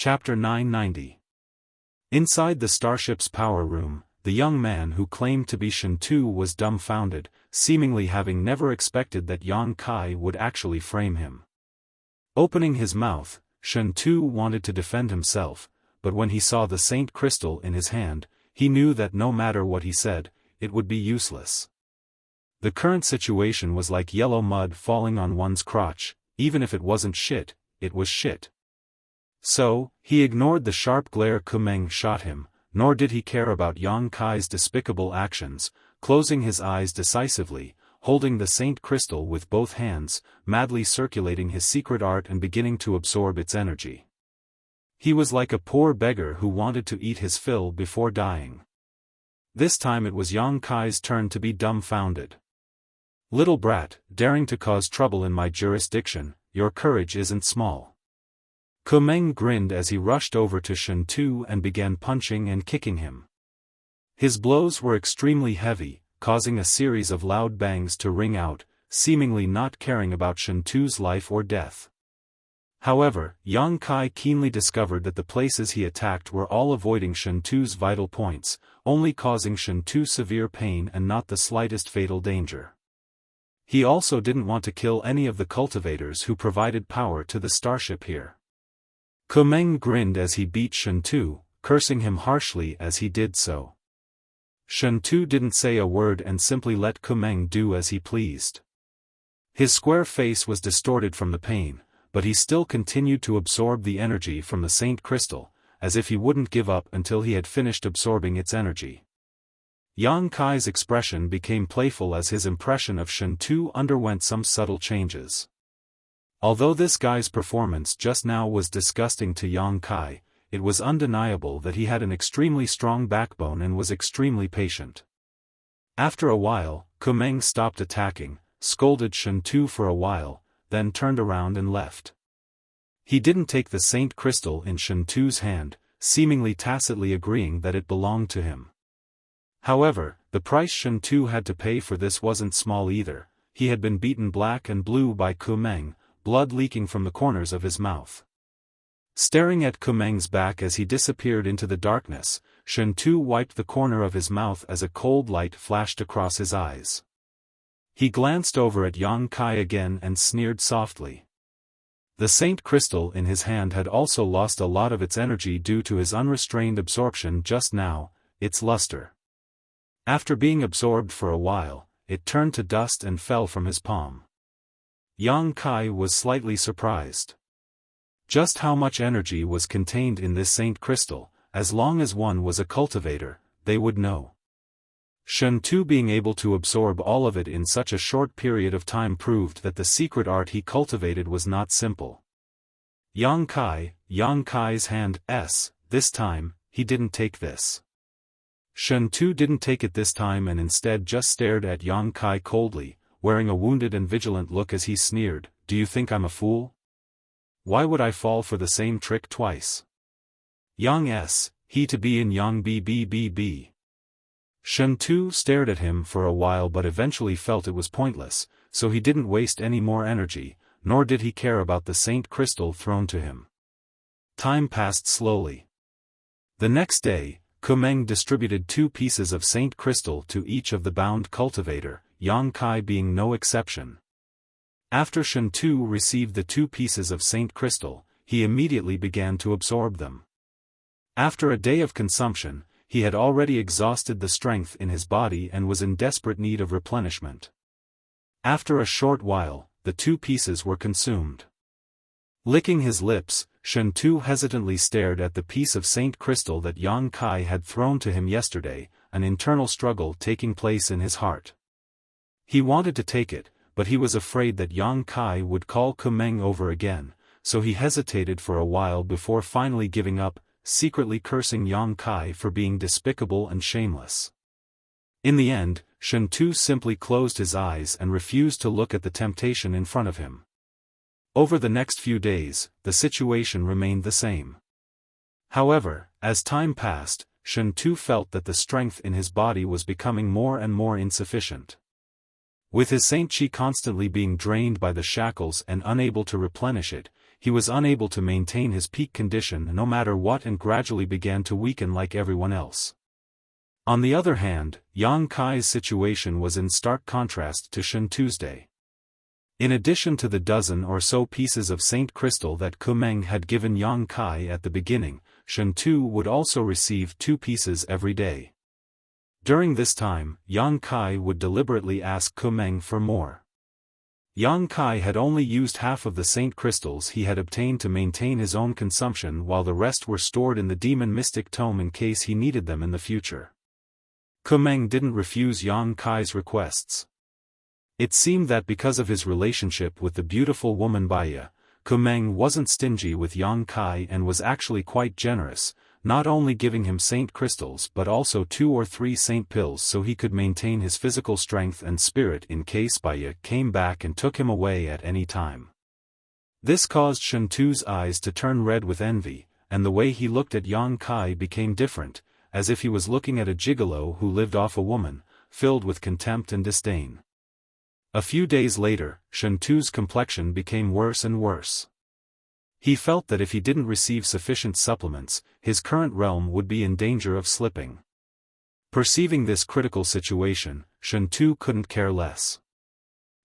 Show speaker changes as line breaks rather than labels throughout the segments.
Chapter 990. Inside the starship's power room, the young man who claimed to be Shen Tu was dumbfounded, seemingly having never expected that Yang Kai would actually frame him. Opening his mouth, Shen Tu wanted to defend himself, but when he saw the Saint Crystal in his hand, he knew that no matter what he said, it would be useless. The current situation was like yellow mud falling on one's crotch. Even if it wasn't shit, it was shit. So, he ignored the sharp glare Kumeng shot him, nor did he care about Yang Kai's despicable actions, closing his eyes decisively, holding the Saint Crystal with both hands, madly circulating his secret art and beginning to absorb its energy. He was like a poor beggar who wanted to eat his fill before dying. This time it was Yang Kai's turn to be dumbfounded. "Little brat, daring to cause trouble in my jurisdiction, your courage isn't small." Kumeng grinned as he rushed over to Shen Tu and began punching and kicking him. His blows were extremely heavy, causing a series of loud bangs to ring out, seemingly not caring about Shen Tu's life or death. However, Yang Kai keenly discovered that the places he attacked were all avoiding Shen Tu's vital points, only causing Shen Tu severe pain and not the slightest fatal danger. He also didn't want to kill any of the cultivators who provided power to the starship here. Kumeng grinned as he beat Shen Tu, cursing him harshly as he did so. Shen Tu didn't say a word and simply let Kumeng do as he pleased. His square face was distorted from the pain, but he still continued to absorb the energy from the Saint Crystal, as if he wouldn't give up until he had finished absorbing its energy. Yang Kai's expression became playful as his impression of Shen Tu underwent some subtle changes. Although this guy's performance just now was disgusting to Yang Kai, it was undeniable that he had an extremely strong backbone and was extremely patient. After a while, Kumeng stopped attacking, scolded Shen Tu for a while, then turned around and left. He didn't take the Saint Crystal in Shen Tu's hand, seemingly tacitly agreeing that it belonged to him. However, the price Shen Tu had to pay for this wasn't small either. He had been beaten black and blue by Kumeng, blood leaking from the corners of his mouth. Staring at Kumeng's back as he disappeared into the darkness, Shen Tu wiped the corner of his mouth as a cold light flashed across his eyes. He glanced over at Yang Kai again and sneered softly. The Saint Crystal in his hand had also lost a lot of its energy due to his unrestrained absorption just now, its luster. After being absorbed for a while, it turned to dust and fell from his palm. Yang Kai was slightly surprised. Just how much energy was contained in this Saint Crystal, as long as one was a cultivator, they would know. Shen Tu being able to absorb all of it in such a short period of time proved that the secret art he cultivated was not simple. Yang Kai's hand, this time, he didn't take this. Shen Tu didn't take it this time and instead just stared at Yang Kai coldly, wearing a wounded and vigilant look as he sneered, "Do you think I'm a fool? Why would I fall for the same trick twice? Yang he to be in Yang B. Shen Tu stared at him for a while but eventually felt it was pointless, so he didn't waste any more energy, nor did he care about the Saint Crystal thrown to him. Time passed slowly. The next day, Kumeng distributed 2 pieces of Saint Crystal to each of the bound cultivator, Yang Kai being no exception. After Shen Tu received the 2 pieces of Saint Crystal, he immediately began to absorb them. After a day of consumption, he had already exhausted the strength in his body and was in desperate need of replenishment. After a short while, the 2 pieces were consumed. Licking his lips, Shen Tu hesitantly stared at the piece of Saint Crystal that Yang Kai had thrown to him yesterday, an internal struggle taking place in his heart. He wanted to take it, but he was afraid that Yang Kai would call Kumeng over again, so he hesitated for a while before finally giving up, secretly cursing Yang Kai for being despicable and shameless. In the end, Shen Tu simply closed his eyes and refused to look at the temptation in front of him. Over the next few days, the situation remained the same. However, as time passed, Shen Tu felt that the strength in his body was becoming more and more insufficient. With his Saint Chi constantly being drained by the shackles and unable to replenish it, he was unable to maintain his peak condition no matter what and gradually began to weaken like everyone else. On the other hand, Yang Kai's situation was in stark contrast to Shen Tu's day. In addition to the dozen or so pieces of Saint Crystal that Kumeng had given Yang Kai at the beginning, Shen Tu would also receive 2 pieces every day. During this time, Yang Kai would deliberately ask Kumeng for more. Yang Kai had only used half of the Saint Crystals he had obtained to maintain his own consumption, while the rest were stored in the Demon Mystic Tome in case he needed them in the future. Kumeng didn't refuse Yang Kai's requests. It seemed that because of his relationship with the beautiful woman Baya, Kumeng wasn't stingy with Yang Kai and was actually quite generous, not only giving him Saint Crystals but also 2 or 3 Saint Pills so he could maintain his physical strength and spirit in case Baya came back and took him away at any time. This caused Shen Tu's eyes to turn red with envy, and the way he looked at Yang Kai became different, as if he was looking at a gigolo who lived off a woman, filled with contempt and disdain. A few days later, Shen Tu's complexion became worse and worse. He felt that if he didn't receive sufficient supplements, his current realm would be in danger of slipping. Perceiving this critical situation, Shen Tu couldn't care less.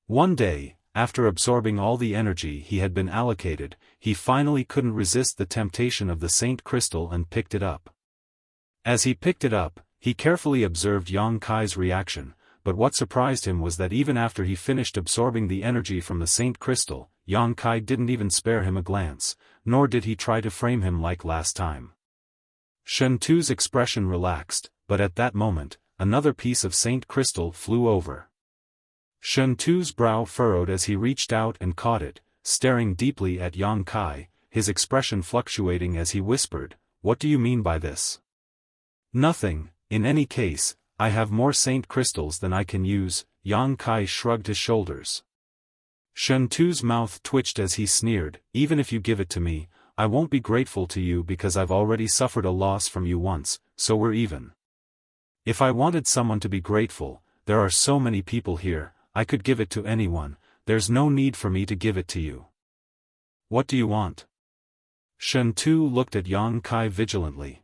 One day, after absorbing all the energy he had been allocated, he finally couldn't resist the temptation of the Saint Crystal and picked it up. As he picked it up, he carefully observed Yang Kai's reaction, but what surprised him was that even after he finished absorbing the energy from the Saint Crystal, Yang Kai didn't even spare him a glance, nor did he try to frame him like last time. Shen Tu's expression relaxed, but at that moment, another piece of Saint Crystal flew over. Shen Tu's brow furrowed as he reached out and caught it, staring deeply at Yang Kai, his expression fluctuating as he whispered, "What do you mean by this?" "Nothing, in any case. I have more Saint Crystals than I can use." Yang Kai shrugged his shoulders. Shen Tu's mouth twitched as he sneered, "Even if you give it to me, I won't be grateful to you because I've already suffered a loss from you once, so we're even. If I wanted someone to be grateful, there are so many people here, I could give it to anyone, there's no need for me to give it to you. What do you want?" Shen Tu looked at Yang Kai vigilantly.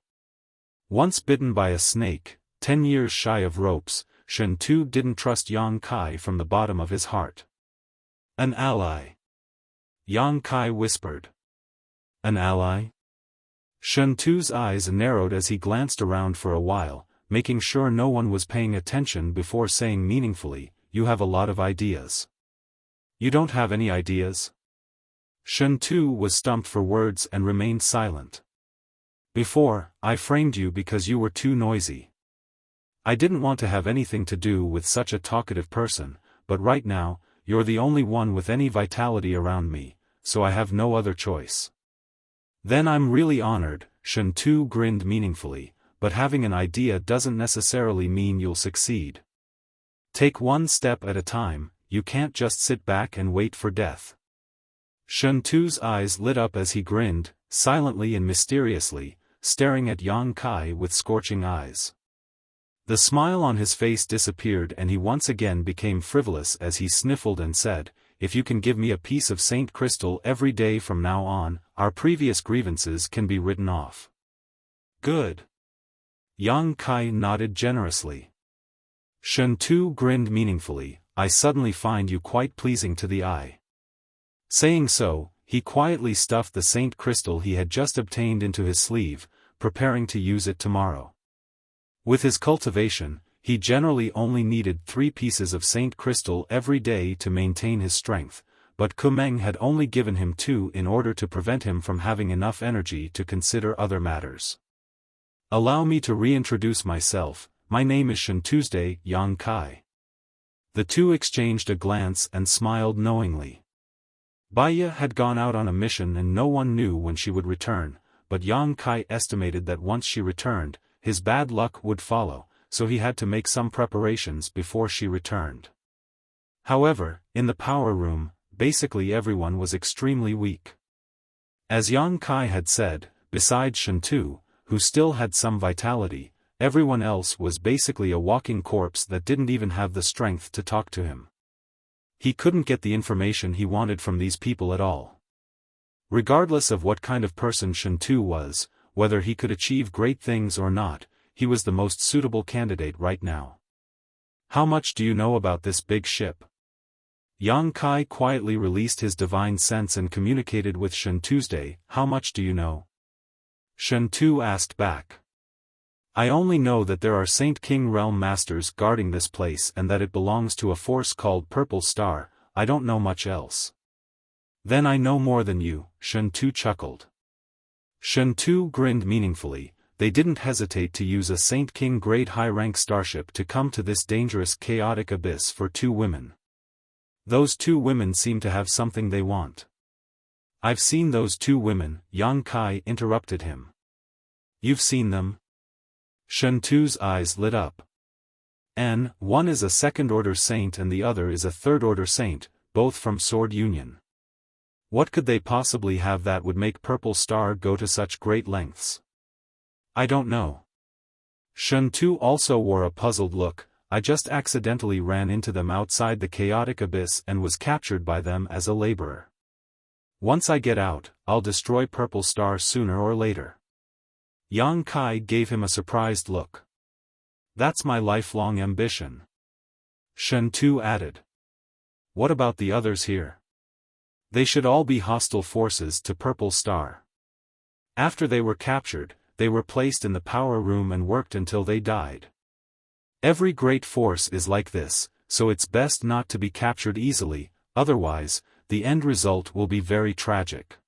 Once bitten by a snake, 10 years shy of ropes, Shen Tu didn't trust Yang Kai from the bottom of his heart. "An ally," Yang Kai whispered. "An ally?" Shen Tu's eyes narrowed as he glanced around for a while, making sure no one was paying attention before saying meaningfully, "You have a lot of ideas." "You don't have any ideas?" Shen Tu was stumped for words and remained silent. "Before, I framed you because you were too noisy. I didn't want to have anything to do with such a talkative person, but right now, you're the only one with any vitality around me, so I have no other choice." "Then I'm really honored," Shen Tu grinned meaningfully, "but having an idea doesn't necessarily mean you'll succeed. Take one step at a time, you can't just sit back and wait for death." Shen Tu's eyes lit up as he grinned, silently and mysteriously, staring at Yang Kai with scorching eyes. The smile on his face disappeared and he once again became frivolous as he sniffled and said, "If you can give me a piece of Saint Crystal every day from now on, our previous grievances can be written off." "Good." Yang Kai nodded generously. Shen Tu grinned meaningfully, "I suddenly find you quite pleasing to the eye." Saying so, he quietly stuffed the Saint Crystal he had just obtained into his sleeve, preparing to use it tomorrow. With his cultivation, he generally only needed 3 pieces of Saint Crystal every day to maintain his strength, but Kumeng had only given him 2 in order to prevent him from having enough energy to consider other matters. "Allow me to reintroduce myself, my name is Shen Tuesday, Yang Kai." The two exchanged a glance and smiled knowingly. Baya had gone out on a mission and no one knew when she would return, but Yang Kai estimated that once she returned, his bad luck would follow, so he had to make some preparations before she returned. However, in the power room, basically everyone was extremely weak. As Yang Kai had said, besides Shen Tu, who still had some vitality, everyone else was basically a walking corpse that didn't even have the strength to talk to him. He couldn't get the information he wanted from these people at all. Regardless of what kind of person Shentu was, whether he could achieve great things or not, he was the most suitable candidate right now. How much do you know about this big ship? Yang Kai quietly released his divine sense and communicated with Shentu's. How much do you know? Shentu asked back. I only know that there are Saint King Realm Masters guarding this place and that it belongs to a force called Purple Star. I don't know much else. Then I know more than you, Shentu chuckled. Shentu grinned meaningfully. They didn't hesitate to use a Saint King grade high-rank starship to come to this dangerous chaotic abyss for 2 women. Those 2 women seem to have something they want. I've seen those 2 women, Yang Kai interrupted him. You've seen them? Shentu's eyes lit up. One is a second-order saint and the other is a third-order saint, both from Sword Union. What could they possibly have that would make Purple Star go to such great lengths? I don't know. Shentu also wore a puzzled look. I just accidentally ran into them outside the chaotic abyss and was captured by them as a laborer. Once I get out, I'll destroy Purple Star sooner or later. Yang Kai gave him a surprised look. That's my lifelong ambition. Shentu added. What about the others here? They should all be hostile forces to Purple Star. After they were captured, they were placed in the power room and worked until they died. Every great force is like this, so it's best not to be captured easily, otherwise, the end result will be very tragic.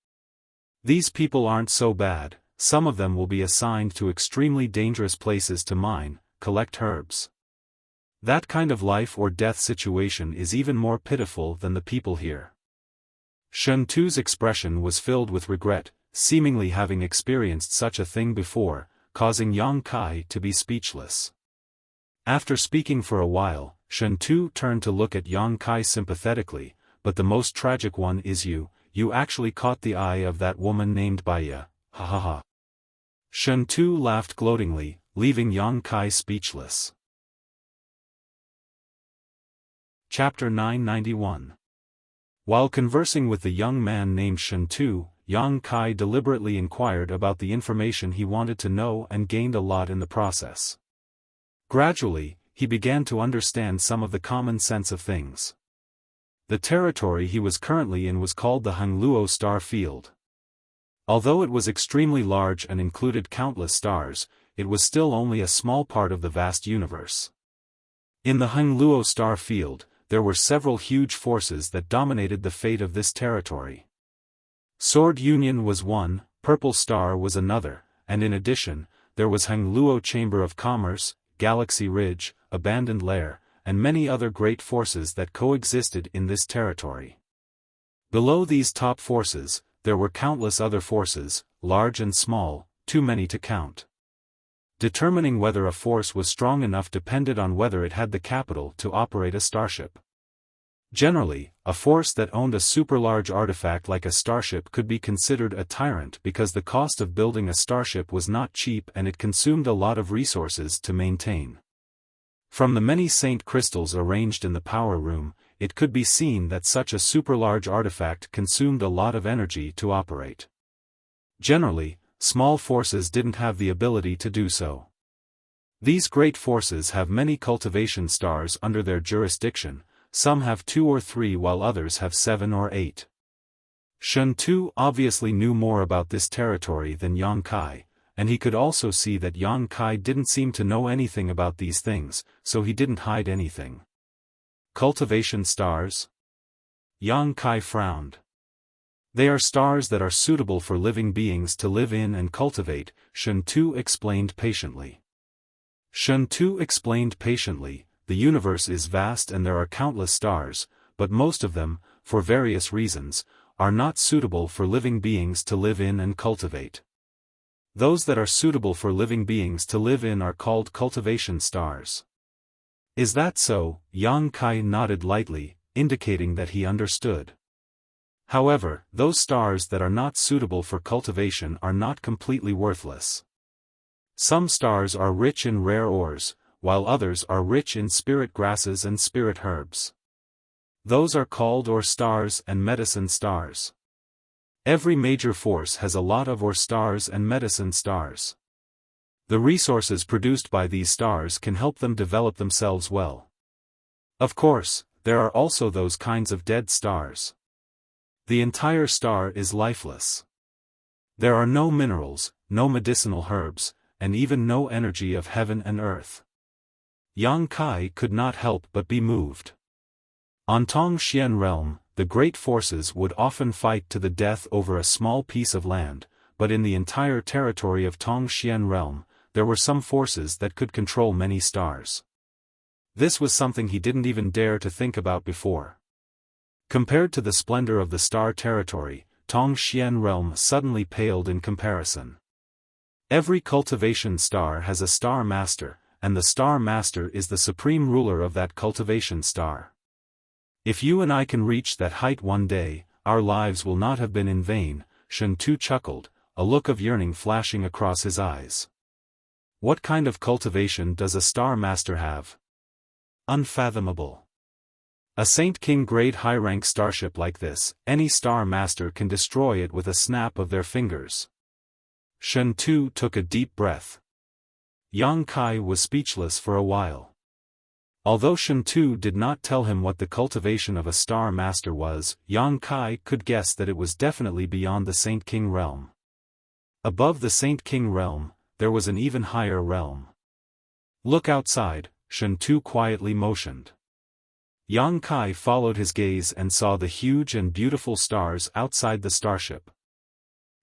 These people aren't so bad, some of them will be assigned to extremely dangerous places to mine, collect herbs. That kind of life or death situation is even more pitiful than the people here. Shentu's expression was filled with regret, seemingly having experienced such a thing before, causing Yang Kai to be speechless. After speaking for a while, Shentu turned to look at Yang Kai sympathetically, but the most tragic one is you actually caught the eye of that woman named Baya, ha ha ha. Shentu laughed gloatingly, leaving Yang Kai speechless. Chapter 991. While conversing with the young man named Shentu, Yang Kai deliberately inquired about the information he wanted to know and gained a lot in the process. Gradually, he began to understand some of the common sense of things. The territory he was currently in was called the Hangluo Star Field. Although it was extremely large and included countless stars, it was still only a small part of the vast universe. In the Hangluo Star Field, there were several huge forces that dominated the fate of this territory. Sword Union was one, Purple Star was another, and in addition, there was Hangluo Chamber of Commerce, Galaxy Ridge, Abandoned Lair, and many other great forces that coexisted in this territory. Below these top forces, there were countless other forces, large and small, too many to count. Determining whether a force was strong enough depended on whether it had the capital to operate a starship. Generally, a force that owned a super-large artifact like a starship could be considered a tyrant because the cost of building a starship was not cheap and it consumed a lot of resources to maintain. From the many saint crystals arranged in the power room, it could be seen that such a super-large artifact consumed a lot of energy to operate. Generally, small forces didn't have the ability to do so. These great forces have many cultivation stars under their jurisdiction, some have 2 or 3 while others have 7 or 8. Shentu obviously knew more about this territory than Yang Kai, and he could also see that Yang Kai didn't seem to know anything about these things, so he didn't hide anything. Cultivation stars? Yang Kai frowned. They are stars that are suitable for living beings to live in and cultivate, Shentu explained patiently. Shentu explained patiently, the universe is vast and there are countless stars, but most of them, for various reasons, are not suitable for living beings to live in and cultivate. Those that are suitable for living beings to live in are called cultivation stars. Is that so? Yang Kai nodded lightly, indicating that he understood. However, those stars that are not suitable for cultivation are not completely worthless. Some stars are rich in rare ores, while others are rich in spirit grasses and spirit herbs. Those are called ore stars and medicine stars. Every major force has a lot of ore stars and medicine stars. The resources produced by these stars can help them develop themselves well. Of course, there are also those kinds of dead stars. The entire star is lifeless. There are no minerals, no medicinal herbs, and even no energy of heaven and earth. Yang Kai could not help but be moved. On Tongxian realm, the great forces would often fight to the death over a small piece of land, but in the entire territory of Tongxian realm, there were some forces that could control many stars. This was something he didn't even dare to think about before. Compared to the splendor of the star territory, Tongxian realm suddenly paled in comparison. Every cultivation star has a star master, and the star master is the supreme ruler of that cultivation star. If you and I can reach that height one day, our lives will not have been in vain, Shen Tu chuckled, a look of yearning flashing across his eyes. What kind of cultivation does a star master have? Unfathomable. A Saint King grade high-rank starship like this, any star master can destroy it with a snap of their fingers. Shen Tu took a deep breath. Yang Kai was speechless for a while. Although Shen Tu did not tell him what the cultivation of a star master was, Yang Kai could guess that it was definitely beyond the Saint King realm. Above the Saint King realm, there was an even higher realm. Look outside, Shen Tu quietly motioned. Yang Kai followed his gaze and saw the huge and beautiful stars outside the starship.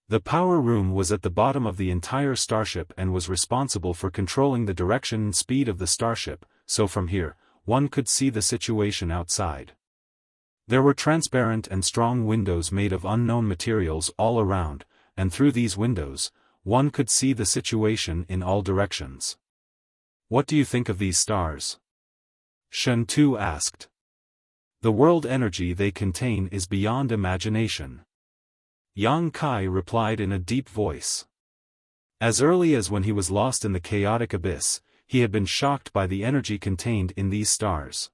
The power room was at the bottom of the entire starship and was responsible for controlling the direction and speed of the starship, so from here, one could see the situation outside. There were transparent and strong windows made of unknown materials all around, and through these windows, one could see the situation in all directions. What do you think of these stars? Shen Tu asked. The world energy they contain is beyond imagination. Yang Kai replied in a deep voice. As early as when he was lost in the chaotic abyss, he had been shocked by the energy contained in these stars.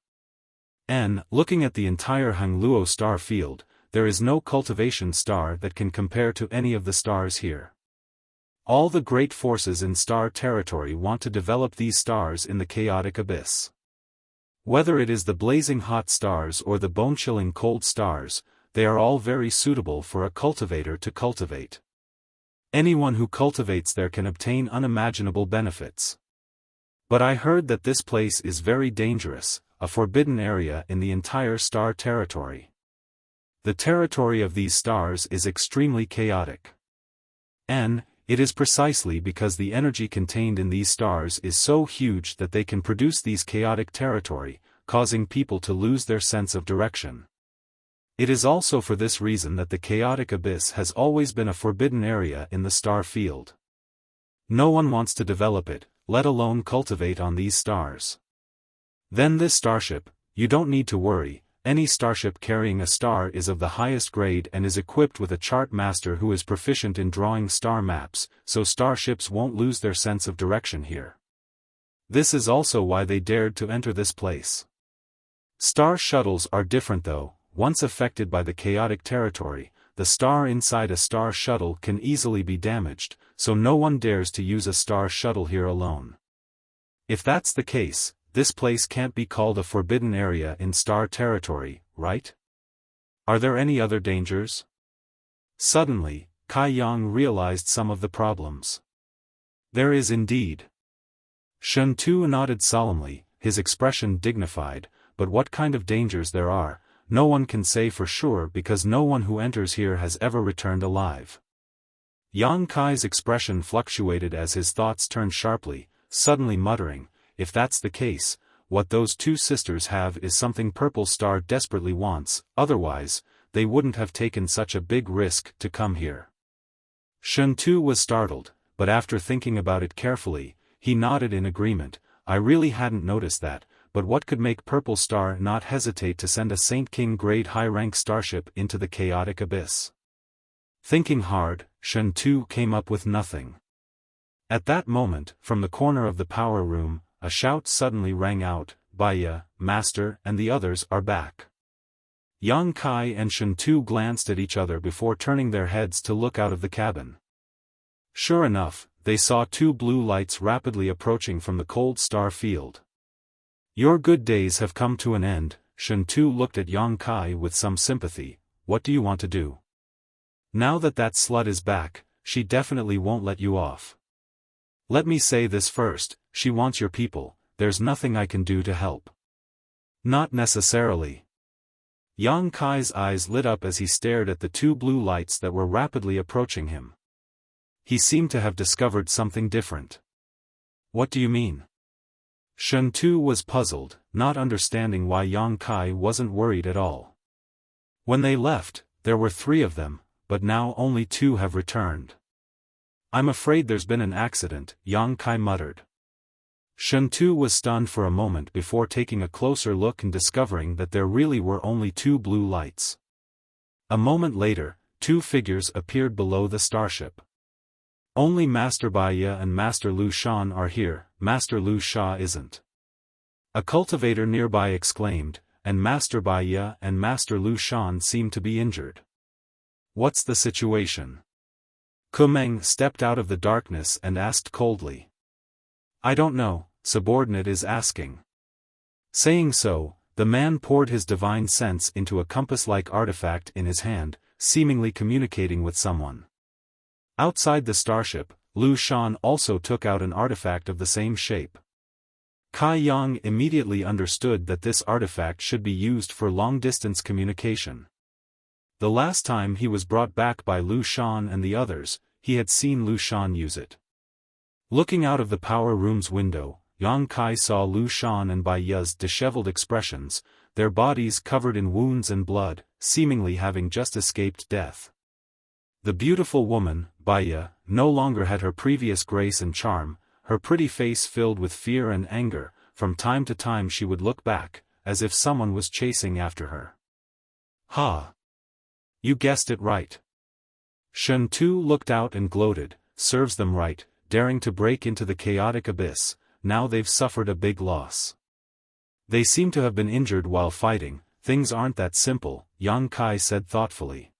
And, looking at the entire Hangluo star field, there is no cultivation star that can compare to any of the stars here. All the great forces in star territory want to develop these stars in the chaotic abyss. Whether it is the blazing hot stars or the bone-chilling cold stars, they are all very suitable for a cultivator to cultivate. Anyone who cultivates there can obtain unimaginable benefits. But I heard that this place is very dangerous, a forbidden area in the entire star territory. The territory of these stars is extremely chaotic. And it is precisely because the energy contained in these stars is so huge that they can produce these chaotic territory, causing people to lose their sense of direction. It is also for this reason that the chaotic abyss has always been a forbidden area in the star field. No one wants to develop it, let alone cultivate on these stars. Then this starship, you don't need to worry, any starship carrying a star is of the highest grade and is equipped with a chart master who is proficient in drawing star maps, so starships won't lose their sense of direction here. This is also why they dared to enter this place. Star shuttles are different though. Once affected by the chaotic territory, the star inside a star shuttle can easily be damaged, so no one dares to use a star shuttle here alone. If that's the case, this place can't be called a forbidden area in star territory, right? Are there any other dangers? Suddenly, Kai Yang realized some of the problems. There is indeed. Shen Tu nodded solemnly, his expression dignified, but what kind of dangers there are, no one can say for sure because no one who enters here has ever returned alive. Yang Kai's expression fluctuated as his thoughts turned sharply, suddenly muttering, if that's the case, what those two sisters have is something Purple Star desperately wants, otherwise, they wouldn't have taken such a big risk to come here. Shen Tu was startled, but after thinking about it carefully, he nodded in agreement. I really hadn't noticed that, but what could make Purple Star not hesitate to send a Saint King grade high-rank starship into the chaotic abyss? Thinking hard, Shen Tu came up with nothing. At that moment, from the corner of the power room, a shout suddenly rang out, Baya, Master and the others are back. Yang Kai and Shen Tu glanced at each other before turning their heads to look out of the cabin. Sure enough, they saw two blue lights rapidly approaching from the cold star field. Your good days have come to an end. Shen Tu looked at Yang Kai with some sympathy. What do you want to do? Now that slut is back, she definitely won't let you off. Let me say this first, she wants your people, there's nothing I can do to help. Not necessarily. Yang Kai's eyes lit up as he stared at the two blue lights that were rapidly approaching him. He seemed to have discovered something different. What do you mean? Shen Tu was puzzled, not understanding why Yang Kai wasn't worried at all. When they left, there were 3 of them, but now only 2 have returned. I'm afraid there's been an accident, Yang Kai muttered. Shen Tu was stunned for a moment before taking a closer look and discovering that there really were only 2 blue lights. A moment later, 2 figures appeared below the starship. Only Master Baiya and Master Lu Shan are here, Master Lu Sha isn't. A cultivator nearby exclaimed, and Master Baiya and Master Lu Shan seemed to be injured. What's the situation? Kumeng stepped out of the darkness and asked coldly. I don't know, subordinate is asking. Saying so, the man poured his divine sense into a compass-like artifact in his hand, seemingly communicating with someone. Outside the starship, Lu Shan also took out an artifact of the same shape. Kai Yang immediately understood that this artifact should be used for long-distance communication. The last time he was brought back by Lu Shan and the others, he had seen Lu Shan use it. Looking out of the power room's window, Yang Kai saw Lu Shan and Baiya's disheveled expressions, their bodies covered in wounds and blood, seemingly having just escaped death. The beautiful woman, Baiya, no longer had her previous grace and charm, her pretty face filled with fear and anger. From time to time she would look back, as if someone was chasing after her. Ha! You guessed it right. Shen Tu looked out and gloated, serves them right, daring to break into the chaotic abyss, now they've suffered a big loss. They seem to have been injured while fighting, things aren't that simple, Yang Kai said thoughtfully.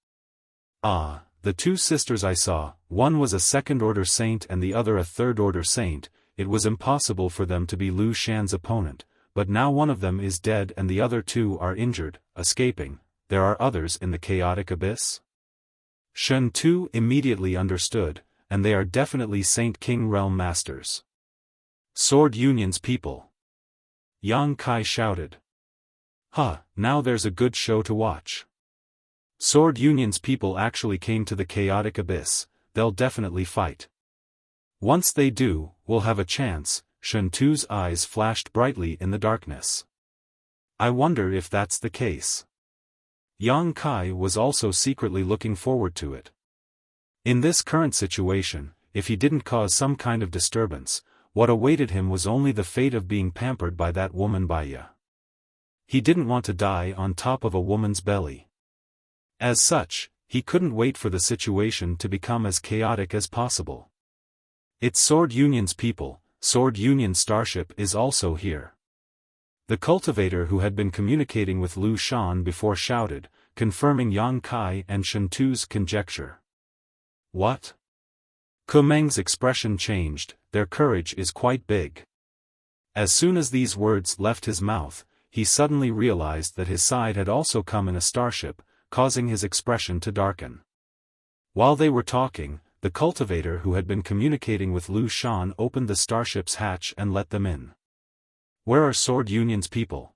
Ah. The 2 sisters I saw, one was a second-order saint and the other a third-order saint. It was impossible for them to be Lu Shan's opponent, but now one of them is dead and the other 2 are injured, escaping. There are others in the chaotic abyss? Shen Tu immediately understood, and they are definitely Saint King Realm Masters. Sword Union's people. Yang Kai shouted. Now there's a good show to watch. Sword Union's people actually came to the chaotic abyss, they'll definitely fight. Once they do, we'll have a chance. Shen Tu's eyes flashed brightly in the darkness. I wonder if that's the case. Yang Kai was also secretly looking forward to it. In this current situation, if he didn't cause some kind of disturbance, what awaited him was only the fate of being pampered by that woman Baiya. He didn't want to die on top of a woman's belly. As such, he couldn't wait for the situation to become as chaotic as possible. It's Sword Union's people, Sword Union starship is also here. The cultivator who had been communicating with Lu Shan before shouted, confirming Yang Kai and Shen Tu's conjecture. What? Kumeng's expression changed, their courage is quite big. As soon as these words left his mouth, he suddenly realized that his side had also come in a starship, causing his expression to darken. While they were talking, the cultivator who had been communicating with Lu Shan opened the starship's hatch and let them in. Where are Sword Union's people?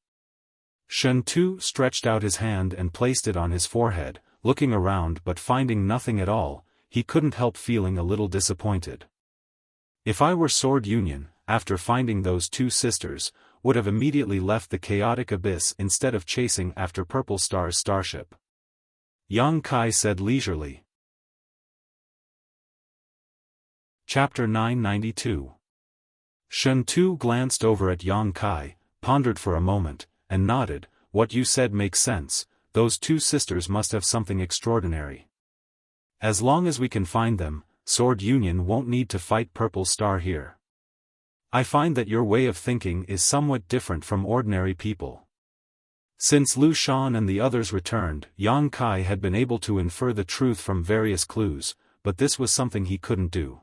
Shen Tu stretched out his hand and placed it on his forehead, looking around but finding nothing at all. He couldn't help feeling a little disappointed. If I were Sword Union, after finding those 2 sisters, would have immediately left the chaotic abyss instead of chasing after Purple Star's starship. Yang Kai said leisurely. Chapter 992. Shen Tu glanced over at Yang Kai, pondered for a moment, and nodded. What you said makes sense, those 2 sisters must have something extraordinary. As long as we can find them, Sword Union won't need to fight Purple Star here. I find that your way of thinking is somewhat different from ordinary people. Since Lu Shan and the others returned, Yang Kai had been able to infer the truth from various clues, but this was something he couldn't do.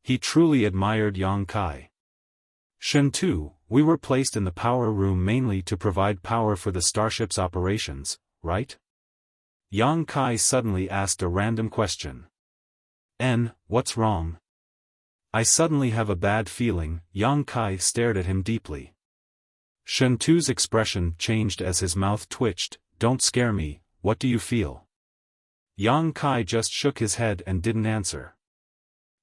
He truly admired Yang Kai. Shen Tu, we were placed in the power room mainly to provide power for the starship's operations, right? Yang Kai suddenly asked a random question. What's wrong? I suddenly have a bad feeling. Yang Kai stared at him deeply. Shen Tu's expression changed as his mouth twitched. Don't scare me, what do you feel? Yang Kai just shook his head and didn't answer.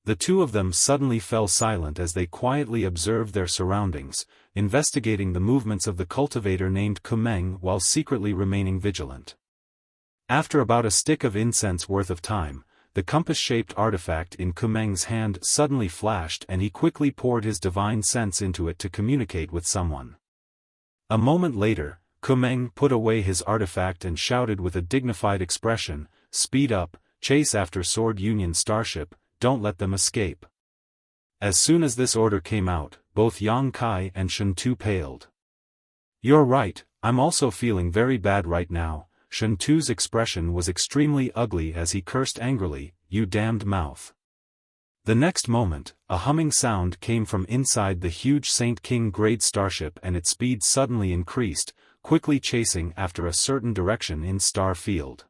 The two of them suddenly fell silent as they quietly observed their surroundings, investigating the movements of the cultivator named Kumeng while secretly remaining vigilant. After about a stick of incense worth of time, the compass-shaped artifact in Kumeng's hand suddenly flashed and he quickly poured his divine sense into it to communicate with someone. A moment later, Kumeng put away his artifact and shouted with a dignified expression, "Speed up, chase after Sword Union Starship, don't let them escape." As soon as this order came out, both Yang Kai and Shen Tu paled. "You're right, I'm also feeling very bad right now." Shen Tu's expression was extremely ugly as he cursed angrily, "You damned mouth." The next moment, a humming sound came from inside the huge Saint King grade starship and its speed suddenly increased, quickly chasing after a certain direction in Star Field.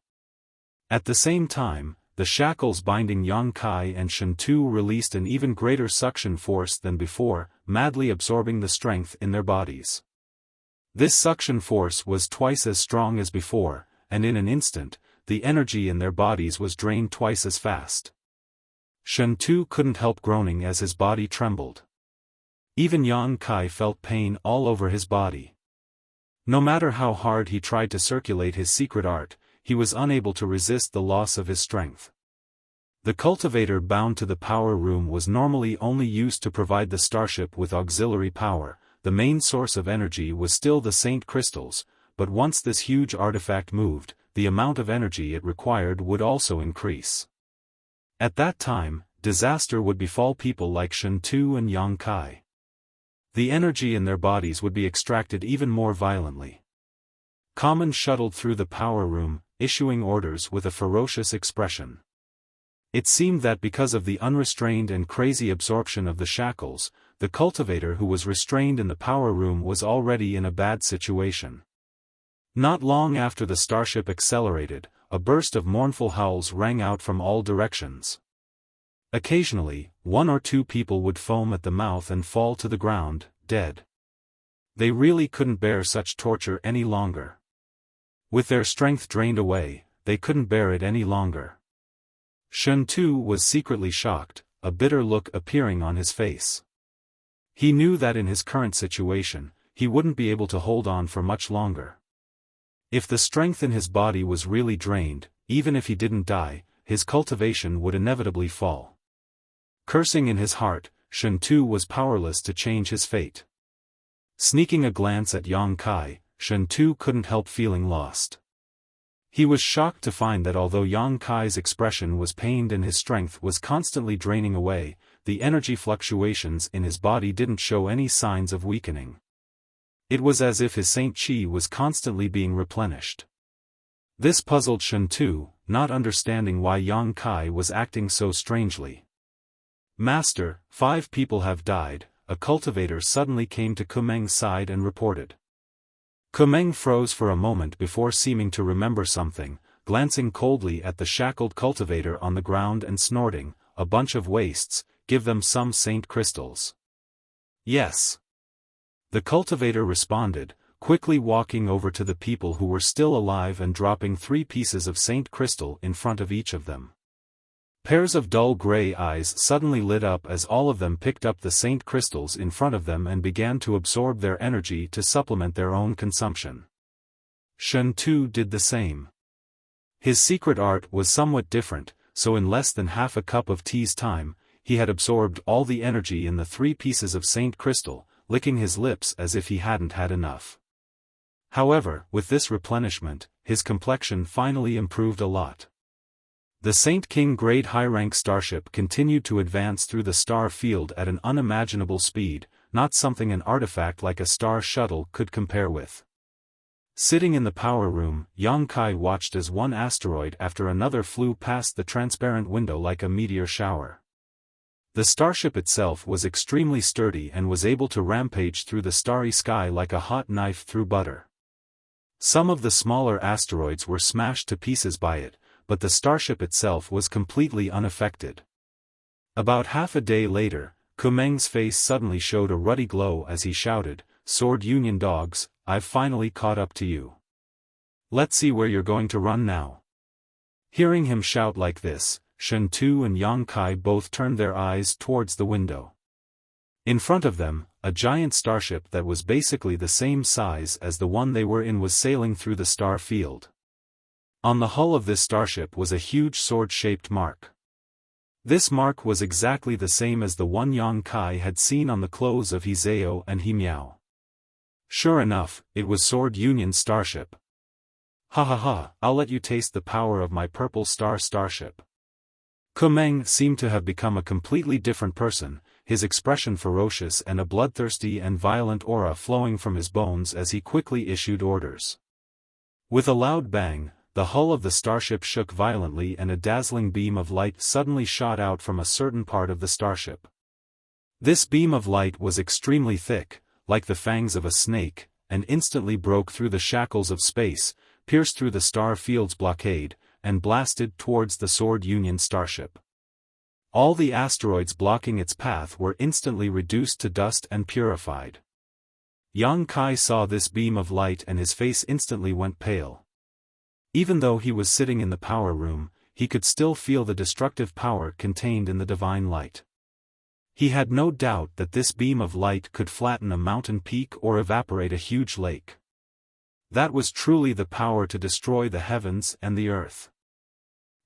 At the same time, the shackles binding Yang Kai and Shen Tu released an even greater suction force than before, madly absorbing the strength in their bodies. This suction force was twice as strong as before, and in an instant, the energy in their bodies was drained twice as fast. Shen Tu couldn't help groaning as his body trembled. Even Yang Kai felt pain all over his body. No matter how hard he tried to circulate his secret art, he was unable to resist the loss of his strength. The cultivator bound to the power room was normally only used to provide the starship with auxiliary power. The main source of energy was still the Saint crystals, but once this huge artifact moved, the amount of energy it required would also increase. At that time, disaster would befall people like Shen Tu and Yang Kai. The energy in their bodies would be extracted even more violently. Kamen shuttled through the power room, issuing orders with a ferocious expression. It seemed that because of the unrestrained and crazy absorption of the shackles, the cultivator who was restrained in the power room was already in a bad situation. Not long after the starship accelerated, a burst of mournful howls rang out from all directions. Occasionally, one or two people would foam at the mouth and fall to the ground, dead. They really couldn't bear such torture any longer. With their strength drained away, they couldn't bear it any longer. Shen Tu was secretly shocked, a bitter look appearing on his face. He knew that in his current situation, he wouldn't be able to hold on for much longer. If the strength in his body was really drained, even if he didn't die, his cultivation would inevitably fall. Cursing in his heart, Shen Tu was powerless to change his fate. Sneaking a glance at Yang Kai, Shen Tu couldn't help feeling lost. He was shocked to find that although Yang Kai's expression was pained and his strength was constantly draining away, the energy fluctuations in his body didn't show any signs of weakening. It was as if his Saint Chi was constantly being replenished. This puzzled Shen Tu, not understanding why Yang Kai was acting so strangely. "Master, 5 people have died," a cultivator suddenly came to Kumeng's side and reported. Kumeng froze for a moment before seeming to remember something, glancing coldly at the shackled cultivator on the ground and snorting, "A bunch of wastes, give them some Saint crystals." "Yes." The cultivator responded, quickly walking over to the people who were still alive and dropping 3 pieces of Saint crystal in front of each of them. Pairs of dull gray eyes suddenly lit up as all of them picked up the Saint crystals in front of them and began to absorb their energy to supplement their own consumption. Shen Tu did the same. His secret art was somewhat different, so in less than half a cup of tea's time, he had absorbed all the energy in the 3 pieces of Saint crystal, licking his lips as if he hadn't had enough. However, with this replenishment, his complexion finally improved a lot. The Saint King grade high-rank starship continued to advance through the star field at an unimaginable speed, not something an artifact like a star shuttle could compare with. Sitting in the power room, Yang Kai watched as one asteroid after another flew past the transparent window like a meteor shower. The starship itself was extremely sturdy and was able to rampage through the starry sky like a hot knife through butter. Some of the smaller asteroids were smashed to pieces by it, but the starship itself was completely unaffected. About half a day later, Kumeng's face suddenly showed a ruddy glow as he shouted, "Sword Union dogs, I've finally caught up to you. Let's see where you're going to run now." Hearing him shout like this, Shen Tu and Yang Kai both turned their eyes towards the window. In front of them, a giant starship that was basically the same size as the one they were in was sailing through the star field. On the hull of this starship was a huge sword-shaped mark. This mark was exactly the same as the one Yang Kai had seen on the clothes of He Zhao and He Miao. Sure enough, it was Sword Union starship. "Ha ha ha, I'll let you taste the power of my purple starship." Kumeng seemed to have become a completely different person, his expression ferocious and a bloodthirsty and violent aura flowing from his bones as he quickly issued orders. With a loud bang, the hull of the starship shook violently and a dazzling beam of light suddenly shot out from a certain part of the starship. This beam of light was extremely thick, like the fangs of a snake, and instantly broke through the shackles of space, pierced through the star field's blockade, and blasted towards the Sword Union starship. All the asteroids blocking its path were instantly reduced to dust and purified. Yang Kai saw this beam of light and his face instantly went pale. Even though he was sitting in the power room, he could still feel the destructive power contained in the divine light. He had no doubt that this beam of light could flatten a mountain peak or evaporate a huge lake. That was truly the power to destroy the heavens and the earth.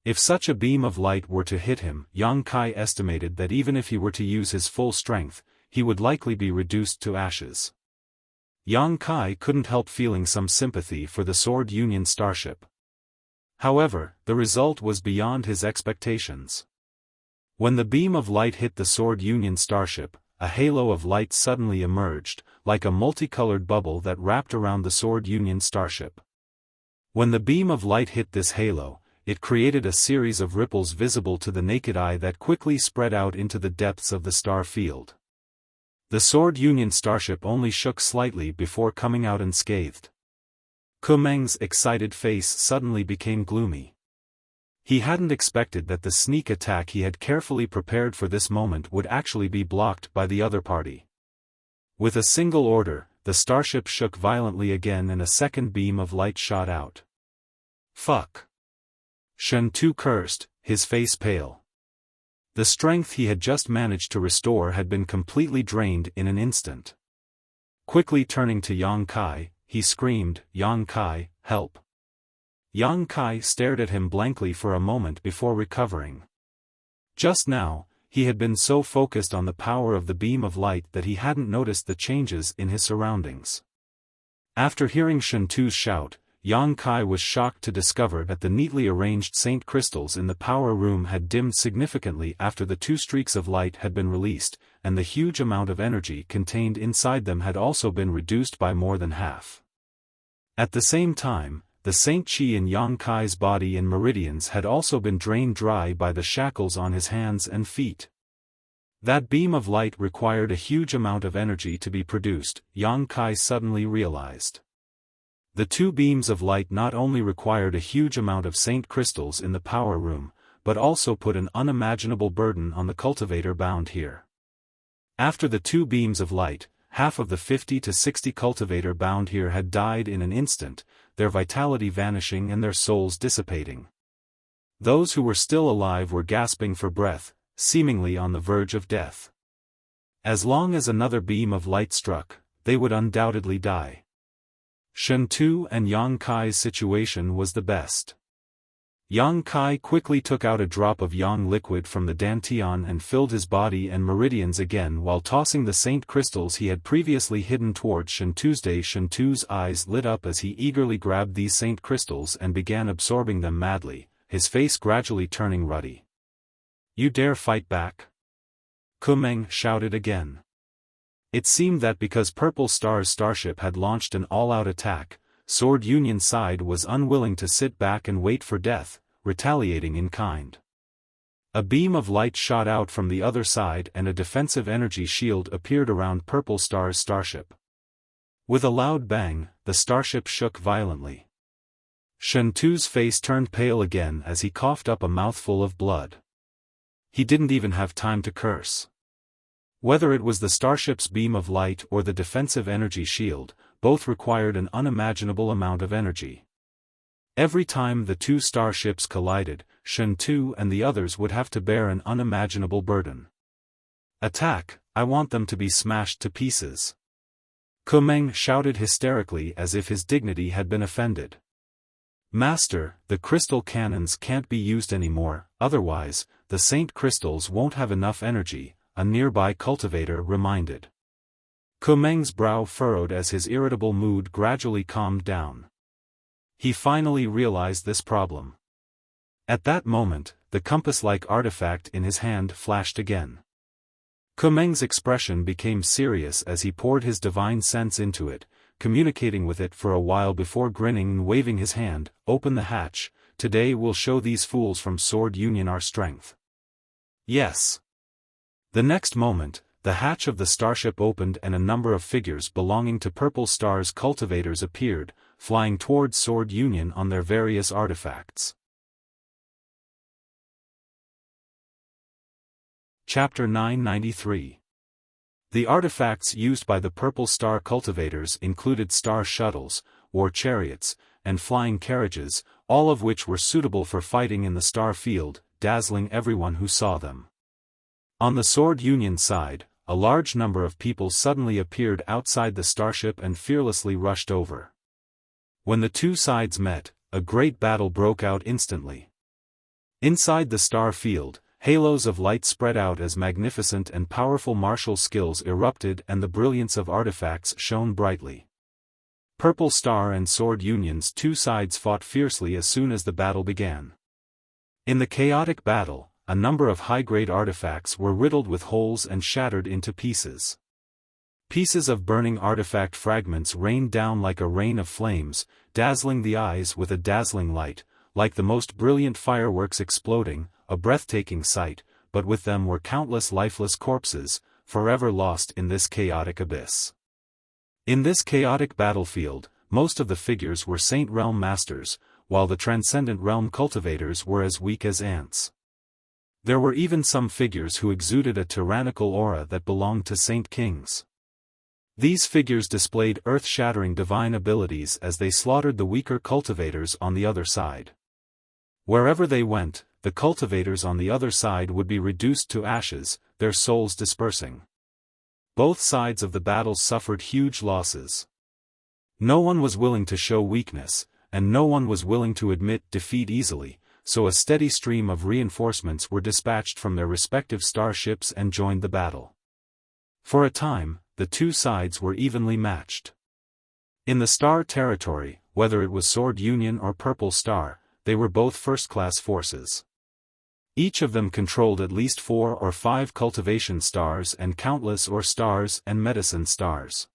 If such a beam of light were to hit him, Yang Kai estimated that even if he were to use his full strength, he would likely be reduced to ashes. Yang Kai couldn't help feeling some sympathy for the Sword Union starship. However, the result was beyond his expectations. When the beam of light hit the Sword Union starship, a halo of light suddenly emerged, like a multicolored bubble that wrapped around the Sword Union starship. When the beam of light hit this halo, it created a series of ripples visible to the naked eye that quickly spread out into the depths of the star field. The Sword Union starship only shook slightly before coming out unscathed. Kumeng's excited face suddenly became gloomy. He hadn't expected that the sneak attack he had carefully prepared for this moment would actually be blocked by the other party. With a single order, the starship shook violently again and a second beam of light shot out. "Fuck!" Shen Tu cursed, his face pale. The strength he had just managed to restore had been completely drained in an instant. Quickly turning to Yang Kai, he screamed, "Yang Kai, help!" Yang Kai stared at him blankly for a moment before recovering. Just now, he had been so focused on the power of the beam of light that he hadn't noticed the changes in his surroundings. After hearing Shen Tu's shout, Yang Kai was shocked to discover that the neatly arranged saint crystals in the power room had dimmed significantly after the two streaks of light had been released, and the huge amount of energy contained inside them had also been reduced by more than half. At the same time, the saint chi in Yang Kai's body and meridians had also been drained dry by the shackles on his hands and feet. That beam of light required a huge amount of energy to be produced, Yang Kai suddenly realized. The two beams of light not only required a huge amount of saint crystals in the power room, but also put an unimaginable burden on the cultivator bound here. After the two beams of light, half of the 50 to 60 cultivator bound here had died in an instant, their vitality vanishing and their souls dissipating. Those who were still alive were gasping for breath, seemingly on the verge of death. As long as another beam of light struck, they would undoubtedly die. Shen Tu and Yang Kai's situation was the best. Yang Kai quickly took out a drop of yang liquid from the dantian and filled his body and meridians again while tossing the saint crystals he had previously hidden towards Shen Tu's. Shen Tu's eyes lit up as he eagerly grabbed these saint crystals and began absorbing them madly, his face gradually turning ruddy. "You dare fight back?" Kumeng shouted again. It seemed that because Purple Star's starship had launched an all-out attack, Sword Union's side was unwilling to sit back and wait for death, retaliating in kind. A beam of light shot out from the other side and a defensive energy shield appeared around Purple Star's starship. With a loud bang, the starship shook violently. Shen Tu's face turned pale again as he coughed up a mouthful of blood. He didn't even have time to curse. Whether it was the starship's beam of light or the defensive energy shield, both required an unimaginable amount of energy. Every time the two starships collided, Shen Tu and the others would have to bear an unimaginable burden. "Attack, I want them to be smashed to pieces." Kumeng shouted hysterically as if his dignity had been offended. "Master, the crystal cannons can't be used anymore, otherwise, the Saint Crystals won't have enough energy," a nearby cultivator reminded. Kumeng's brow furrowed as his irritable mood gradually calmed down. He finally realized this problem. At that moment, the compass-like artifact in his hand flashed again. Kumeng's expression became serious as he poured his divine sense into it, communicating with it for a while before grinning and waving his hand. "Open the hatch, today we'll show these fools from Sword Union our strength." "Yes." The next moment, the hatch of the starship opened and a number of figures belonging to Purple Star's cultivators appeared, flying towards Sword Union on their various artifacts. Chapter 993. The artifacts used by the Purple Star cultivators included star shuttles, war chariots, and flying carriages, all of which were suitable for fighting in the star field, dazzling everyone who saw them. On the Sword Union side, a large number of people suddenly appeared outside the starship and fearlessly rushed over. When the two sides met, a great battle broke out instantly. Inside the star field, halos of light spread out as magnificent and powerful martial skills erupted and the brilliance of artifacts shone brightly. Purple Star and Sword Union's two sides fought fiercely as soon as the battle began. In the chaotic battle, a number of high-grade artifacts were riddled with holes and shattered into pieces. Pieces of burning artifact fragments rained down like a rain of flames, dazzling the eyes with a dazzling light, like the most brilliant fireworks exploding, a breathtaking sight, but with them were countless lifeless corpses, forever lost in this chaotic abyss. In this chaotic battlefield, most of the figures were Saint Realm Masters, while the Transcendent Realm cultivators were as weak as ants. There were even some figures who exuded a tyrannical aura that belonged to Saint Kings. These figures displayed earth-shattering divine abilities as they slaughtered the weaker cultivators on the other side. Wherever they went, the cultivators on the other side would be reduced to ashes, their souls dispersing. Both sides of the battle suffered huge losses. No one was willing to show weakness, and no one was willing to admit defeat easily, so a steady stream of reinforcements were dispatched from their respective starships and joined the battle. For a time, the two sides were evenly matched. In the Star Territory, whether it was Sword Union or Purple Star, they were both first-class forces. Each of them controlled at least 4 or 5 cultivation stars and countless ore stars and medicine stars.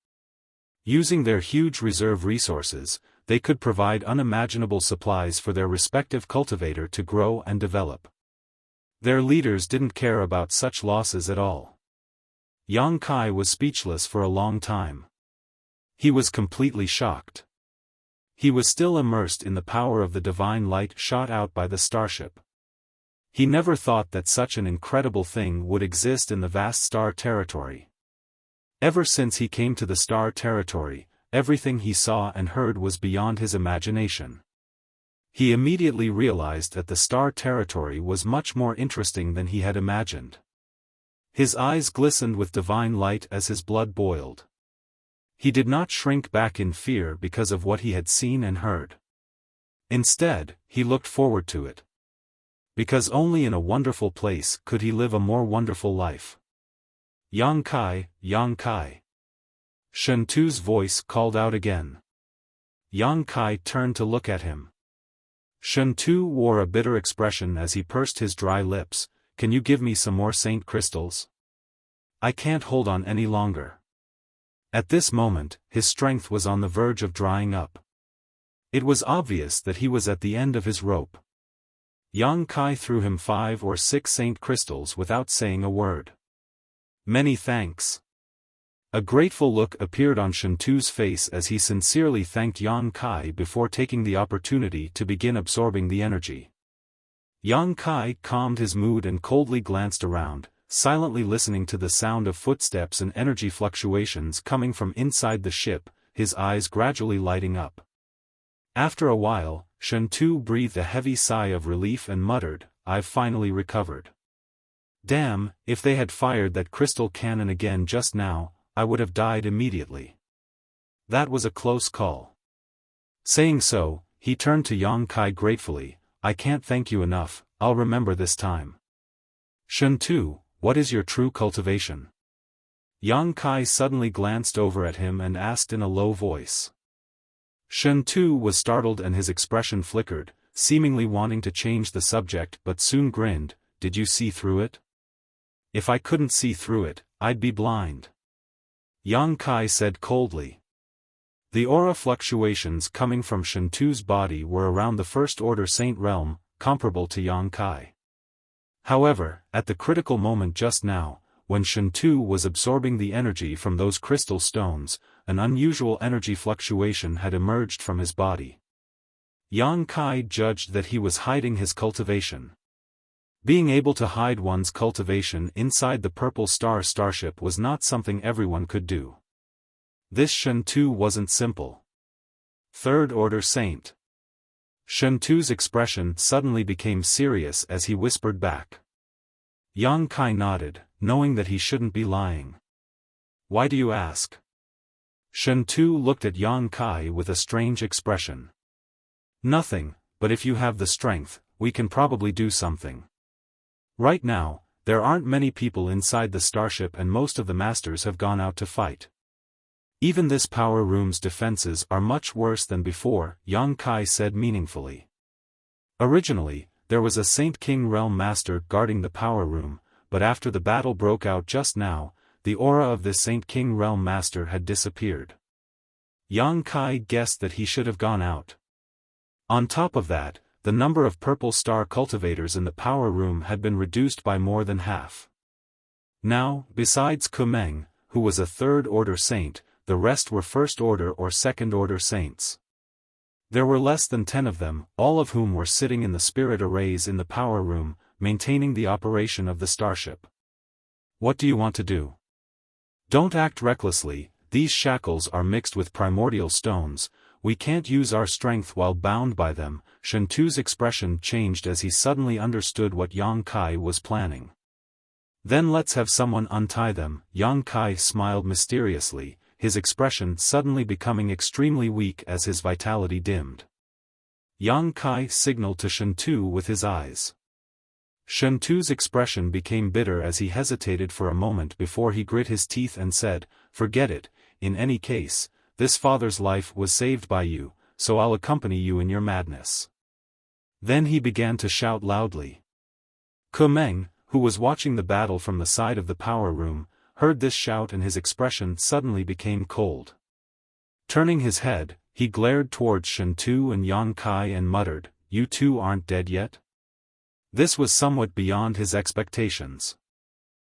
Using their huge reserve resources, they could provide unimaginable supplies for their respective cultivator to grow and develop. Their leaders didn't care about such losses at all. Yang Kai was speechless for a long time. He was completely shocked. He was still immersed in the power of the divine light shot out by the starship. He never thought that such an incredible thing would exist in the vast Star Territory. Ever since he came to the Star Territory, everything he saw and heard was beyond his imagination. He immediately realized that the Star Territory was much more interesting than he had imagined. His eyes glistened with divine light as his blood boiled. He did not shrink back in fear because of what he had seen and heard. Instead, he looked forward to it. Because only in a wonderful place could he live a more wonderful life. Yang Kai, Yang Kai. Shen Tu's voice called out again. Yang Kai turned to look at him. Shen Tu wore a bitter expression as he pursed his dry lips. "Can you give me some more Saint Crystals? I can't hold on any longer." At this moment, his strength was on the verge of drying up. It was obvious that he was at the end of his rope. Yang Kai threw him 5 or 6 saint crystals without saying a word. Many thanks. A grateful look appeared on Shentu's face as he sincerely thanked Yang Kai before taking the opportunity to begin absorbing the energy. Yang Kai calmed his mood and coldly glanced around, silently listening to the sound of footsteps and energy fluctuations coming from inside the ship, his eyes gradually lighting up. After a while, Shentu breathed a heavy sigh of relief and muttered, "I've finally recovered. Damn, if they had fired that crystal cannon again just now, I would have died immediately. That was a close call." Saying so, he turned to Yang Kai gratefully, "I can't thank you enough, I'll remember this time." "Shentu, what is your true cultivation?" Yang Kai suddenly glanced over at him and asked in a low voice. Shentu was startled and his expression flickered, seemingly wanting to change the subject but soon grinned, "Did you see through it?" "If I couldn't see through it, I'd be blind," Yang Kai said coldly. The aura fluctuations coming from Shentu's body were around the First Order Saint realm, comparable to Yang Kai. However, at the critical moment just now, when Shentu was absorbing the energy from those crystal stones, an unusual energy fluctuation had emerged from his body. Yang Kai judged that he was hiding his cultivation. Being able to hide one's cultivation inside the Purple Star starship was not something everyone could do. This Shentu wasn't simple. Third Order Saint. Shentu's expression suddenly became serious as he whispered back. Yang Kai nodded, knowing that he shouldn't be lying. "Why do you ask?" Shentu looked at Yang Kai with a strange expression. "Nothing, but if you have the strength, we can probably do something. Right now, there aren't many people inside the starship and most of the masters have gone out to fight. Even this power room's defenses are much worse than before," Yang Kai said meaningfully. Originally, there was a Saint King Realm Master guarding the power room, but after the battle broke out just now, the aura of this Saint King Realm Master had disappeared. Yang Kai guessed that he should have gone out. On top of that, the number of Purple Star cultivators in the power room had been reduced by more than half. Now, besides Kumeng, who was a Third Order Saint, the rest were First Order or Second Order Saints. There were less than 10 of them, all of whom were sitting in the spirit arrays in the power room, maintaining the operation of the starship. "What do you want to do?" "Don't act recklessly, these shackles are mixed with primordial stones, we can't use our strength while bound by them." Shentu's expression changed as he suddenly understood what Yang Kai was planning. "Then let's have someone untie them." Yang Kai smiled mysteriously, his expression suddenly becoming extremely weak as his vitality dimmed. Yang Kai signaled to Shentu with his eyes. Shentu's expression became bitter as he hesitated for a moment before he grit his teeth and said, "Forget it, in any case, this father's life was saved by you, so I'll accompany you in your madness." Then he began to shout loudly. Kumeng, who was watching the battle from the side of the power room, heard this shout and his expression suddenly became cold. Turning his head, he glared towards Shentu and Yang Kai and muttered, "You two aren't dead yet?" This was somewhat beyond his expectations.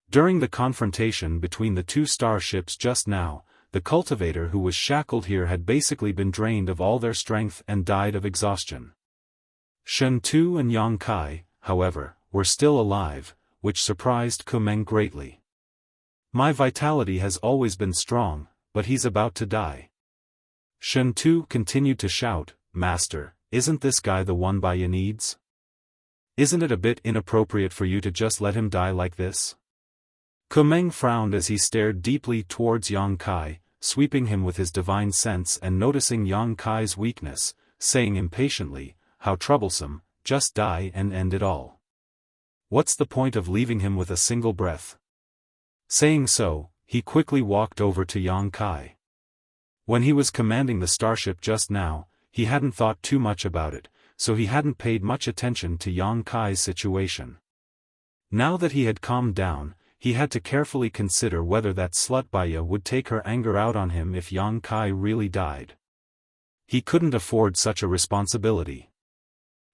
During the confrontation between the two starships just now, the cultivator who was shackled here had basically been drained of all their strength and died of exhaustion. Shentu and Yang Kai, however, were still alive, which surprised Kumeng greatly. "My vitality has always been strong, but he's about to die." Shentu continued to shout, "Master, isn't this guy the one Baya needs? Isn't it a bit inappropriate for you to just let him die like this?" Kumeng frowned as he stared deeply towards Yang Kai, sweeping him with his divine sense and noticing Yang Kai's weakness, saying impatiently, "How troublesome, just die and end it all. What's the point of leaving him with a single breath?" Saying so, he quickly walked over to Yang Kai. When he was commanding the starship just now, he hadn't thought too much about it, so he hadn't paid much attention to Yang Kai's situation. Now that he had calmed down, he had to carefully consider whether that slut Baya would take her anger out on him if Yang Kai really died. he couldn't afford such a responsibility.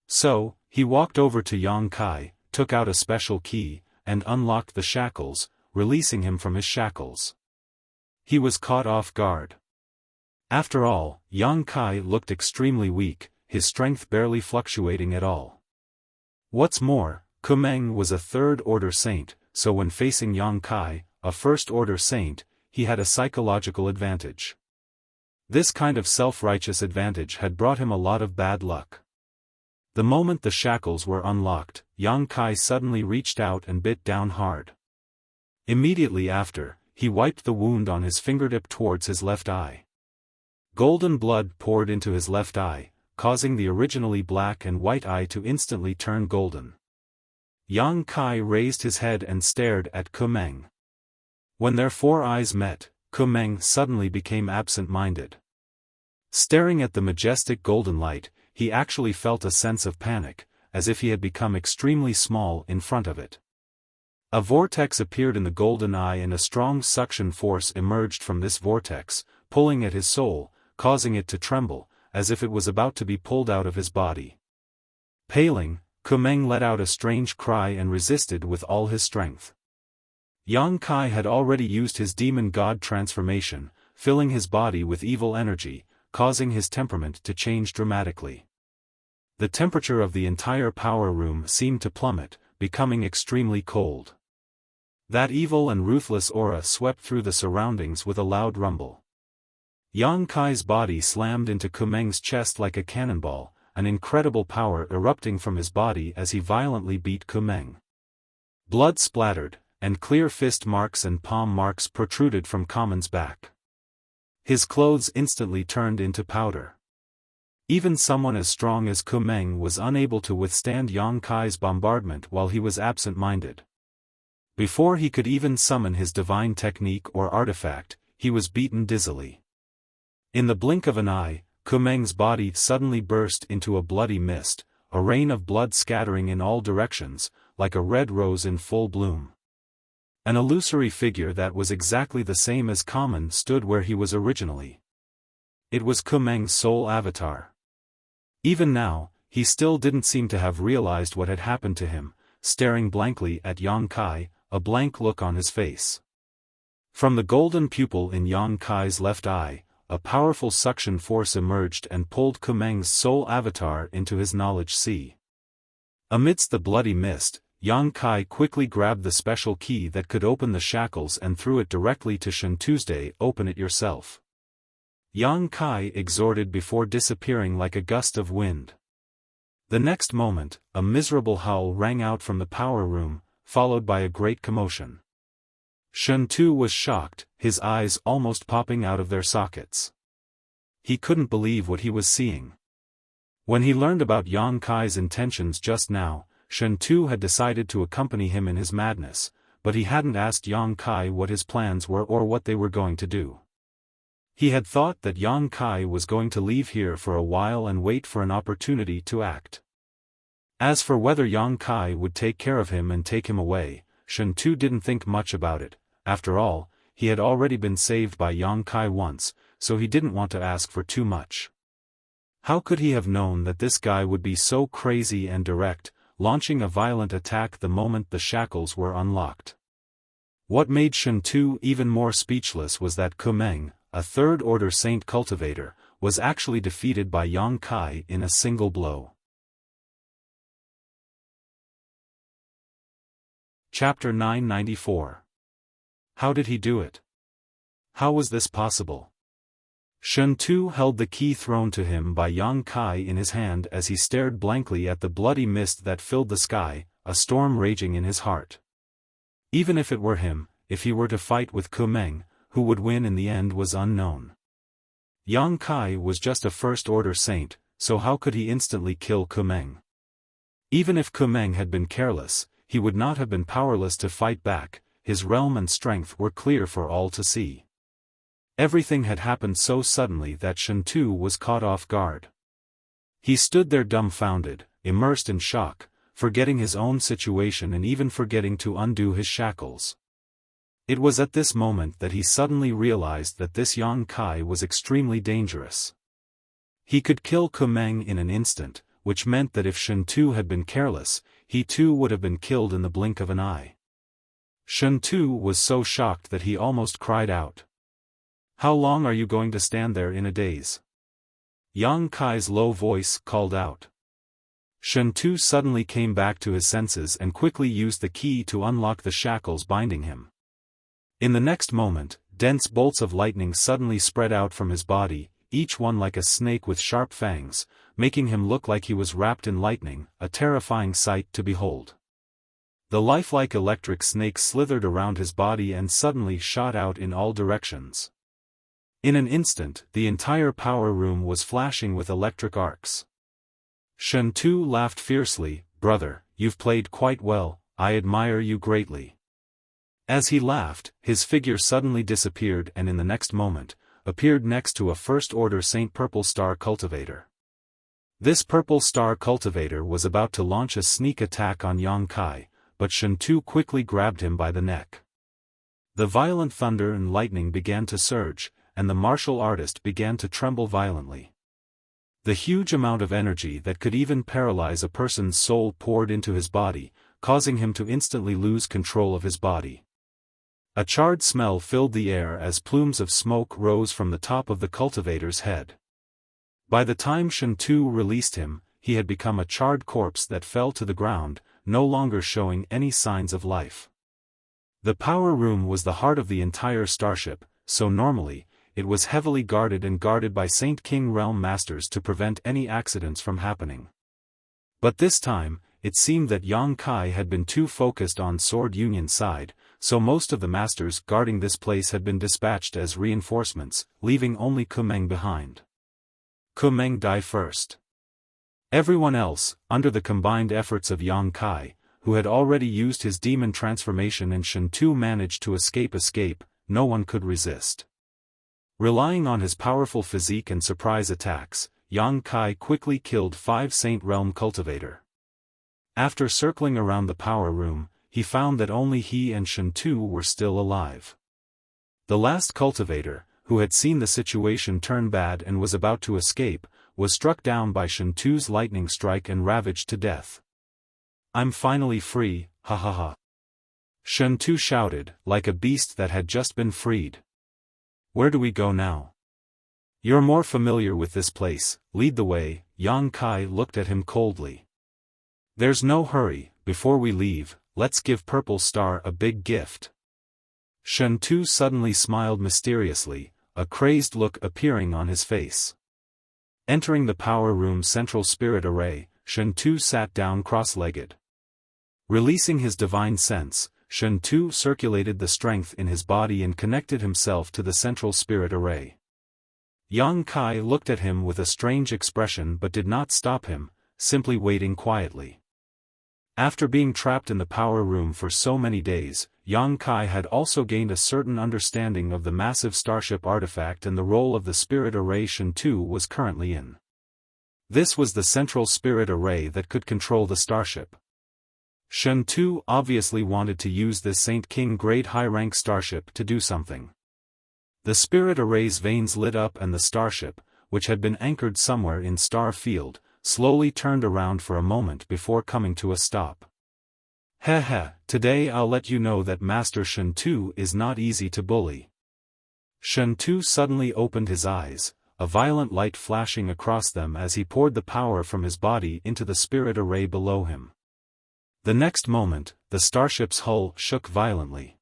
So, he walked over to Yang Kai, took out a special key, and unlocked the shackles, releasing him from his shackles. He was caught off guard. After all, Yang Kai looked extremely weak, his strength barely fluctuating at all. What's more, Kumeng was a third-order saint, so when facing Yang Kai, a first-order saint, he had a psychological advantage. This kind of self-righteous advantage had brought him a lot of bad luck. The moment the shackles were unlocked, Yang Kai suddenly reached out and bit down hard. Immediately after, he wiped the wound on his fingertip towards his left eye. Golden blood poured into his left eye, causing the originally black and white eye to instantly turn golden. Yang Kai raised his head and stared at Kumeng. When their four eyes met, Kumeng suddenly became absent-minded. Staring at the majestic golden light, he actually felt a sense of panic, as if he had become extremely small in front of it. A vortex appeared in the golden eye and a strong suction force emerged from this vortex, pulling at his soul, causing it to tremble, as if it was about to be pulled out of his body. Paling, Kumeng let out a strange cry and resisted with all his strength. Yang Kai had already used his demon god transformation, filling his body with evil energy, causing his temperament to change dramatically. The temperature of the entire power room seemed to plummet, becoming extremely cold. That evil and ruthless aura swept through the surroundings with a loud rumble. Yang Kai's body slammed into Kumeng's chest like a cannonball, an incredible power erupting from his body as he violently beat Kumeng. Blood splattered, and clear fist marks and palm marks protruded from Kamen's back. His clothes instantly turned into powder. Even someone as strong as Kumeng was unable to withstand Yang Kai's bombardment while he was absent-minded. Before he could even summon his divine technique or artifact, he was beaten dizzily. In the blink of an eye, Kumeng's body suddenly burst into a bloody mist, a rain of blood scattering in all directions, like a red rose in full bloom. An illusory figure that was exactly the same as Kamen stood where he was originally. It was Kumeng's soul avatar. Even now, he still didn't seem to have realized what had happened to him, staring blankly at Yang Kai, a blank look on his face. From the golden pupil in Yang Kai's left eye, a powerful suction force emerged and pulled Kumeng's soul avatar into his knowledge sea. Amidst the bloody mist, Yang Kai quickly grabbed the special key that could open the shackles and threw it directly to Shen Tuesday. "Open it yourself," Yang Kai exhorted before disappearing like a gust of wind. The next moment, a miserable howl rang out from the power room, followed by a great commotion. Shen Tu was shocked, his eyes almost popping out of their sockets. He couldn't believe what he was seeing. When he learned about Yang Kai's intentions just now, Shen Tu had decided to accompany him in his madness, but he hadn't asked Yang Kai what his plans were or what they were going to do. He had thought that Yang Kai was going to leave here for a while and wait for an opportunity to act. As for whether Yang Kai would take care of him and take him away, Shen Tu didn't think much about it. After all, he had already been saved by Yang Kai once, so he didn't want to ask for too much. How could he have known that this guy would be so crazy and direct, launching a violent attack the moment the shackles were unlocked? What made Shen Tu even more speechless was that Kumeng, a third-order saint cultivator, was actually defeated by Yang Kai in a single blow. Chapter 994. How did he do it? How was this possible? Shen Tu held the key thrown to him by Yang Kai in his hand as he stared blankly at the bloody mist that filled the sky, a storm raging in his heart. Even if it were him, if he were to fight with Kumeng, who would win in the end was unknown. Yang Kai was just a first-order saint, so how could he instantly kill Kumeng? Even if Kumeng had been careless, he would not have been powerless to fight back. His realm and strength were clear for all to see. Everything had happened so suddenly that Shen Tu was caught off guard. He stood there dumbfounded, immersed in shock, forgetting his own situation and even forgetting to undo his shackles. It was at this moment that he suddenly realized that this Yang Kai was extremely dangerous. He could kill Kumeng in an instant, which meant that if Shen Tu had been careless, he too would have been killed in the blink of an eye. Shen Tu was so shocked that he almost cried out. "How long are you going to stand there in a daze?" Yang Kai's low voice called out. Shen Tu suddenly came back to his senses and quickly used the key to unlock the shackles binding him. In the next moment, dense bolts of lightning suddenly spread out from his body, each one like a snake with sharp fangs, making him look like he was wrapped in lightning, a terrifying sight to behold. The lifelike electric snake slithered around his body and suddenly shot out in all directions. In an instant, the entire power room was flashing with electric arcs. Shen Tu laughed fiercely. "Brother, you've played quite well, I admire you greatly." As he laughed, his figure suddenly disappeared and in the next moment, appeared next to a first-order Saint Purple Star cultivator. This Purple Star cultivator was about to launch a sneak attack on Yang Kai, but Shen Tu quickly grabbed him by the neck. The violent thunder and lightning began to surge, and the martial artist began to tremble violently. The huge amount of energy that could even paralyze a person's soul poured into his body, causing him to instantly lose control of his body. A charred smell filled the air as plumes of smoke rose from the top of the cultivator's head. By the time Shen Tu released him, he had become a charred corpse that fell to the ground, no longer showing any signs of life. The power room was the heart of the entire starship, so normally, it was heavily guarded by Saint King Realm Masters to prevent any accidents from happening. But this time, it seemed that Yang Kai had been too focused on Sword Union's side, so most of the masters guarding this place had been dispatched as reinforcements, leaving only Kumeng behind. Kumeng died first. Everyone else, under the combined efforts of Yang Kai, who had already used his demon transformation and Shen Tu managed to escape, no one could resist. Relying on his powerful physique and surprise attacks, Yang Kai quickly killed 5 Saint Realm cultivator. After circling around the power room, he found that only he and Shen Tu were still alive. The last cultivator, who had seen the situation turn bad and was about to escape, was struck down by Shen Tu's lightning strike and ravaged to death. "I'm finally free, ha ha ha." Shen Tu shouted, like a beast that had just been freed. "Where do we go now?" "You're more familiar with this place, lead the way." Yang Kai looked at him coldly. "There's no hurry, before we leave, let's give Purple Star a big gift." Shen Tu suddenly smiled mysteriously, a crazed look appearing on his face. Entering the power room's central spirit array, Shen Tu sat down cross-legged. Releasing his divine sense, Shen Tu circulated the strength in his body and connected himself to the central spirit array. Yang Kai looked at him with a strange expression but did not stop him, simply waiting quietly. After being trapped in the power room for so many days, Yang Kai had also gained a certain understanding of the massive starship artifact and the role of the spirit array Shen Tu was currently in. This was the central spirit array that could control the starship. Shen Tu obviously wanted to use this Saint King grade high-rank starship to do something. The spirit array's veins lit up and the starship, which had been anchored somewhere in Star Field, slowly turned around for a moment before coming to a stop. "Heh, today I'll let you know that Master Shen Tu is not easy to bully." Shen Tu suddenly opened his eyes, a violent light flashing across them as he poured the power from his body into the spirit array below him. The next moment, the starship's hull shook violently.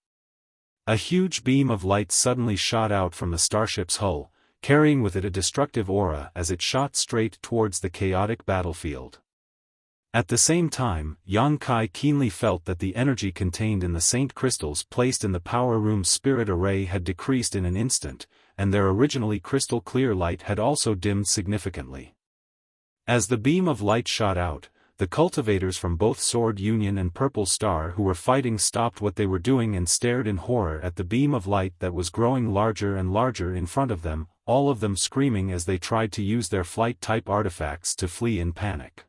A huge beam of light suddenly shot out from the starship's hull, carrying with it a destructive aura as it shot straight towards the chaotic battlefield. At the same time, Yang Kai keenly felt that the energy contained in the Saint crystals placed in the power room's spirit array had decreased in an instant, and their originally crystal clear light had also dimmed significantly. As the beam of light shot out, the cultivators from both Sword Union and Purple Star who were fighting stopped what they were doing and stared in horror at the beam of light that was growing larger and larger in front of them, all of them screaming as they tried to use their flight-type artifacts to flee in panic.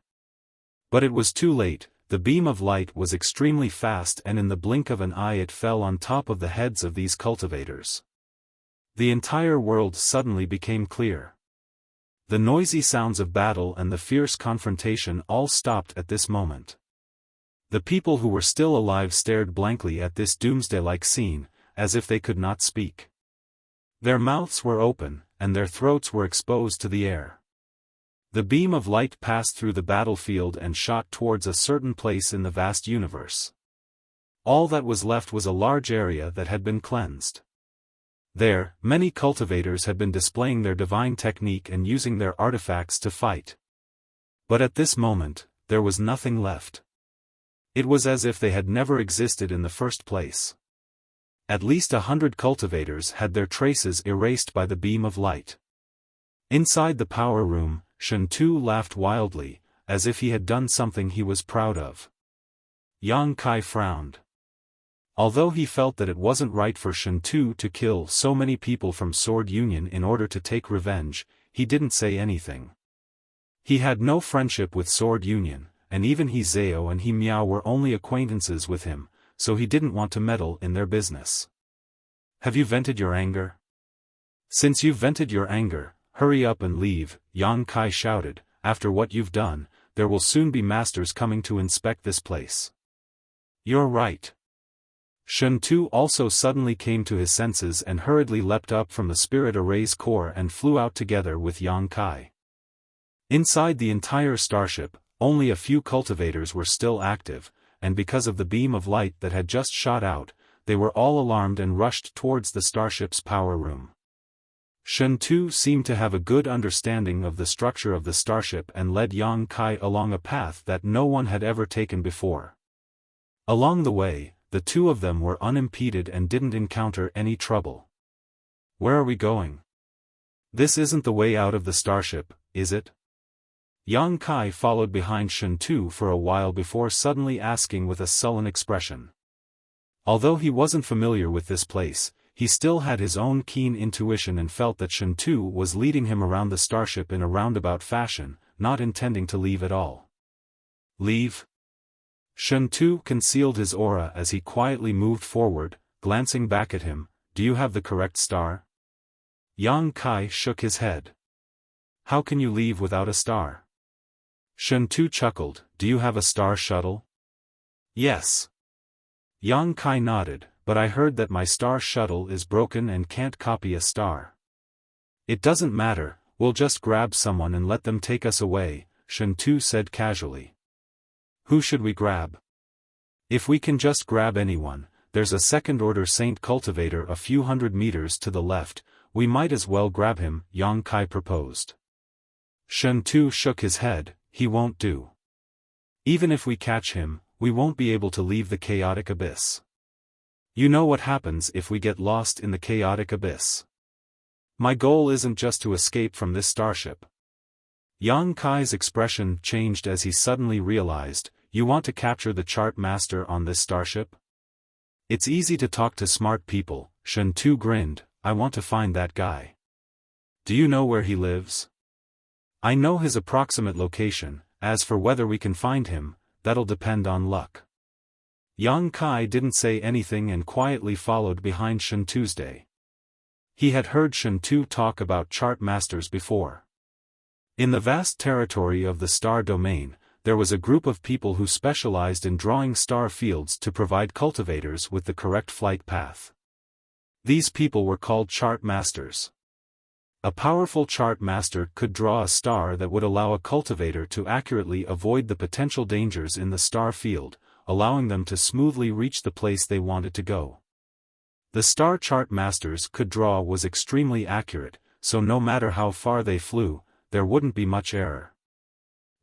But it was too late, the beam of light was extremely fast and in the blink of an eye it fell on top of the heads of these cultivators. The entire world suddenly became clear. The noisy sounds of battle and the fierce confrontation all stopped at this moment. The people who were still alive stared blankly at this doomsday-like scene, as if they could not speak. Their mouths were open, and their throats were exposed to the air. The beam of light passed through the battlefield and shot towards a certain place in the vast universe. All that was left was a large area that had been cleansed. There, many cultivators had been displaying their divine technique and using their artifacts to fight. But at this moment, there was nothing left. It was as if they had never existed in the first place. At least 100 cultivators had their traces erased by the beam of light. Inside the power room, Shen Tu laughed wildly, as if he had done something he was proud of. Yang Kai frowned. Although he felt that it wasn't right for Shen Tu to kill so many people from Sword Union in order to take revenge, he didn't say anything. He had no friendship with Sword Union, and even He Zhao and He Miao were only acquaintances with him, so he didn't want to meddle in their business. Have you vented your anger? Since you've vented your anger, hurry up and leave, Yang Kai shouted. After what you've done, there will soon be masters coming to inspect this place. You're right. Shen Tu also suddenly came to his senses and hurriedly leapt up from the spirit array's core and flew out together with Yang Kai. Inside the entire starship, only a few cultivators were still active, and because of the beam of light that had just shot out, they were all alarmed and rushed towards the starship's power room. Shen Tu seemed to have a good understanding of the structure of the starship and led Yang Kai along a path that no one had ever taken before. Along the way, the two of them were unimpeded and didn't encounter any trouble. Where are we going? This isn't the way out of the starship, is it? Yang Kai followed behind Shen Tu for a while before suddenly asking with a sullen expression. Although he wasn't familiar with this place, he still had his own keen intuition and felt that Shen Tu was leading him around the starship in a roundabout fashion, not intending to leave at all. Leave? Shen Tu concealed his aura as he quietly moved forward, glancing back at him. Do you have the correct star? Yang Kai shook his head. How can you leave without a star? Shen Tu chuckled. Do you have a star shuttle? Yes. Yang Kai nodded, but I heard that my star shuttle is broken and can't copy a star. It doesn't matter, we'll just grab someone and let them take us away, Shen Tu said casually. Who should we grab? If we can just grab anyone, there's a second-order saint cultivator a few hundred meters to the left, we might as well grab him, Yang Kai proposed. Shen Tu shook his head. He won't do. Even if we catch him, we won't be able to leave the chaotic abyss. You know what happens if we get lost in the chaotic abyss. My goal isn't just to escape from this starship. Yang Kai's expression changed as he suddenly realized, you want to capture the chart master on this starship? It's easy to talk to smart people, Shen Tu grinned. I want to find that guy. Do you know where he lives? I know his approximate location. As for whether we can find him, that'll depend on luck. Yang Kai didn't say anything and quietly followed behind Shen Tuesday. He had heard Shen Tu talk about chart masters before. In the vast territory of the star domain, there was a group of people who specialized in drawing star fields to provide cultivators with the correct flight path. These people were called chart masters. A powerful chart master could draw a star that would allow a cultivator to accurately avoid the potential dangers in the star field, allowing them to smoothly reach the place they wanted to go. The star chart masters could draw was extremely accurate, so no matter how far they flew, there wouldn't be much error.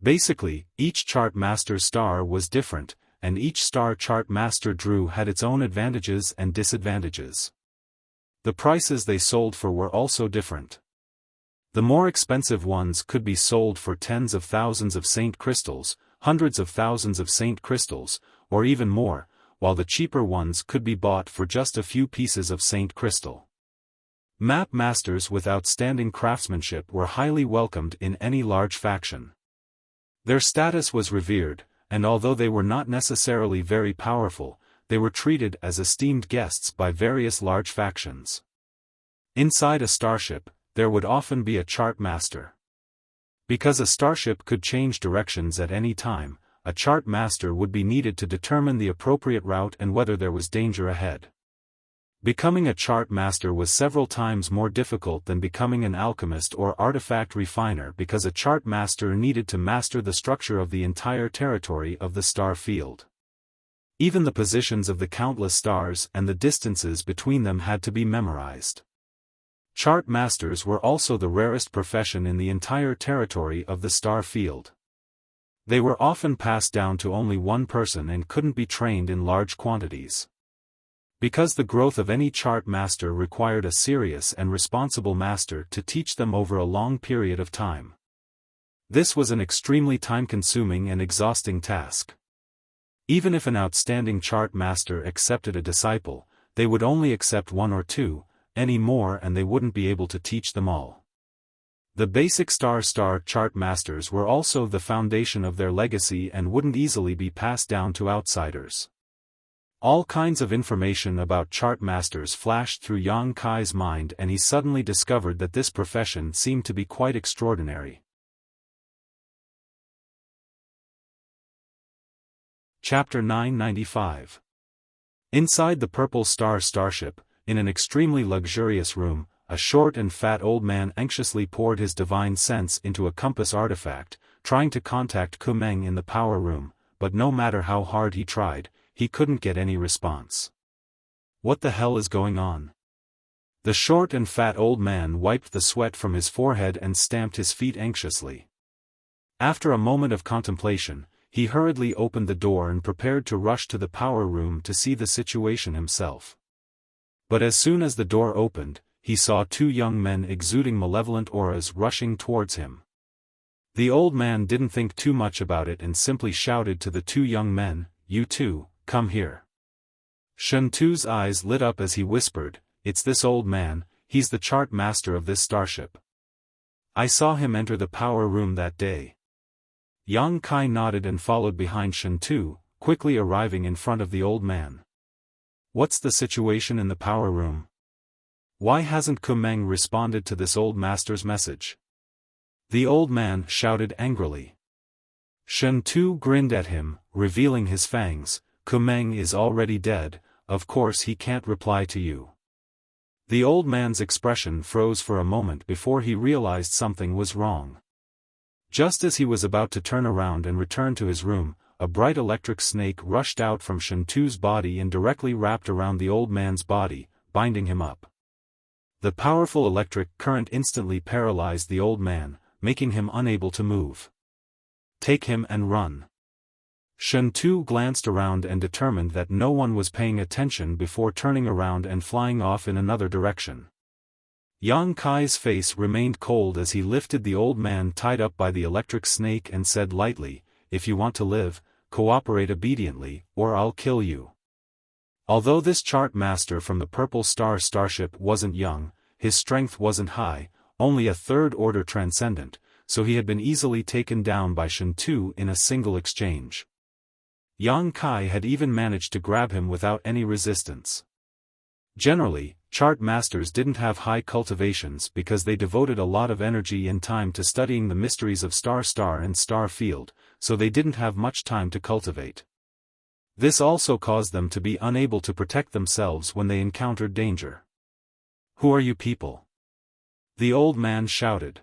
Basically, each chart master's star was different, and each star chart master drew had its own advantages and disadvantages. The prices they sold for were also different. The more expensive ones could be sold for tens of thousands of saint crystals, hundreds of thousands of saint crystals, or even more, while the cheaper ones could be bought for just a few pieces of saint crystal. Map masters with outstanding craftsmanship were highly welcomed in any large faction. Their status was revered, and although they were not necessarily very powerful, they were treated as esteemed guests by various large factions. Inside a starship, there would often be a chart master. Because a starship could change directions at any time, a chart master would be needed to determine the appropriate route and whether there was danger ahead. Becoming a chart master was several times more difficult than becoming an alchemist or artifact refiner because a chart master needed to master the structure of the entire territory of the star field. Even the positions of the countless stars and the distances between them had to be memorized. Chart masters were also the rarest profession in the entire territory of the star field. They were often passed down to only one person and couldn't be trained in large quantities. Because the growth of any chart master required a serious and responsible master to teach them over a long period of time. This was an extremely time-consuming and exhausting task. Even if an outstanding chart master accepted a disciple, they would only accept one or two, any more, and they wouldn't be able to teach them all. The basic star chart masters were also the foundation of their legacy and wouldn't easily be passed down to outsiders. All kinds of information about chart masters flashed through Yang Kai's mind, and he suddenly discovered that this profession seemed to be quite extraordinary. Chapter 995. Inside the Purple Star starship, in an extremely luxurious room, a short and fat old man anxiously poured his divine sense into a compass artifact, trying to contact Kumeng in the power room, but no matter how hard he tried, he couldn't get any response. What the hell is going on? The short and fat old man wiped the sweat from his forehead and stamped his feet anxiously. After a moment of contemplation, he hurriedly opened the door and prepared to rush to the power room to see the situation himself. But as soon as the door opened, he saw two young men exuding malevolent auras rushing towards him. The old man didn't think too much about it and simply shouted to the two young men, "You two, come here." Shen Tu's eyes lit up as he whispered, "It's this old man, he's the chart master of this starship. I saw him enter the power room that day." Yang Kai nodded and followed behind Shen Tu, quickly arriving in front of the old man. "What's the situation in the power room? Why hasn't Kumeng responded to this old master's message?" The old man shouted angrily. Shen Tu grinned at him, revealing his fangs. "Kumeng is already dead, of course he can't reply to you." The old man's expression froze for a moment before he realized something was wrong. Just as he was about to turn around and return to his room, a bright electric snake rushed out from Shen Tu's body and directly wrapped around the old man's body, binding him up. The powerful electric current instantly paralyzed the old man, making him unable to move. "Take him and run." Shen Tu glanced around and determined that no one was paying attention before turning around and flying off in another direction. Yang Kai's face remained cold as he lifted the old man tied up by the electric snake and said lightly, "If you want to live, cooperate obediently, or I'll kill you." Although this chart master from the Purple Star starship wasn't young, his strength wasn't high, only a third-order transcendent, so he had been easily taken down by Shen Tu in a single exchange. Yang Kai had even managed to grab him without any resistance. Generally, chart masters didn't have high cultivations because they devoted a lot of energy and time to studying the mysteries of star and star field, so they didn't have much time to cultivate. This also caused them to be unable to protect themselves when they encountered danger. "Who are you people?" the old man shouted.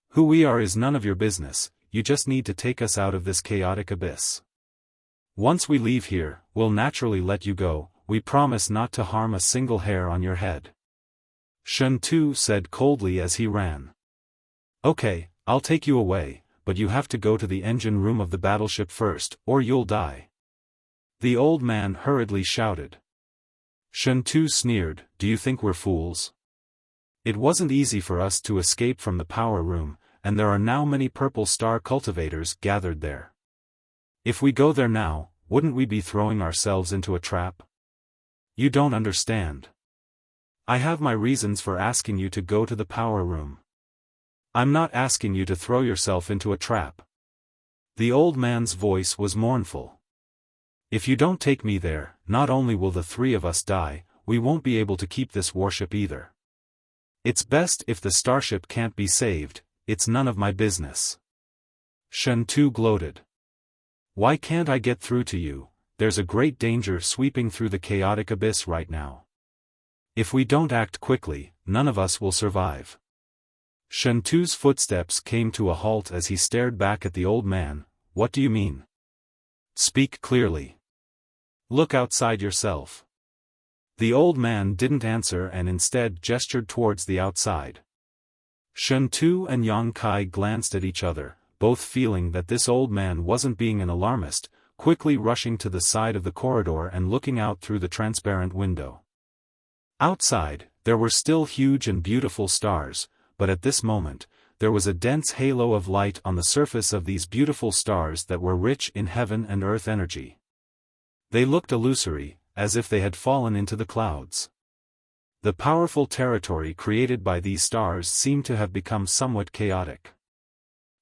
"Who we are is none of your business, you just need to take us out of this chaotic abyss. Once we leave here, we'll naturally let you go, we promise not to harm a single hair on your head." Shen Tu said coldly as he ran. "Okay, I'll take you away, but you have to go to the engine room of the battleship first, or you'll die." The old man hurriedly shouted. Shen Tu sneered, "Do you think we're fools? It wasn't easy for us to escape from the power room, and there are now many Purple Star cultivators gathered there. If we go there now, wouldn't we be throwing ourselves into a trap? You don't understand. I have my reasons for asking you to go to the power room. I'm not asking you to throw yourself into a trap." The old man's voice was mournful. "If you don't take me there, not only will the three of us die, we won't be able to keep this warship either. It's best if the starship can't be saved, it's none of my business. Shen Tu gloated. Why can't I get through to you? There's a great danger sweeping through the chaotic abyss right now. If we don't act quickly, none of us will survive. Shen Tu's footsteps came to a halt as he stared back at the old man. What do you mean? Speak clearly. Look outside yourself. The old man didn't answer and instead gestured towards the outside. Shen Tu and Yang Kai glanced at each other, both feeling that this old man wasn't being an alarmist, quickly rushing to the side of the corridor and looking out through the transparent window. Outside, there were still huge and beautiful stars, but at this moment, there was a dense halo of light on the surface of these beautiful stars that were rich in heaven and earth energy. They looked illusory, as if they had fallen into the clouds. The powerful territory created by these stars seemed to have become somewhat chaotic.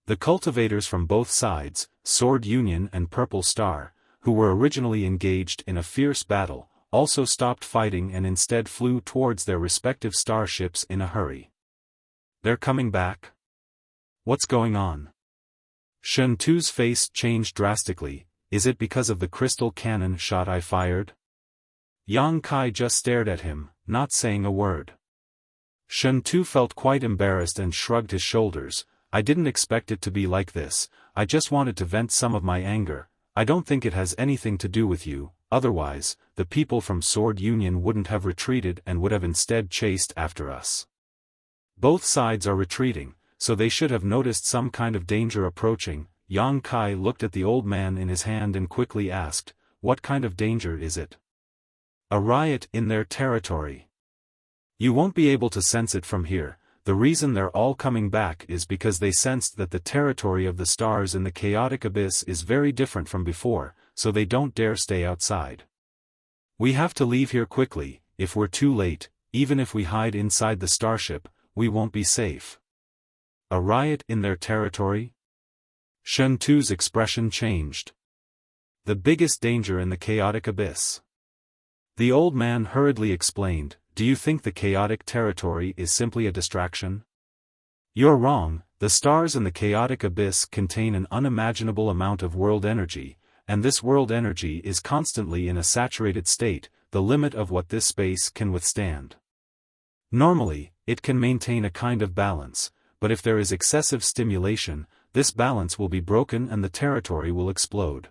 The cultivators from both sides, Sword Union and Purple Star, who were originally engaged in a fierce battle, also stopped fighting and instead flew towards their respective starships in a hurry. They're coming back? What's going on? Shen Tu's face changed drastically. Is it because of the crystal cannon shot I fired? Yang Kai just stared at him, not saying a word. Shen Tu felt quite embarrassed and shrugged his shoulders. I didn't expect it to be like this, I just wanted to vent some of my anger. I don't think it has anything to do with you, otherwise, the people from Sword Union wouldn't have retreated and would have instead chased after us. Both sides are retreating, so they should have noticed some kind of danger approaching. Yang Kai looked at the old man in his hand and quickly asked, what kind of danger is it? A riot in their territory. You won't be able to sense it from here. The reason they're all coming back is because they sensed that the territory of the stars in the chaotic abyss is very different from before, so they don't dare stay outside. We have to leave here quickly. If we're too late, even if we hide inside the starship, we won't be safe. A riot in their territory? Shen Tu's expression changed. The biggest danger in the chaotic abyss. The old man hurriedly explained, do you think the chaotic territory is simply a distraction? You're wrong, the stars in the chaotic abyss contain an unimaginable amount of world energy, and this world energy is constantly in a saturated state, the limit of what this space can withstand. Normally, it can maintain a kind of balance, but if there is excessive stimulation, this balance will be broken and the territory will explode.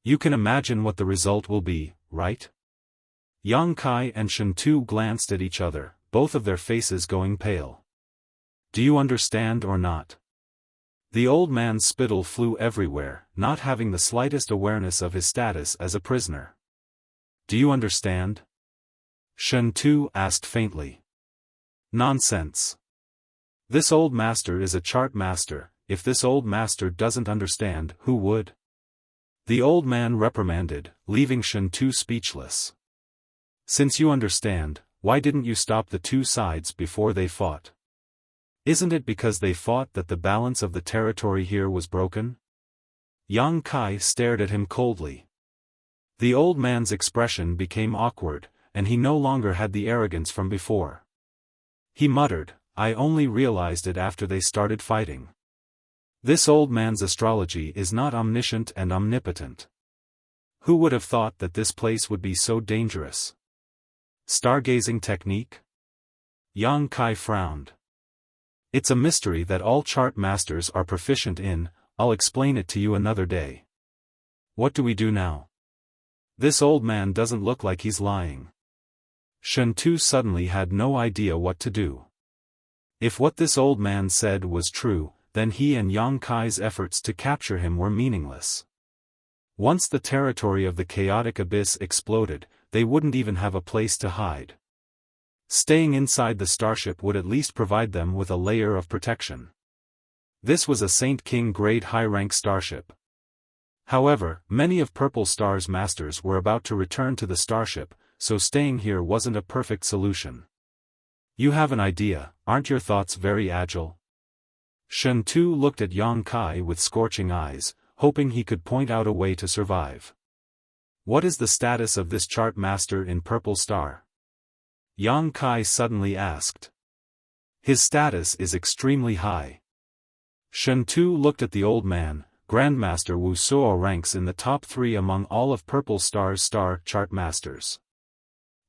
You can imagine what the result will be, right? Yang Kai and Shen Tu glanced at each other, both of their faces going pale. Do you understand or not? The old man's spittle flew everywhere, not having the slightest awareness of his status as a prisoner. Do you understand? Shen Tu asked faintly. Nonsense. This old master is a chart master. If this old master doesn't understand, who would? The old man reprimanded, leaving Shen Tu speechless. Since you understand, why didn't you stop the two sides before they fought? Isn't it because they fought that the balance of the territory here was broken? Yang Kai stared at him coldly. The old man's expression became awkward, and he no longer had the arrogance from before. He muttered, I only realized it after they started fighting. This old man's astrology is not omniscient and omnipotent. Who would have thought that this place would be so dangerous? Stargazing technique? Yang Kai frowned. It's a mystery that all chart masters are proficient in. I'll explain it to you another day. What do we do now? This old man doesn't look like he's lying. Shen Tu suddenly had no idea what to do. If what this old man said was true, then he and Yang Kai's efforts to capture him were meaningless. Once the territory of the chaotic abyss exploded, they wouldn't even have a place to hide. Staying inside the starship would at least provide them with a layer of protection. This was a Saint King grade high-rank starship. However, many of Purple Star's masters were about to return to the starship, so staying here wasn't a perfect solution. You have an idea, aren't your thoughts very agile? Shen Tu looked at Yang Kai with scorching eyes, hoping he could point out a way to survive. What is the status of this chart master in Purple Star? Yang Kai suddenly asked. His status is extremely high. Shen Tu looked at the old man. Grandmaster Wuxia ranks in the top 3 among all of Purple Star's star chart masters.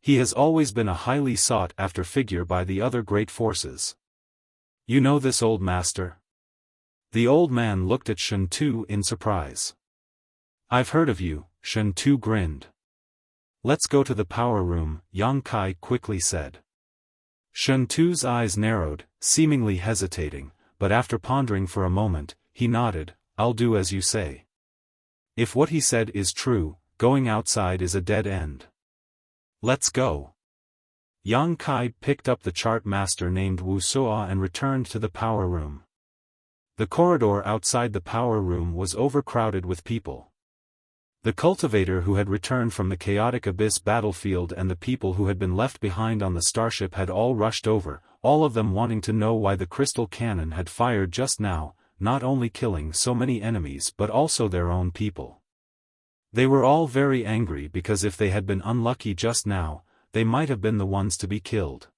He has always been a highly sought-after figure by the other great forces. You know this old master? The old man looked at Shen Tu in surprise. I've heard of you, Shen Tu grinned. Let's go to the power room, Yang Kai quickly said. Shen Tu's eyes narrowed, seemingly hesitating, but after pondering for a moment, he nodded. I'll do as you say. If what he said is true, going outside is a dead end. Let's go. Yang Kai picked up the chart master named Wuxia and returned to the power room. The corridor outside the power room was overcrowded with people. The cultivator who had returned from the chaotic abyss battlefield and the people who had been left behind on the starship had all rushed over, all of them wanting to know why the crystal cannon had fired just now, not only killing so many enemies but also their own people. They were all very angry because if they had been unlucky just now, they might have been the ones to be killed.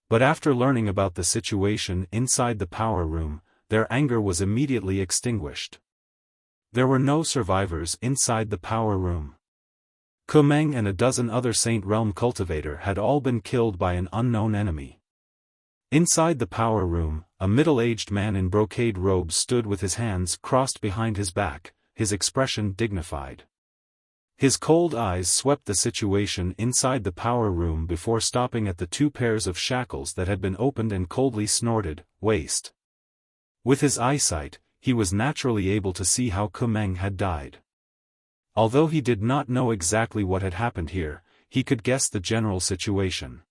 But after learning about the situation inside the power room, their anger was immediately extinguished. There were no survivors inside the power room. Kumeng and a dozen other Saint Realm cultivator had all been killed by an unknown enemy. Inside the power room, a middle-aged man in brocade robes stood with his hands crossed behind his back, his expression dignified. His cold eyes swept the situation inside the power room before stopping at the 2 pairs of shackles that had been opened and coldly snorted, "Waste." With his eyesight, he was naturally able to see how Kumeng had died. Although he did not know exactly what had happened here, he could guess the general situation.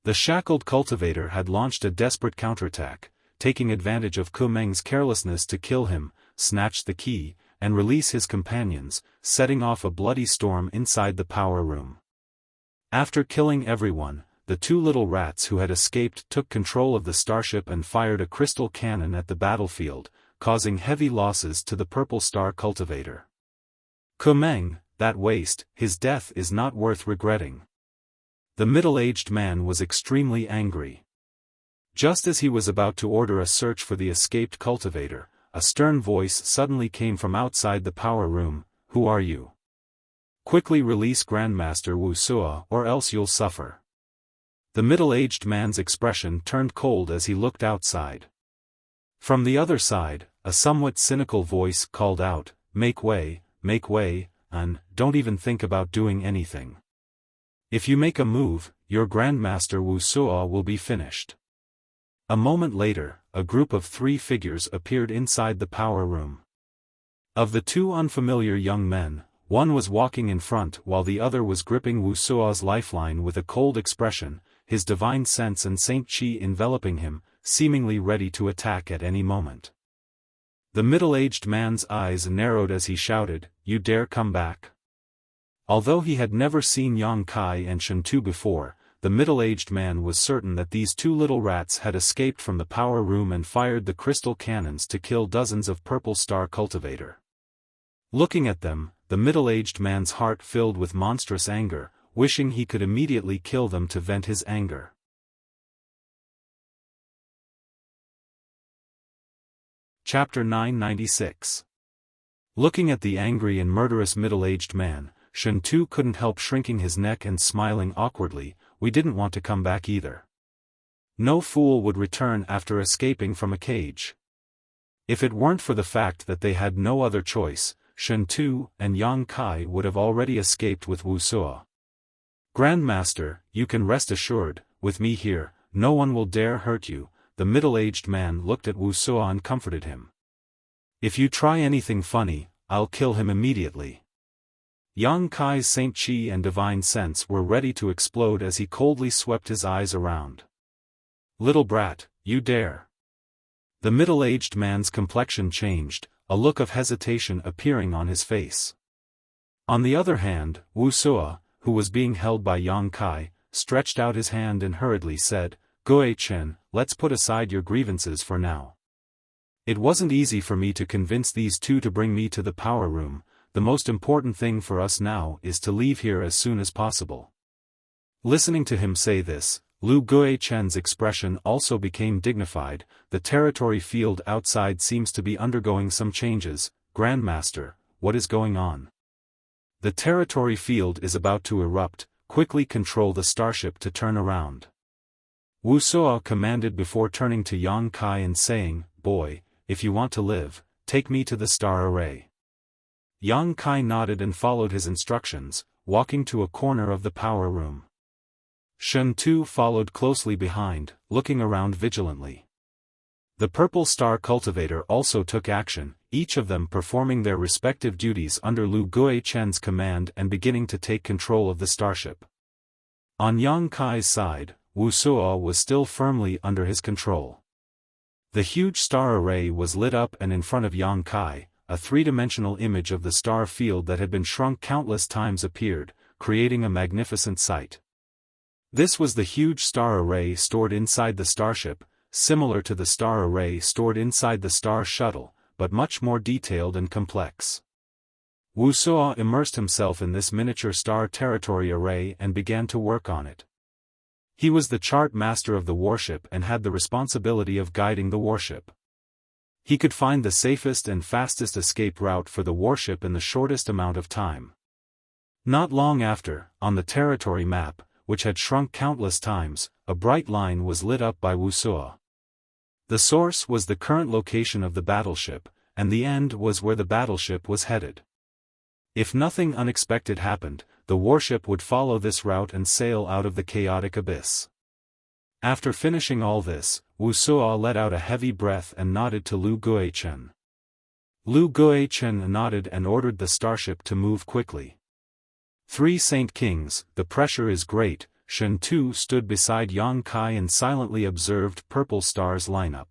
The shackled cultivator had launched a desperate counterattack, taking advantage of Kumeng's carelessness to kill him, snatch the key, and release his companions, setting off a bloody storm inside the power room. After killing everyone, the 2 little rats who had escaped took control of the starship and fired a crystal cannon at the battlefield, causing heavy losses to the Purple Star cultivator. Kumeng, that waste, his death is not worth regretting. The middle-aged man was extremely angry. Just as he was about to order a search for the escaped cultivator, a stern voice suddenly came from outside the power room. "Who are you? Quickly release Grandmaster Wuxia or else you'll suffer." The middle-aged man's expression turned cold as he looked outside. From the other side, a somewhat cynical voice called out, make way, and don't even think about doing anything. If you make a move, your Grandmaster Wuxia will be finished." A moment later, a group of 3 figures appeared inside the power room. Of the 2 unfamiliar young men, one was walking in front while the other was gripping Wuxia's lifeline with a cold expression, his divine sense and Saint Chi enveloping him, seemingly ready to attack at any moment. The middle-aged man's eyes narrowed as he shouted, "You dare come back?" Although he had never seen Yang Kai and Shen Tu before, the middle-aged man was certain that these 2 little rats had escaped from the power room and fired the crystal cannons to kill dozens of Purple Star cultivator. Looking at them, the middle-aged man's heart filled with monstrous anger, wishing he could immediately kill them to vent his anger. Chapter 996. Looking at the angry and murderous middle-aged man, Shen Tu couldn't help shrinking his neck and smiling awkwardly. "We didn't want to come back either. No fool would return after escaping from a cage." If it weren't for the fact that they had no other choice, Shen Tu and Yang Kai would have already escaped with Wuxia. "Grandmaster, you can rest assured, with me here, no one will dare hurt you." The middle-aged man looked at Wuxia and comforted him. "If you try anything funny, I'll kill him immediately." Yang Kai's Saint Chi and divine sense were ready to explode as he coldly swept his eyes around. "Little brat, you dare." The middle-aged man's complexion changed, a look of hesitation appearing on his face. On the other hand, Wuxia, who was being held by Yang Kai, stretched out his hand and hurriedly said, "Goei Chen, let's put aside your grievances for now. It wasn't easy for me to convince these 2 to bring me to the power room. The most important thing for us now is to leave here as soon as possible." Listening to him say this, Lu Guichen's expression also became dignified. The territory field outside seems to be undergoing some changes. Grandmaster, what is going on? The territory field is about to erupt. Quickly control the starship to turn around. Wuxia commanded before turning to Yang Kai and saying, "Boy, if you want to live, take me to the star array." Yang Kai nodded and followed his instructions, walking to a corner of the power room. Shen Tu followed closely behind, looking around vigilantly. The Purple Star Cultivator also took action, each of them performing their respective duties under Lu Guichen's command and beginning to take control of the starship. On Yang Kai's side, Wuxia was still firmly under his control. The huge star array was lit up, and in front of Yang Kai, a three-dimensional image of the star field that had been shrunk countless times appeared, creating a magnificent sight. This was the huge star array stored inside the starship, similar to the star array stored inside the Star Shuttle, but much more detailed and complex. Wuxia immersed himself in this miniature star territory array and began to work on it. He was the chart master of the warship and had the responsibility of guiding the warship. He could find the safest and fastest escape route for the warship in the shortest amount of time. Not long after, on the territory map, which had shrunk countless times, a bright line was lit up by Wuxia. The source was the current location of the battleship, and the end was where the battleship was headed. If nothing unexpected happened, the warship would follow this route and sail out of the chaotic abyss. After finishing all this, Wuxia let out a heavy breath and nodded to Lu Guichen. Lu Guichen nodded and ordered the starship to move quickly. Three Saint Kings, the pressure is great. Shen Tu stood beside Yang Kai and silently observed Purple Star's lineup.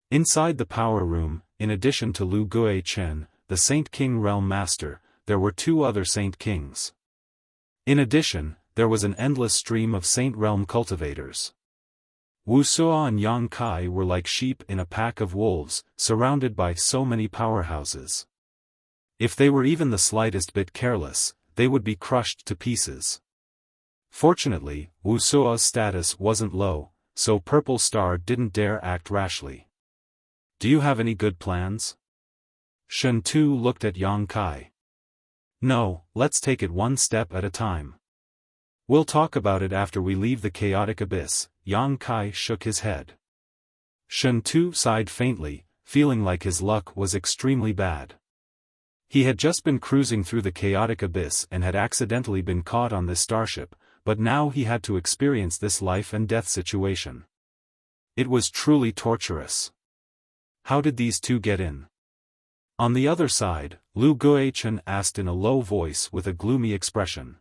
Inside the power room, in addition to Lu Guichen, the Saint King Realm Master, there were two other Saint Kings. In addition, there was an endless stream of Saint Realm cultivators. Wuxia and Yang Kai were like sheep in a pack of wolves, surrounded by so many powerhouses. If they were even the slightest bit careless, they would be crushed to pieces. Fortunately, Wuxia's status wasn't low, so Purple Star didn't dare act rashly. "Do you have any good plans?" Shen Tu looked at Yang Kai. "No, let's take it one step at a time. We'll talk about it after we leave the chaotic abyss." Yang Kai shook his head. Shen Tu sighed faintly, feeling like his luck was extremely bad. He had just been cruising through the chaotic abyss and had accidentally been caught on this starship, but now he had to experience this life and death situation. It was truly torturous. How did these two get in? On the other side, Lu Guichen asked in a low voice with a gloomy expression.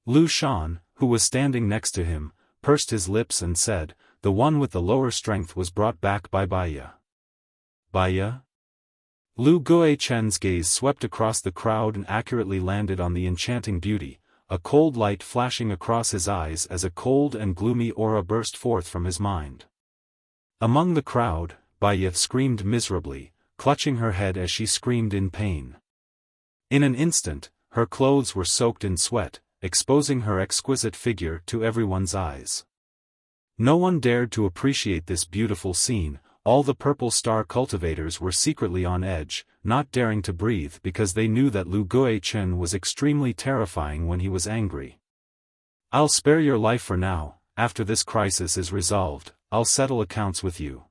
Lu Shan, who was standing next to him, pursed his lips and said, "The one with the lower strength was brought back by Baya." Baya? Lu Guichen's gaze swept across the crowd and accurately landed on the enchanting beauty, a cold light flashing across his eyes as a cold and gloomy aura burst forth from his mind. Among the crowd, Baya screamed miserably, clutching her head as she screamed in pain. In an instant, her clothes were soaked in sweat, exposing her exquisite figure to everyone's eyes. No one dared to appreciate this beautiful scene. All the Purple Star cultivators were secretly on edge, not daring to breathe because they knew that Lu Guichen was extremely terrifying when he was angry. "I'll spare your life for now. After this crisis is resolved, I'll settle accounts with you."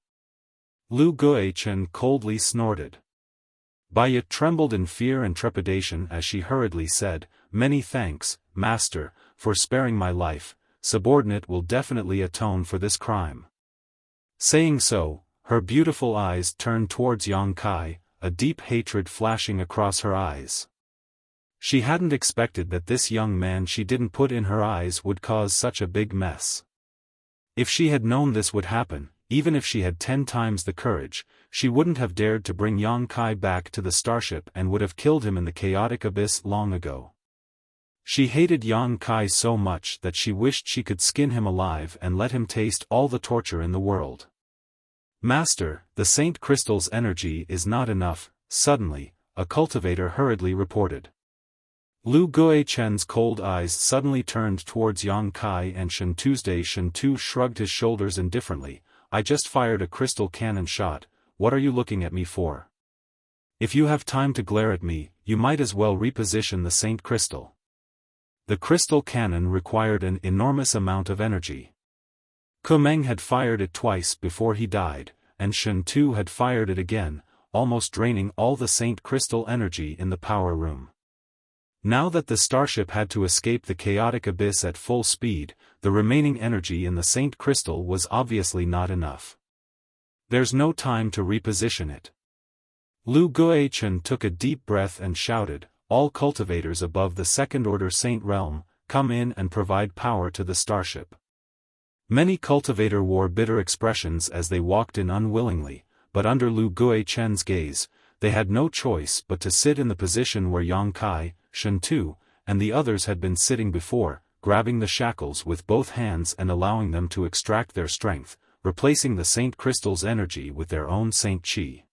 Lu Guichen coldly snorted. Baya trembled in fear and trepidation as she hurriedly said, "Many thanks, Master, for sparing my life. Subordinate will definitely atone for this crime." Saying so, her beautiful eyes turned towards Yang Kai, a deep hatred flashing across her eyes. She hadn't expected that this young man she didn't put in her eyes would cause such a big mess. If she had known this would happen, even if she had 10 times the courage, she wouldn't have dared to bring Yang Kai back to the starship and would have killed him in the chaotic abyss long ago. She hated Yang Kai so much that she wished she could skin him alive and let him taste all the torture in the world. "Master, the Saint Crystal's energy is not enough," suddenly, a cultivator hurriedly reported. Lu Guichen's cold eyes suddenly turned towards Yang Kai and Shen Tuesday. Shen Tu shrugged his shoulders indifferently. I just fired a crystal cannon shot, what are you looking at me for? If you have time to glare at me, you might as well reposition the Saint Crystal. The crystal cannon required an enormous amount of energy. Kumeng had fired it twice before he died, and Shen Tu had fired it again, almost draining all the Saint Crystal energy in the power room. Now that the starship had to escape the chaotic abyss at full speed, the remaining energy in the Saint Crystal was obviously not enough. There's no time to reposition it. Lu Guichen took a deep breath and shouted, all cultivators above the second-order Saint Realm, come in and provide power to the starship. Many cultivator wore bitter expressions as they walked in unwillingly, but under Lu Guichen's gaze, they had no choice but to sit in the position where Yang Kai, Shen Tu, and the others had been sitting before, grabbing the shackles with both hands and allowing them to extract their strength, replacing the Saint Crystal's energy with their own Saint Qi.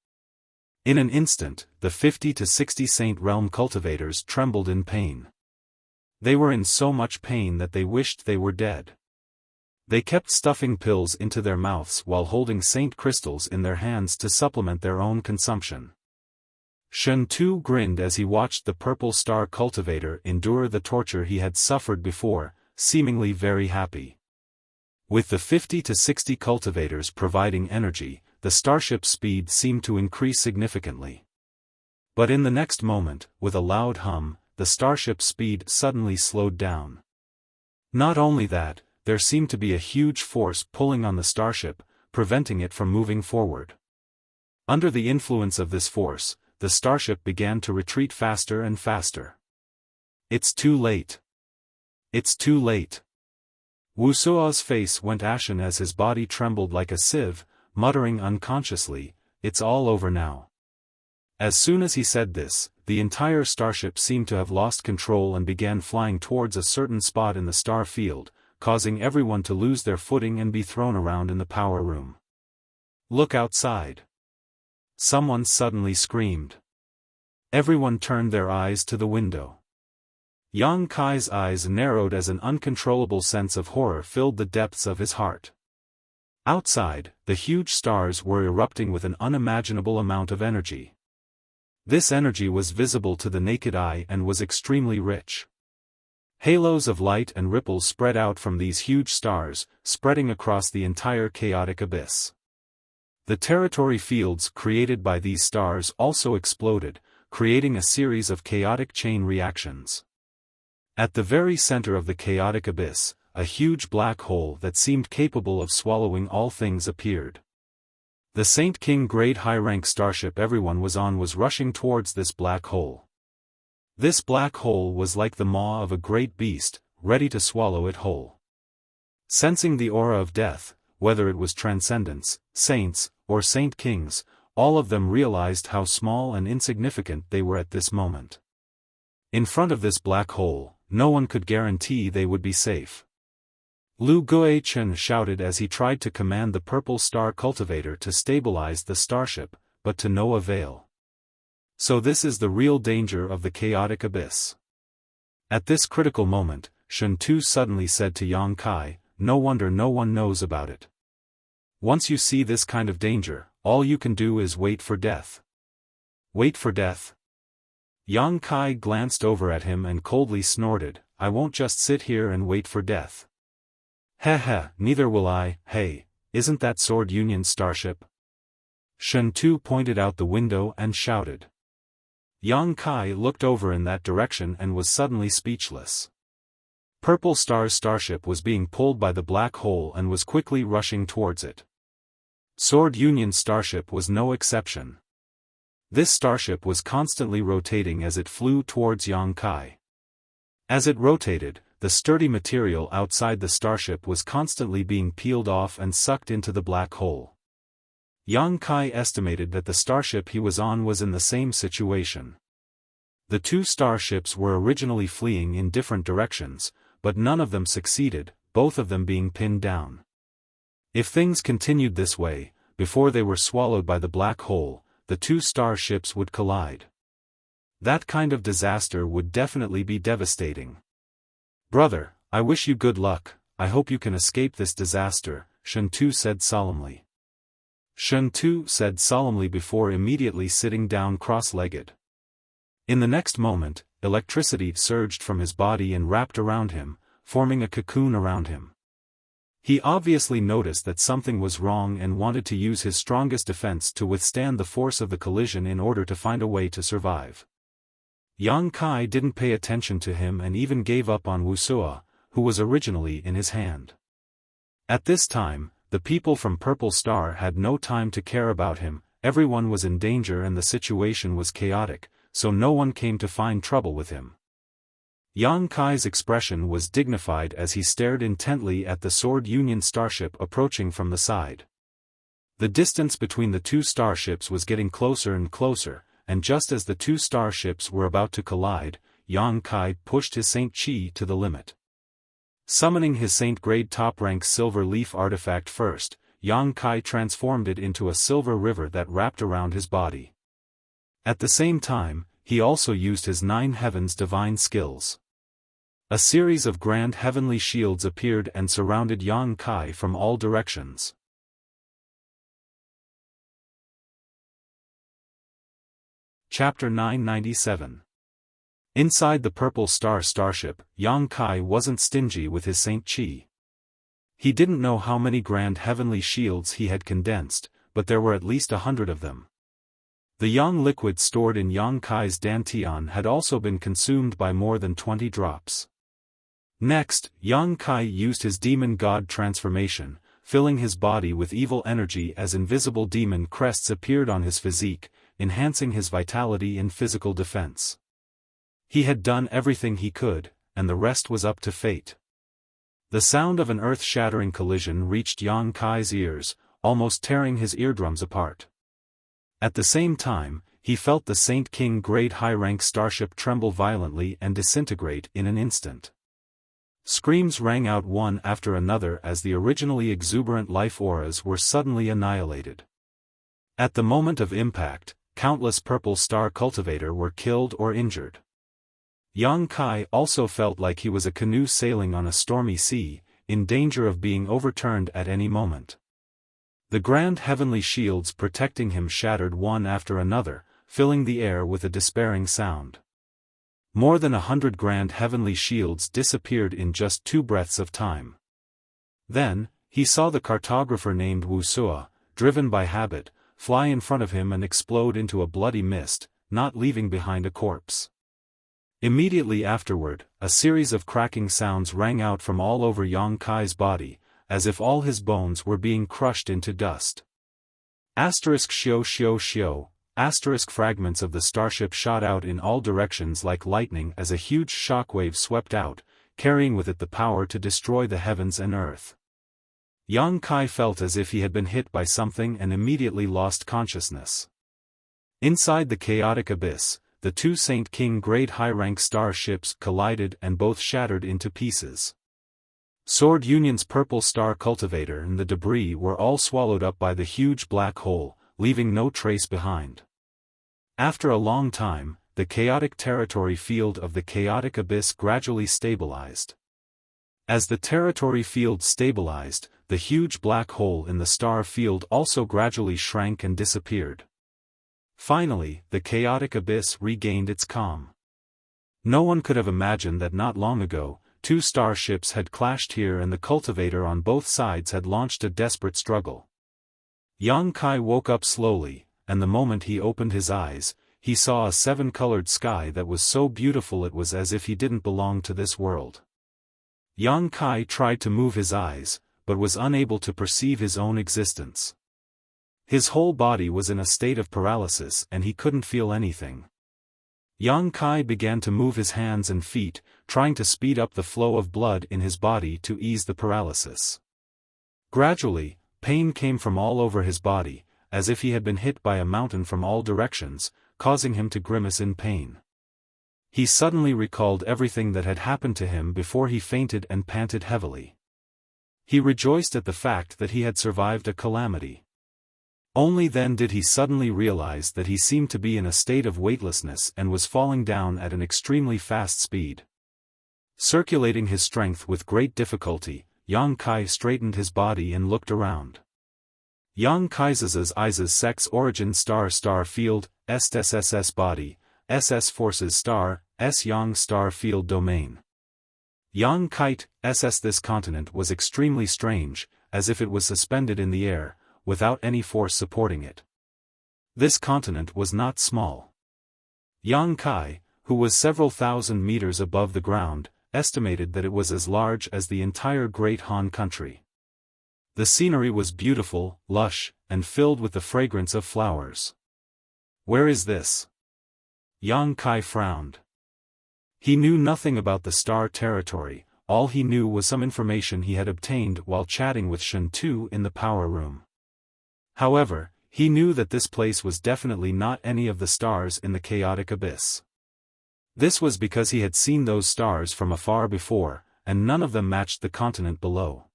In an instant, the 50 to 60 Saint Realm cultivators trembled in pain. They were in so much pain that they wished they were dead. They kept stuffing pills into their mouths while holding Saint Crystals in their hands to supplement their own consumption. Shen Tu grinned as he watched the Purple Star cultivator endure the torture he had suffered before, seemingly very happy. With the 50 to 60 cultivators providing energy, the starship's speed seemed to increase significantly. But in the next moment, with a loud hum, the starship's speed suddenly slowed down. Not only that, there seemed to be a huge force pulling on the starship, preventing it from moving forward. Under the influence of this force, the starship began to retreat faster and faster. It's too late. It's too late. Wuxia's face went ashen as his body trembled like a sieve, muttering unconsciously, it's all over now. As soon as he said this, the entire starship seemed to have lost control and began flying towards a certain spot in the star field, causing everyone to lose their footing and be thrown around in the power room. Look outside. Someone suddenly screamed. Everyone turned their eyes to the window. Yang Kai's eyes narrowed as an uncontrollable sense of horror filled the depths of his heart. Outside, the huge stars were erupting with an unimaginable amount of energy. This energy was visible to the naked eye and was extremely rich. Halos of light and ripples spread out from these huge stars, spreading across the entire chaotic abyss. The territory fields created by these stars also exploded, creating a series of chaotic chain reactions. At the very center of the chaotic abyss, a huge black hole that seemed capable of swallowing all things appeared. The Saint King grade high-rank starship everyone was on was rushing towards this black hole. This black hole was like the maw of a great beast, ready to swallow it whole. Sensing the aura of death, whether it was transcendence, saints, or Saint Kings, all of them realized how small and insignificant they were at this moment. In front of this black hole, no one could guarantee they would be safe. Lu Guichen shouted as he tried to command the Purple Star cultivator to stabilize the starship, but to no avail. So this is the real danger of the chaotic abyss. At this critical moment, Shen Tu suddenly said to Yang Kai, no wonder no one knows about it. Once you see this kind of danger, all you can do is wait for death. Wait for death? Yang Kai glanced over at him and coldly snorted, I won't just sit here and wait for death. Heh, neither will I. Hey, isn't that Sword Union starship? Shen Tu pointed out the window and shouted. Yang Kai looked over in that direction and was suddenly speechless. Purple Star's starship was being pulled by the black hole and was quickly rushing towards it. Sword Union starship was no exception. This starship was constantly rotating as it flew towards Yang Kai. As it rotated, the sturdy material outside the starship was constantly being peeled off and sucked into the black hole. Yang Kai estimated that the starship he was on was in the same situation. The two starships were originally fleeing in different directions, but none of them succeeded, both of them being pinned down. If things continued this way, before they were swallowed by the black hole, the two starships would collide. That kind of disaster would definitely be devastating. Brother, I wish you good luck. I hope you can escape this disaster, Shen Tu said solemnly. Shen Tu said solemnly before immediately sitting down cross-legged. In the next moment, electricity surged from his body and wrapped around him, forming a cocoon around him. He obviously noticed that something was wrong and wanted to use his strongest defense to withstand the force of the collision in order to find a way to survive. Yang Kai didn't pay attention to him and even gave up on Wuxia, who was originally in his hand. At this time, the people from Purple Star had no time to care about him. Everyone was in danger and the situation was chaotic, so no one came to find trouble with him. Yang Kai's expression was dignified as he stared intently at the Sword Union starship approaching from the side. The distance between the two starships was getting closer and closer, and just as the two starships were about to collide, Yang Kai pushed his Saint Chi to the limit. Summoning his Saint Grade top-rank Silver Leaf artifact first, Yang Kai transformed it into a silver river that wrapped around his body. At the same time, he also used his 9 heavens divine skills. A series of grand heavenly shields appeared and surrounded Yang Kai from all directions. Chapter 997. Inside the Purple Star starship, Yang Kai wasn't stingy with his Saint Chi. He didn't know how many grand heavenly shields he had condensed, but there were at least 100 of them. The yang liquid stored in Yang Kai's dantian had also been consumed by more than 20 drops. Next, Yang Kai used his demon god transformation, filling his body with evil energy as invisible demon crests appeared on his physique, enhancing his vitality and physical defense. He had done everything he could, and the rest was up to fate. The sound of an earth-shattering collision reached Yang Kai's ears, almost tearing his eardrums apart. At the same time, he felt the Saint King grade high-rank starship tremble violently and disintegrate in an instant. Screams rang out one after another as the originally exuberant life auras were suddenly annihilated. At the moment of impact, countless Purple Star cultivator were killed or injured. Yang Kai also felt like he was a canoe sailing on a stormy sea, in danger of being overturned at any moment. The grand heavenly shields protecting him shattered one after another, filling the air with a despairing sound. More than 100 grand heavenly shields disappeared in just 2 breaths of time. Then, he saw the cartographer named Wuxia, driven by habit, fly in front of him and explode into a bloody mist, not leaving behind a corpse. Immediately afterward, a series of cracking sounds rang out from all over Yang Kai's body, as if all his bones were being crushed into dust. ********* fragments of the starship shot out in all directions like lightning as a huge shockwave swept out, carrying with it the power to destroy the heavens and earth. Yang Kai felt as if he had been hit by something and immediately lost consciousness. Inside the chaotic abyss, the 2 Saint King grade high-rank starships collided and both shattered into pieces. Sword Union's Purple Star cultivator and the debris were all swallowed up by the huge black hole, leaving no trace behind. After a long time, the chaotic territory field of the chaotic abyss gradually stabilized. As the territory field stabilized, the huge black hole in the star field also gradually shrank and disappeared. Finally, the chaotic abyss regained its calm. No one could have imagined that not long ago, 2 starships had clashed here and the cultivator on both sides had launched a desperate struggle. Yang Kai woke up slowly, and the moment he opened his eyes, he saw a 7-colored sky that was so beautiful it was as if he didn't belong to this world. Yang Kai tried to move his eyes, but was unable to perceive his own existence. His whole body was in a state of paralysis and he couldn't feel anything. Yang Kai began to move his hands and feet, trying to speed up the flow of blood in his body to ease the paralysis. Gradually, pain came from all over his body, as if he had been hit by a mountain from all directions, causing him to grimace in pain. He suddenly recalled everything that had happened to him before he fainted and panted heavily. He rejoiced at the fact that he had survived a calamity. Only then did he suddenly realize that he seemed to be in a state of weightlessness and was falling down at an extremely fast speed. Circulating his strength with great difficulty, Yang Kai straightened his body and looked around. Yang Kai's eyes sex origin star field, SSSS body, SS forces star, S Yang star field domain. Yang Kite, SS. This continent was extremely strange, as if it was suspended in the air, without any force supporting it. This continent was not small. Yang Kai, who was several thousand meters above the ground, estimated that it was as large as the entire Great Han country. The scenery was beautiful, lush, and filled with the fragrance of flowers. Where is this? Yang Kai frowned. He knew nothing about the star territory, all he knew was some information he had obtained while chatting with Shen Tu in the power room. However, he knew that this place was definitely not any of the stars in the chaotic abyss. This was because he had seen those stars from afar before, and none of them matched the continent below.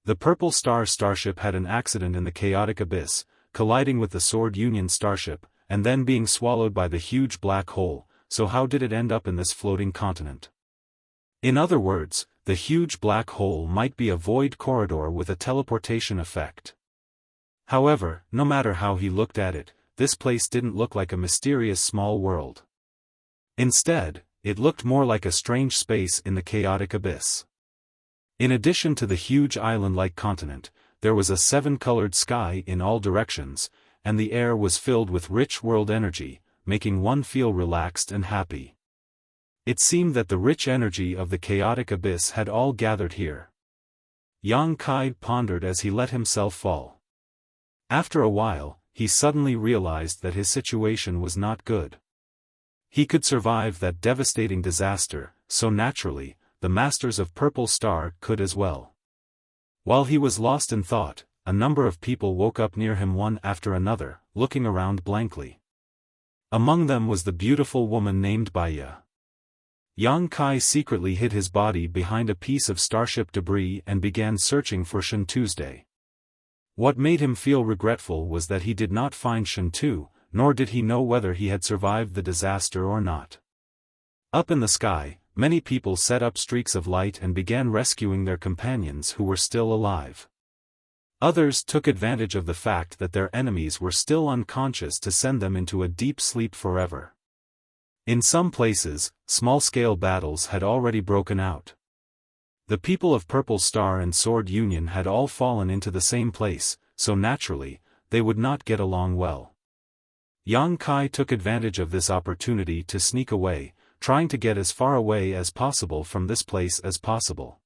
The Purple Star starship had an accident in the chaotic abyss, colliding with the Sword Union starship, and then being swallowed by the huge black hole. So how did it end up in this floating continent? In other words, the huge black hole might be a void corridor with a teleportation effect. However, no matter how he looked at it, this place didn't look like a mysterious small world. Instead, it looked more like a strange space in the chaotic abyss. In addition to the huge island-like continent, there was a seven-colored sky in all directions, and the air was filled with rich world energy, making one feel relaxed and happy. It seemed that the rich energy of the chaotic abyss had all gathered here. Yang Kai pondered as he let himself fall. After a while, he suddenly realized that his situation was not good. He could survive that devastating disaster, so naturally, the Masters of Purple Star could as well. While he was lost in thought, a number of people woke up near him one after another, looking around blankly. Among them was the beautiful woman named Baya. Yang Kai secretly hid his body behind a piece of starship debris and began searching for Shen Tuesday. What made him feel regretful was that he did not find Shen Tu, nor did he know whether he had survived the disaster or not. Up in the sky, many people set up streaks of light and began rescuing their companions who were still alive. Others took advantage of the fact that their enemies were still unconscious to send them into a deep sleep forever. In some places, small-scale battles had already broken out. The people of Purple Star and Sword Union had all fallen into the same place, so naturally, they would not get along well. Yang Kai took advantage of this opportunity to sneak away, trying to get as far away as possible from this place as possible.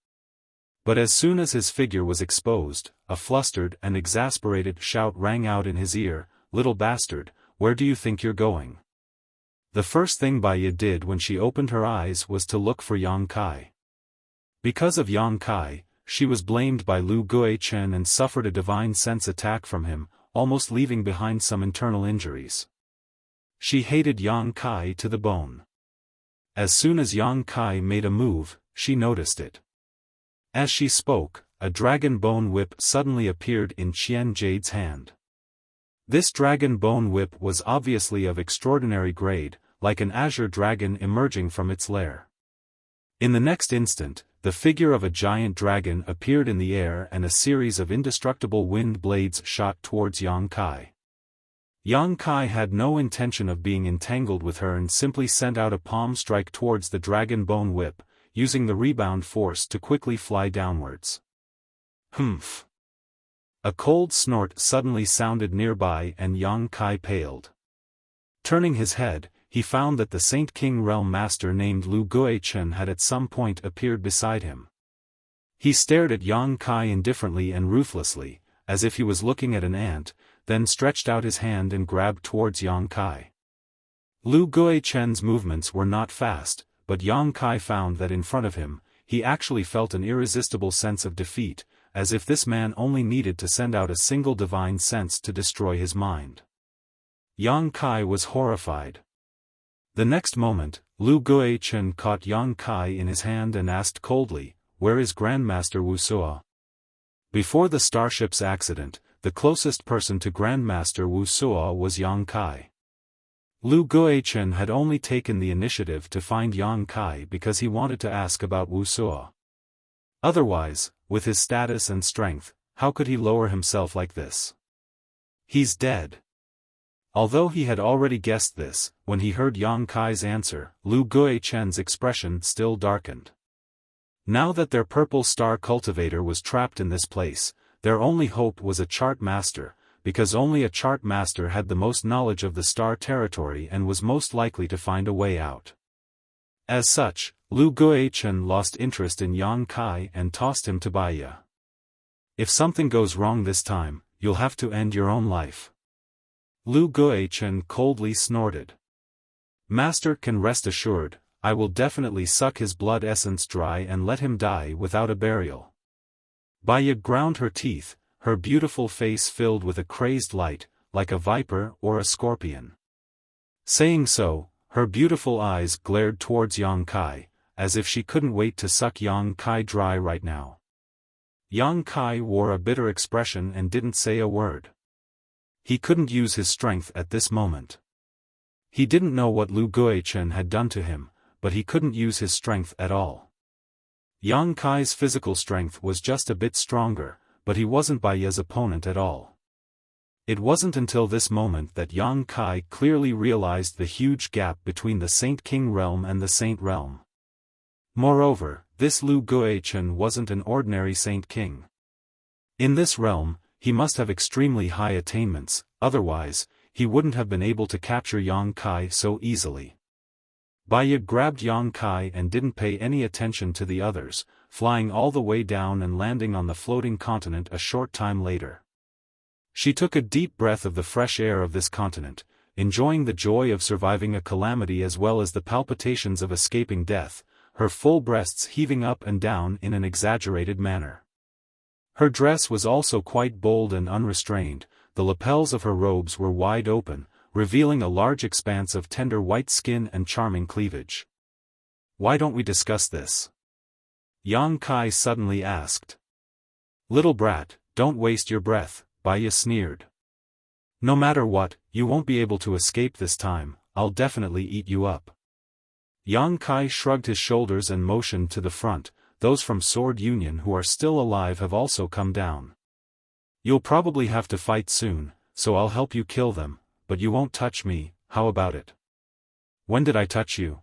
But as soon as his figure was exposed, a flustered and exasperated shout rang out in his ear, "Little bastard, where do you think you're going?" The first thing Baya did when she opened her eyes was to look for Yang Kai. Because of Yang Kai, she was blamed by Lu Guichen and suffered a divine sense attack from him, almost leaving behind some internal injuries. She hated Yang Kai to the bone. As soon as Yang Kai made a move, she noticed it. As she spoke, a dragon bone whip suddenly appeared in Qian Jade's hand. This dragon bone whip was obviously of extraordinary grade, like an azure dragon emerging from its lair. In the next instant, the figure of a giant dragon appeared in the air and a series of indestructible wind blades shot towards Yang Kai. Yang Kai had no intention of being entangled with her and simply sent out a palm strike towards the dragon bone whip, using the rebound force to quickly fly downwards. Humph! A cold snort suddenly sounded nearby and Yang Kai paled. Turning his head, he found that the Saint King Realm Master named Lu Guichen had at some point appeared beside him. He stared at Yang Kai indifferently and ruthlessly, as if he was looking at an ant, then stretched out his hand and grabbed towards Yang Kai. Lu Guichen's movements were not fast, but Yang Kai found that in front of him, he actually felt an irresistible sense of defeat, as if this man only needed to send out a single divine sense to destroy his mind. Yang Kai was horrified. The next moment, Lu Guichen caught Yang Kai in his hand and asked coldly, "Where is Grandmaster Wuxia?" Before the starship's accident, the closest person to Grandmaster Wuxia was Yang Kai. Lu Guichen had only taken the initiative to find Yang Kai because he wanted to ask about Wuxia. Otherwise, with his status and strength, how could he lower himself like this? He's dead. Although he had already guessed this, when he heard Yang Kai's answer, Lu Guichen's expression still darkened. Now that their purple star cultivator was trapped in this place, their only hope was a chart master, because only a chart master had the most knowledge of the star territory and was most likely to find a way out. As such, Lu Guichen lost interest in Yang Kai and tossed him to Baiya. If something goes wrong this time, you'll have to end your own life. Lu Guichen coldly snorted. Master can rest assured, I will definitely suck his blood essence dry and let him die without a burial. Baiya ground her teeth, her beautiful face filled with a crazed light, like a viper or a scorpion. Saying so, her beautiful eyes glared towards Yang Kai, as if she couldn't wait to suck Yang Kai dry right now. Yang Kai wore a bitter expression and didn't say a word. He couldn't use his strength at this moment. He didn't know what Lu Guichen had done to him, but he couldn't use his strength at all. Yang Kai's physical strength was just a bit stronger, but he wasn't Baiya's opponent at all. It wasn't until this moment that Yang Kai clearly realized the huge gap between the Saint King realm and the Saint realm. Moreover, this Lu Guichen wasn't an ordinary Saint King. In this realm, he must have extremely high attainments, otherwise, he wouldn't have been able to capture Yang Kai so easily. Baiya grabbed Yang Kai and didn't pay any attention to the others, flying all the way down and landing on the floating continent a short time later. She took a deep breath of the fresh air of this continent, enjoying the joy of surviving a calamity as well as the palpitations of escaping death, her full breasts heaving up and down in an exaggerated manner. Her dress was also quite bold and unrestrained, the lapels of her robes were wide open, revealing a large expanse of tender white skin and charming cleavage. Why don't we discuss this? Yang Kai suddenly asked. Little brat, don't waste your breath, Baiya sneered. No matter what, you won't be able to escape this time, I'll definitely eat you up. Yang Kai shrugged his shoulders and motioned to the front, those from Sword Union who are still alive have also come down. You'll probably have to fight soon, so I'll help you kill them, but you won't touch me, how about it? When did I touch you?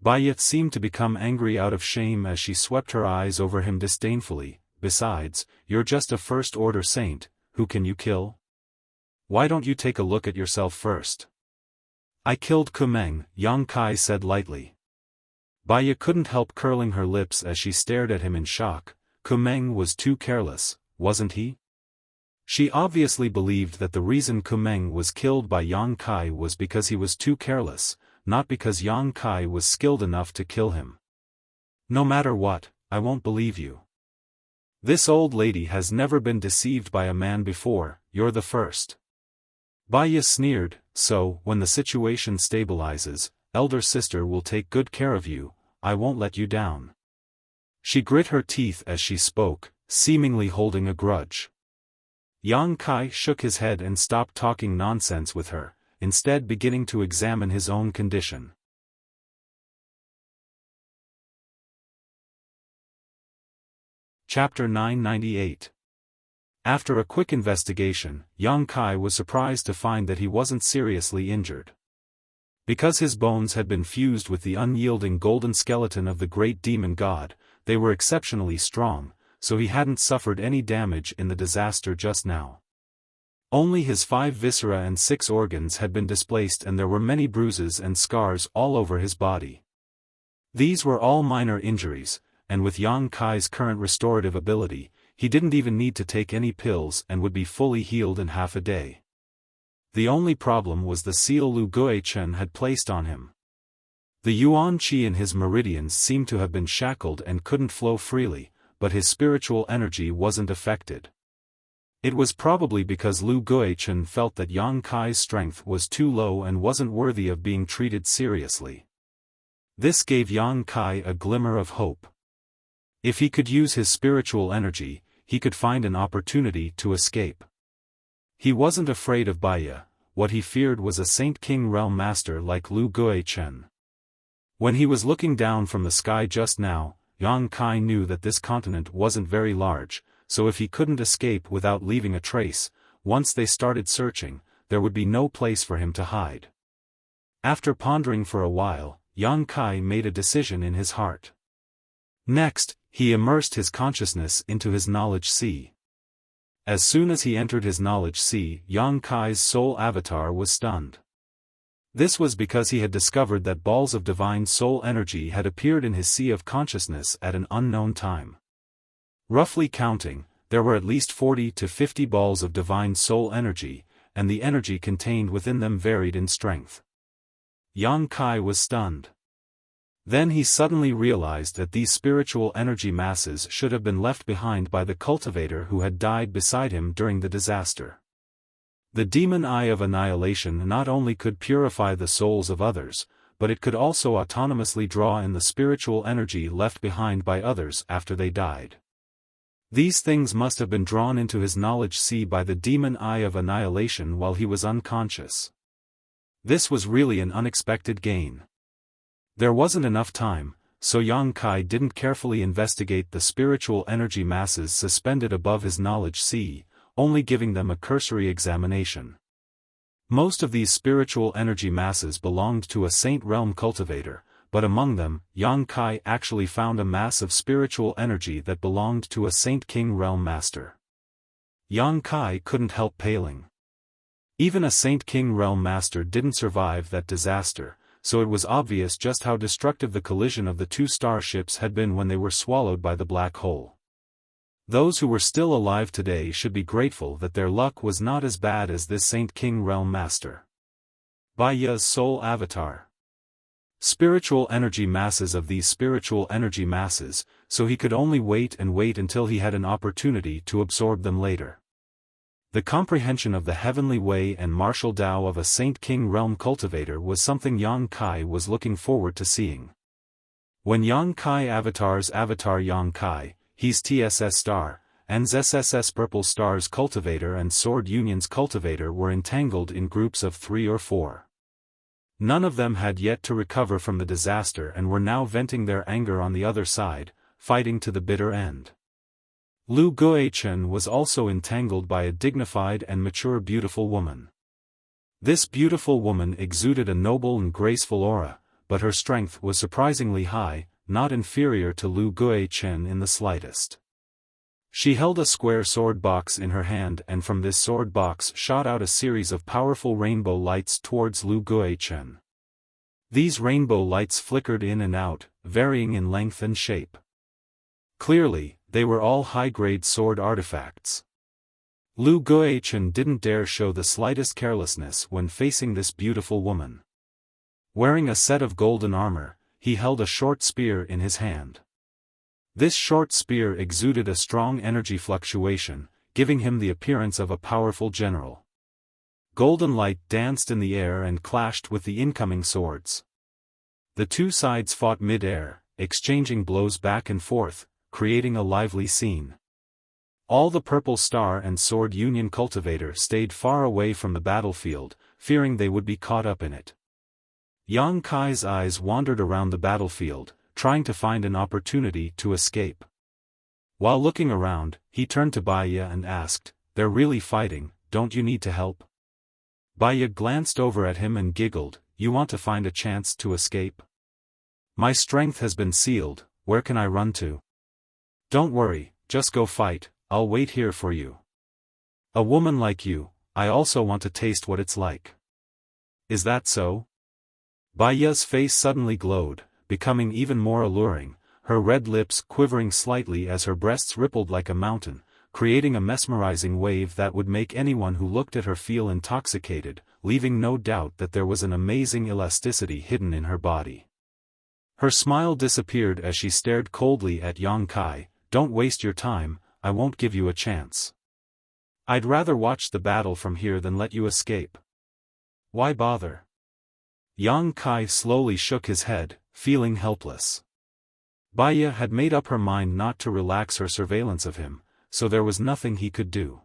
Baiya seemed to become angry out of shame as she swept her eyes over him disdainfully. Besides, you're just a first-order saint, who can you kill? Why don't you take a look at yourself first? I killed Kumeng, Yang Kai said lightly. Baiya couldn't help curling her lips as she stared at him in shock. Kumeng was too careless, wasn't he? She obviously believed that the reason Kumeng was killed by Yang Kai was because he was too careless, not because Yang Kai was skilled enough to kill him. No matter what, I won't believe you. This old lady has never been deceived by a man before, you're the first. Baiya sneered, so, when the situation stabilizes, elder sister will take good care of you, I won't let you down. She grit her teeth as she spoke, seemingly holding a grudge. Yang Kai shook his head and stopped talking nonsense with her, instead beginning to examine his own condition. Chapter 998. After a quick investigation, Yang Kai was surprised to find that he wasn't seriously injured. Because his bones had been fused with the unyielding golden skeleton of the great demon god, they were exceptionally strong, so he hadn't suffered any damage in the disaster just now. Only his 5 viscera and 6 organs had been displaced and there were many bruises and scars all over his body. These were all minor injuries, and with Yang Kai's current restorative ability, he didn't even need to take any pills and would be fully healed in half a day. The only problem was the seal Lu Guichen had placed on him. The yuan qi in his meridians seemed to have been shackled and couldn't flow freely, but his spiritual energy wasn't affected. It was probably because Lu Guichen felt that Yang Kai's strength was too low and wasn't worthy of being treated seriously. This gave Yang Kai a glimmer of hope. If he could use his spiritual energy, he could find an opportunity to escape. He wasn't afraid of Baiya. What he feared was a Saint King realm master like Lu Guichen. When he was looking down from the sky just now, Yang Kai knew that this continent wasn't very large, so if he couldn't escape without leaving a trace, once they started searching, there would be no place for him to hide. After pondering for a while, Yang Kai made a decision in his heart. Next, he immersed his consciousness into his knowledge sea. As soon as he entered his knowledge sea, Yang Kai's soul avatar was stunned. This was because he had discovered that balls of divine soul energy had appeared in his sea of consciousness at an unknown time. Roughly counting, there were at least 40 to 50 balls of divine soul energy, and the energy contained within them varied in strength. Yang Kai was stunned. Then he suddenly realized that these spiritual energy masses should have been left behind by the cultivator who had died beside him during the disaster. The demon eye of annihilation not only could purify the souls of others, but it could also autonomously draw in the spiritual energy left behind by others after they died. These things must have been drawn into his knowledge sea by the demon eye of annihilation while he was unconscious. This was really an unexpected gain. There wasn't enough time, so Yang Kai didn't carefully investigate the spiritual energy masses suspended above his knowledge sea, only giving them a cursory examination. Most of these spiritual energy masses belonged to a saint realm cultivator, but among them, Yang Kai actually found a mass of spiritual energy that belonged to a Saint King realm master. Yang Kai couldn't help paling. Even a Saint King realm master didn't survive that disaster, so it was obvious just how destructive the collision of the two starships had been when they were swallowed by the black hole. Those who were still alive today should be grateful that their luck was not as bad as this Saint King realm master. Baiya's soul avatar. Spiritual energy masses of these spiritual energy masses, so he could only wait and wait until he had an opportunity to absorb them later. The comprehension of the heavenly way and martial Tao of a Saint King realm cultivator was something Yang Kai was looking forward to seeing. When Yang Kai avatar's avatar Yang Kai, he's TSS Star, and ZSS Purple Star's cultivator and Sword Union's cultivator were entangled in groups of 3 or 4. None of them had yet to recover from the disaster and were now venting their anger on the other side, fighting to the bitter end. Lu Guichen was also entangled by a dignified and mature beautiful woman. This beautiful woman exuded a noble and graceful aura, but her strength was surprisingly high, not inferior to Lu Guichen in the slightest. She held a square sword box in her hand, and from this sword box shot out a series of powerful rainbow lights towards Lu Guichen. These rainbow lights flickered in and out, varying in length and shape. Clearly, they were all high-grade sword artifacts. Lu Guichen didn't dare show the slightest carelessness when facing this beautiful woman. Wearing a set of golden armor, he held a short spear in his hand. This short spear exuded a strong energy fluctuation, giving him the appearance of a powerful general. Golden light danced in the air and clashed with the incoming swords. The two sides fought mid-air, exchanging blows back and forth, creating a lively scene. All the Purple Star and Sword Union cultivator stayed far away from the battlefield, fearing they would be caught up in it. Yang Kai's eyes wandered around the battlefield, trying to find an opportunity to escape. While looking around, he turned to Baiya and asked, "They're really fighting, don't you need to help?" Baiya glanced over at him and giggled, "You want to find a chance to escape? My strength has been sealed, where can I run to? Don't worry, just go fight, I'll wait here for you. A woman like you, I also want to taste what it's like." "Is that so?" Baiya's face suddenly glowed, becoming even more alluring, her red lips quivering slightly as her breasts rippled like a mountain, creating a mesmerizing wave that would make anyone who looked at her feel intoxicated, leaving no doubt that there was an amazing elasticity hidden in her body. Her smile disappeared as she stared coldly at Yang Kai. "Don't waste your time, I won't give you a chance. I'd rather watch the battle from here than let you escape. Why bother?" Yang Kai slowly shook his head, feeling helpless. Baiya had made up her mind not to relax her surveillance of him, so there was nothing he could do.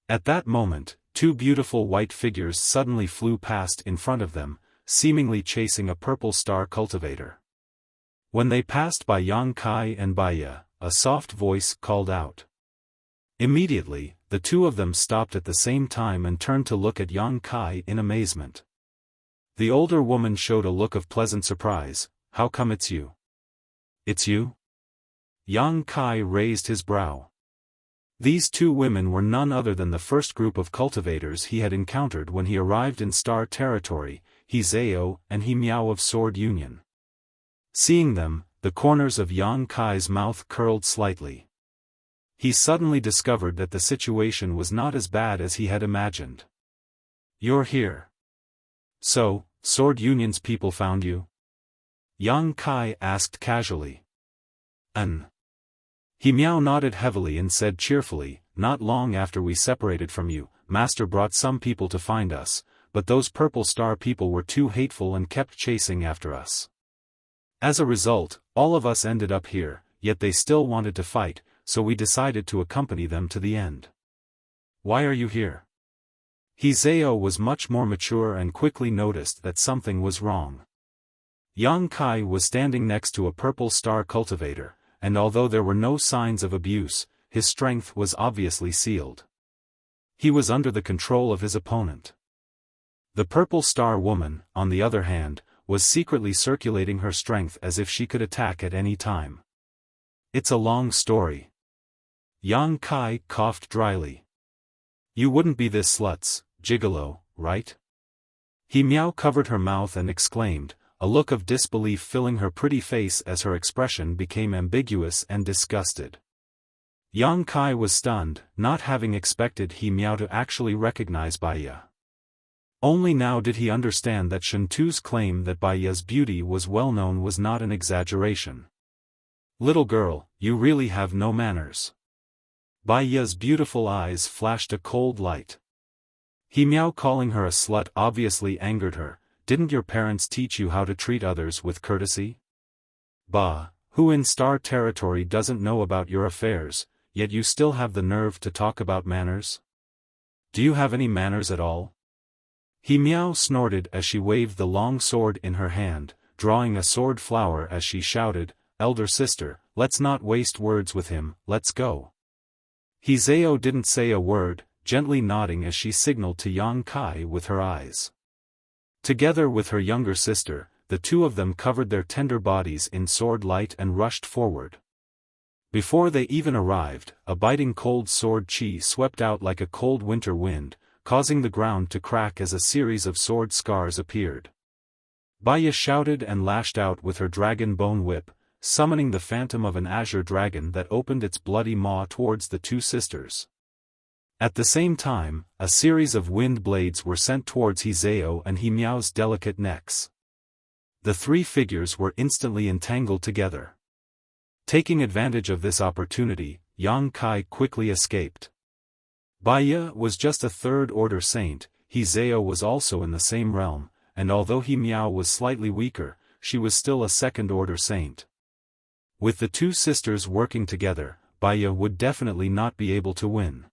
At that moment, two beautiful white figures suddenly flew past in front of them, seemingly chasing a purple star cultivator. When they passed by Yang Kai and Baiya, a soft voice called out. Immediately, the two of them stopped at the same time and turned to look at Yang Kai in amazement. The older woman showed a look of pleasant surprise. How come it's you? It's you? Yang Kai raised his brow. These two women were none other than the first group of cultivators he had encountered when he arrived in Star Territory, He Zhao and He Miao of Sword Union. Seeing them, the corners of Yang Kai's mouth curled slightly. He suddenly discovered that the situation was not as bad as he had imagined. You're here. So, Sword Union's people found you? Yang Kai asked casually. He Miao nodded heavily and said cheerfully, not long after we separated from you, Master brought some people to find us, but those Purple Star people were too hateful and kept chasing after us. As a result, all of us ended up here, yet they still wanted to fight, so we decided to accompany them to the end. Why are you here? He Zhao was much more mature and quickly noticed that something was wrong. Yang Kai was standing next to a Purple Star cultivator, and although there were no signs of abuse, his strength was obviously sealed. He was under the control of his opponent. The Purple Star woman, on the other hand, was secretly circulating her strength as if she could attack at any time. It's a long story. Yang Kai coughed dryly. You wouldn't be this slut's gigolo, right? He Miao covered her mouth and exclaimed, a look of disbelief filling her pretty face as her expression became ambiguous and disgusted. Yang Kai was stunned, not having expected He Miao to actually recognize Baiya. Only now did he understand that Shen Tu's claim that Baiya's beauty was well known was not an exaggeration. Little girl, you really have no manners. Baiya's beautiful eyes flashed a cold light. He Miao calling her a slut obviously angered her. Didn't your parents teach you how to treat others with courtesy? Bah, who in Star Territory doesn't know about your affairs, yet you still have the nerve to talk about manners? Do you have any manners at all? He Miao snorted as she waved the long sword in her hand, drawing a sword flower as she shouted, Elder sister, let's not waste words with him, let's go. He Zhao didn't say a word, gently nodding as she signaled to Yang Kai with her eyes. Together with her younger sister, the two of them covered their tender bodies in sword light and rushed forward. Before they even arrived, a biting cold sword chi swept out like a cold winter wind, causing the ground to crack as a series of sword scars appeared. Baiya shouted and lashed out with her dragon bone whip, summoning the phantom of an azure dragon that opened its bloody maw towards the two sisters. At the same time, a series of wind blades were sent towards He Zhao and He Miao's delicate necks. The three figures were instantly entangled together. Taking advantage of this opportunity, Yang Kai quickly escaped. Baiya was just a third-order saint, He Zhao was also in the same realm, and although He Miao was slightly weaker, she was still a second-order saint. With the two sisters working together, Baiya would definitely not be able to win.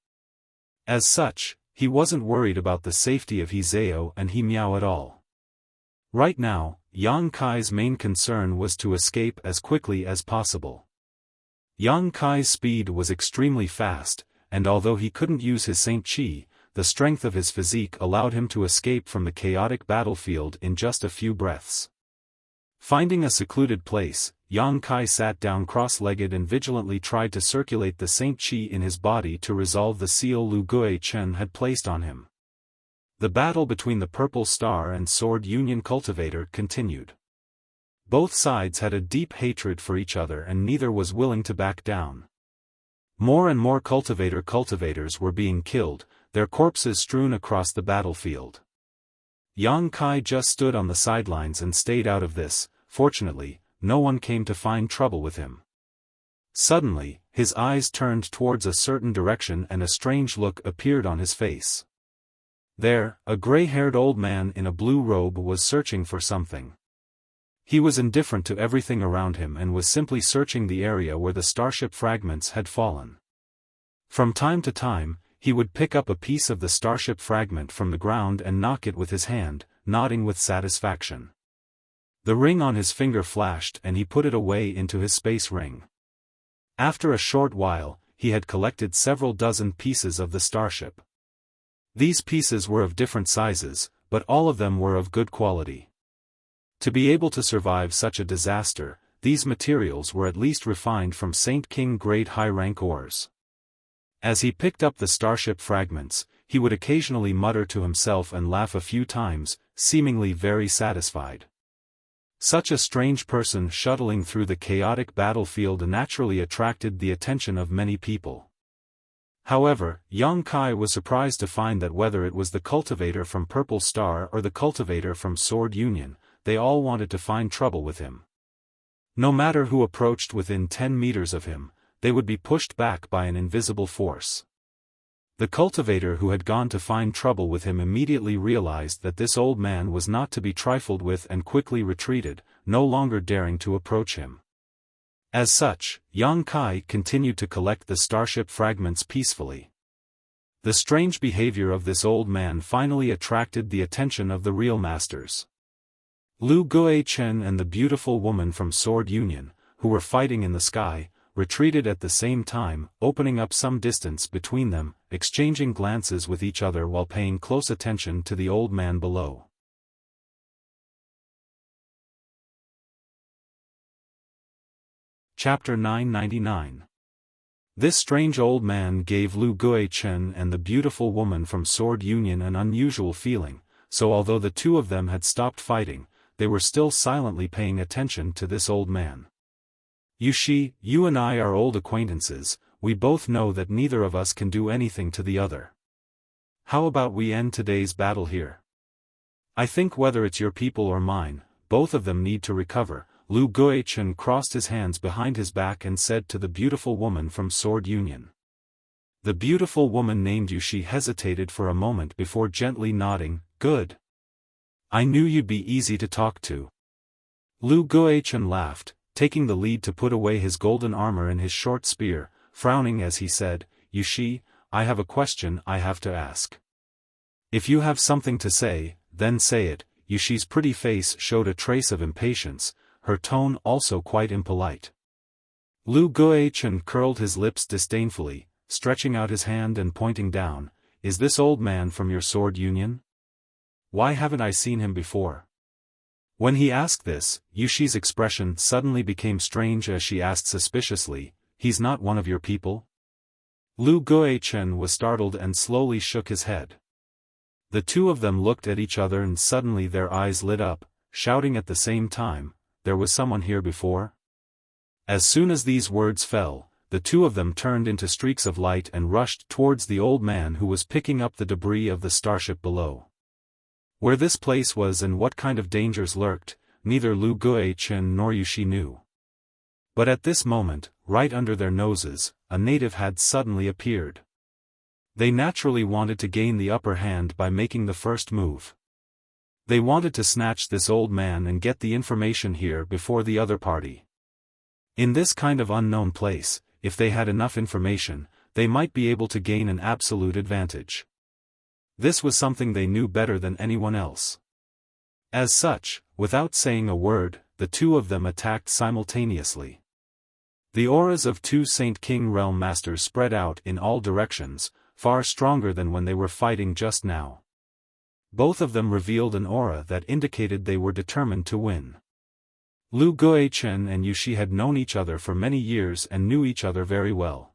As such, he wasn't worried about the safety of He Zhao and He Miao at all. Right now, Yang Kai's main concern was to escape as quickly as possible. Yang Kai's speed was extremely fast, and although he couldn't use his Saint Chi, the strength of his physique allowed him to escape from the chaotic battlefield in just a few breaths. Finding a secluded place, Yang Kai sat down cross-legged and vigilantly tried to circulate the Saint Chi in his body to resolve the seal Lu Gui Chen had placed on him. The battle between the Purple Star and Sword Union cultivator continued. Both sides had a deep hatred for each other and neither was willing to back down. More and more cultivators were being killed, their corpses strewn across the battlefield. Yang Kai just stood on the sidelines and stayed out of this. Fortunately, no one came to find trouble with him. Suddenly, his eyes turned towards a certain direction and a strange look appeared on his face. There, a gray-haired old man in a blue robe was searching for something. He was indifferent to everything around him and was simply searching the area where the starship fragments had fallen. From time to time, he would pick up a piece of the starship fragment from the ground and knock it with his hand, nodding with satisfaction. The ring on his finger flashed and he put it away into his space ring. After a short while, he had collected several dozen pieces of the starship. These pieces were of different sizes, but all of them were of good quality. To be able to survive such a disaster, these materials were at least refined from Saint King grade high-rank ores. As he picked up the starship fragments, he would occasionally mutter to himself and laugh a few times, seemingly very satisfied. Such a strange person shuttling through the chaotic battlefield naturally attracted the attention of many people. However, young Kai was surprised to find that whether it was the cultivator from Purple Star or the cultivator from Sword Union, they all wanted to find trouble with him. No matter who approached within 10 meters of him, they would be pushed back by an invisible force. The cultivator who had gone to find trouble with him immediately realized that this old man was not to be trifled with and quickly retreated, no longer daring to approach him. As such, Yang Kai continued to collect the starship fragments peacefully. The strange behavior of this old man finally attracted the attention of the real masters. Lu Guichen and the beautiful woman from Sword Union, who were fighting in the sky, retreated at the same time, opening up some distance between them, exchanging glances with each other while paying close attention to the old man below. Chapter 999. This strange old man gave Lu Guichen and the beautiful woman from Sword Union an unusual feeling, so although the two of them had stopped fighting, they were still silently paying attention to this old man. Yushi, you and I are old acquaintances, we both know that neither of us can do anything to the other. How about we end today's battle here? I think whether it's your people or mine, both of them need to recover. Lu Guichen crossed his hands behind his back and said to the beautiful woman from Sword Union. The beautiful woman named Yushi hesitated for a moment before gently nodding, good. I knew you'd be easy to talk to. Lu Guichen laughed, taking the lead to put away his golden armor and his short spear, frowning as he said, Yushi, I have a question I have to ask. If you have something to say, then say it. Yushi's pretty face showed a trace of impatience, her tone also quite impolite. Lu Guichen curled his lips disdainfully, stretching out his hand and pointing down, is this old man from your Sword Union? Why haven't I seen him before? When he asked this, Yushi's expression suddenly became strange as she asked suspiciously, he's not one of your people? Lu Guichen was startled and slowly shook his head. The two of them looked at each other and suddenly their eyes lit up, shouting at the same time, there was someone here before? As soon as these words fell, the two of them turned into streaks of light and rushed towards the old man who was picking up the debris of the starship below. Where this place was and what kind of dangers lurked, neither Lu Guichen nor Yushi knew. But at this moment, right under their noses, a native had suddenly appeared. They naturally wanted to gain the upper hand by making the first move. They wanted to snatch this old man and get the information here before the other party. In this kind of unknown place, if they had enough information, they might be able to gain an absolute advantage. This was something they knew better than anyone else. As such, without saying a word, the two of them attacked simultaneously. The auras of two Saint King Realm Masters spread out in all directions, far stronger than when they were fighting just now. Both of them revealed an aura that indicated they were determined to win. Lu Guichen and Yushi had known each other for many years and knew each other very well.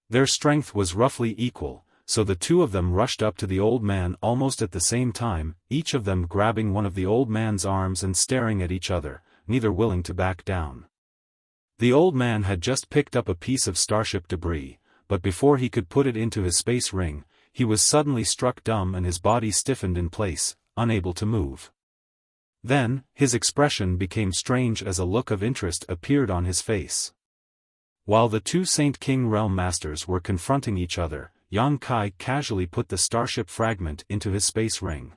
Their strength was roughly equal, so the two of them rushed up to the old man almost at the same time, each of them grabbing one of the old man's arms and staring at each other, neither willing to back down. The old man had just picked up a piece of starship debris, but before he could put it into his space ring, he was suddenly struck dumb and his body stiffened in place, unable to move. Then, his expression became strange as a look of interest appeared on his face. While the two Saint King Realm Masters were confronting each other, Yang Kai casually put the starship fragment into his space ring.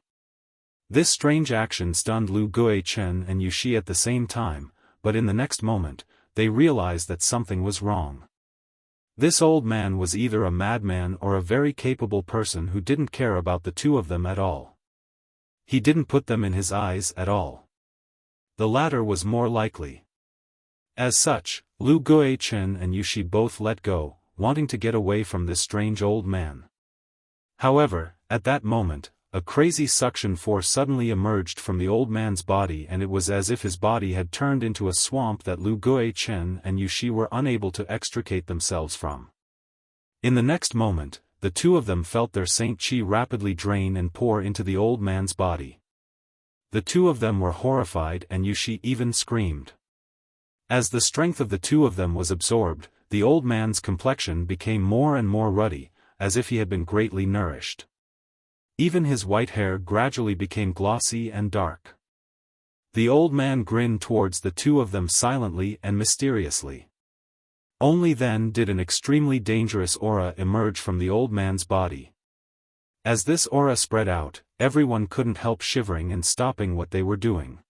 This strange action stunned Lu Guichen and Yushi at the same time, but in the next moment, they realized that something was wrong. This old man was either a madman or a very capable person who didn't care about the two of them at all. He didn't put them in his eyes at all. The latter was more likely. As such, Lu Guichen and Yushi both let go, wanting to get away from this strange old man. However, at that moment, a crazy suction force suddenly emerged from the old man's body, and it was as if his body had turned into a swamp that Lu Guichen and Yushi were unable to extricate themselves from. In the next moment, the two of them felt their Saint Chi rapidly drain and pour into the old man's body. The two of them were horrified, and Yushi even screamed. As the strength of the two of them was absorbed, the old man's complexion became more and more ruddy, as if he had been greatly nourished. Even his white hair gradually became glossy and dark. The old man grinned towards the two of them silently and mysteriously. Only then did an extremely dangerous aura emerge from the old man's body. As this aura spread out, everyone couldn't help shivering and stopping what they were doing.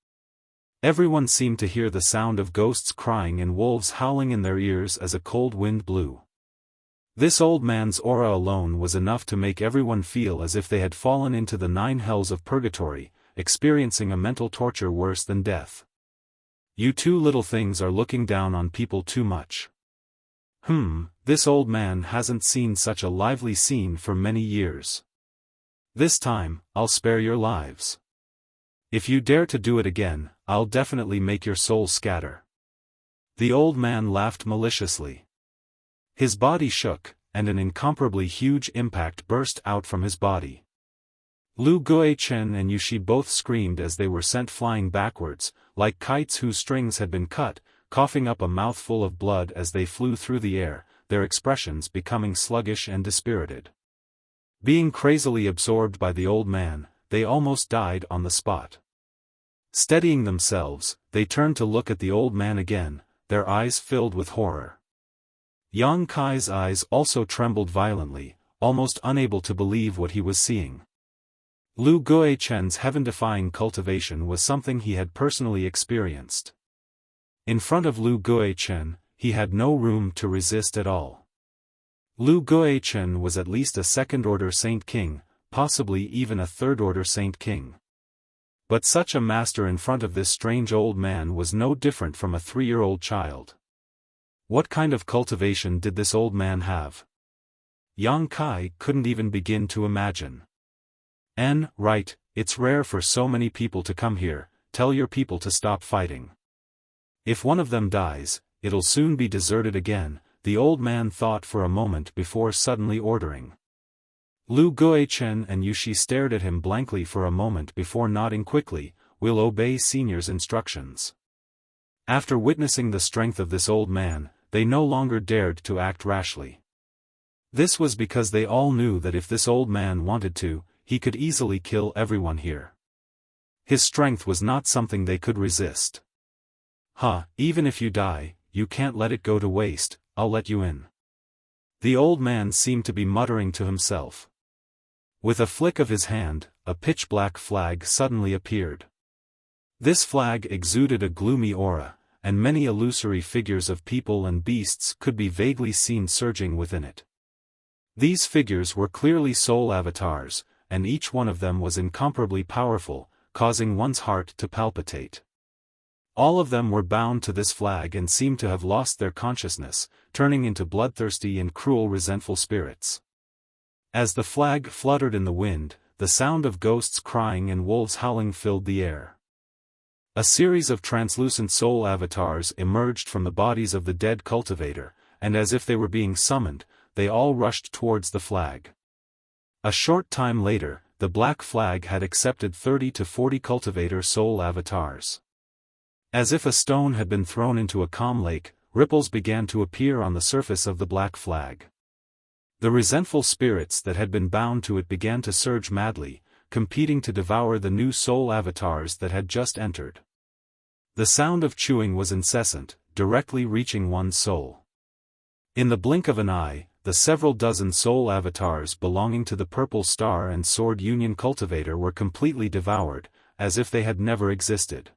Everyone seemed to hear the sound of ghosts crying and wolves howling in their ears as a cold wind blew. This old man's aura alone was enough to make everyone feel as if they had fallen into the 9 hells of purgatory, experiencing a mental torture worse than death. You two little things are looking down on people too much. This old man hasn't seen such a lively scene for many years. This time, I'll spare your lives. If you dare to do it again, I'll definitely make your soul scatter. The old man laughed maliciously. His body shook, and an incomparably huge impact burst out from his body. Lu Guichen and Yushi both screamed as they were sent flying backwards, like kites whose strings had been cut, coughing up a mouthful of blood as they flew through the air, their expressions becoming sluggish and dispirited. Being crazily absorbed by the old man, they almost died on the spot. Steadying themselves, they turned to look at the old man again, their eyes filled with horror. Yang Kai's eyes also trembled violently, almost unable to believe what he was seeing. Lu Guichen's heaven-defying cultivation was something he had personally experienced. In front of Lu Guichen, he had no room to resist at all. Lu Guichen was at least a second-order Saint King, possibly even a third-order Saint King. But such a master in front of this strange old man was no different from a 3-year-old child. What kind of cultivation did this old man have? Yang Kai couldn't even begin to imagine. Right, it's rare for so many people to come here, tell your people to stop fighting. If one of them dies, it'll soon be deserted again, the old man thought for a moment before suddenly ordering. Lu Guichen and Yushi stared at him blankly for a moment before nodding quickly, "We'll obey senior's instructions." After witnessing the strength of this old man, they no longer dared to act rashly. This was because they all knew that if this old man wanted to, he could easily kill everyone here. His strength was not something they could resist. Even if you die, you can't let it go to waste, I'll let you in. The old man seemed to be muttering to himself. With a flick of his hand, a pitch-black flag suddenly appeared. This flag exuded a gloomy aura, and many illusory figures of people and beasts could be vaguely seen surging within it. These figures were clearly soul avatars, and each one of them was incomparably powerful, causing one's heart to palpitate. All of them were bound to this flag and seemed to have lost their consciousness, turning into bloodthirsty and cruel resentful spirits. As the flag fluttered in the wind, the sound of ghosts crying and wolves howling filled the air. A series of translucent soul avatars emerged from the bodies of the dead cultivator, and as if they were being summoned, they all rushed towards the flag. A short time later, the black flag had accepted 30 to 40 cultivator soul avatars. As if a stone had been thrown into a calm lake, ripples began to appear on the surface of the black flag. The resentful spirits that had been bound to it began to surge madly, competing to devour the new soul avatars that had just entered. The sound of chewing was incessant, directly reaching one's soul. In the blink of an eye, the several dozen soul avatars belonging to the Purple Star and Sword Union cultivator were completely devoured, as if they had never existed.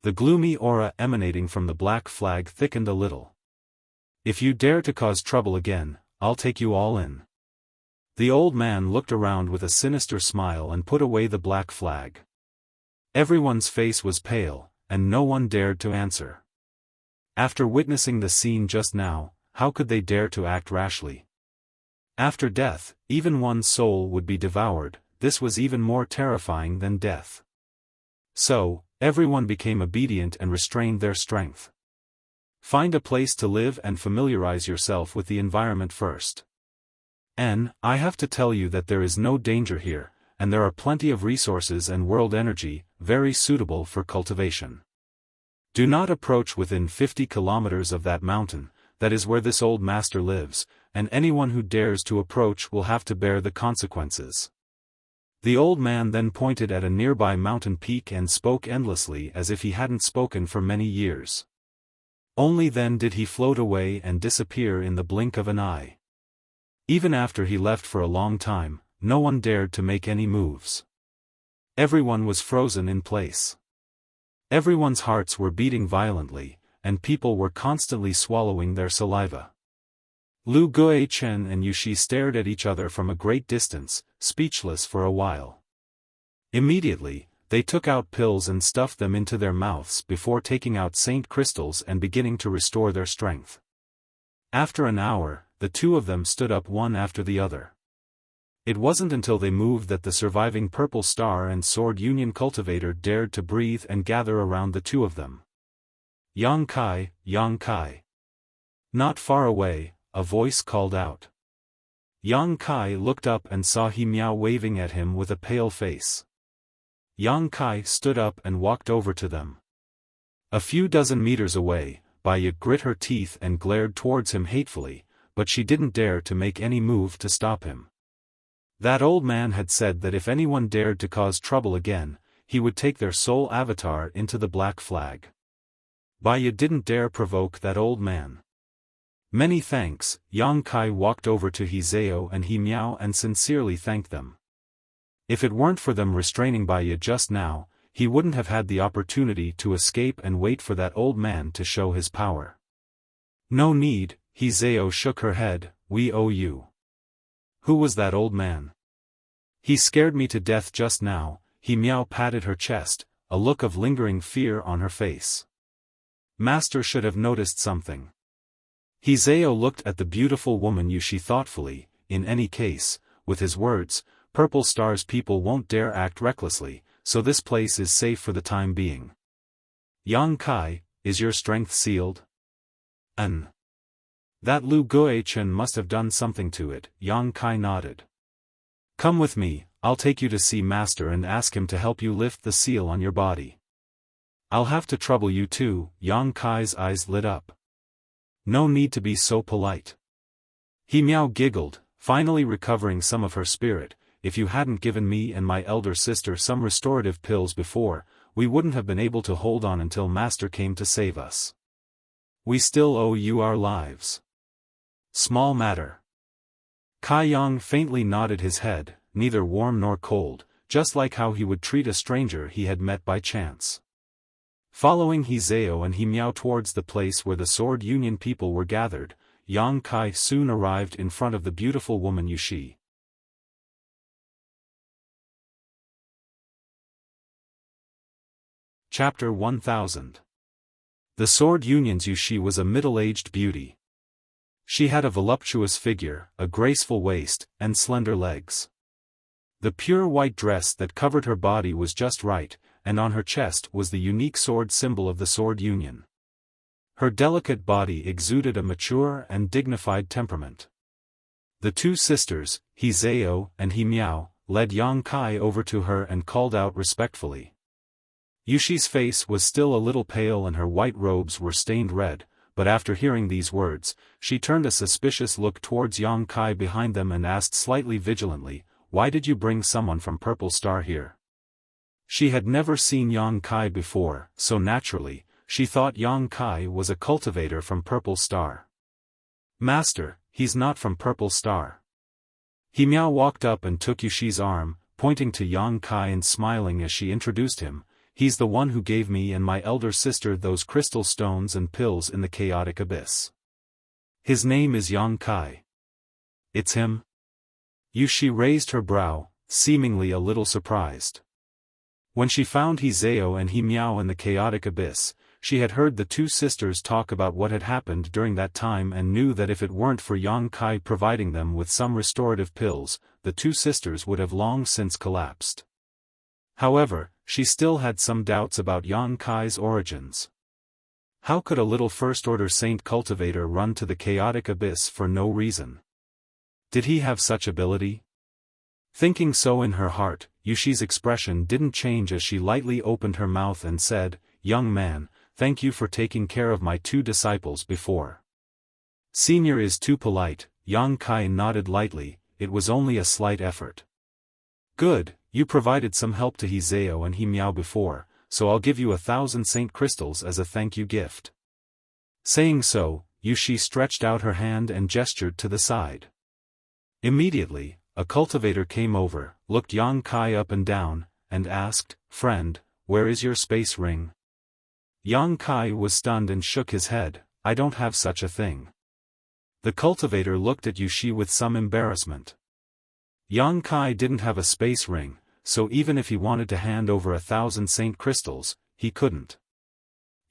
The gloomy aura emanating from the black flag thickened a little. If you dare to cause trouble again, I'll take you all in. The old man looked around with a sinister smile and put away the black flag. Everyone's face was pale, and no one dared to answer. After witnessing the scene just now, how could they dare to act rashly? After death, even one's soul would be devoured. This was even more terrifying than death. So, everyone became obedient and restrained their strength. Find a place to live and familiarize yourself with the environment first. I have to tell you that there is no danger here, and there are plenty of resources and world energy, very suitable for cultivation. Do not approach within 50 kilometers of that mountain. That is where this old master lives, and anyone who dares to approach will have to bear the consequences. The old man then pointed at a nearby mountain peak and spoke endlessly as if he hadn't spoken for many years. Only then did he float away and disappear in the blink of an eye. Even after he left for a long time, no one dared to make any moves. Everyone was frozen in place. Everyone's hearts were beating violently, and people were constantly swallowing their saliva. Lu Guichen and Yushi stared at each other from a great distance, speechless for a while. Immediately, they took out pills and stuffed them into their mouths before taking out saint crystals and beginning to restore their strength. After an hour, the two of them stood up one after the other. It wasn't until they moved that the surviving Purple Star and Sword Union cultivator dared to breathe and gather around the two of them. Yang Kai, Yang Kai. Not far away, a voice called out. Yang Kai looked up and saw He Miao waving at him with a pale face. Yang Kai stood up and walked over to them. A few dozen meters away, Baiya grit her teeth and glared towards him hatefully, but she didn't dare to make any move to stop him. That old man had said that if anyone dared to cause trouble again, he would take their soul avatar into the black flag. Baiya didn't dare provoke that old man. Many thanks. Yang Kai walked over to He Zhao and He Miao and sincerely thanked them. If it weren't for them restraining Baiya just now, he wouldn't have had the opportunity to escape and wait for that old man to show his power. No need, He Zhao shook her head, we owe you. Who was that old man? He scared me to death just now. He Miao patted her chest, a look of lingering fear on her face. Master should have noticed something. He Zhao looked at the beautiful woman Yushi thoughtfully. In any case, with his words, Purple Star's people won't dare act recklessly, so this place is safe for the time being. Yang Kai, is your strength sealed? That Lu Guichen must have done something to it. Yang Kai nodded. Come with me, I'll take you to see Master and ask him to help you lift the seal on your body. I'll have to trouble you too. Yang Kai's eyes lit up. No need to be so polite. He Miao giggled, finally recovering some of her spirit. If you hadn't given me and my elder sister some restorative pills before, we wouldn't have been able to hold on until Master came to save us. We still owe you our lives. Small matter. Kai Yang faintly nodded his head, neither warm nor cold, just like how he would treat a stranger he had met by chance. Following He Zhao and He Miao towards the place where the Sword Union people were gathered, Yang Kai soon arrived in front of the beautiful woman Yushi. Chapter 1000. The Sword Union's Yushi was a middle-aged beauty. She had a voluptuous figure, a graceful waist, and slender legs. The pure white dress that covered her body was just right, and on her chest was the unique sword symbol of the Sword Union. Her delicate body exuded a mature and dignified temperament. The two sisters, He Zhao and He Miao, led Yang Kai over to her and called out respectfully. Yushi's face was still a little pale and her white robes were stained red, but after hearing these words, she turned a suspicious look towards Yang Kai behind them and asked slightly vigilantly, "Why did you bring someone from Purple Star here?" She had never seen Yang Kai before, so naturally, she thought Yang Kai was a cultivator from Purple Star. "Master, he's not from Purple Star." He Miao walked up and took Yushi's arm, pointing to Yang Kai and smiling as she introduced him. "He's the one who gave me and my elder sister those crystal stones and pills in the chaotic abyss." His name is Yang Kai. It's him? Yushi raised her brow, seemingly a little surprised. When she found He Zao and He Miao in the chaotic abyss, she had heard the two sisters talk about what had happened during that time and knew that if it weren't for Yang Kai providing them with some restorative pills, the two sisters would have long since collapsed. However, she still had some doubts about Yang Kai's origins. How could a little first-order saint cultivator run to the chaotic abyss for no reason? Did he have such ability? Thinking so in her heart, Yushi's expression didn't change as she lightly opened her mouth and said, "Young man, thank you for taking care of my two disciples before." "Senior is too polite," Yang Kai nodded lightly, "it was only a slight effort." "Good, you provided some help to He Zao and He Miao before, so I'll give you 1,000 saint crystals as a thank you gift." Saying so, Yushi stretched out her hand and gestured to the side. Immediately, a cultivator came over, looked Yang Kai up and down, and asked, "Friend, where is your space ring?" Yang Kai was stunned and shook his head, "I don't have such a thing." The cultivator looked at Yushi with some embarrassment. Yang Kai didn't have a space ring, so even if he wanted to hand over 1,000 saint crystals, he couldn't.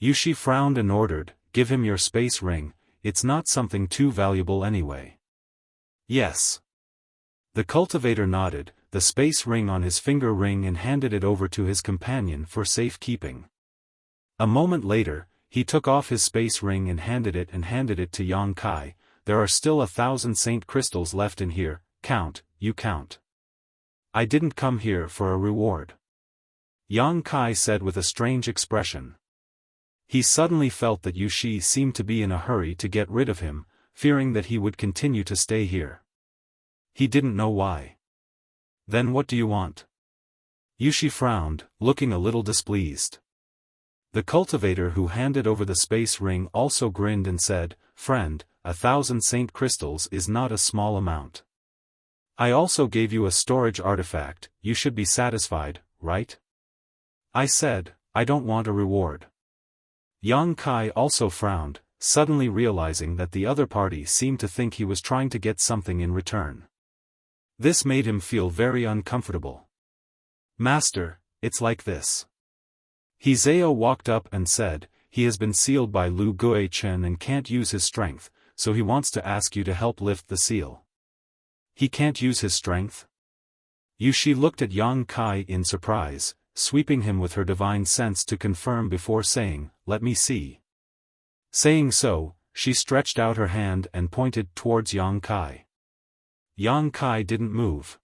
Yushi frowned and ordered, "Give him your space ring, it's not something too valuable anyway." "Yes." The cultivator nodded, the space ring on his finger ring and handed it over to his companion for safekeeping. A moment later, he took off his space ring and handed it to Yang Kai. "There are still 1,000 saint crystals left in here, count, you count." "I didn't come here for a reward," Yang Kai said with a strange expression. He suddenly felt that Yushi seemed to be in a hurry to get rid of him, fearing that he would continue to stay here. He didn't know why. "Then what do you want?" Yushi frowned, looking a little displeased. The cultivator who handed over the space ring also grinned and said, "Friend, 1,000 saint crystals is not a small amount. I also gave you a storage artifact, you should be satisfied, right?" I said, "I don't want a reward." Yang Kai also frowned, suddenly realizing that the other party seemed to think he was trying to get something in return. This made him feel very uncomfortable. "Master, it's like this." He Zao walked up and said, "He has been sealed by Lu Guichen and can't use his strength, so he wants to ask you to help lift the seal." "He can't use his strength?" Yushi looked at Yang Kai in surprise, sweeping him with her divine sense to confirm before saying, "Let me see." Saying so, she stretched out her hand and pointed towards Yang Kai. Yang Kai didn't move.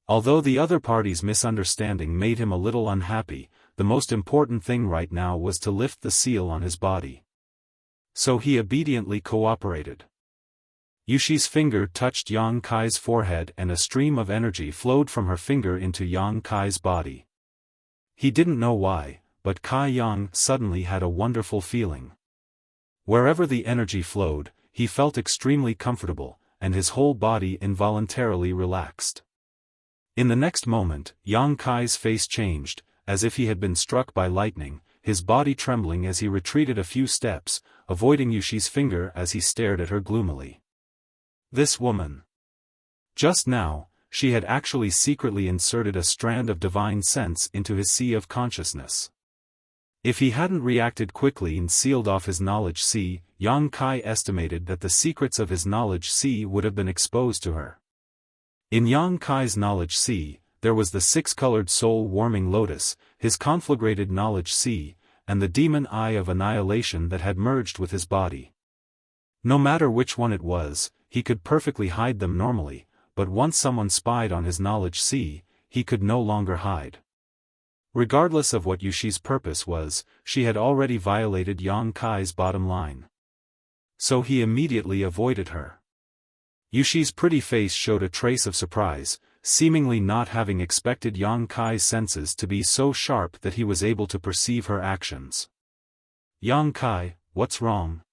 Although the other party's misunderstanding made him a little unhappy, the most important thing right now was to lift the seal on his body. So he obediently cooperated. Yushi's finger touched Yang Kai's forehead and a stream of energy flowed from her finger into Yang Kai's body. He didn't know why, but Kai Yang suddenly had a wonderful feeling. Wherever the energy flowed, he felt extremely comfortable, and his whole body involuntarily relaxed. In the next moment, Yang Kai's face changed, as if he had been struck by lightning, his body trembling as he retreated a few steps, avoiding Yushi's finger as he stared at her gloomily. This woman. Just now, she had actually secretly inserted a strand of divine sense into his sea of consciousness. If he hadn't reacted quickly and sealed off his knowledge sea, Yang Kai estimated that the secrets of his knowledge sea would have been exposed to her. In Yang Kai's knowledge sea, there was the six-colored soul-warming lotus, his conflagrated knowledge sea, and the demon eye of annihilation that had merged with his body. No matter which one it was, he could perfectly hide them normally, but once someone spied on his knowledge sea, he could no longer hide. Regardless of what Yushi's purpose was, she had already violated Yang Kai's bottom line. So he immediately avoided her. Yushi's pretty face showed a trace of surprise, seemingly not having expected Yang Kai's senses to be so sharp that he was able to perceive her actions. "Yang Kai, what's wrong?"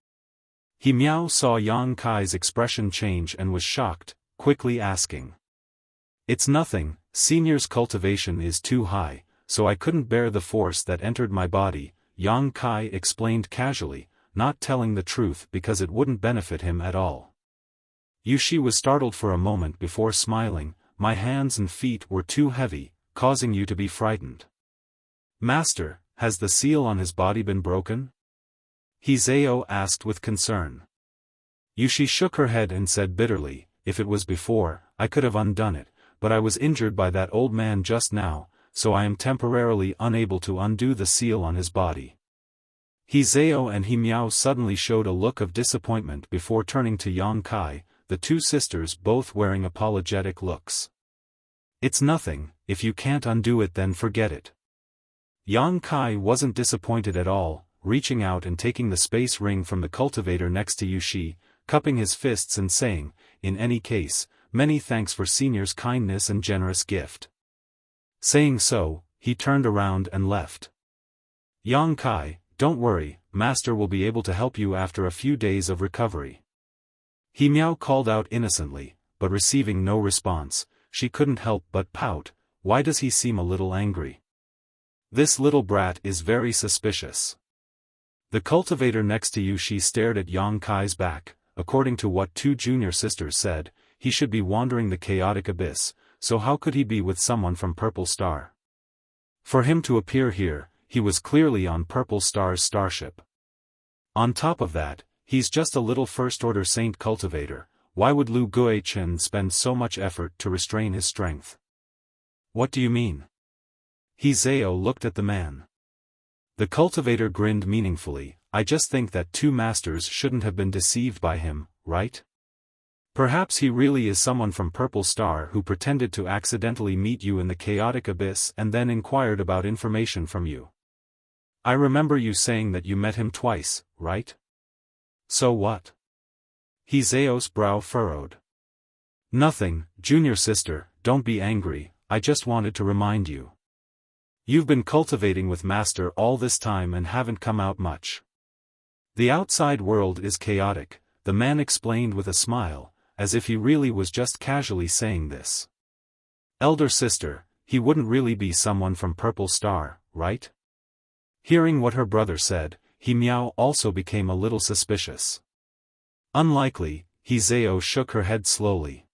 He Miao saw Yang Kai's expression change and was shocked, quickly asking. "It's nothing, Senior's cultivation is too high, so I couldn't bear the force that entered my body," Yang Kai explained casually, not telling the truth because it wouldn't benefit him at all. Yushi was startled for a moment before smiling. My hands and feet were too heavy, causing you to be frightened. Master, has the seal on his body been broken? Hizeo asked with concern. Yushi shook her head and said bitterly, if it was before, I could have undone it, but I was injured by that old man just now, so I am temporarily unable to undo the seal on his body. Hizeo and Himiao suddenly showed a look of disappointment before turning to Yang Kai, the two sisters both wearing apologetic looks. It's nothing, if you can't undo it then forget it. Yang Kai wasn't disappointed at all, reaching out and taking the space ring from the cultivator next to Yushi, cupping his fists and saying, in any case, many thanks for Senior's kindness and generous gift. Saying so, he turned around and left. Yang Kai, don't worry, Master will be able to help you after a few days of recovery. Himiao called out innocently, but receiving no response, she couldn't help but pout. Why does he seem a little angry? This little brat is very suspicious. The cultivator next to Yushi stared at Yang Kai's back. According to what two junior sisters said, he should be wandering the chaotic abyss, so how could he be with someone from Purple Star? For him to appear here, he was clearly on Purple Star's starship. On top of that, he's just a little first-order saint cultivator. Why would Lu Guichen spend so much effort to restrain his strength? What do you mean? Hizeo looked at the man. The cultivator grinned meaningfully. I just think that two masters shouldn't have been deceived by him, right? Perhaps he really is someone from Purple Star who pretended to accidentally meet you in the chaotic abyss and then inquired about information from you. I remember you saying that you met him twice, right? So what? Hizeo's brow furrowed. Nothing, junior sister, don't be angry, I just wanted to remind you. You've been cultivating with Master all this time and haven't come out much. The outside world is chaotic, the man explained with a smile, as if he really was just casually saying this. Elder sister, he wouldn't really be someone from Purple Star, right? Hearing what her brother said, Himiao also became a little suspicious. Unlikely, Hizeo shook her head slowly.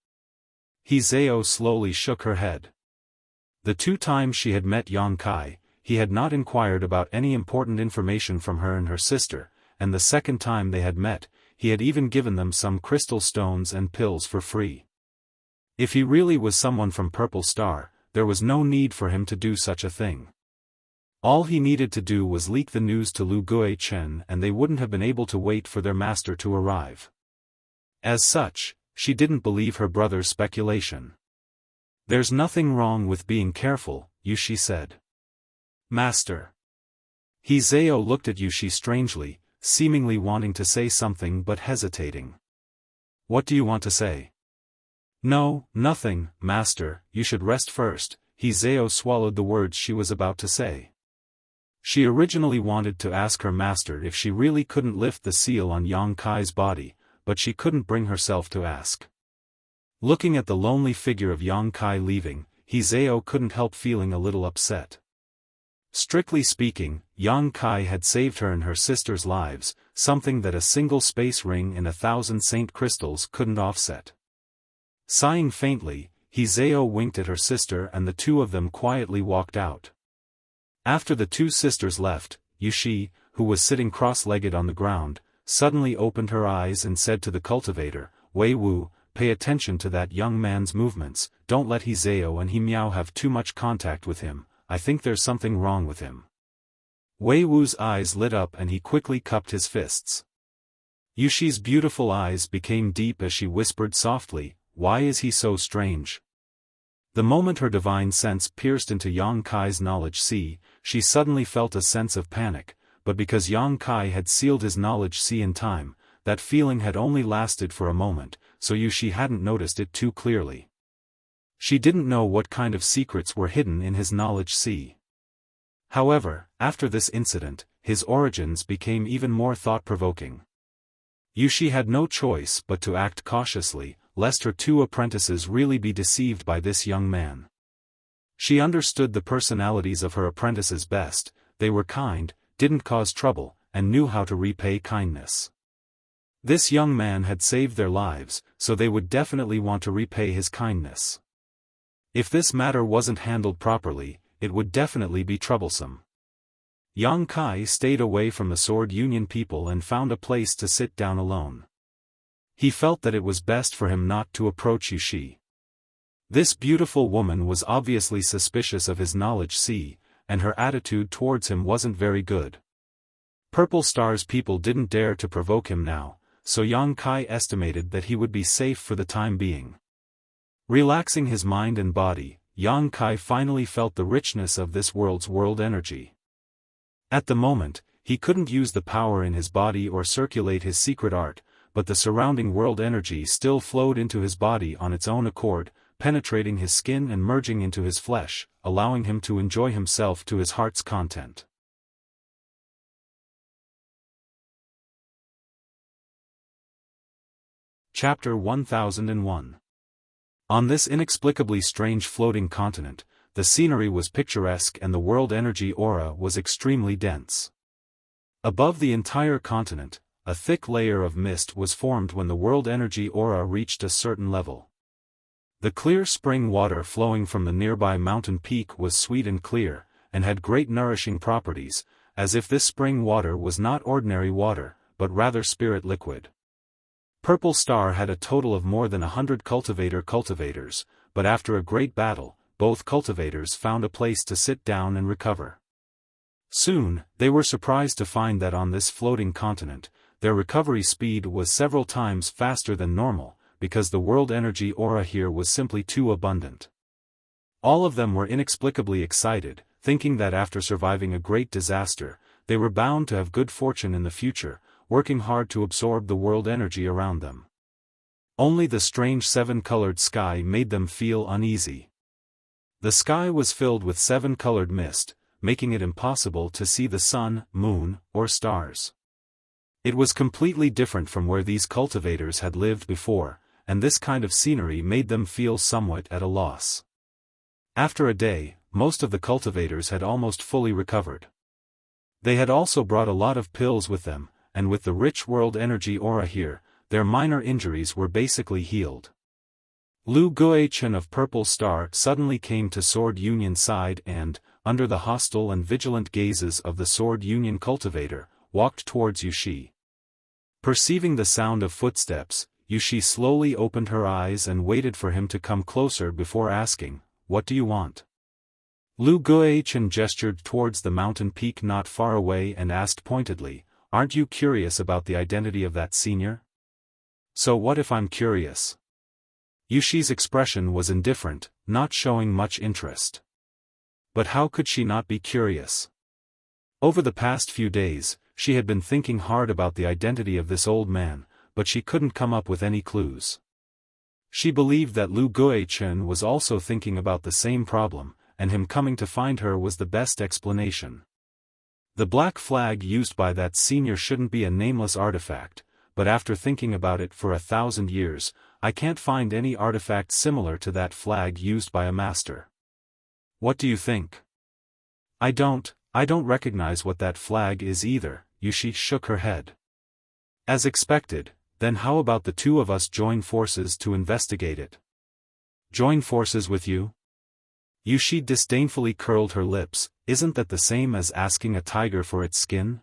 Hizeo slowly shook her head. The two times she had met Yang Kai, he had not inquired about any important information from her and her sister, and the second time they had met, he had even given them some crystal stones and pills for free. If he really was someone from Purple Star, there was no need for him to do such a thing. All he needed to do was leak the news to Lu Guichen and they wouldn't have been able to wait for their master to arrive. As such, she didn't believe her brother's speculation. There's nothing wrong with being careful, Yushi said. Master. Hizeo looked at Yushi strangely, seemingly wanting to say something but hesitating. What do you want to say? No, nothing, Master, you should rest first. Hizeo swallowed the words she was about to say. She originally wanted to ask her master if she really couldn't lift the seal on Yang Kai's body, but she couldn't bring herself to ask. Looking at the lonely figure of Yang Kai leaving, Hizeo couldn't help feeling a little upset. Strictly speaking, Yang Kai had saved her and her sister's lives, something that a single space ring in 1,000 saint crystals couldn't offset. Sighing faintly, Hizeo winked at her sister and the two of them quietly walked out. After the two sisters left, Yushi, who was sitting cross-legged on the ground, suddenly opened her eyes and said to the cultivator, Wei Wu, pay attention to that young man's movements, don't let Hizeo and Himiao have too much contact with him, I think there's something wrong with him. Wei Wu's eyes lit up and he quickly cupped his fists. Yushi's beautiful eyes became deep as she whispered softly, why is he so strange? The moment her divine sense pierced into Yang Kai's knowledge sea, she suddenly felt a sense of panic, but because Yang Kai had sealed his knowledge sea in time, that feeling had only lasted for a moment, so Yushi hadn't noticed it too clearly. She didn't know what kind of secrets were hidden in his knowledge sea. However, after this incident, his origins became even more thought-provoking. Yushi had no choice but to act cautiously, lest her two apprentices really be deceived by this young man. She understood the personalities of her apprentices best, they were kind, didn't cause trouble, and knew how to repay kindness. This young man had saved their lives, so they would definitely want to repay his kindness. If this matter wasn't handled properly, it would definitely be troublesome. Yang Kai stayed away from the Sword Union people and found a place to sit down alone. He felt that it was best for him not to approach Yushi. This beautiful woman was obviously suspicious of his knowledge, and her attitude towards him wasn't very good. Purple Star's people didn't dare to provoke him now, so Yang Kai estimated that he would be safe for the time being. Relaxing his mind and body, Yang Kai finally felt the richness of this world's world energy. At the moment, he couldn't use the power in his body or circulate his secret art, but the surrounding world energy still flowed into his body on its own accord, penetrating his skin and merging into his flesh, allowing him to enjoy himself to his heart's content. Chapter 1001. On this inexplicably strange floating continent, the scenery was picturesque and the world energy aura was extremely dense. Above the entire continent, a thick layer of mist was formed when the world energy aura reached a certain level. The clear spring water flowing from the nearby mountain peak was sweet and clear, and had great nourishing properties, as if this spring water was not ordinary water, but rather spirit liquid. Purple Star had a total of more than 100 cultivators, but after a great battle, both cultivators found a place to sit down and recover. Soon, they were surprised to find that on this floating continent, their recovery speed was several times faster than normal, because the world energy aura here was simply too abundant. All of them were inexplicably excited, thinking that after surviving a great disaster, they were bound to have good fortune in the future, working hard to absorb the world energy around them. Only the strange seven-colored sky made them feel uneasy. The sky was filled with seven-colored mist, making it impossible to see the sun, moon, or stars. It was completely different from where these cultivators had lived before, and this kind of scenery made them feel somewhat at a loss. After a day, most of the cultivators had almost fully recovered. They had also brought a lot of pills with them, and with the rich world energy aura here, their minor injuries were basically healed. Lu Guichen of Purple Star suddenly came to Sword Union's side and, under the hostile and vigilant gazes of the Sword Union cultivator, walked towards Yushi. Perceiving the sound of footsteps, Yushi slowly opened her eyes and waited for him to come closer before asking, "What do you want?" Lu Guichen gestured towards the mountain peak not far away and asked pointedly, "Aren't you curious about the identity of that senior?" "So what if I'm curious?" Yushi's expression was indifferent, not showing much interest. But how could she not be curious? Over the past few days, she had been thinking hard about the identity of this old man, but she couldn't come up with any clues. She believed that Lu Guichen was also thinking about the same problem, and him coming to find her was the best explanation. The black flag used by that senior shouldn't be a nameless artifact, but after thinking about it for 1,000 years, I can't find any artifact similar to that flag used by a master. What do you think? I don't recognize what that flag is either, Yushi shook her head. As expected, then how about the two of us join forces to investigate it? Join forces with you? Yushi disdainfully curled her lips. Isn't that the same as asking a tiger for its skin?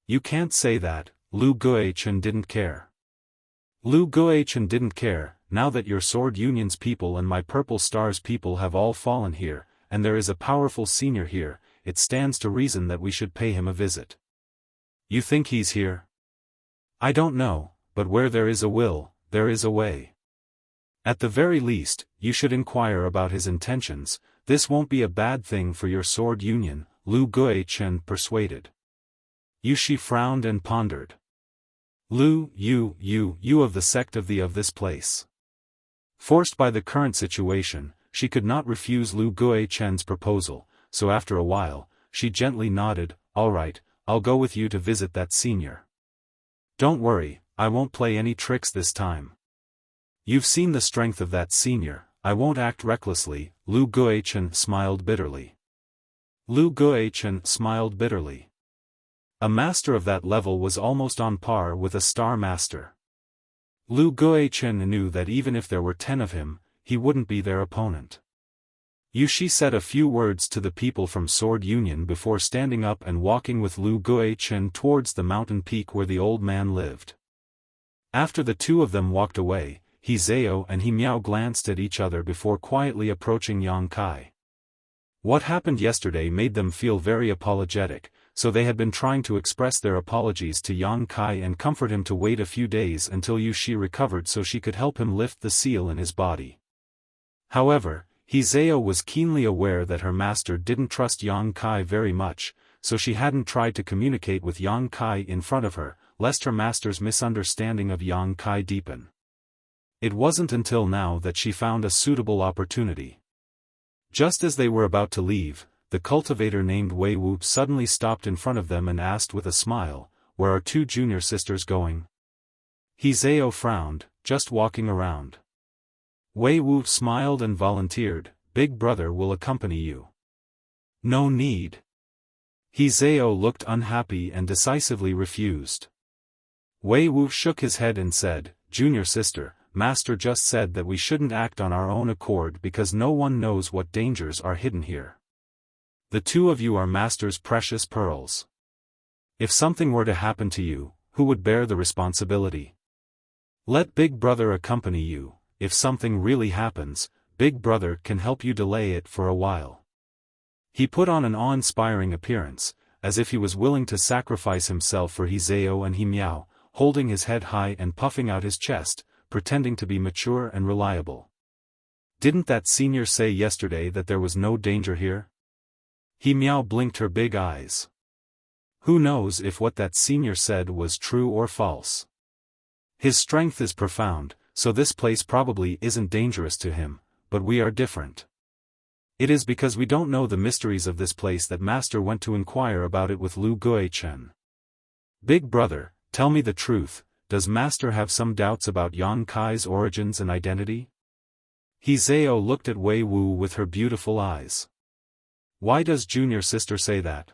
You can't say that. Lu Guichen didn't care. Lu Guichen didn't care, now that your Sword Union's people and my Purple Star's people have all fallen here, and there is a powerful senior here, it stands to reason that we should pay him a visit. You think he's here? I don't know, but where there is a will, there is a way. At the very least, you should inquire about his intentions. This won't be a bad thing for your Sword Union, Lu Guichen persuaded. Yushi frowned and pondered. Lu, you of the sect of this place. Forced by the current situation, she could not refuse Lu Guichen's proposal, so after a while, she gently nodded, "All right, I'll go with you to visit that senior. Don't worry, I won't play any tricks this time. You've seen the strength of that senior, I won't act recklessly." Lu Guichen smiled bitterly. Lu Guichen smiled bitterly. A master of that level was almost on par with a star master. Lu Guichen knew that even if there were 10 of him, he wouldn't be their opponent. Yushi said a few words to the people from Sword Union before standing up and walking with Lu Guichen towards the mountain peak where the old man lived. After the two of them walked away, He Zhao and He Miao glanced at each other before quietly approaching Yang Kai. What happened yesterday made them feel very apologetic, so they had been trying to express their apologies to Yang Kai and comfort him to wait a few days until Yushi recovered so she could help him lift the seal in his body. However, He Zhao was keenly aware that her master didn't trust Yang Kai very much, so she hadn't tried to communicate with Yang Kai in front of her, lest her master's misunderstanding of Yang Kai deepen. It wasn't until now that she found a suitable opportunity. Just as they were about to leave, the cultivator named Wei Wu suddenly stopped in front of them and asked with a smile, "Where are two junior sisters going?" He Zhao frowned, "Just walking around." Wei Wu smiled and volunteered, "Big brother will accompany you." "No need." He Zhao looked unhappy and decisively refused. Wei Wu shook his head and said, "Junior sister, Master just said that we shouldn't act on our own accord because no one knows what dangers are hidden here. The two of you are Master's precious pearls. If something were to happen to you, who would bear the responsibility? Let Big Brother accompany you. If something really happens, Big Brother can help you delay it for a while." He put on an awe-inspiring appearance, as if he was willing to sacrifice himself for He Zhao and He Miao, holding his head high and puffing out his chest, pretending to be mature and reliable. "Didn't that senior say yesterday that there was no danger here?" He Miao blinked her big eyes. Who knows if what that senior said was true or false? His strength is profound, so this place probably isn't dangerous to him, but we are different. It is because we don't know the mysteries of this place that Master went to inquire about it with Lu Guichen. Big brother, tell me the truth, does Master have some doubts about Yang Kai's origins and identity? He Zhao looked at Wei Wu with her beautiful eyes. Why does junior sister say that?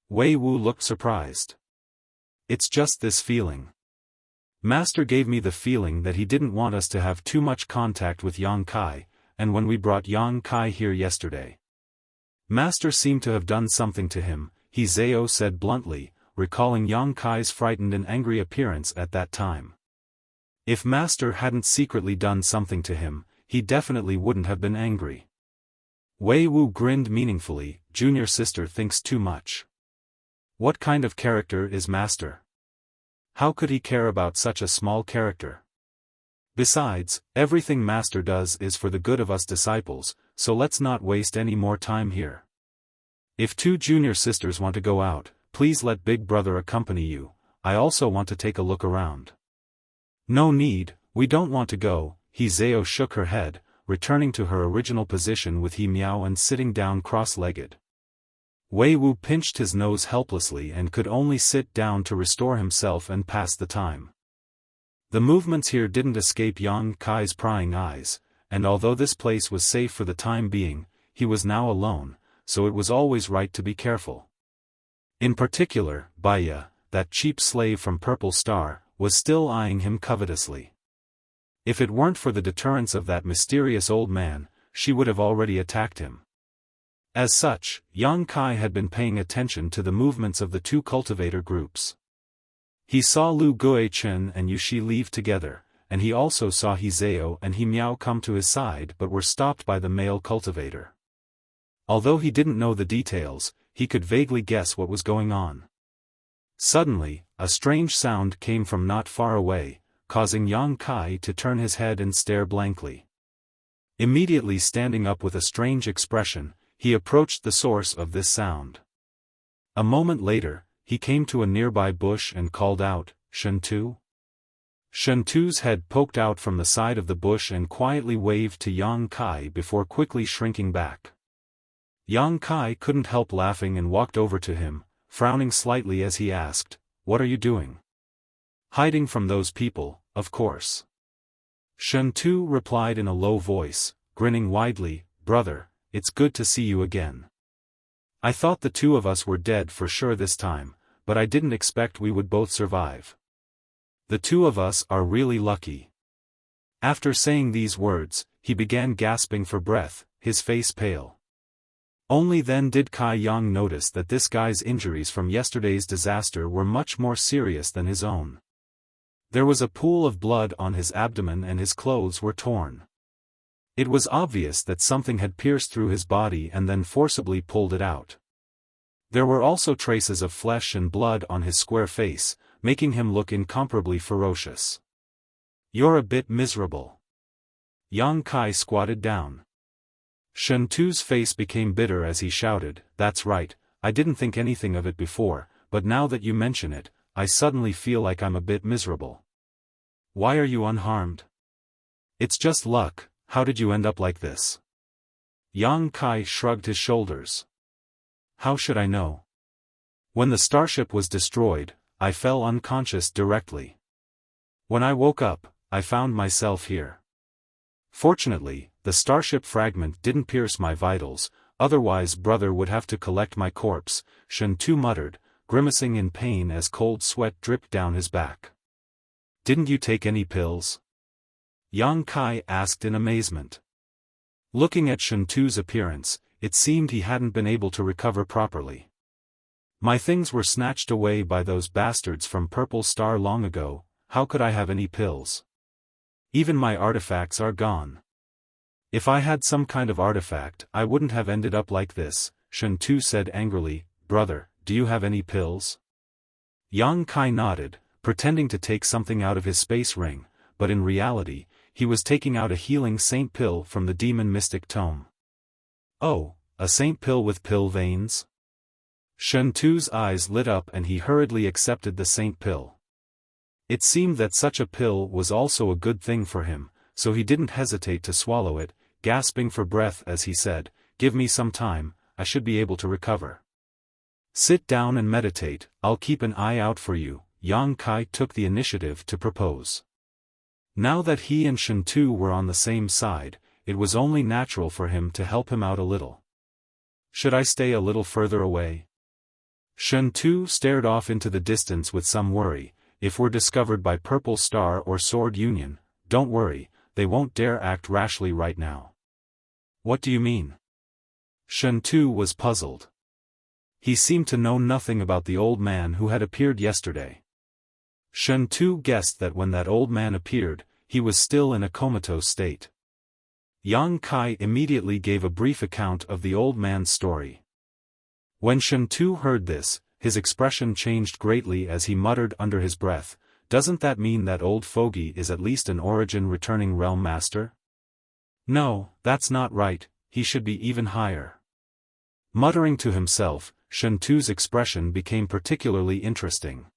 Wei Wu looked surprised. It's just this feeling. Master gave me the feeling that he didn't want us to have too much contact with Yang Kai, and when we brought Yang Kai here yesterday, Master seemed to have done something to him, He Zhao said bluntly, recalling Yang Kai's frightened and angry appearance at that time. If Master hadn't secretly done something to him, he definitely wouldn't have been angry. Wei Wu grinned meaningfully, "Junior sister thinks too much. What kind of character is Master? How could he care about such a small character? Besides, everything Master does is for the good of us disciples, so let's not waste any more time here. If two junior sisters want to go out, please let Big Brother accompany you. I also want to take a look around." "No need, we don't want to go." He Zhao shook her head, returning to her original position with He Miao and sitting down cross-legged. Wei Wu pinched his nose helplessly and could only sit down to restore himself and pass the time. The movements here didn't escape Yang Kai's prying eyes, and although this place was safe for the time being, he was now alone, so it was always right to be careful. In particular, Baya, that cheap slave from Purple Star, was still eyeing him covetously. If it weren't for the deterrence of that mysterious old man, she would have already attacked him. As such, Yang Kai had been paying attention to the movements of the two cultivator groups. He saw Lu Guichen and Yushi leave together, and he also saw He Zhao and He Miao come to his side but were stopped by the male cultivator. Although he didn't know the details, he could vaguely guess what was going on. Suddenly, a strange sound came from not far away, causing Yang Kai to turn his head and stare blankly. Immediately standing up with a strange expression, he approached the source of this sound. A moment later, he came to a nearby bush and called out, "Shentu?" Shentu's head poked out from the side of the bush and quietly waved to Yang Kai before quickly shrinking back. Yang Kai couldn't help laughing and walked over to him, frowning slightly as he asked, "What are you doing?" "Hiding from those people, of course." Shentu replied in a low voice, grinning widely, "Brother, it's good to see you again. I thought the two of us were dead for sure this time, but I didn't expect we would both survive. The two of us are really lucky." After saying these words, he began gasping for breath, his face pale. Only then did Kai Yang notice that this guy's injuries from yesterday's disaster were much more serious than his own. There was a pool of blood on his abdomen and his clothes were torn. It was obvious that something had pierced through his body and then forcibly pulled it out. There were also traces of flesh and blood on his square face, making him look incomparably ferocious. "You're a bit miserable." Yang Kai squatted down. Shen Tu's face became bitter as he shouted, "That's right, I didn't think anything of it before, but now that you mention it, I suddenly feel like I'm a bit miserable." "Why are you unharmed?" "It's just luck, how did you end up like this?" Yang Kai shrugged his shoulders. "How should I know? When the starship was destroyed, I fell unconscious directly. When I woke up, I found myself here. Fortunately, the starship fragment didn't pierce my vitals, otherwise brother would have to collect my corpse," Shen Tu muttered, grimacing in pain as cold sweat dripped down his back. "Didn't you take any pills?" Yang Kai asked in amazement. Looking at Shen Tu's appearance, it seemed he hadn't been able to recover properly. "My things were snatched away by those bastards from Purple Star long ago, how could I have any pills? Even my artifacts are gone. If I had some kind of artifact I wouldn't have ended up like this," Shen Tu said angrily. "Brother, do you have any pills?" Yang Kai nodded, pretending to take something out of his space ring, but in reality, he was taking out a healing saint pill from the demon mystic tome. "Oh, a saint pill with pill veins?" Shen Tu's eyes lit up and he hurriedly accepted the saint pill. It seemed that such a pill was also a good thing for him, so he didn't hesitate to swallow it, gasping for breath as he said, "Give me some time, I should be able to recover." "Sit down and meditate, I'll keep an eye out for you," Yang Kai took the initiative to propose. Now that he and Shen Tu were on the same side, it was only natural for him to help him out a little. "Should I stay a little further away?" Shen Tu stared off into the distance with some worry. "If we're discovered by Purple Star or Sword Union, don't worry, they won't dare act rashly right now." "What do you mean?" Shen Tu was puzzled. He seemed to know nothing about the old man who had appeared yesterday. Shen Tu guessed that when that old man appeared, he was still in a comatose state. Yang Kai immediately gave a brief account of the old man's story. When Shen Tu heard this, his expression changed greatly as he muttered under his breath, "Doesn't that mean that old fogey is at least an origin returning realm master? No, that's not right, he should be even higher." Muttering to himself, Shen Tu's expression became particularly interesting.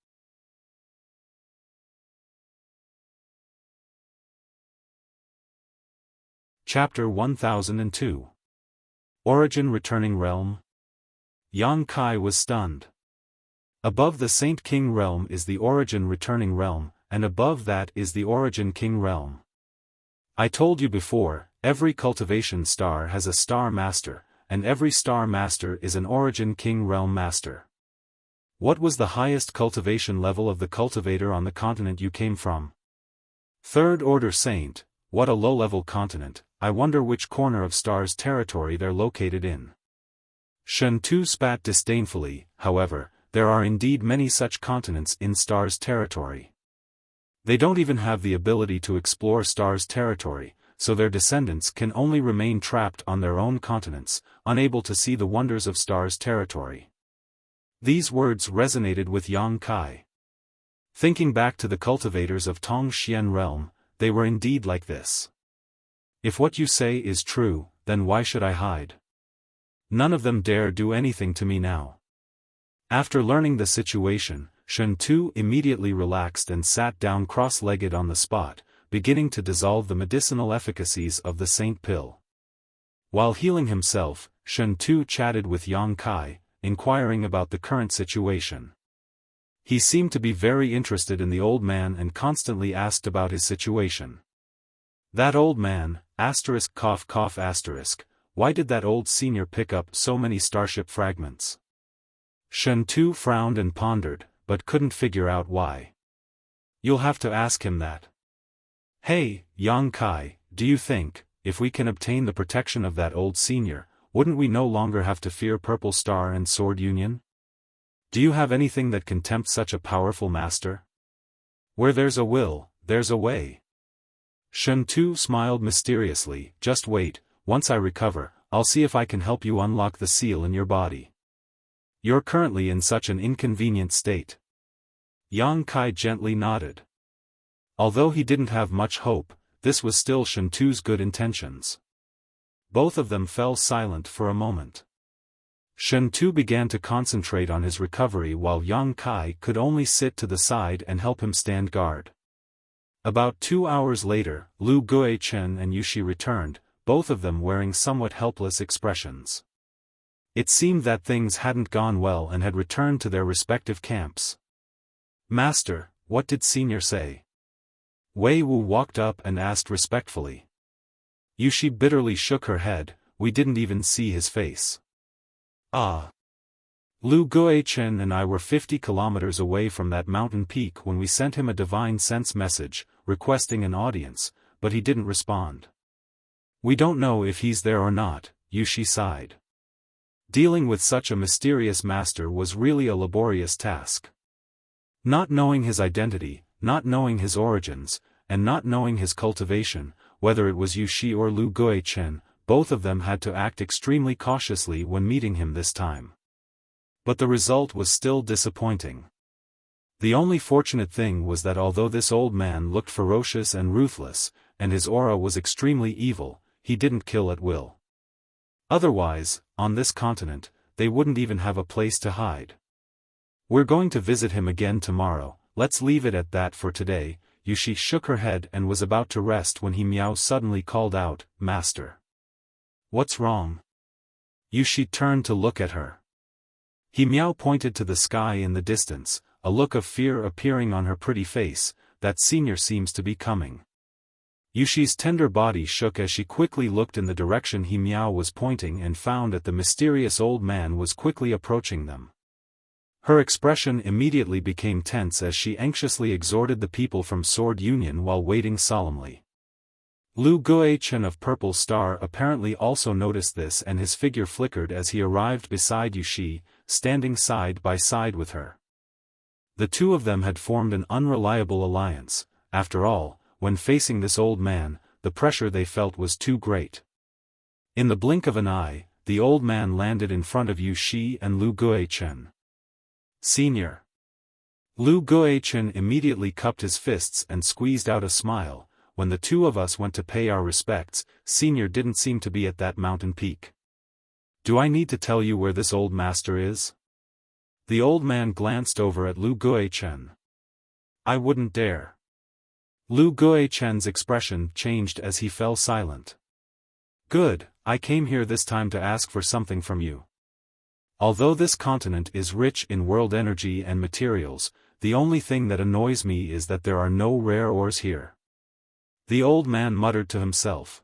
Chapter 1002. Origin Returning Realm. Yang Kai was stunned. Above the Saint King realm is the Origin Returning Realm, and above that is the Origin King realm. I told you before, every cultivation star has a star master, and every star master is an Origin King realm master. What was the highest cultivation level of the cultivator on the continent you came from? Third Order Saint. What a low-level continent, I wonder which corner of Star's territory they're located in. Shen Tu spat disdainfully. However, there are indeed many such continents in Star's territory. They don't even have the ability to explore Star's territory, so their descendants can only remain trapped on their own continents, unable to see the wonders of Star's territory. These words resonated with Yang Kai. Thinking back to the cultivators of Tongxian realm, they were indeed like this. If what you say is true, then why should I hide? None of them dare do anything to me now. After learning the situation, Shen Tu immediately relaxed and sat down cross-legged on the spot, beginning to dissolve the medicinal efficacies of the Saint Pill. While healing himself, Shen Tu chatted with Yang Kai, inquiring about the current situation. He seemed to be very interested in the old man and constantly asked about his situation. That old man, cough cough asterisk, why did that old senior pick up so many starship fragments? Shen Tu frowned and pondered, but couldn't figure out why. You'll have to ask him that. Hey, Yang Kai, do you think, if we can obtain the protection of that old senior, wouldn't we no longer have to fear Purple Star and Sword Union? Do you have anything that can tempt such a powerful master? Where there's a will, there's a way. Shen Tu smiled mysteriously. Just wait, once I recover, I'll see if I can help you unlock the seal in your body. You're currently in such an inconvenient state. Yang Kai gently nodded. Although he didn't have much hope, this was still Shen Tu's good intentions. Both of them fell silent for a moment. Shen Tu began to concentrate on his recovery while Yang Kai could only sit to the side and help him stand guard. About 2 hours later, Lu Guichen and Yushi returned, both of them wearing somewhat helpless expressions. It seemed that things hadn't gone well and had returned to their respective camps. Master, what did Senior say? Wei Wu walked up and asked respectfully. Yushi bitterly shook her head. We didn't even see his face. Ah. Lu Guichen and I were 50 kilometers away from that mountain peak when we sent him a divine sense message, requesting an audience, but he didn't respond. We don't know if he's there or not, Yushi sighed. Dealing with such a mysterious master was really a laborious task. Not knowing his identity, not knowing his origins, and not knowing his cultivation, whether it was Yushi or Lu Guichen, both of them had to act extremely cautiously when meeting him this time. But the result was still disappointing. The only fortunate thing was that although this old man looked ferocious and ruthless, and his aura was extremely evil, he didn't kill at will. Otherwise, on this continent, they wouldn't even have a place to hide. We're going to visit him again tomorrow, let's leave it at that for today. Yushi shook her head and was about to rest when Miao suddenly called out, Master. What's wrong? Yushi turned to look at her. Miao pointed to the sky in the distance, a look of fear appearing on her pretty face. That senior seems to be coming. Yushi's tender body shook as she quickly looked in the direction Miao was pointing and found that the mysterious old man was quickly approaching them. Her expression immediately became tense as she anxiously exhorted the people from Sword Union while waiting solemnly. Lu Guichen of Purple Star apparently also noticed this and his figure flickered as he arrived beside Yushi, standing side by side with her. The two of them had formed an unreliable alliance. After all, when facing this old man, the pressure they felt was too great. In the blink of an eye, the old man landed in front of Yushi and Lu Guichen. Senior. Lu Guichen immediately cupped his fists and squeezed out a smile. When the two of us went to pay our respects, Senior didn't seem to be at that mountain peak. Do I need to tell you where this old master is? The old man glanced over at Lu Guichen. I wouldn't dare. Lu Guichen's expression changed as he fell silent. Good, I came here this time to ask for something from you. Although this continent is rich in world energy and materials, the only thing that annoys me is that there are no rare ores here. The old man muttered to himself.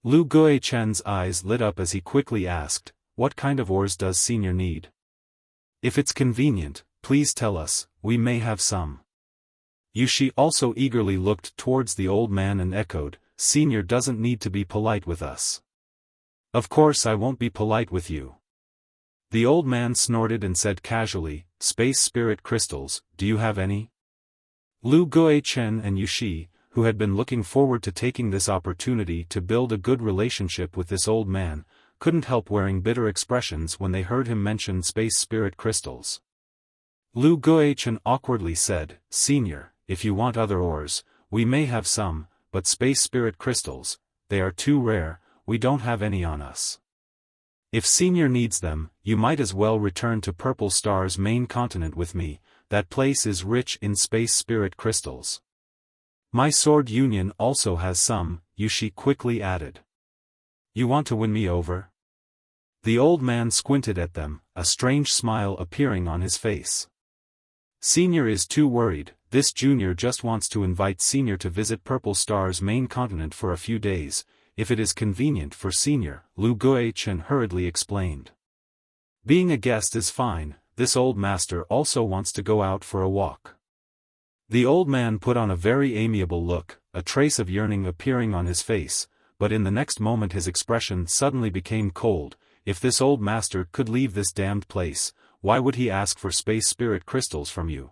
Lu Guichen's eyes lit up as he quickly asked, what kind of ores does Senior need? If it's convenient, please tell us, we may have some. Yushi also eagerly looked towards the old man and echoed, Senior doesn't need to be polite with us. Of course I won't be polite with you. The old man snorted and said casually, Space Spirit Crystals, do you have any? Lu Guichen and Yushi, who had been looking forward to taking this opportunity to build a good relationship with this old man, couldn't help wearing bitter expressions when they heard him mention Space Spirit Crystals. Lu Guichen awkwardly said, Senior, if you want other ores, we may have some, but Space Spirit Crystals, they are too rare, we don't have any on us. If Senior needs them, you might as well return to Purple Star's main continent with me, that place is rich in Space Spirit Crystals. My Sword Union also has some, Yushi quickly added. You want to win me over? The old man squinted at them, a strange smile appearing on his face. Senior is too worried, this junior just wants to invite Senior to visit Purple Star's main continent for a few days, if it is convenient for Senior, Lu Guichen hurriedly explained. Being a guest is fine, this old master also wants to go out for a walk." The old man put on a very amiable look, a trace of yearning appearing on his face, but in the next moment his expression suddenly became cold. If this old master could leave this damned place, why would he ask for space spirit crystals from you?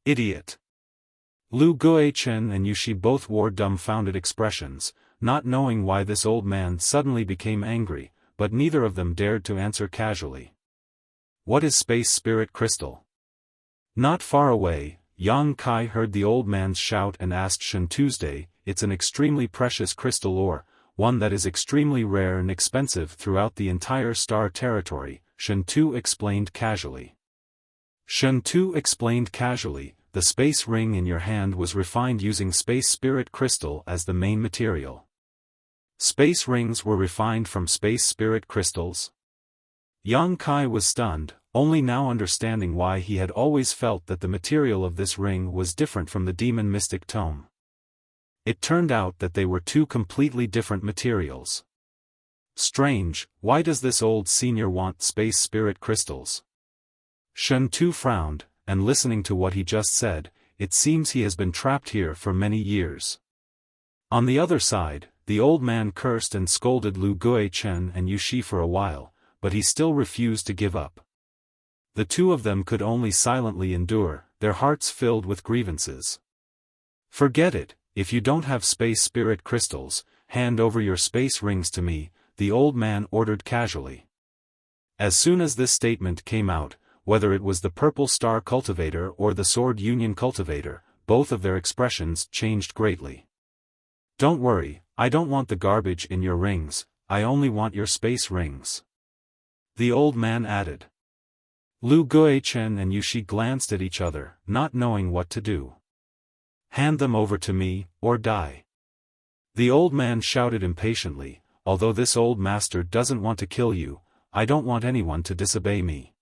Idiot! Lu Guichen and Yushi both wore dumbfounded expressions, not knowing why this old man suddenly became angry, but neither of them dared to answer casually. "What is space spirit crystal?" Not far away, Yang Kai heard the old man's shout and asked Shen Tuesday. "It's an extremely precious crystal ore, one that is extremely rare and expensive throughout the entire star territory," Shen Tu explained casually. Shen Tu explained casually, "The space ring in your hand was refined using space spirit crystal as the main material." Space rings were refined from space spirit crystals? Yang Kai was stunned, only now understanding why he had always felt that the material of this ring was different from the demon mystic tome. It turned out that they were two completely different materials. Strange, why does this old senior want space spirit crystals? Shen Tu frowned, and listening to what he just said, it seems he has been trapped here for many years. On the other side, the old man cursed and scolded Lu Guichen and Yushi for a while, but he still refused to give up. The two of them could only silently endure, their hearts filled with grievances. "Forget it, if you don't have space spirit crystals, hand over your space rings to me," the old man ordered casually. As soon as this statement came out, whether it was the Purple Star cultivator or the Sword Union cultivator, both of their expressions changed greatly. "Don't worry, I don't want the garbage in your rings, I only want your space rings," the old man added. Lu Guichen and Yushi glanced at each other, not knowing what to do. "Hand them over to me, or die," the old man shouted impatiently. "Although this old master doesn't want to kill you, I don't want anyone to disobey me."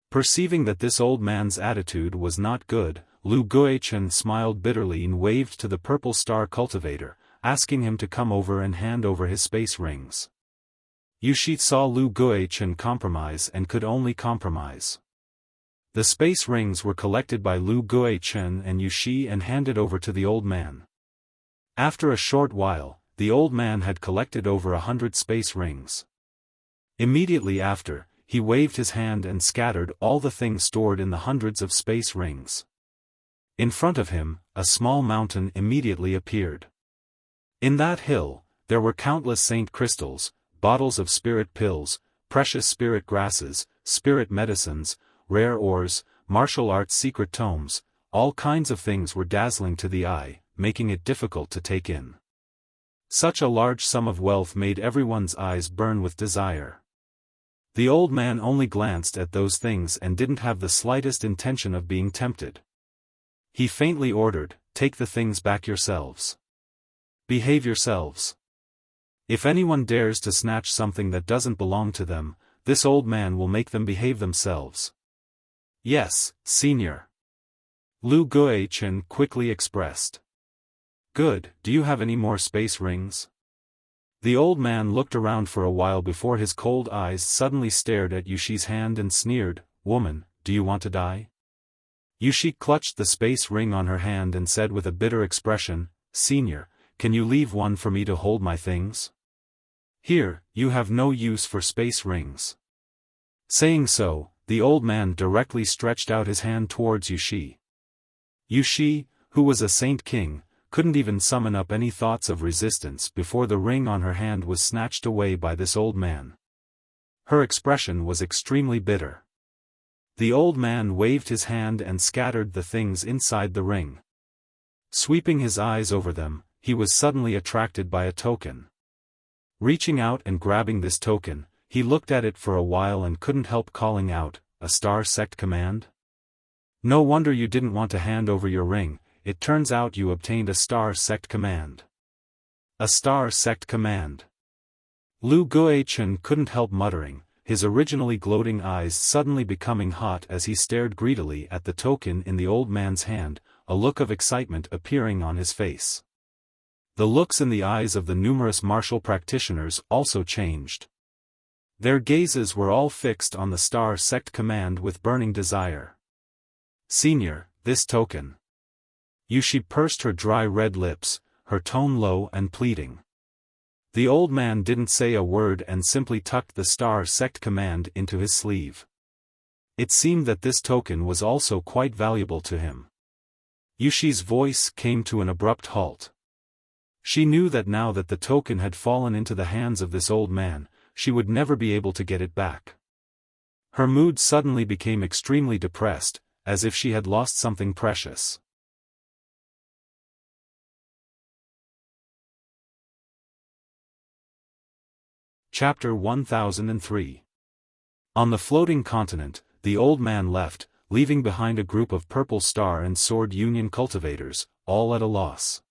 Perceiving that this old man's attitude was not good, Lu Guichen smiled bitterly and waved to the Purple Star cultivator, asking him to come over and hand over his space rings. Yushi saw Lu Guichen compromise and could only compromise. The space rings were collected by Lu Guichen and Yushi and handed over to the old man. After a short while, the old man had collected over 100 space rings. Immediately after, he waved his hand and scattered all the things stored in the hundreds of space rings. In front of him, a small mountain immediately appeared. In that hill, there were countless saint crystals, bottles of spirit pills, precious spirit grasses, spirit medicines, rare ores, martial arts secret tomes, all kinds of things were dazzling to the eye, making it difficult to take in. Such a large sum of wealth made everyone's eyes burn with desire. The old man only glanced at those things and didn't have the slightest intention of being tempted. He faintly ordered, "Take the things back yourselves. Behave yourselves. If anyone dares to snatch something that doesn't belong to them, this old man will make them behave themselves." "Yes, senior," Lu Guichen quickly expressed. "Good, do you have any more space rings?" The old man looked around for a while before his cold eyes suddenly stared at Yushi's hand and sneered, "Woman, do you want to die?" Yushi clutched the space ring on her hand and said with a bitter expression, "Senior, can you leave one for me to hold my things? Here, you have no use for space rings." Saying so, the old man directly stretched out his hand towards Yushi. Yushi, who was a saint king, couldn't even summon up any thoughts of resistance before the ring on her hand was snatched away by this old man. Her expression was extremely bitter. The old man waved his hand and scattered the things inside the ring. Sweeping his eyes over them, he was suddenly attracted by a token. Reaching out and grabbing this token, he looked at it for a while and couldn't help calling out, "A star sect command? No wonder you didn't want to hand over your ring, it turns out you obtained a star sect command." A star sect command. Lu Guichen couldn't help muttering, his originally gloating eyes suddenly becoming hot as he stared greedily at the token in the old man's hand, a look of excitement appearing on his face. The looks in the eyes of the numerous martial practitioners also changed. Their gazes were all fixed on the star sect command with burning desire. Senior, this token. Yushi pursed her dry red lips, her tone low and pleading. The old man didn't say a word and simply tucked the star sect command into his sleeve. It seemed that this token was also quite valuable to him. Yushi's voice came to an abrupt halt. She knew that now that the token had fallen into the hands of this old man, she would never be able to get it back. Her mood suddenly became extremely depressed, as if she had lost something precious. Chapter 1003. On the floating continent, the old man left, leaving behind a group of Purple Star and Sword Union cultivators, all at a loss.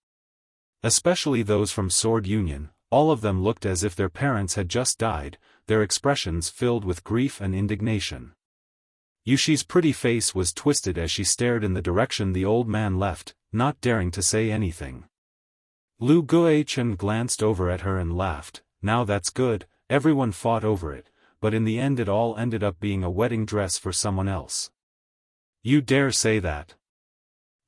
Especially those from Sword Union, all of them looked as if their parents had just died, their expressions filled with grief and indignation. Yushi's pretty face was twisted as she stared in the direction the old man left, not daring to say anything. Lu Guichen glanced over at her and laughed. Now that's good, everyone fought over it, but in the end it all ended up being a wedding dress for someone else. You dare say that?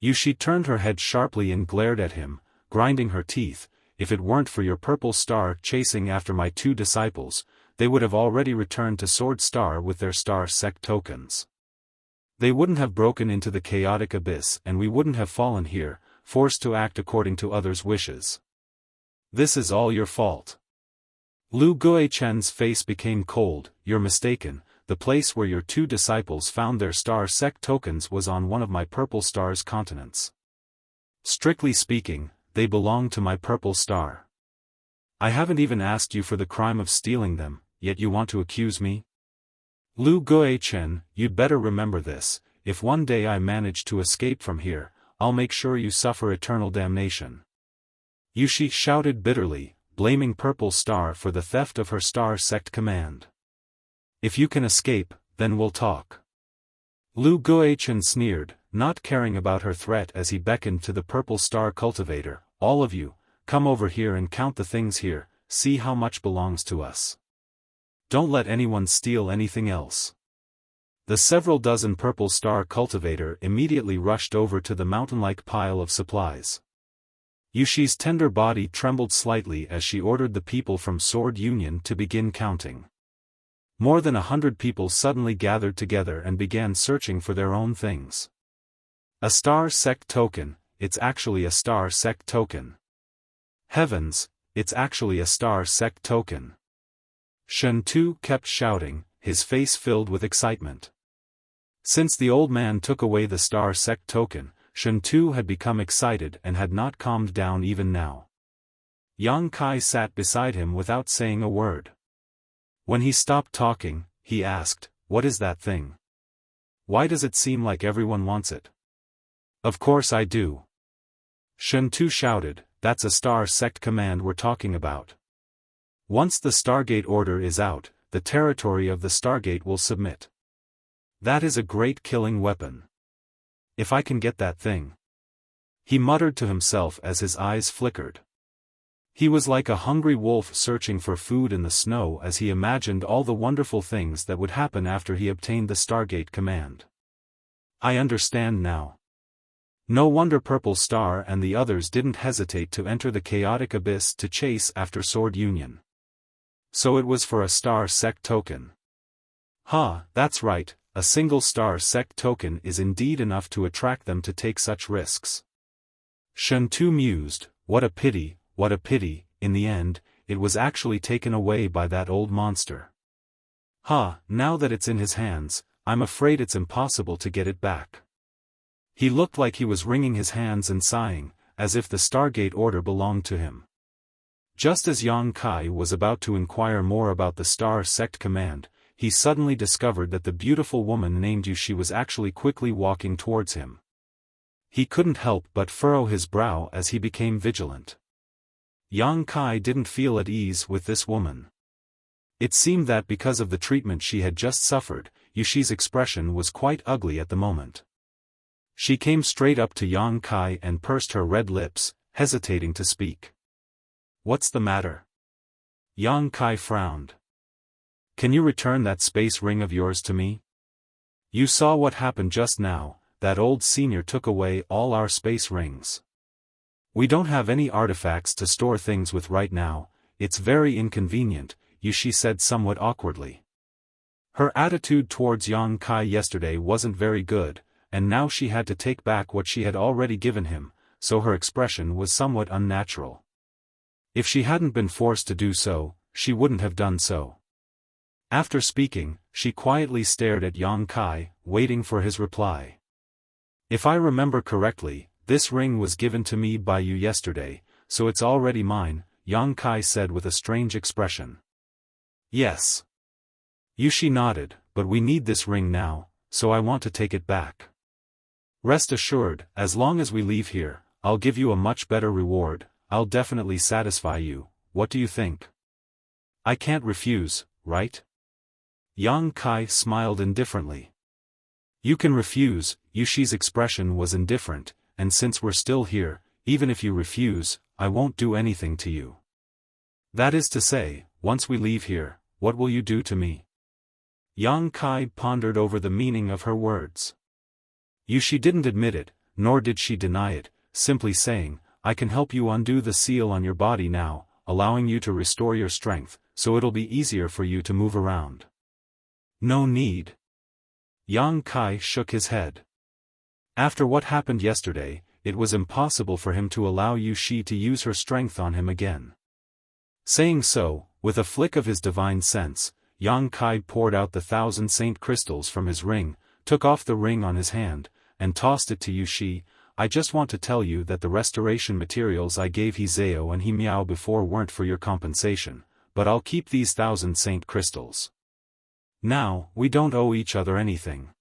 Yushi turned her head sharply and glared at him, grinding her teeth. If it weren't for your Purple Star chasing after my two disciples, they would have already returned to Sword Star with their star sect tokens. They wouldn't have broken into the chaotic abyss and we wouldn't have fallen here, forced to act according to others' wishes. This is all your fault. Lu Guichen's face became cold. You're mistaken, the place where your two disciples found their star sect tokens was on one of my Purple Star's continents. Strictly speaking, they belong to my Purple Star. I haven't even asked you for the crime of stealing them, yet you want to accuse me? Lu Guichen, you'd better remember this. If one day I manage to escape from here, I'll make sure you suffer eternal damnation. Yushi shouted bitterly, blaming Purple Star for the theft of her star sect command. If you can escape, then we'll talk. Lu Guichen sneered, not caring about her threat as he beckoned to the Purple Star cultivator. All of you, come over here and count the things here, see how much belongs to us. Don't let anyone steal anything else. The several dozen Purple Star cultivator immediately rushed over to the mountain-like pile of supplies. Yushi's tender body trembled slightly as she ordered the people from Sword Union to begin counting. More than 100 people suddenly gathered together and began searching for their own things. A star sect token, it's actually a star sect token. Heavens, it's actually a star sect token. Shen Tu kept shouting, his face filled with excitement. Since the old man took away the star sect token, Shen Tu had become excited and had not calmed down even now. Yang Kai sat beside him without saying a word. When he stopped talking, he asked, "What is that thing? Why does it seem like everyone wants it?" "Of course I do." Shen Tu shouted, "That's a star sect command we're talking about. Once the Stargate order is out, the territory of the Stargate will submit. That is a great killing weapon. If I can get that thing." He muttered to himself as his eyes flickered. He was like a hungry wolf searching for food in the snow as he imagined all the wonderful things that would happen after he obtained the Stargate command. I understand now. No wonder Purple Star and the others didn't hesitate to enter the chaotic abyss to chase after Sword Union. So it was for a star sect token. That's right, a single star sect token is indeed enough to attract them to take such risks. Shen Tu mused, what a pity, in the end, it was actually taken away by that old monster. Now that it's in his hands, I'm afraid it's impossible to get it back. He looked like he was wringing his hands and sighing, as if the Stargate order belonged to him. Just as Yang Kai was about to inquire more about the star sect command, he suddenly discovered that the beautiful woman named Yushi was actually quickly walking towards him. He couldn't help but furrow his brow as he became vigilant. Yang Kai didn't feel at ease with this woman. It seemed that because of the treatment she had just suffered, Yushi's expression was quite ugly at the moment. She came straight up to Yang Kai and pursed her red lips, hesitating to speak. What's the matter? Yang Kai frowned. Can you return that space ring of yours to me? You saw what happened just now, that old senior took away all our space rings. We don't have any artifacts to store things with right now, it's very inconvenient, Yushi said somewhat awkwardly. Her attitude towards Yang Kai yesterday wasn't very good, and now she had to take back what she had already given him, so her expression was somewhat unnatural. If she hadn't been forced to do so, she wouldn't have done so. After speaking, she quietly stared at Yang Kai, waiting for his reply. If I remember correctly, this ring was given to me by you yesterday, so it's already mine, Yang Kai said with a strange expression. Yes. Yushi nodded, but we need this ring now, so I want to take it back. Rest assured, as long as we leave here, I'll give you a much better reward, I'll definitely satisfy you, what do you think? I can't refuse, right? Yang Kai smiled indifferently. You can refuse, Yushi's expression was indifferent, and since we're still here, even if you refuse, I won't do anything to you. That is to say, once we leave here, what will you do to me? Yang Kai pondered over the meaning of her words. Yushi didn't admit it, nor did she deny it, simply saying, I can help you undo the seal on your body now, allowing you to restore your strength, so it'll be easier for you to move around. No need. Yang Kai shook his head. After what happened yesterday, it was impossible for him to allow Yushi to use her strength on him again. Saying so, with a flick of his divine sense, Yang Kai poured out the 1,000 saint crystals from his ring, took off the ring on his hand, and tossed it to Yushi. I just want to tell you that the restoration materials I gave Hizeo and Himiao before weren't for your compensation, but I'll keep these 1,000 saint crystals. Now, we don't owe each other anything.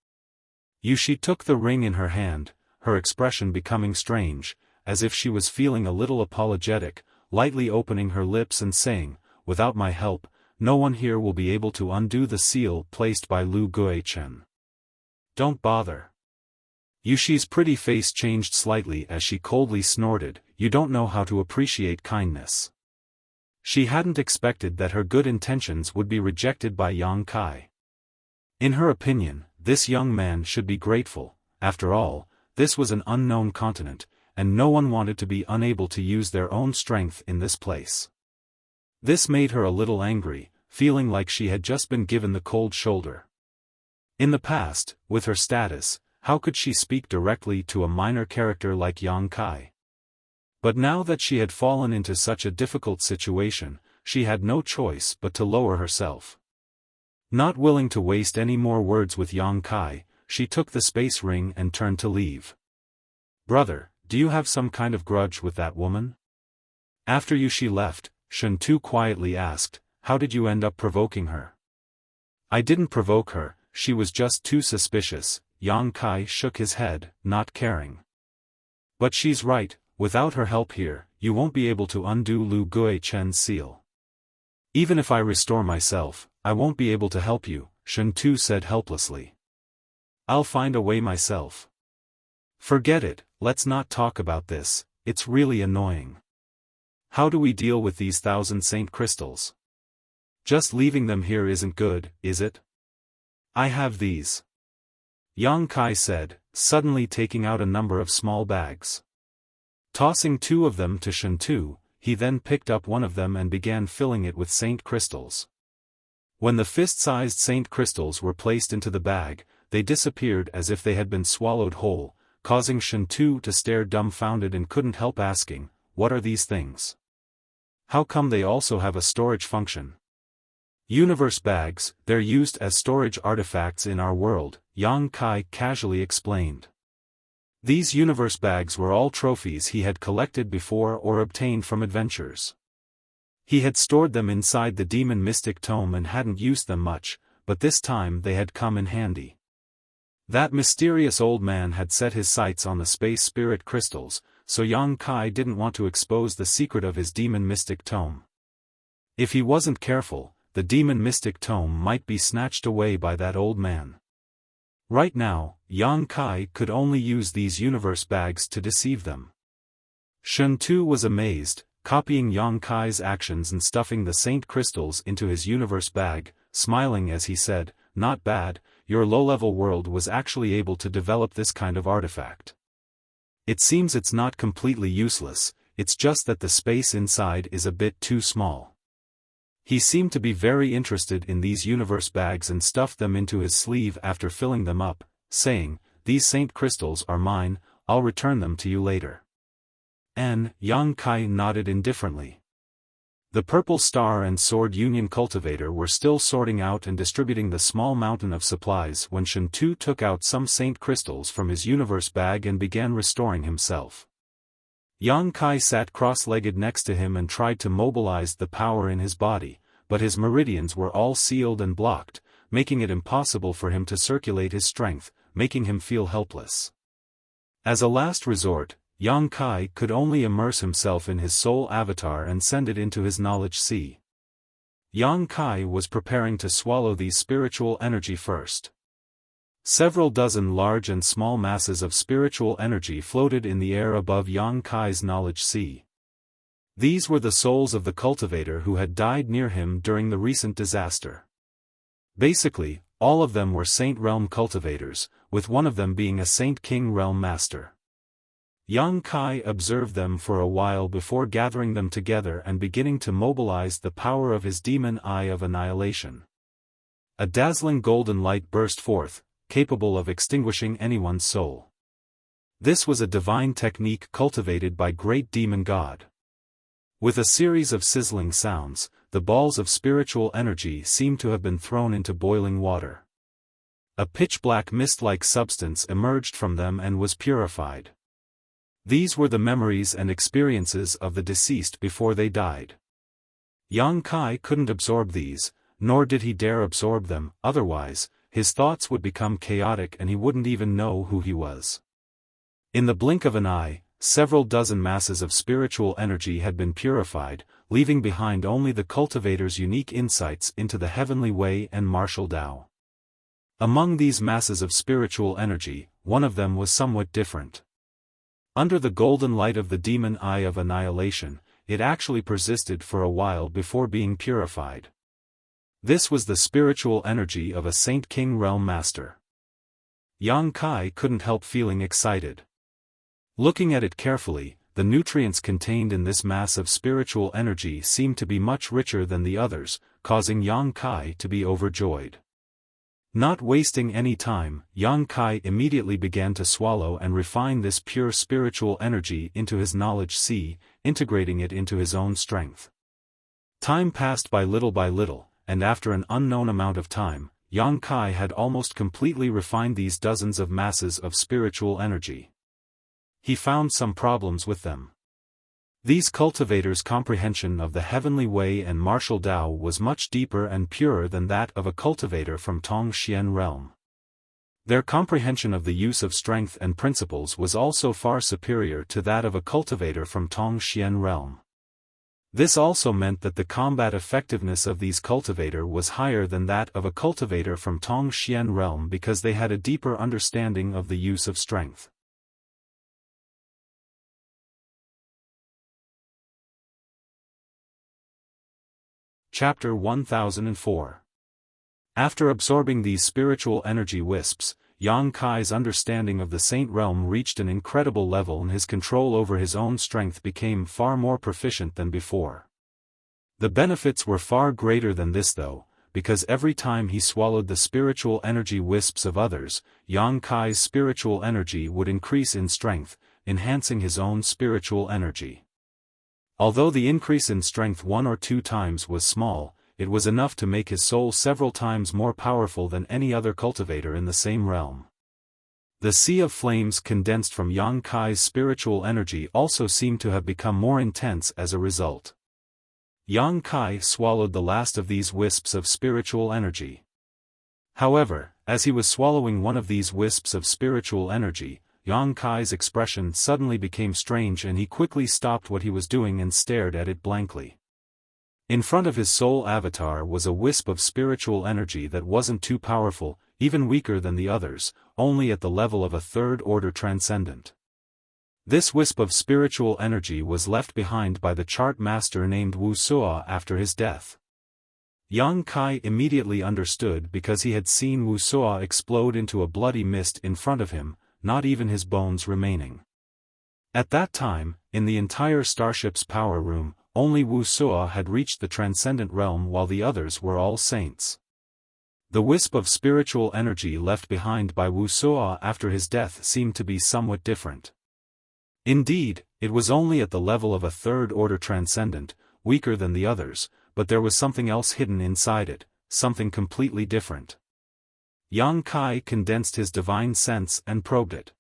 Yushi took the ring in her hand, her expression becoming strange, as if she was feeling a little apologetic, lightly opening her lips and saying, without my help, no one here will be able to undo the seal placed by Lu Guichen. Don't bother. Yushi's pretty face changed slightly as she coldly snorted, you don't know how to appreciate kindness. She hadn't expected that her good intentions would be rejected by Yang Kai. In her opinion, this young man should be grateful, after all, this was an unknown continent, and no one wanted to be unable to use their own strength in this place. This made her a little angry, feeling like she had just been given the cold shoulder. In the past, with her status, how could she speak directly to a minor character like Yang Kai? But now that she had fallen into such a difficult situation, she had no choice but to lower herself. Not willing to waste any more words with Yang Kai, she took the space ring and turned to leave. Brother, do you have some kind of grudge with that woman? After Yushi left, Shuntu quietly asked, how did you end up provoking her? I didn't provoke her, she was just too suspicious, Yang Kai shook his head, not caring. But she's right, without her help here, you won't be able to undo Lu Guichen's seal. Even if I restore myself, I won't be able to help you, Shuntu said helplessly. I'll find a way myself. Forget it, let's not talk about this, it's really annoying. How do we deal with these 1,000 saint crystals? Just leaving them here isn't good, is it? I have these. Yang Kai said, suddenly taking out a number of small bags. Tossing 2 of them to Shuntu, he then picked up one of them and began filling it with saint crystals. When the fist-sized saint crystals were placed into the bag, they disappeared as if they had been swallowed whole, causing Shuntu to stare dumbfounded and couldn't help asking, what are these things? How come they also have a storage function? Universe bags, they're used as storage artifacts in our world, Yang Kai casually explained. These universe bags were all trophies he had collected before or obtained from adventures. He had stored them inside the demon mystic tome and hadn't used them much, but this time they had come in handy. That mysterious old man had set his sights on the space spirit crystals, so Yang Kai didn't want to expose the secret of his demon mystic tome. If he wasn't careful, the demon mystic tome might be snatched away by that old man. Right now, Yang Kai could only use these universe bags to deceive them. Shuntu was amazed, copying Yang Kai's actions and stuffing the saint crystals into his universe bag, smiling as he said, "Not bad, your low-level world was actually able to develop this kind of artifact. It seems it's not completely useless, it's just that the space inside is a bit too small." He seemed to be very interested in these universe bags and stuffed them into his sleeve after filling them up, saying, "These saint crystals are mine, I'll return them to you later." Yang Kai nodded indifferently. The Purple Star and Sword Union cultivator were still sorting out and distributing the small mountain of supplies when Shen Tu took out some saint crystals from his universe bag and began restoring himself. Yang Kai sat cross-legged next to him and tried to mobilize the power in his body, but his meridians were all sealed and blocked, making it impossible for him to circulate his strength, making him feel helpless. As a last resort, Yang Kai could only immerse himself in his soul avatar and send it into his knowledge sea. Yang Kai was preparing to swallow these spiritual energy first. Several dozen large and small masses of spiritual energy floated in the air above Yang Kai's knowledge sea. These were the souls of the cultivator who had died near him during the recent disaster. Basically, all of them were Saint Realm cultivators, with one of them being a Saint King Realm master. Yang Kai observed them for a while before gathering them together and beginning to mobilize the power of his demon eye of annihilation. A dazzling golden light burst forth, capable of extinguishing anyone's soul. This was a divine technique cultivated by great demon god. With a series of sizzling sounds, the balls of spiritual energy seemed to have been thrown into boiling water. A pitch-black mist-like substance emerged from them and was purified. These were the memories and experiences of the deceased before they died. Yang Kai couldn't absorb these, nor did he dare absorb them, otherwise, his thoughts would become chaotic and he wouldn't even know who he was. In the blink of an eye, several dozen masses of spiritual energy had been purified, leaving behind only the cultivator's unique insights into the heavenly way and martial Tao. Among these masses of spiritual energy, one of them was somewhat different. Under the golden light of the demon eye of annihilation, it actually persisted for a while before being purified. This was the spiritual energy of a Saint King Realm master. Yang Kai couldn't help feeling excited. Looking at it carefully, the nutrients contained in this mass of spiritual energy seemed to be much richer than the others, causing Yang Kai to be overjoyed. Not wasting any time, Yang Kai immediately began to swallow and refine this pure spiritual energy into his knowledge sea, integrating it into his own strength. Time passed by little, and after an unknown amount of time, Yang Kai had almost completely refined these dozens of masses of spiritual energy. He found some problems with them. These cultivators' comprehension of the heavenly way and martial Tao was much deeper and purer than that of a cultivator from Tongxian realm. Their comprehension of the use of strength and principles was also far superior to that of a cultivator from Tongxian realm. This also meant that the combat effectiveness of these cultivator was higher than that of a cultivator from Tongxian realm because they had a deeper understanding of the use of strength. Chapter 1004. After absorbing these spiritual energy wisps, Yang Kai's understanding of the Saint Realm reached an incredible level and his control over his own strength became far more proficient than before. The benefits were far greater than this though, because every time he swallowed the spiritual energy wisps of others, Yang Kai's spiritual energy would increase in strength, enhancing his own spiritual energy. Although the increase in strength 1 or 2 times was small, it was enough to make his soul several times more powerful than any other cultivator in the same realm. The sea of flames condensed from Yang Kai's spiritual energy also seemed to have become more intense as a result. Yang Kai swallowed the last of these wisps of spiritual energy. However, as he was swallowing one of these wisps of spiritual energy, Yang Kai's expression suddenly became strange and he quickly stopped what he was doing and stared at it blankly. In front of his soul avatar was a wisp of spiritual energy that wasn't too powerful, even weaker than the others, only at the level of a third-order transcendent. This wisp of spiritual energy was left behind by the chart master named Wuxia after his death. Yang Kai immediately understood because he had seen Wuxia explode into a bloody mist in front of him, not even his bones remaining. At that time, in the entire starship's power room, only Wuxia had reached the transcendent realm while the others were all saints. The wisp of spiritual energy left behind by Wuxia after his death seemed to be somewhat different. Indeed, it was only at the level of a third-order transcendent, weaker than the others, but there was something else hidden inside it, something completely different. Yang Kai condensed his divine sense and probed it.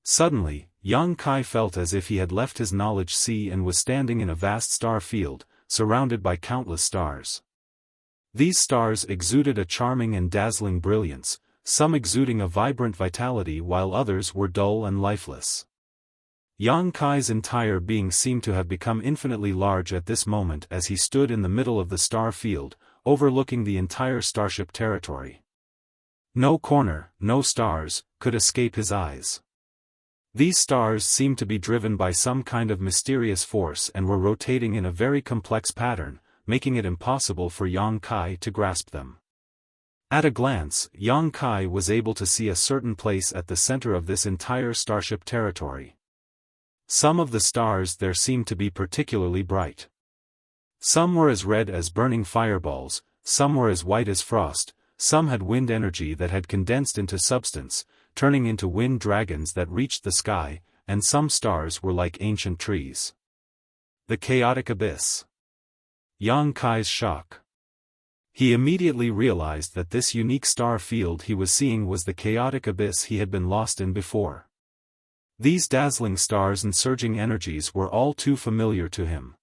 Suddenly, Yang Kai felt as if he had left his knowledge sea and was standing in a vast star field, surrounded by countless stars. These stars exuded a charming and dazzling brilliance, some exuding a vibrant vitality while others were dull and lifeless. Yang Kai's entire being seemed to have become infinitely large at this moment as he stood in the middle of the star field, overlooking the entire starship territory. No corner, no stars, could escape his eyes. These stars seemed to be driven by some kind of mysterious force and were rotating in a very complex pattern, making it impossible for Yang Kai to grasp them. At a glance, Yang Kai was able to see a certain place at the center of this entire starship territory. Some of the stars there seemed to be particularly bright. Some were as red as burning fireballs, some were as white as frost, some had wind energy that had condensed into substance, turning into wind dragons that reached the sky, and some stars were like ancient trees. The chaotic abyss. Yang Kai's shock. He immediately realized that this unique star field he was seeing was the chaotic abyss he had been lost in before. These dazzling stars and surging energies were all too familiar to him.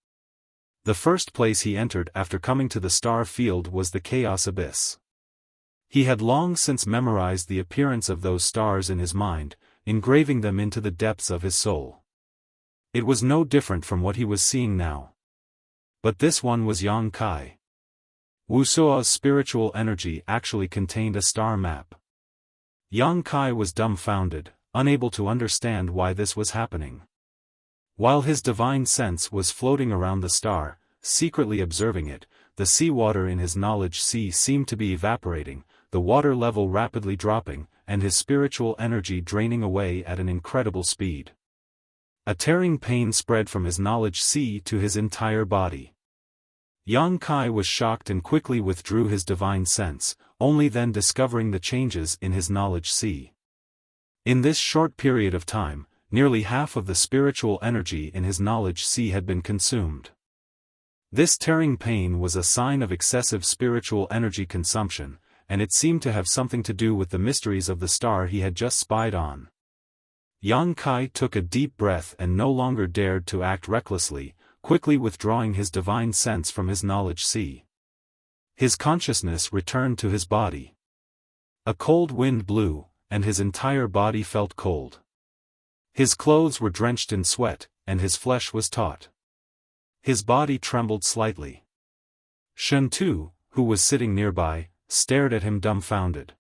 The first place he entered after coming to the star field was the chaos abyss. He had long since memorized the appearance of those stars in his mind, engraving them into the depths of his soul. It was no different from what he was seeing now. But this one was Yang Kai. Wuxia's spiritual energy actually contained a star map. Yang Kai was dumbfounded, unable to understand why this was happening. While his divine sense was floating around the star, secretly observing it, the seawater in his knowledge sea seemed to be evaporating, the water level rapidly dropping, and his spiritual energy draining away at an incredible speed. A tearing pain spread from his knowledge sea to his entire body. Yang Kai was shocked and quickly withdrew his divine sense, only then discovering the changes in his knowledge sea. In this short period of time, nearly half of the spiritual energy in his knowledge sea had been consumed. This tearing pain was a sign of excessive spiritual energy consumption, and it seemed to have something to do with the mysteries of the star he had just spied on. Yang Kai took a deep breath and no longer dared to act recklessly, quickly withdrawing his divine sense from his knowledge sea. His consciousness returned to his body. A cold wind blew, and his entire body felt cold. His clothes were drenched in sweat, and his flesh was taut. His body trembled slightly. Shen Tu, who was sitting nearby, stared at him dumbfounded.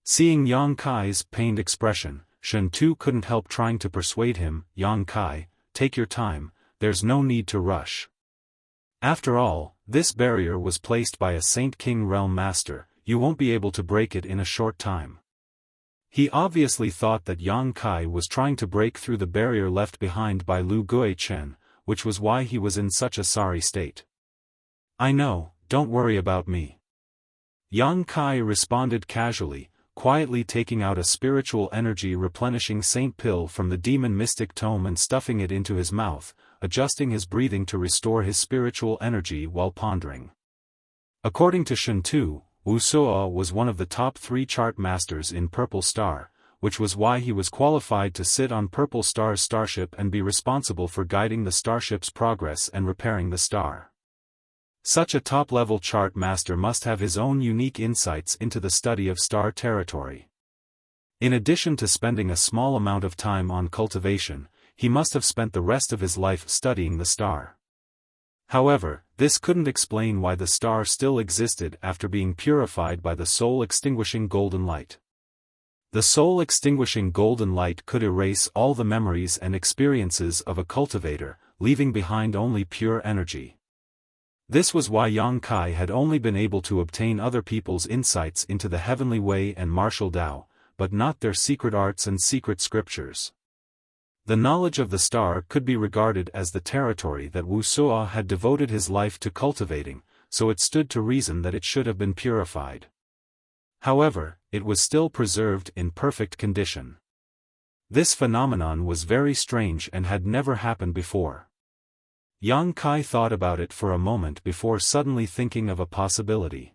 Seeing Yang Kai's pained expression, Shen Tu couldn't help trying to persuade him, "Yang Kai, take your time, there's no need to rush. After all, this barrier was placed by a Saint King Realm Master, you won't be able to break it in a short time." He obviously thought that Yang Kai was trying to break through the barrier left behind by Lu Guichen, which was why he was in such a sorry state. "I know, don't worry about me." Yang Kai responded casually, quietly taking out a spiritual energy replenishing Saint Pill from the demon mystic tome and stuffing it into his mouth, adjusting his breathing to restore his spiritual energy while pondering. According to Shen Tu, Wuxia was one of the top 3 chart masters in Purple Star, which was why he was qualified to sit on Purple Star's starship and be responsible for guiding the starship's progress and repairing the star. Such a top-level chart master must have his own unique insights into the study of star territory. In addition to spending a small amount of time on cultivation, he must have spent the rest of his life studying the star. However, this couldn't explain why the star still existed after being purified by the soul-extinguishing golden light. The soul-extinguishing golden light could erase all the memories and experiences of a cultivator, leaving behind only pure energy. This was why Yang Kai had only been able to obtain other people's insights into the heavenly way and martial Tao, but not their secret arts and secret scriptures. The knowledge of the star could be regarded as the territory that Wuxia had devoted his life to cultivating, so it stood to reason that it should have been purified. However, it was still preserved in perfect condition. This phenomenon was very strange and had never happened before. Yang Kai thought about it for a moment before suddenly thinking of a possibility.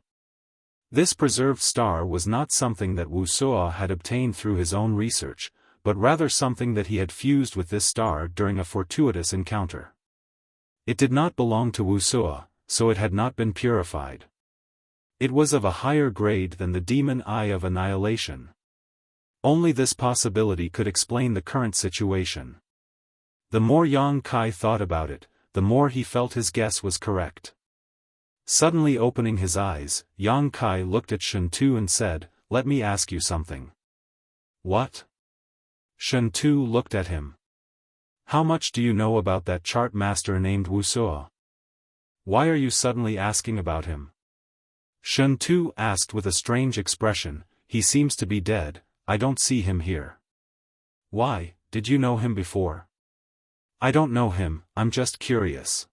This preserved star was not something that Wuxia had obtained through his own research, but rather something that he had fused with this star during a fortuitous encounter. It did not belong to Wuxia, so it had not been purified. It was of a higher grade than the demon eye of annihilation. Only this possibility could explain the current situation. The more Yang Kai thought about it, the more he felt his guess was correct. Suddenly opening his eyes, Yang Kai looked at Shen Tu and said, "Let me ask you something." "What?" Shen Tu looked at him. "How much do you know about that chart master named Wuxia? Why are you suddenly asking about him?" Shen Tu asked with a strange expression, "He seems to be dead, I don't see him here." "Why, did you know him before?" "I don't know him, I'm just curious."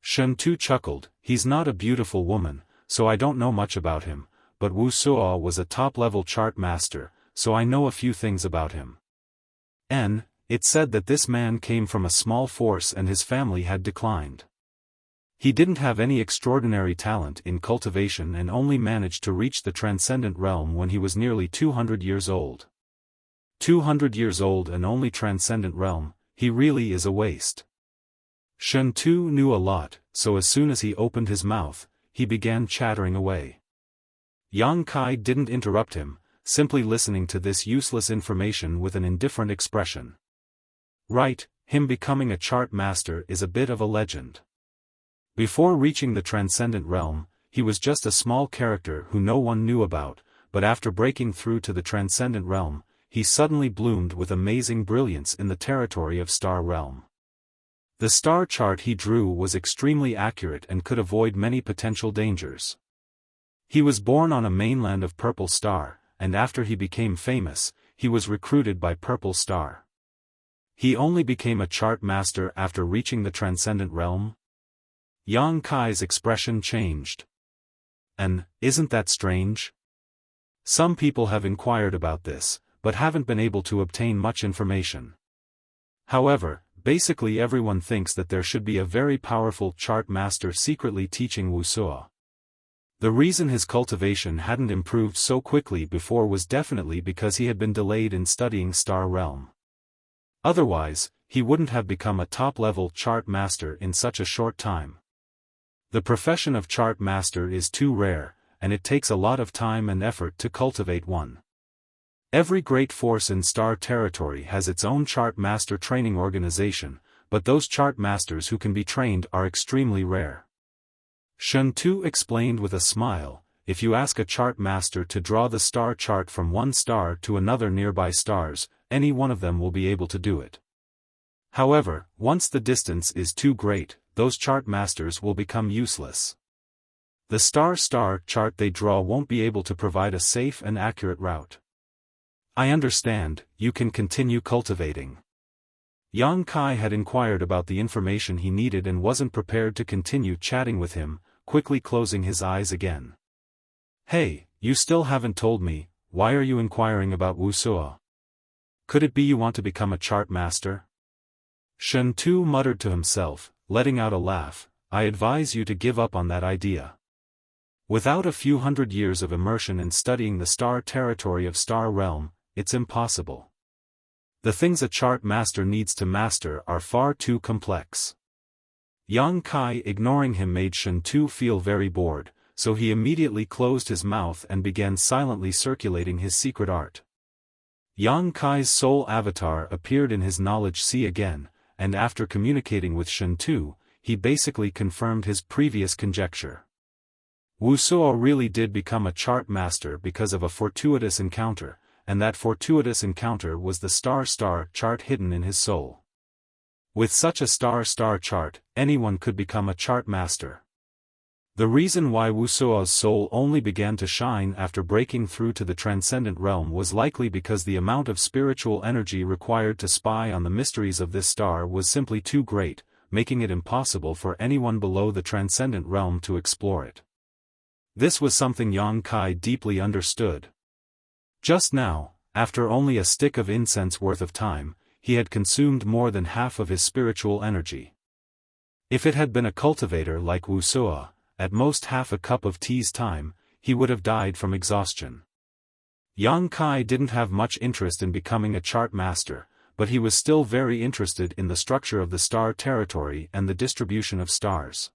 Shen Tu chuckled, "He's not a beautiful woman, so I don't know much about him, but Wuxia was a top-level chart master, so I know a few things about him. It said that this man came from a small force and his family had declined. He didn't have any extraordinary talent in cultivation and only managed to reach the transcendent realm when he was nearly 200 years old. 200 years old and only transcendent realm, he really is a waste." Shen Tu knew a lot, so as soon as he opened his mouth, he began chattering away. Yang Kai didn't interrupt him, simply listening to this useless information with an indifferent expression. Right, him becoming a chart master is a bit of a legend. Before reaching the transcendent realm, he was just a small character who no one knew about, but after breaking through to the transcendent realm, he suddenly bloomed with amazing brilliance in the territory of Star Realm. The star chart he drew was extremely accurate and could avoid many potential dangers. He was born on a mainland of Purple Star, and after he became famous, he was recruited by Purple Star. He only became a chart master after reaching the transcendent realm? Yang Kai's expression changed. And, isn't that strange? Some people have inquired about this, but haven't been able to obtain much information. However, basically everyone thinks that there should be a very powerful chart master secretly teaching Wuxia. The reason his cultivation hadn't improved so quickly before was definitely because he had been delayed in studying Star Realm. Otherwise, he wouldn't have become a top-level chart master in such a short time. The profession of chart master is too rare, and it takes a lot of time and effort to cultivate one. Every great force in Star territory has its own chart master training organization, but those chart masters who can be trained are extremely rare. Shen Tu explained with a smile, if you ask a chart master to draw the star chart from one star to another nearby stars, any one of them will be able to do it. However, once the distance is too great, those chart masters will become useless. The star chart they draw won't be able to provide a safe and accurate route. I understand, you can continue cultivating. Yang Kai had inquired about the information he needed and wasn't prepared to continue chatting with him, quickly closing his eyes again. Hey, you still haven't told me, why are you inquiring about Wuxia? Could it be you want to become a chart master? Shen Tu muttered to himself, letting out a laugh, I advise you to give up on that idea. Without a few hundred years of immersion in studying the star territory of Star Realm, it's impossible. The things a chart master needs to master are far too complex. Yang Kai ignoring him made Shen Tu feel very bored, so he immediately closed his mouth and began silently circulating his secret art. Yang Kai's soul avatar appeared in his knowledge sea again, and after communicating with Shen Tu, he basically confirmed his previous conjecture. Wuxia really did become a chart master because of a fortuitous encounter, and that fortuitous encounter was the star-star chart hidden in his soul. With such a star-star chart, anyone could become a chart master. The reason why Wuxia's soul only began to shine after breaking through to the transcendent realm was likely because the amount of spiritual energy required to spy on the mysteries of this star was simply too great, making it impossible for anyone below the transcendent realm to explore it. This was something Yang Kai deeply understood. Just now, after only a stick of incense worth of time, he had consumed more than half of his spiritual energy. If it had been a cultivator like Wuxia, at most half a cup of tea's time, he would have died from exhaustion. Yang Kai didn't have much interest in becoming a chart master, but he was still very interested in the structure of the star territory and the distribution of stars.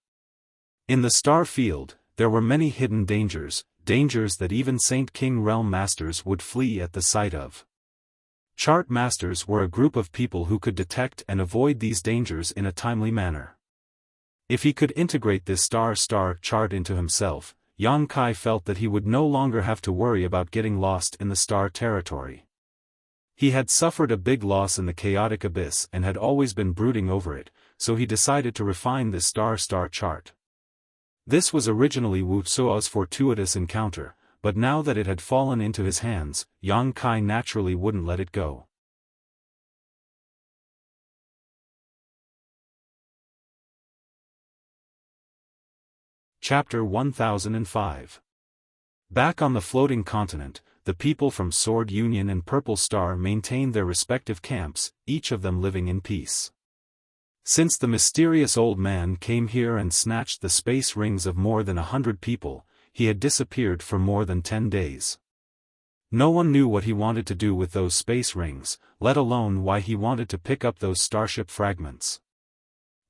In the star field, there were many hidden dangers that even Saint King realm masters would flee at the sight of. Chart masters were a group of people who could detect and avoid these dangers in a timely manner. If he could integrate this star-star chart into himself, Yang Kai felt that he would no longer have to worry about getting lost in the star territory. He had suffered a big loss in the chaotic abyss and had always been brooding over it, so he decided to refine this star-star chart. This was originally Wuxia's fortuitous encounter, but now that it had fallen into his hands, Yang Kai naturally wouldn't let it go. Chapter 1005. Back on the floating continent, the people from Sword Union and Purple Star maintained their respective camps, each of them living in peace. Since the mysterious old man came here and snatched the space rings of more than 100 people, he had disappeared for more than 10 days. No one knew what he wanted to do with those space rings, let alone why he wanted to pick up those starship fragments.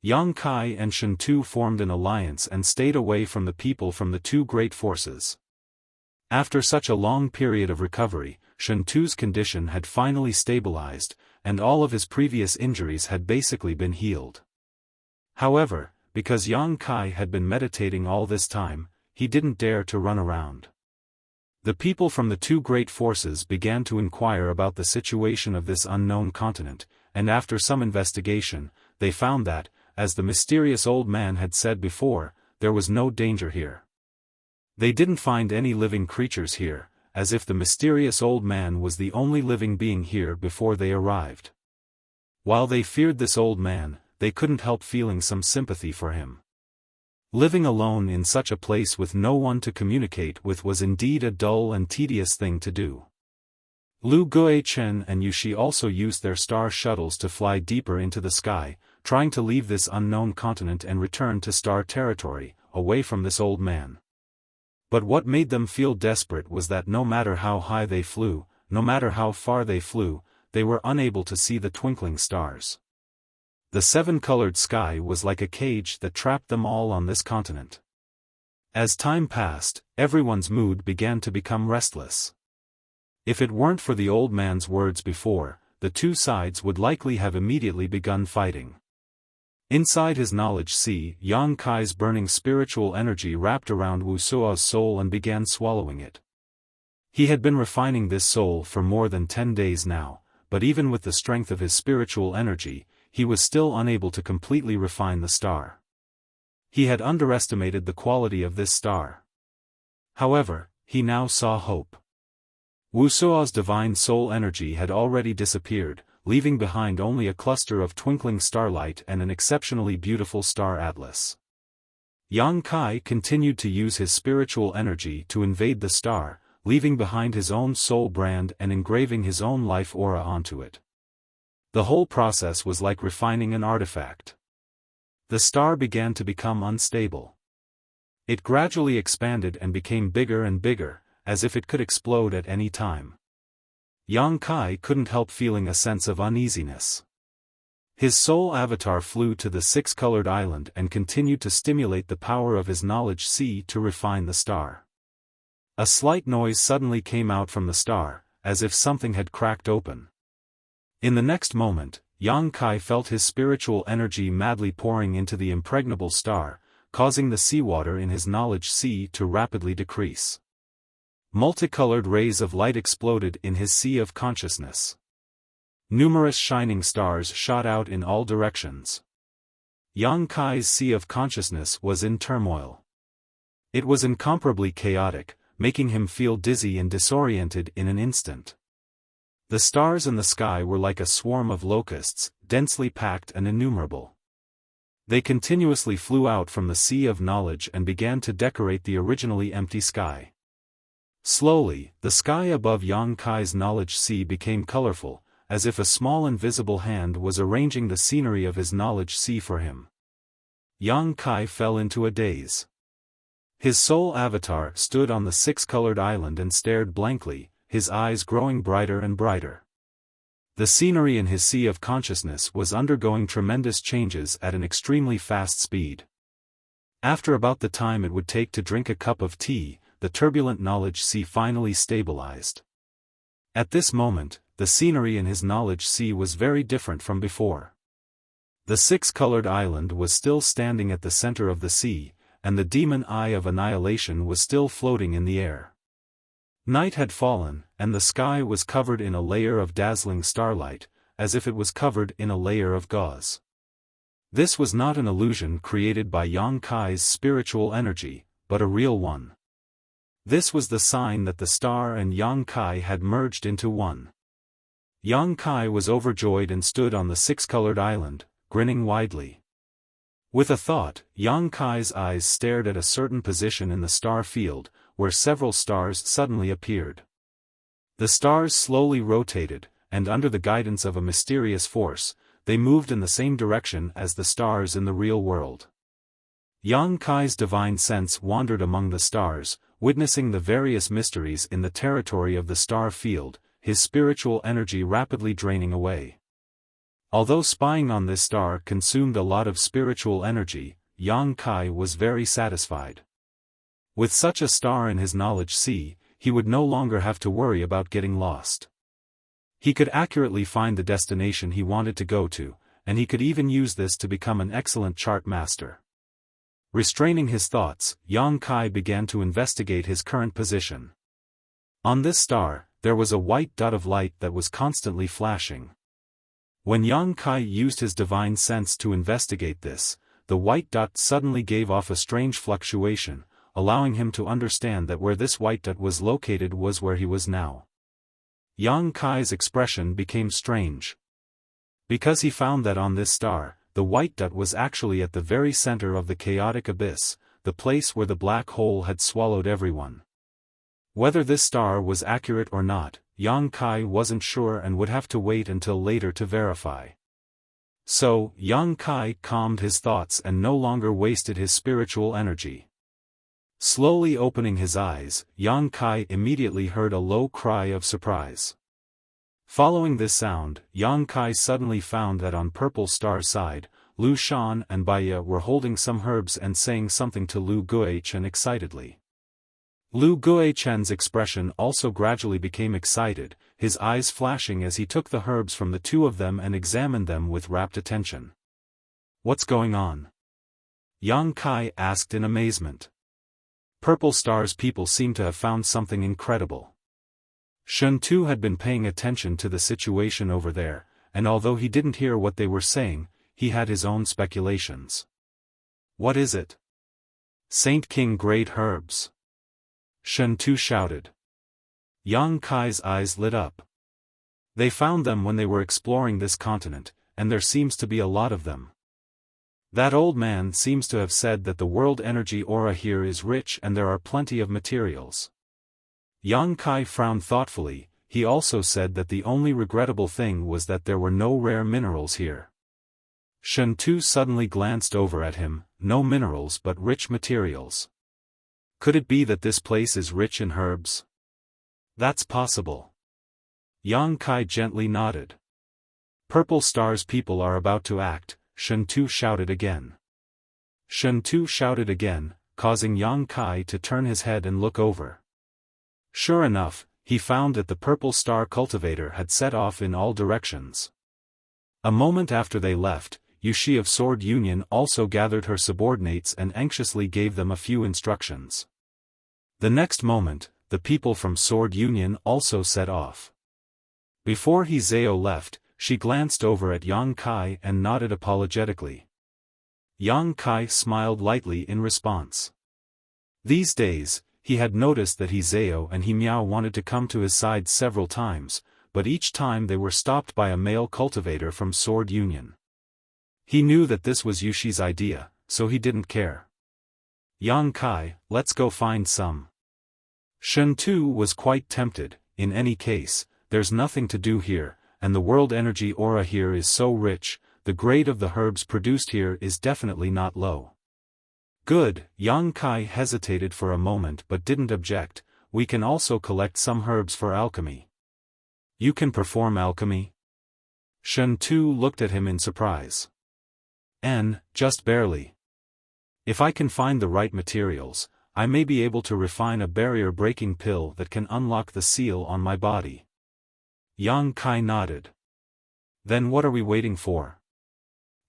Yang Kai and Shen Tu formed an alliance and stayed away from the people from the two great forces. After such a long period of recovery, Shen Tu's condition had finally stabilized, and all of his previous injuries had basically been healed. However, because Yang Kai had been meditating all this time, he didn't dare to run around. The people from the two great forces began to inquire about the situation of this unknown continent, and after some investigation, they found that, as the mysterious old man had said before, there was no danger here. They didn't find any living creatures here, as if the mysterious old man was the only living being here before they arrived. While they feared this old man, they couldn't help feeling some sympathy for him. Living alone in such a place with no one to communicate with was indeed a dull and tedious thing to do. Lu Guichen and Yushi also used their star shuttles to fly deeper into the sky, trying to leave this unknown continent and return to star territory, away from this old man. But what made them feel desperate was that no matter how high they flew, no matter how far they flew, they were unable to see the twinkling stars. The seven-colored sky was like a cage that trapped them all on this continent. As time passed, everyone's mood began to become restless. If it weren't for the old man's words before, the two sides would likely have immediately begun fighting. Inside his knowledge sea, Yang Kai's burning spiritual energy wrapped around Wuxia's soul and began swallowing it. He had been refining this soul for more than 10 days now, but even with the strength of his spiritual energy, he was still unable to completely refine the star. He had underestimated the quality of this star. However, he now saw hope. Wuxia's divine soul energy had already disappeared, leaving behind only a cluster of twinkling starlight and an exceptionally beautiful star atlas. Yang Kai continued to use his spiritual energy to invade the star, leaving behind his own soul brand and engraving his own life aura onto it. The whole process was like refining an artifact. The star began to become unstable. It gradually expanded and became bigger and bigger, as if it could explode at any time. Yang Kai couldn't help feeling a sense of uneasiness. His soul avatar flew to the six-colored island and continued to stimulate the power of his knowledge sea to refine the star. A slight noise suddenly came out from the star, as if something had cracked open. In the next moment, Yang Kai felt his spiritual energy madly pouring into the impregnable star, causing the seawater in his knowledge sea to rapidly decrease. Multicolored rays of light exploded in his sea of consciousness. Numerous shining stars shot out in all directions. Yang Kai's sea of consciousness was in turmoil. It was incomparably chaotic, making him feel dizzy and disoriented in an instant. The stars in the sky were like a swarm of locusts, densely packed and innumerable. They continuously flew out from the sea of knowledge and began to decorate the originally empty sky. Slowly, the sky above Yang Kai's knowledge sea became colorful, as if a small invisible hand was arranging the scenery of his knowledge sea for him. Yang Kai fell into a daze. His soul avatar stood on the six-colored island and stared blankly, his eyes growing brighter and brighter. The scenery in his sea of consciousness was undergoing tremendous changes at an extremely fast speed. After about the time it would take to drink a cup of tea, the turbulent knowledge sea finally stabilized. At this moment, the scenery in his knowledge sea was very different from before. The six-colored island was still standing at the center of the sea, and the demon eye of annihilation was still floating in the air. Night had fallen, and the sky was covered in a layer of dazzling starlight, as if it was covered in a layer of gauze. This was not an illusion created by Yang Kai's spiritual energy, but a real one. This was the sign that the star and Yang Kai had merged into one. Yang Kai was overjoyed and stood on the six-colored island, grinning widely. With a thought, Yang Kai's eyes stared at a certain position in the star field, where several stars suddenly appeared. The stars slowly rotated, and under the guidance of a mysterious force, they moved in the same direction as the stars in the real world. Yang Kai's divine sense wandered among the stars, witnessing the various mysteries in the territory of the star field, his spiritual energy rapidly draining away. Although spying on this star consumed a lot of spiritual energy, Yang Kai was very satisfied. With such a star in his knowledge sea, he would no longer have to worry about getting lost. He could accurately find the destination he wanted to go to, and he could even use this to become an excellent chart master. Restraining his thoughts, Yang Kai began to investigate his current position. On this star, there was a white dot of light that was constantly flashing. When Yang Kai used his divine sense to investigate this, the white dot suddenly gave off a strange fluctuation, allowing him to understand that where this white dot was located was where he was now. Yang Kai's expression became strange. Because he found that on this star, the white dot was actually at the very center of the chaotic abyss, the place where the black hole had swallowed everyone. Whether this star was accurate or not, Yang Kai wasn't sure and would have to wait until later to verify. So, Yang Kai calmed his thoughts and no longer wasted his spiritual energy. Slowly opening his eyes, Yang Kai immediately heard a low cry of surprise. Following this sound, Yang Kai suddenly found that on Purple Star's side, Lu Shan and Baiya were holding some herbs and saying something to Lu Guichen excitedly. Lu Guichen's expression also gradually became excited, his eyes flashing as he took the herbs from the two of them and examined them with rapt attention. "What's going on?" Yang Kai asked in amazement. Purple Star's people seemed to have found something incredible. Shun Tu had been paying attention to the situation over there, and although he didn't hear what they were saying, he had his own speculations. "What is it?" "Saint King Great Herbs," Shun Tu shouted. Yang Kai's eyes lit up. They found them when they were exploring this continent, and there seems to be a lot of them. That old man seems to have said that the world energy aura here is rich and there are plenty of materials. Yang Kai frowned thoughtfully. He also said that the only regrettable thing was that there were no rare minerals here. Shun Tu suddenly glanced over at him. No minerals but rich materials. Could it be that this place is rich in herbs? That's possible. Yang Kai gently nodded. Purple Star's people are about to act, Shun Tu shouted again. Shun Tu shouted again, causing Yang Kai to turn his head and look over. Sure enough, he found that the Purple Star cultivator had set off in all directions. A moment after they left, Yushi of Sword Union also gathered her subordinates and anxiously gave them a few instructions. The next moment, the people from Sword Union also set off. Before Zhao left, she glanced over at Yang Kai and nodded apologetically. Yang Kai smiled lightly in response. These days, he had noticed that Zhao and Miao wanted to come to his side several times, but each time they were stopped by a male cultivator from Sword Union. He knew that this was Yushi's idea, so he didn't care. Yang Kai, let's go find some. Shen Tu was quite tempted. In any case, there's nothing to do here, and the world energy aura here is so rich, the grade of the herbs produced here is definitely not low. Good, Yang Kai hesitated for a moment but didn't object. We can also collect some herbs for alchemy. You can perform alchemy? Shen Tu looked at him in surprise. Just barely. If I can find the right materials, I may be able to refine a barrier-breaking pill that can unlock the seal on my body. Yang Kai nodded. Then what are we waiting for?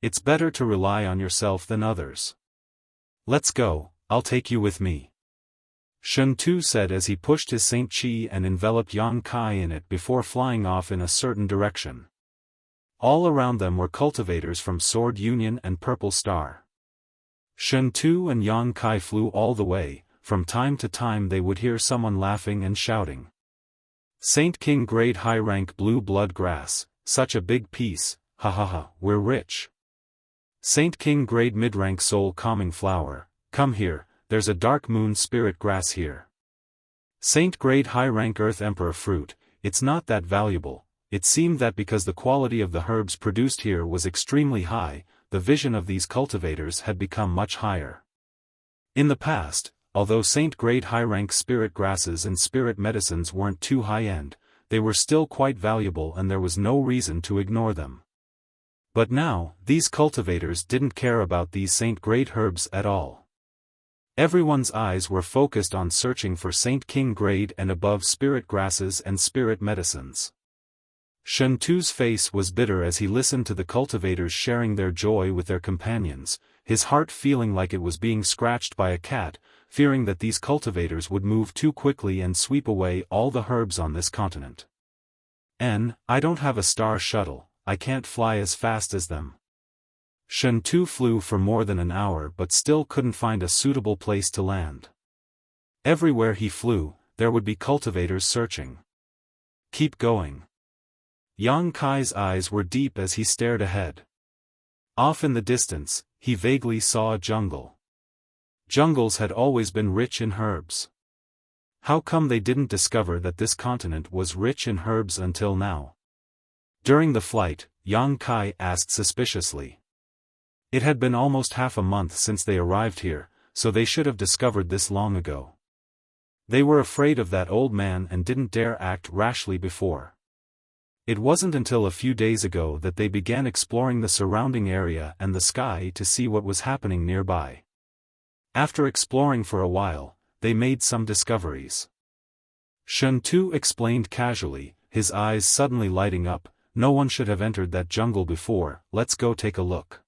It's better to rely on yourself than others. Let's go, I'll take you with me. Shen Tu said as he pushed his Saint Chi and enveloped Yang Kai in it before flying off in a certain direction. All around them were cultivators from Sword Union and Purple Star. Shen Tu and Yang Kai flew all the way. From time to time they would hear someone laughing and shouting. Saint King grade high rank blue blood grass, such a big piece, ha ha ha, we're rich. Saint King grade mid-rank soul calming flower, come here, there's a dark moon spirit grass here. Saint grade high rank earth emperor fruit, it's not that valuable. It seemed that because the quality of the herbs produced here was extremely high, the vision of these cultivators had become much higher. In the past, although Saint grade high rank spirit grasses and spirit medicines weren't too high-end, they were still quite valuable and there was no reason to ignore them. But now, these cultivators didn't care about these Saint grade herbs at all. Everyone's eyes were focused on searching for Saint King grade and above spirit grasses and spirit medicines. Shen Tu's face was bitter as he listened to the cultivators sharing their joy with their companions, his heart feeling like it was being scratched by a cat, fearing that these cultivators would move too quickly and sweep away all the herbs on this continent. I don't have a star shuttle, I can't fly as fast as them. Shen Tu flew for more than an hour but still couldn't find a suitable place to land. Everywhere he flew, there would be cultivators searching. Keep going. Yang Kai's eyes were deep as he stared ahead. Off in the distance, he vaguely saw a jungle. Jungles had always been rich in herbs. How come they didn't discover that this continent was rich in herbs until now? During the flight, Yang Kai asked suspiciously. It had been almost half a month since they arrived here, so they should have discovered this long ago. They were afraid of that old man and didn't dare act rashly before. It wasn't until a few days ago that they began exploring the surrounding area and the sky to see what was happening nearby. After exploring for a while, they made some discoveries. Shen Tu explained casually, his eyes suddenly lighting up, no one should have entered that jungle before, let's go take a look.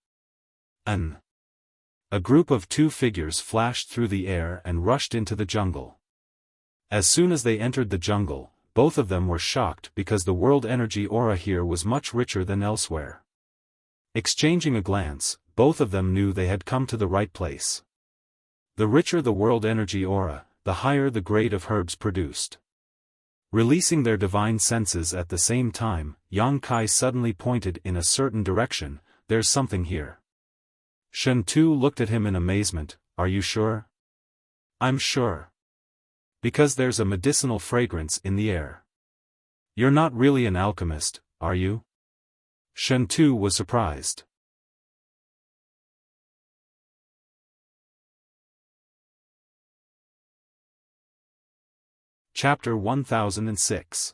A group of two figures flashed through the air and rushed into the jungle. As soon as they entered the jungle, both of them were shocked because the world energy aura here was much richer than elsewhere. Exchanging a glance, both of them knew they had come to the right place. The richer the world energy aura, the higher the grade of herbs produced. Releasing their divine senses at the same time, Yang Kai suddenly pointed in a certain direction, there's something here. Shen Tu looked at him in amazement, are you sure? I'm sure. Because there's a medicinal fragrance in the air. You're not really an alchemist, are you? Shen Tu was surprised. Chapter 1006.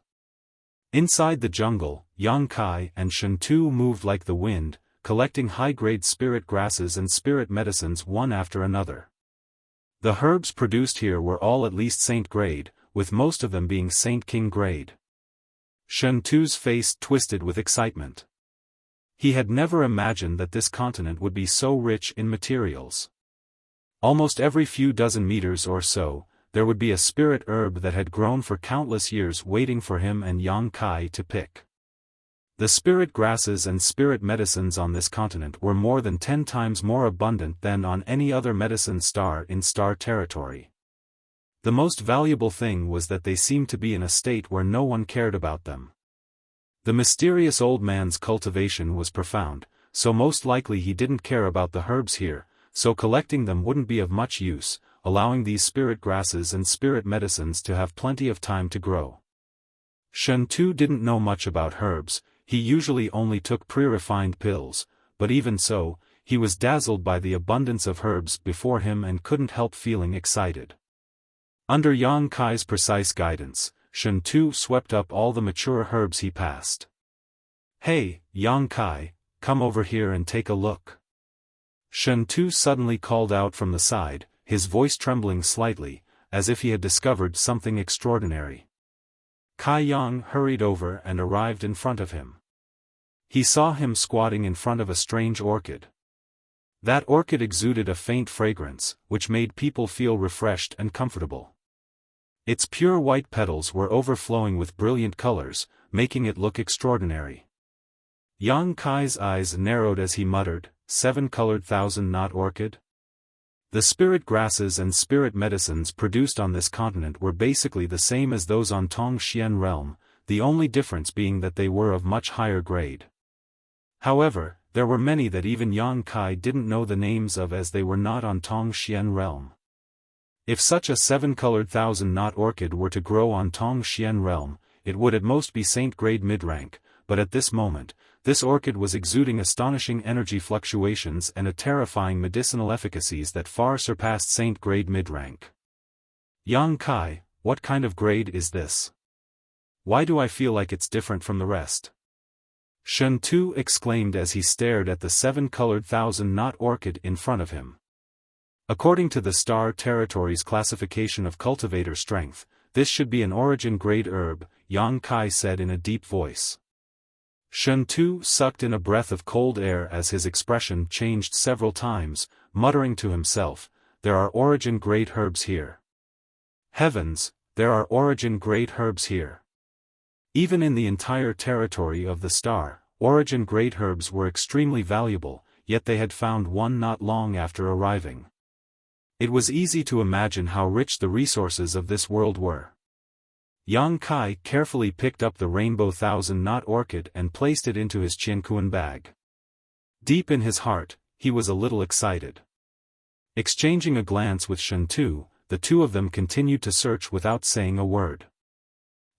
Inside the jungle, Yang Kai and Shen Tu moved like the wind, collecting high-grade spirit grasses and spirit medicines one after another. The herbs produced here were all at least Saint grade, with most of them being Saint King grade. Shen Tu's face twisted with excitement. He had never imagined that this continent would be so rich in materials. Almost every few dozen meters or so, there would be a spirit herb that had grown for countless years waiting for him and Yang Kai to pick. The spirit grasses and spirit medicines on this continent were more than 10 times more abundant than on any other medicine star in star territory. The most valuable thing was that they seemed to be in a state where no one cared about them. The mysterious old man's cultivation was profound, so most likely he didn't care about the herbs here, so collecting them wouldn't be of much use, allowing these spirit grasses and spirit medicines to have plenty of time to grow. Shen Tu didn't know much about herbs. He usually only took pre-refined pills, but even so, he was dazzled by the abundance of herbs before him and couldn't help feeling excited. Under Yang Kai's precise guidance, Shen Tu swept up all the mature herbs he passed. "Hey, Yang Kai, come over here and take a look." Shen Tu suddenly called out from the side, his voice trembling slightly, as if he had discovered something extraordinary. Kai Yang hurried over and arrived in front of him. He saw him squatting in front of a strange orchid. That orchid exuded a faint fragrance, which made people feel refreshed and comfortable. Its pure white petals were overflowing with brilliant colors, making it look extraordinary. Yang Kai's eyes narrowed as he muttered, "7-colored thousand-knot orchid?" The spirit grasses and spirit medicines produced on this continent were basically the same as those on Tongxian realm, the only difference being that they were of much higher grade. However, there were many that even Yang Kai didn't know the names of as they were not on Tongxian realm. If such a 7-colored thousand-knot orchid were to grow on Tongxian realm, it would at most be saint-grade mid-rank, but at this moment, this orchid was exuding astonishing energy fluctuations and a terrifying medicinal efficacies that far surpassed saint-grade mid-rank. "Yang Kai, what kind of grade is this? Why do I feel like it's different from the rest?" Shen Tu exclaimed as he stared at the 7-colored thousand-knot orchid in front of him. According to the Star Territory's classification of cultivator strength, this should be an origin-grade herb, Yang Kai said in a deep voice. Shen Tu sucked in a breath of cold air as his expression changed several times, muttering to himself, "There are origin-grade herbs here. Heavens, there are origin-grade herbs here." Even in the entire territory of the star, origin-grade herbs were extremely valuable, yet they had found one not long after arriving. It was easy to imagine how rich the resources of this world were. Yang Kai carefully picked up the rainbow thousand-knot orchid and placed it into his Qiankuan bag. Deep in his heart, he was a little excited. Exchanging a glance with Shen Tu, the two of them continued to search without saying a word.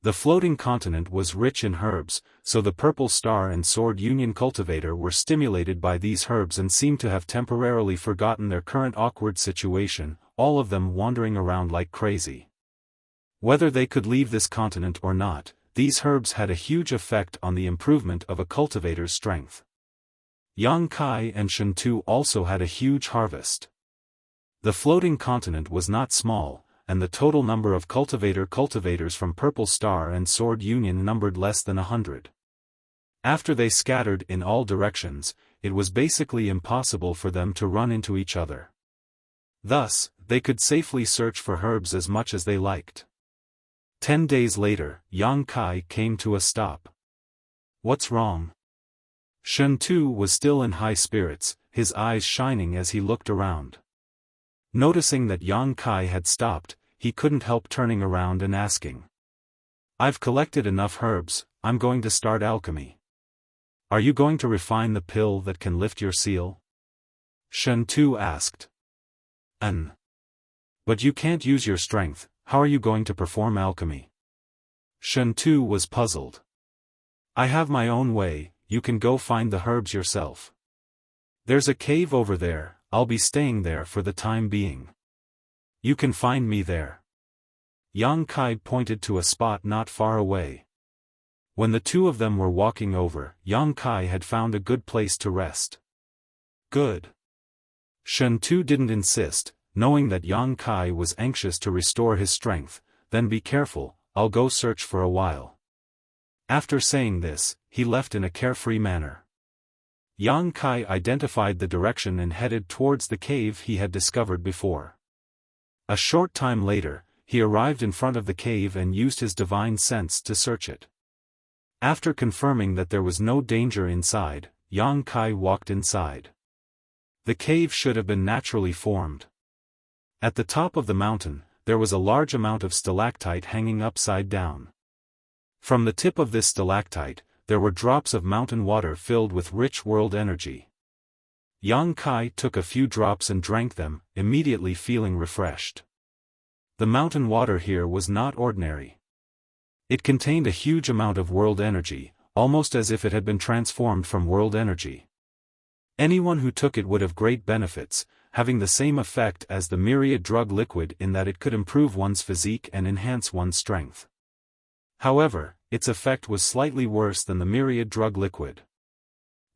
The floating continent was rich in herbs, so the Purple Star and Sword Union cultivator were stimulated by these herbs and seemed to have temporarily forgotten their current awkward situation, all of them wandering around like crazy. Whether they could leave this continent or not, these herbs had a huge effect on the improvement of a cultivator's strength. Yang Kai and Shen Tu also had a huge harvest. The floating continent was not small, and the total number of cultivators from Purple Star and Sword Union numbered less than 100. After they scattered in all directions, it was basically impossible for them to run into each other. Thus, they could safely search for herbs as much as they liked. 10 days later, Yang Kai came to a stop. "What's wrong?" Shen Tu was still in high spirits, his eyes shining as he looked around. Noticing that Yang Kai had stopped, he couldn't help turning around and asking. "I've collected enough herbs, I'm going to start alchemy. Are you going to refine the pill that can lift your seal?" Shen Tu asked. But you can't use your strength, how are you going to perform alchemy?" Shen Tu was puzzled. "I have my own way, you can go find the herbs yourself. There's a cave over there, I'll be staying there for the time being. You can find me there." Yang Kai pointed to a spot not far away. When the two of them were walking over, Yang Kai had found a good place to rest. "Good." Shen Tu didn't insist, knowing that Yang Kai was anxious to restore his strength. "Then be careful, I'll go search for a while." After saying this, he left in a carefree manner. Yang Kai identified the direction and headed towards the cave he had discovered before. A short time later, he arrived in front of the cave and used his divine sense to search it. After confirming that there was no danger inside, Yang Kai walked inside. The cave should have been naturally formed. At the top of the mountain, there was a large amount of stalactite hanging upside down. From the tip of this stalactite, there were drops of mountain water filled with rich world energy. Yang Kai took a few drops and drank them, immediately feeling refreshed. The mountain water here was not ordinary. It contained a huge amount of world energy, almost as if it had been transformed from world energy. Anyone who took it would have great benefits, having the same effect as the myriad drug liquid in that it could improve one's physique and enhance one's strength. However, its effect was slightly worse than the myriad drug liquid.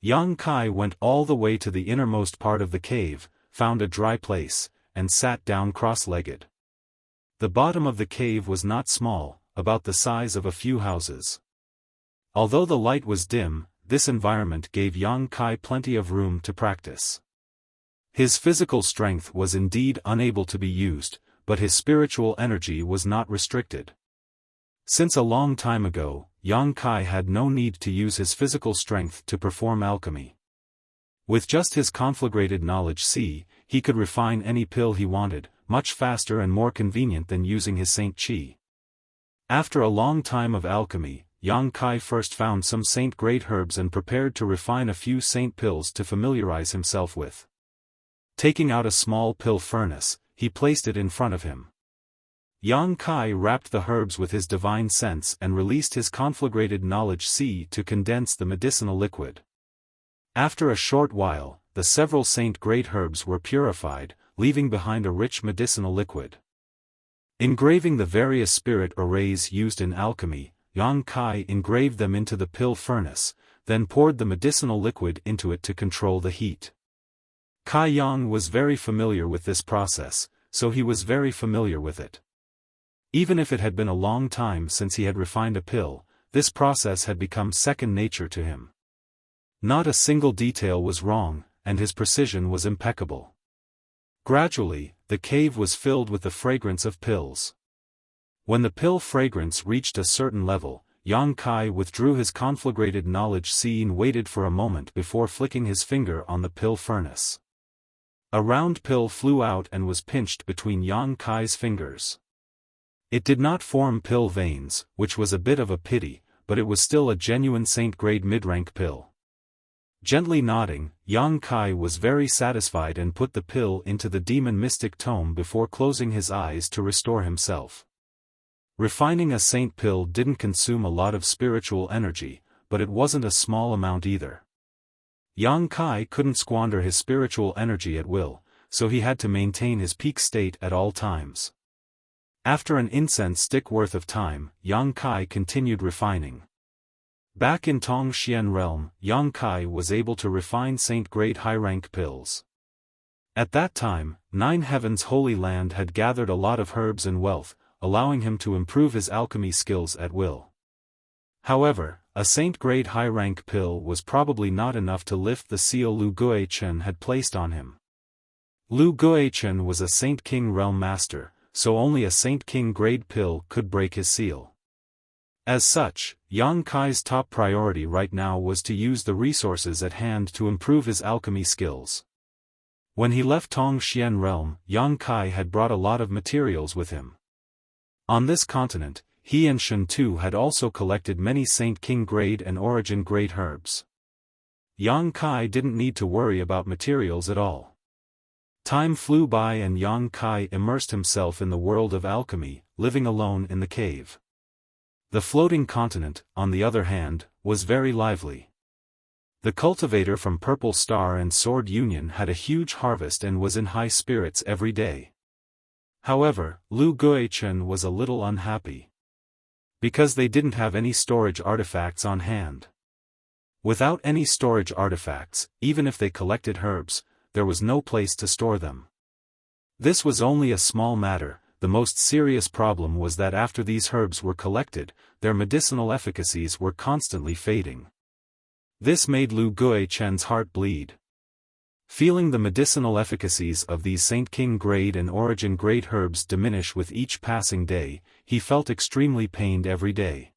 Yang Kai went all the way to the innermost part of the cave, found a dry place, and sat down cross-legged. The bottom of the cave was not small, about the size of a few houses. Although the light was dim, this environment gave Yang Kai plenty of room to practice. His physical strength was indeed unable to be used, but his spiritual energy was not restricted. Since a long time ago, Yang Kai had no need to use his physical strength to perform alchemy. With just his conflagrated knowledge C, he could refine any pill he wanted, much faster and more convenient than using his Saint Qi. After a long time of alchemy, Yang Kai first found some Saint Great herbs and prepared to refine a few Saint pills to familiarize himself with. Taking out a small pill furnace, he placed it in front of him. Yang Kai wrapped the herbs with his divine sense and released his conflagrated knowledge C to condense the medicinal liquid. After a short while, the several Saint Great herbs were purified, leaving behind a rich medicinal liquid. Engraving the various spirit arrays used in alchemy, Yang Kai engraved them into the pill furnace, then poured the medicinal liquid into it to control the heat. Kai Yang was very familiar with this process, so he was very familiar with it. Even if it had been a long time since he had refined a pill, this process had become second nature to him. Not a single detail was wrong, and his precision was impeccable. Gradually, the cave was filled with the fragrance of pills. When the pill fragrance reached a certain level, Yang Kai withdrew his conflagrated knowledge C and waited for a moment before flicking his finger on the pill furnace. A round pill flew out and was pinched between Yang Kai's fingers. It did not form pill veins, which was a bit of a pity, but it was still a genuine Saint-grade mid-rank pill. Gently nodding, Yang Kai was very satisfied and put the pill into the demon mystic tome before closing his eyes to restore himself. Refining a saint pill didn't consume a lot of spiritual energy, but it wasn't a small amount either. Yang Kai couldn't squander his spiritual energy at will, so he had to maintain his peak state at all times. After an incense stick worth of time, Yang Kai continued refining. Back in Tongxian realm, Yang Kai was able to refine Saint-grade high-rank pills. At that time, Nine Heavens Holy Land had gathered a lot of herbs and wealth, allowing him to improve his alchemy skills at will. However, a Saint-grade high-rank pill was probably not enough to lift the seal Lu Guichen had placed on him. Lu Guichen was a Saint King realm master, so only a Saint King grade pill could break his seal. As such, Yang Kai's top priority right now was to use the resources at hand to improve his alchemy skills. When he left Tongxian realm, Yang Kai had brought a lot of materials with him. On this continent, he and Shen Tu had also collected many Saint King grade and origin grade herbs. Yang Kai didn't need to worry about materials at all. Time flew by and Yang Kai immersed himself in the world of alchemy, living alone in the cave. The floating continent, on the other hand, was very lively. The cultivator from Purple Star and Sword Union had a huge harvest and was in high spirits every day. However, Lu Guichen was a little unhappy. Because they didn't have any storage artifacts on hand. Without any storage artifacts, even if they collected herbs, there was no place to store them. This was only a small matter. The most serious problem was that after these herbs were collected, their medicinal efficacies were constantly fading. This made Lu Guichen's heart bleed. Feeling the medicinal efficacies of these Saint King grade and origin grade herbs diminish with each passing day, he felt extremely pained every day.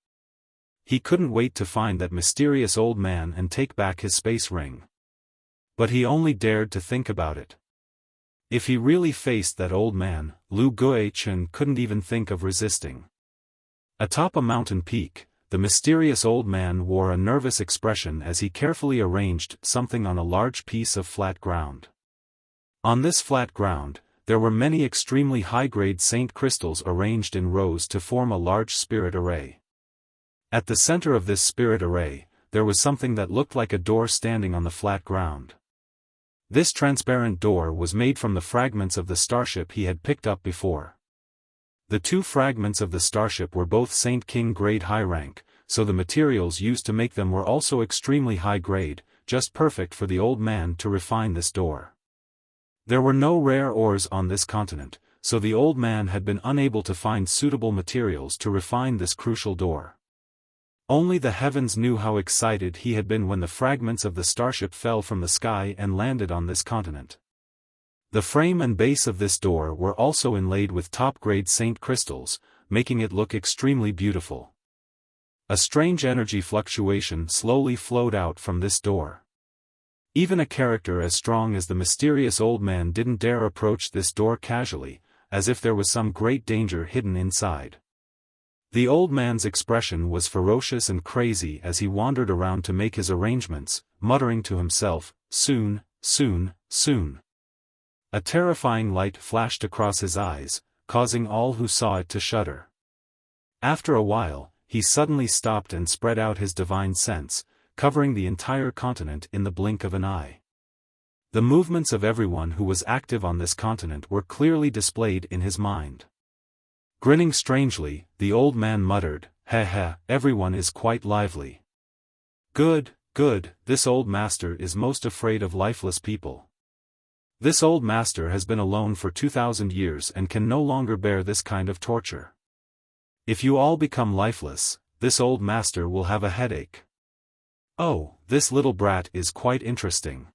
He couldn't wait to find that mysterious old man and take back his space ring. But he only dared to think about it. If he really faced that old man, Lu Guichen couldn't even think of resisting. Atop a mountain peak, the mysterious old man wore a nervous expression as he carefully arranged something on a large piece of flat ground. On this flat ground, there were many extremely high-grade saint crystals arranged in rows to form a large spirit array. At the center of this spirit array, there was something that looked like a door standing on the flat ground. This transparent door was made from the fragments of the starship he had picked up before. The two fragments of the starship were both Saint King grade high rank, so the materials used to make them were also extremely high grade, just perfect for the old man to refine this door. There were no rare ores on this continent, so the old man had been unable to find suitable materials to refine this crucial door. Only the heavens knew how excited he had been when the fragments of the starship fell from the sky and landed on this continent. The frame and base of this door were also inlaid with top-grade saint crystals, making it look extremely beautiful. A strange energy fluctuation slowly flowed out from this door. Even a character as strong as the mysterious old man didn't dare approach this door casually, as if there was some great danger hidden inside. The old man's expression was ferocious and crazy as he wandered around to make his arrangements, muttering to himself, "Soon, soon, soon." A terrifying light flashed across his eyes, causing all who saw it to shudder. After a while, he suddenly stopped and spread out his divine sense, covering the entire continent in the blink of an eye. The movements of everyone who was active on this continent were clearly displayed in his mind. Grinning strangely, the old man muttered, "Heh heh, everyone is quite lively. Good, good, this old master is most afraid of lifeless people. This old master has been alone for 2,000 years and can no longer bear this kind of torture. If you all become lifeless, this old master will have a headache. Oh, this little brat is quite interesting."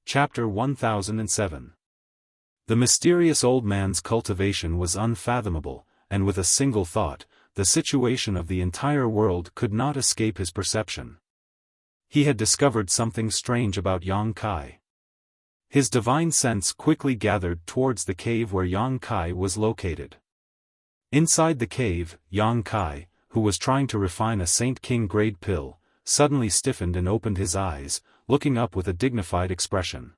Chapter 1007. The mysterious old man's cultivation was unfathomable, and with a single thought, the situation of the entire world could not escape his perception. He had discovered something strange about Yang Kai. His divine sense quickly gathered towards the cave where Yang Kai was located. Inside the cave, Yang Kai, who was trying to refine a Saint King grade pill, suddenly stiffened and opened his eyes, looking up with a dignified expression.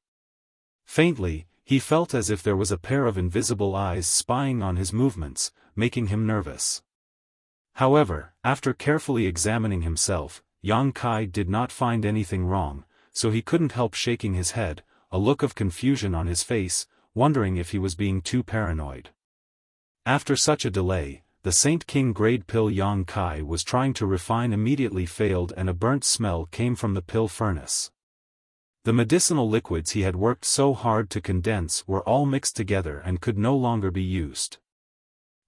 Faintly, he felt as if there was a pair of invisible eyes spying on his movements, making him nervous. However, after carefully examining himself, Yang Kai did not find anything wrong, so he couldn't help shaking his head, a look of confusion on his face, wondering if he was being too paranoid. After such a delay, the Saint King grade pill Yang Kai was trying to refine immediately failed and a burnt smell came from the pill furnace. The medicinal liquids he had worked so hard to condense were all mixed together and could no longer be used.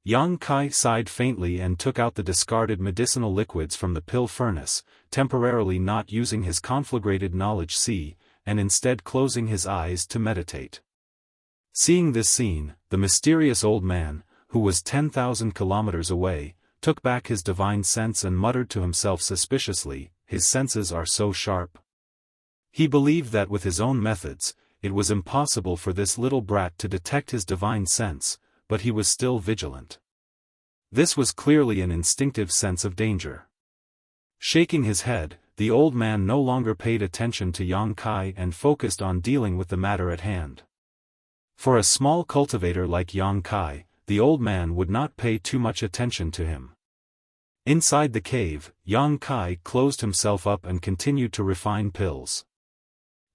Yang Kai sighed faintly and took out the discarded medicinal liquids from the pill furnace, temporarily not using his conflagrated knowledge C, and instead closing his eyes to meditate. Seeing this scene, the mysterious old man, who was 10,000 kilometers away, took back his divine sense and muttered to himself suspiciously, "His senses are so sharp." He believed that with his own methods, it was impossible for this little brat to detect his divine sense, but he was still vigilant. This was clearly an instinctive sense of danger. Shaking his head, the old man no longer paid attention to Yang Kai and focused on dealing with the matter at hand. For a small cultivator like Yang Kai, the old man would not pay too much attention to him. Inside the cave, Yang Kai closed himself up and continued to refine pills.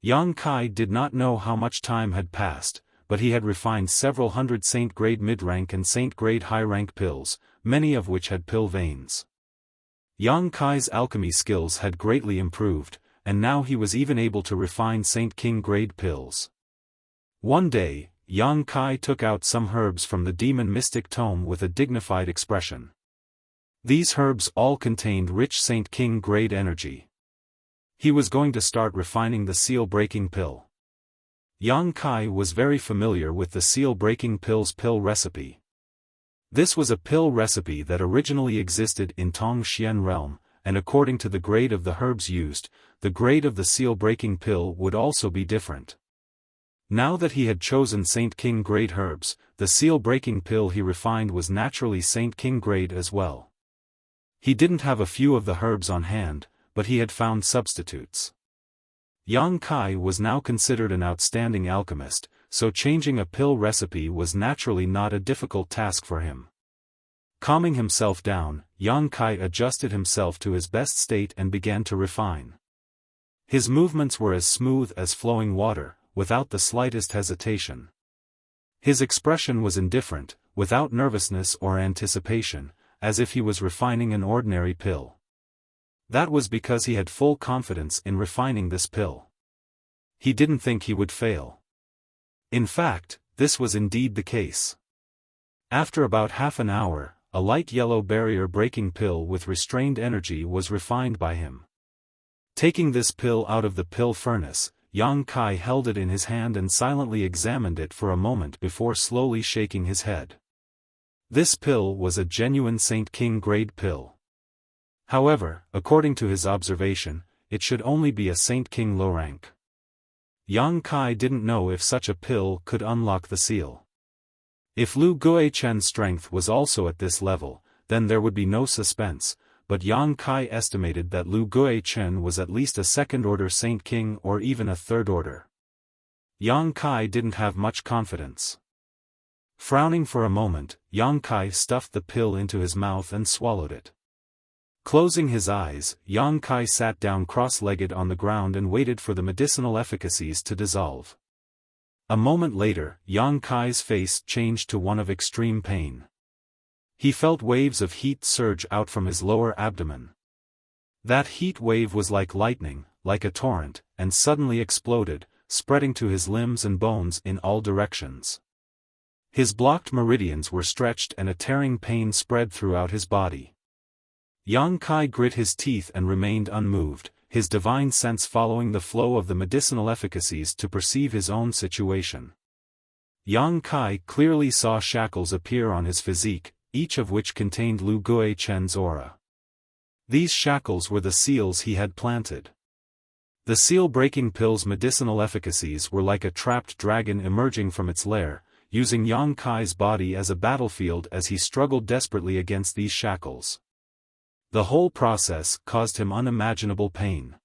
Yang Kai did not know how much time had passed, but he had refined several hundred saint-grade mid-rank and saint-grade high-rank pills, many of which had pill veins. Yang Kai's alchemy skills had greatly improved, and now he was even able to refine Saint King grade pills. One day, Yang Kai took out some herbs from the demon mystic tome with a dignified expression. These herbs all contained rich Saint King grade energy. He was going to start refining the seal-breaking pill. Yang Kai was very familiar with the seal-breaking pill's pill recipe. This was a pill recipe that originally existed in Tongxian realm, and according to the grade of the herbs used, the grade of the seal-breaking pill would also be different. Now that he had chosen Saint King grade herbs, the seal-breaking pill he refined was naturally Saint King grade as well. He didn't have a few of the herbs on hand, but he had found substitutes. Yang Kai was now considered an outstanding alchemist, so changing a pill recipe was naturally not a difficult task for him. Calming himself down, Yang Kai adjusted himself to his best state and began to refine. His movements were as smooth as flowing water, without the slightest hesitation. His expression was indifferent, without nervousness or anticipation, as if he was refining an ordinary pill. That was because he had full confidence in refining this pill. He didn't think he would fail. In fact, this was indeed the case. After about half an hour, a light yellow barrier-breaking pill with restrained energy was refined by him. Taking this pill out of the pill furnace, Yang Kai held it in his hand and silently examined it for a moment before slowly shaking his head. This pill was a genuine Saint King grade pill. However, according to his observation, it should only be a Saint King low rank. Yang Kai didn't know if such a pill could unlock the seal. If Lu Guichen's strength was also at this level, then there would be no suspense, but Yang Kai estimated that Lu Guichen was at least a second-order Saint King or even a third-order. Yang Kai didn't have much confidence. Frowning for a moment, Yang Kai stuffed the pill into his mouth and swallowed it. Closing his eyes, Yang Kai sat down cross-legged on the ground and waited for the medicinal efficacies to dissolve. A moment later, Yang Kai's face changed to one of extreme pain. He felt waves of heat surge out from his lower abdomen. That heat wave was like lightning, like a torrent, and suddenly exploded, spreading to his limbs and bones in all directions. His blocked meridians were stretched and a tearing pain spread throughout his body. Yang Kai grit his teeth and remained unmoved, his divine sense following the flow of the medicinal efficacies to perceive his own situation. Yang Kai clearly saw shackles appear on his physique, each of which contained Lu Guichen's aura. These shackles were the seals he had planted. The seal-breaking pill's medicinal efficacies were like a trapped dragon emerging from its lair, using Yang Kai's body as a battlefield as he struggled desperately against these shackles. The whole process caused him unimaginable pain.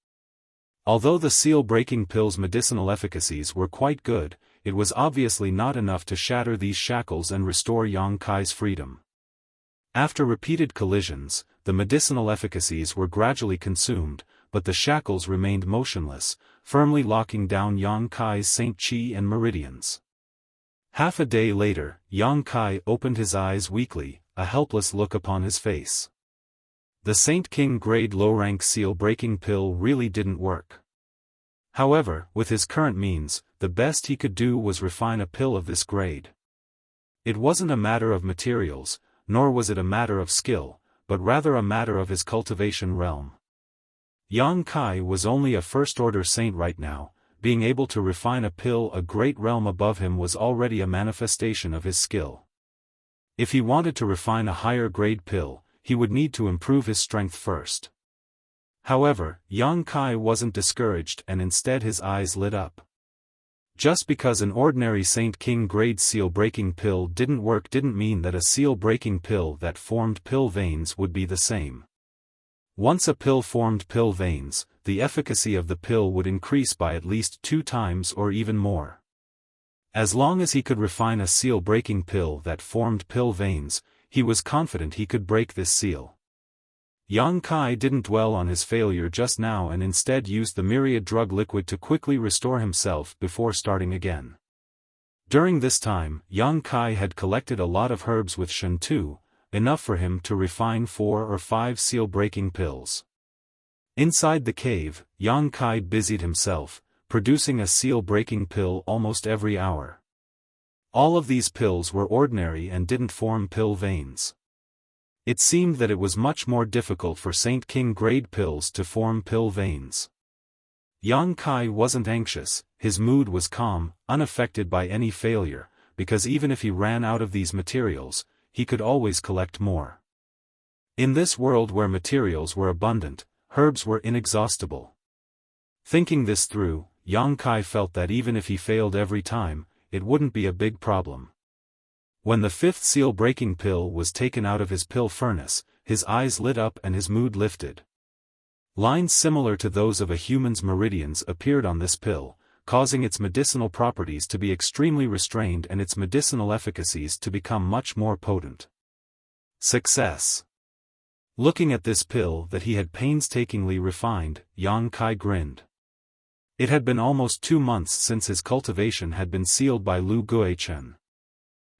Although the seal-breaking pill's medicinal efficacies were quite good, it was obviously not enough to shatter these shackles and restore Yang Kai's freedom. After repeated collisions, the medicinal efficacies were gradually consumed, but the shackles remained motionless, firmly locking down Yang Kai's Saint Qi and meridians. Half a day later, Yang Kai opened his eyes weakly, a helpless look upon his face. The Saint King grade low-rank seal-breaking pill really didn't work. However, with his current means, the best he could do was refine a pill of this grade. It wasn't a matter of materials, nor was it a matter of skill, but rather a matter of his cultivation realm. Yang Kai was only a first-order saint right now. Being able to refine a pill a great realm above him was already a manifestation of his skill. If he wanted to refine a higher grade pill, he would need to improve his strength first. However, Yang Kai wasn't discouraged and instead his eyes lit up. Just because an ordinary Saint King grade seal-breaking pill didn't work didn't mean that a seal-breaking pill that formed pill veins would be the same. Once a pill formed pill veins, the efficacy of the pill would increase by at least 2 times or even more. As long as he could refine a seal-breaking pill that formed pill veins, he was confident he could break this seal. Yang Kai didn't dwell on his failure just now and instead used the myriad drug liquid to quickly restore himself before starting again. During this time, Yang Kai had collected a lot of herbs with Shen Tu, enough for him to refine 4 or 5 seal-breaking pills. Inside the cave, Yang Kai busied himself, producing a seal-breaking pill almost every hour. All of these pills were ordinary and didn't form pill veins. It seemed that it was much more difficult for Saint King grade pills to form pill veins. Yang Kai wasn't anxious, his mood was calm, unaffected by any failure, because even if he ran out of these materials, he could always collect more. In this world where materials were abundant, herbs were inexhaustible. Thinking this through, Yang Kai felt that even if he failed every time, it wouldn't be a big problem. When the fifth seal-breaking pill was taken out of his pill furnace, his eyes lit up and his mood lifted. Lines similar to those of a human's meridians appeared on this pill, causing its medicinal properties to be extremely restrained and its medicinal efficacies to become much more potent. Success! Looking at this pill that he had painstakingly refined, Yang Kai grinned. It had been almost 2 months since his cultivation had been sealed by Lu Guichen.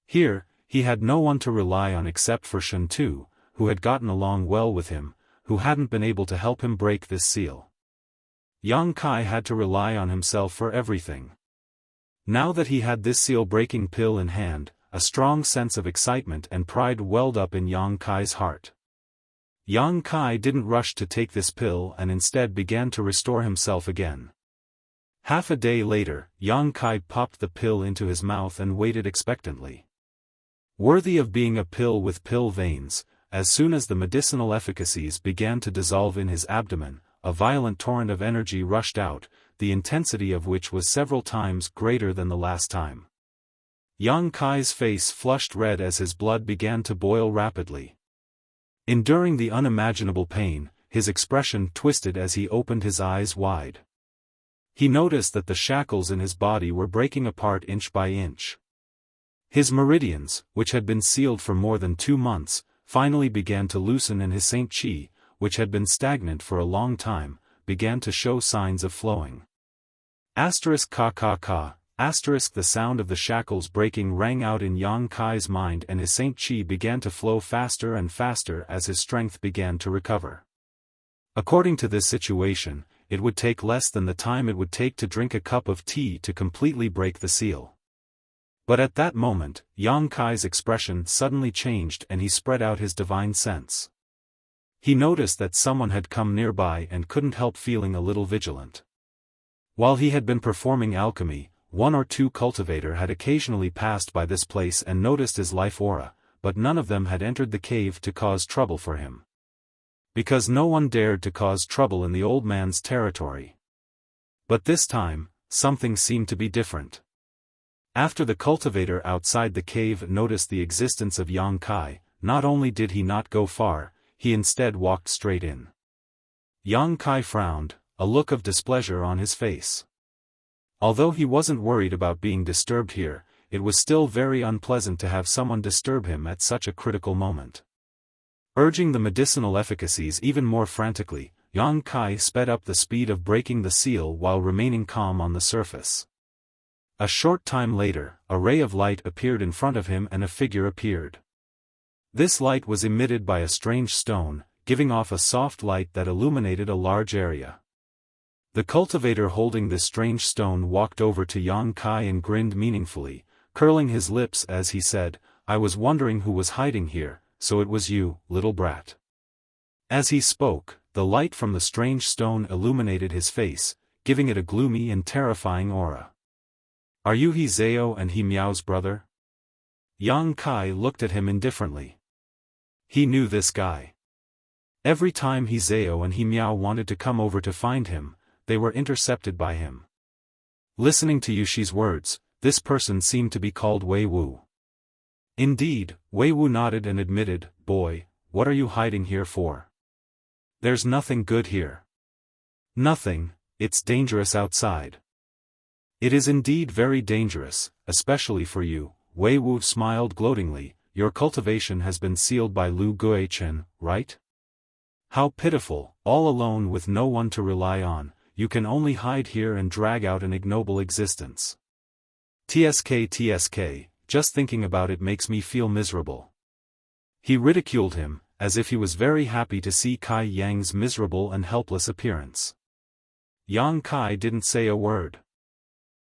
Here, he had no one to rely on except for Shen Tu, who had gotten along well with him, who hadn't been able to help him break this seal. Yang Kai had to rely on himself for everything. Now that he had this seal-breaking pill in hand, a strong sense of excitement and pride welled up in Yang Kai's heart. Yang Kai didn't rush to take this pill and instead began to restore himself again. Half a day later, Yang Kai popped the pill into his mouth and waited expectantly. Worthy of being a pill with pill veins, as soon as the medicinal efficacies began to dissolve in his abdomen, a violent torrent of energy rushed out, the intensity of which was several times greater than the last time. Yang Kai's face flushed red as his blood began to boil rapidly. Enduring the unimaginable pain, his expression twisted as he opened his eyes wide. He noticed that the shackles in his body were breaking apart inch by inch. His meridians, which had been sealed for more than 2 months, finally began to loosen and his Saint Qi, which had been stagnant for a long time, began to show signs of flowing. Asterisk ka ka ka, asterisk the sound of the shackles breaking rang out in Yang Kai's mind and his Saint Qi began to flow faster and faster as his strength began to recover. According to this situation, it would take less than the time it would take to drink a cup of tea to completely break the seal. But at that moment, Yang Kai's expression suddenly changed and he spread out his divine sense. He noticed that someone had come nearby and couldn't help feeling a little vigilant. While he had been performing alchemy, 1 or 2 cultivators had occasionally passed by this place and noticed his life aura, but none of them had entered the cave to cause trouble for him. Because no one dared to cause trouble in the old man's territory. But this time, something seemed to be different. After the cultivator outside the cave noticed the existence of Yang Kai, not only did he not go far, he instead walked straight in. Yang Kai frowned, a look of displeasure on his face. Although he wasn't worried about being disturbed here, it was still very unpleasant to have someone disturb him at such a critical moment. Urging the medicinal efficacies even more frantically, Yang Kai sped up the speed of breaking the seal while remaining calm on the surface. A short time later, a ray of light appeared in front of him and a figure appeared. This light was emitted by a strange stone, giving off a soft light that illuminated a large area. The cultivator holding this strange stone walked over to Yang Kai and grinned meaningfully, curling his lips as he said, "I was wondering who was hiding here, so it was you, little brat." As he spoke, the light from the strange stone illuminated his face, giving it a gloomy and terrifying aura. "Are you He Zhao and He Miao's brother?" Yang Kai looked at him indifferently. He knew this guy. Every time He Zhao and He Miao wanted to come over to find him, they were intercepted by him. Listening to Yushi's words, this person seemed to be called Wei Wu. Indeed, Wei Wu nodded and admitted, "Boy, what are you hiding here for? There's nothing good here." "Nothing, it's dangerous outside." "It is indeed very dangerous, especially for you," Wei Wu smiled gloatingly. "Your cultivation has been sealed by Lu Guichen, right? How pitiful, all alone with no one to rely on, you can only hide here and drag out an ignoble existence. TSK, just thinking about it makes me feel miserable." He ridiculed him, as if he was very happy to see Kai Yang's miserable and helpless appearance. Yang Kai didn't say a word.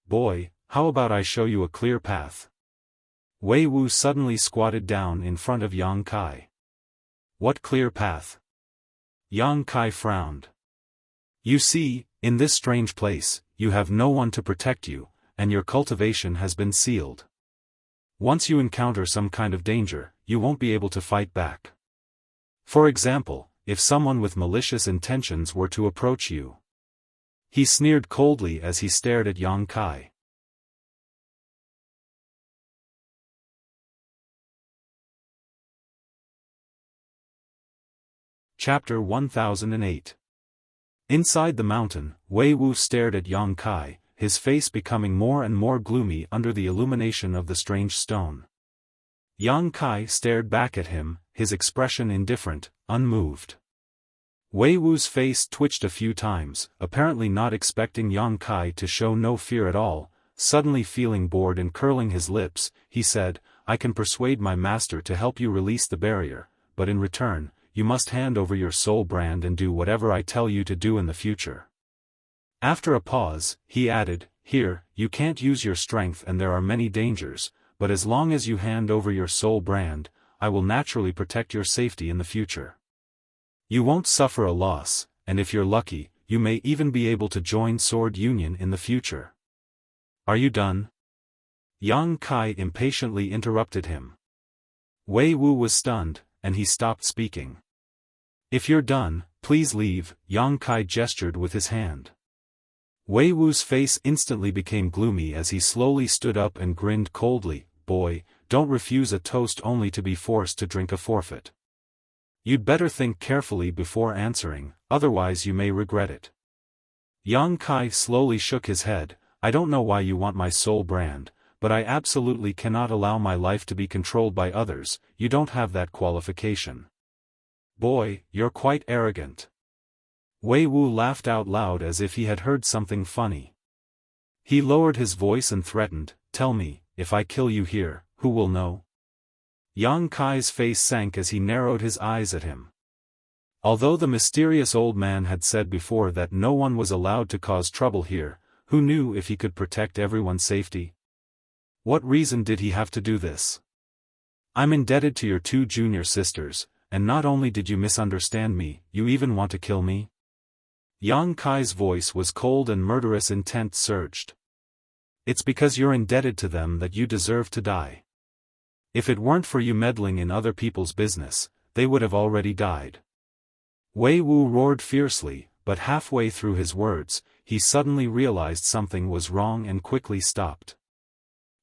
"Boy, how about I show you a clear path?" Wei Wu suddenly squatted down in front of Yang Kai. What clear path? Yang Kai frowned. You see, in this strange place, you have no one to protect you, and your cultivation has been sealed. Once you encounter some kind of danger, you won't be able to fight back. For example, if someone with malicious intentions were to approach you. He sneered coldly as he stared at Yang Kai. Chapter 1008. Inside the mountain, Wei Wu stared at Yang Kai, his face becoming more and more gloomy under the illumination of the strange stone. Yang Kai stared back at him, his expression indifferent, unmoved. Wei Wu's face twitched a few times, apparently not expecting Yang Kai to show no fear at all. Suddenly feeling bored and curling his lips, he said, I can persuade my master to help you release the barrier, but in return, you must hand over your soul brand and do whatever I tell you to do in the future. After a pause, he added, Here, you can't use your strength and there are many dangers, but as long as you hand over your soul brand, I will naturally protect your safety in the future. You won't suffer a loss, and if you're lucky, you may even be able to join Sword Union in the future. Are you done? Yang Kai impatiently interrupted him. Wei Wu was stunned, and he stopped speaking. If you're done, please leave, Yang Kai gestured with his hand. Wei Wu's face instantly became gloomy as he slowly stood up and grinned coldly, Boy, don't refuse a toast only to be forced to drink a forfeit. You'd better think carefully before answering, otherwise you may regret it. Yang Kai slowly shook his head, I don't know why you want my soul brand, but I absolutely cannot allow my life to be controlled by others, you don't have that qualification. Boy, you're quite arrogant. Wei Wu laughed out loud as if he had heard something funny. He lowered his voice and threatened, Tell me, if I kill you here, who will know? Yang Kai's face sank as he narrowed his eyes at him. Although the mysterious old man had said before that no one was allowed to cause trouble here, who knew if he could protect everyone's safety? What reason did he have to do this? I'm indebted to your two junior sisters, and not only did you misunderstand me, you even want to kill me? Yang Kai's voice was cold and murderous intent surged. It's because you're indebted to them that you deserve to die. If it weren't for you meddling in other people's business, they would have already died. Wei Wu roared fiercely, but halfway through his words, he suddenly realized something was wrong and quickly stopped.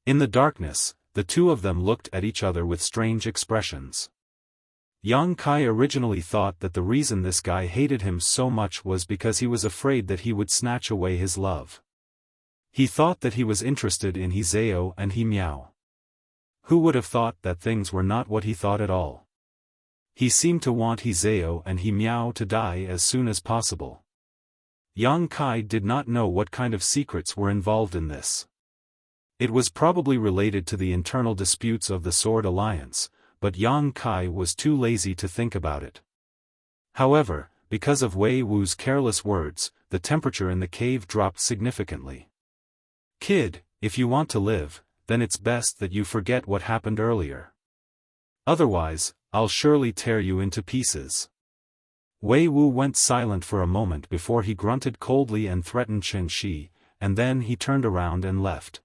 In the darkness, the two of them looked at each other with strange expressions. Yang Kai originally thought that the reason this guy hated him so much was because he was afraid that he would snatch away his love. He thought that he was interested in He Zhao and He Miao. Who would have thought that things were not what he thought at all? He seemed to want He Zhao and He Miao to die as soon as possible. Yang Kai did not know what kind of secrets were involved in this. It was probably related to the internal disputes of the Sword Alliance, but Yang Kai was too lazy to think about it. However, because of Wei Wu's careless words, the temperature in the cave dropped significantly. Kid, if you want to live, then it's best that you forget what happened earlier. Otherwise, I'll surely tear you into pieces. Wei Wu went silent for a moment before he grunted coldly and threatened Chen Shi, and then he turned around and left.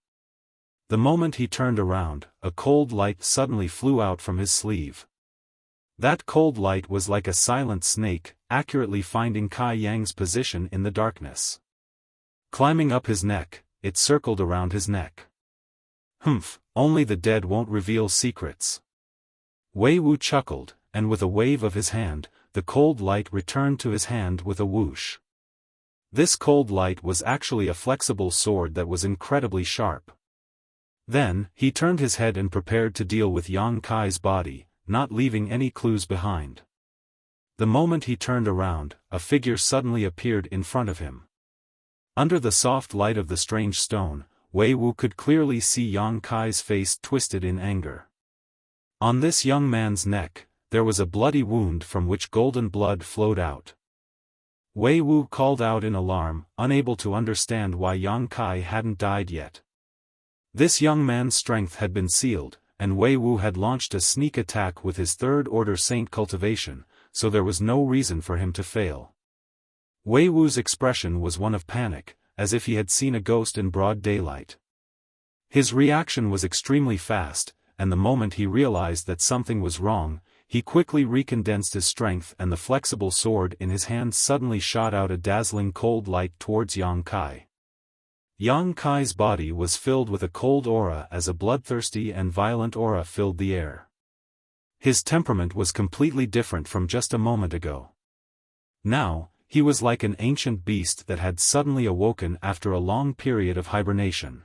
The moment he turned around, a cold light suddenly flew out from his sleeve. That cold light was like a silent snake, accurately finding Kai Yang's position in the darkness. Climbing up his neck, it circled around his neck. Humph, only the dead won't reveal secrets. Wei Wu chuckled, and with a wave of his hand, the cold light returned to his hand with a whoosh. This cold light was actually a flexible sword that was incredibly sharp. Then, he turned his head and prepared to deal with Yang Kai's body, not leaving any clues behind. The moment he turned around, a figure suddenly appeared in front of him. Under the soft light of the strange stone, Wei Wu could clearly see Yang Kai's face twisted in anger. On this young man's neck, there was a bloody wound from which golden blood flowed out. Wei Wu called out in alarm, unable to understand why Yang Kai hadn't died yet. This young man's strength had been sealed, and Wei Wu had launched a sneak attack with his third-order saint cultivation, so there was no reason for him to fail. Wei Wu's expression was one of panic, as if he had seen a ghost in broad daylight. His reaction was extremely fast, and the moment he realized that something was wrong, he quickly recondensed his strength and the flexible sword in his hand suddenly shot out a dazzling cold light towards Yang Kai. Yang Kai's body was filled with a cold aura as a bloodthirsty and violent aura filled the air. His temperament was completely different from just a moment ago. Now, he was like an ancient beast that had suddenly awoken after a long period of hibernation.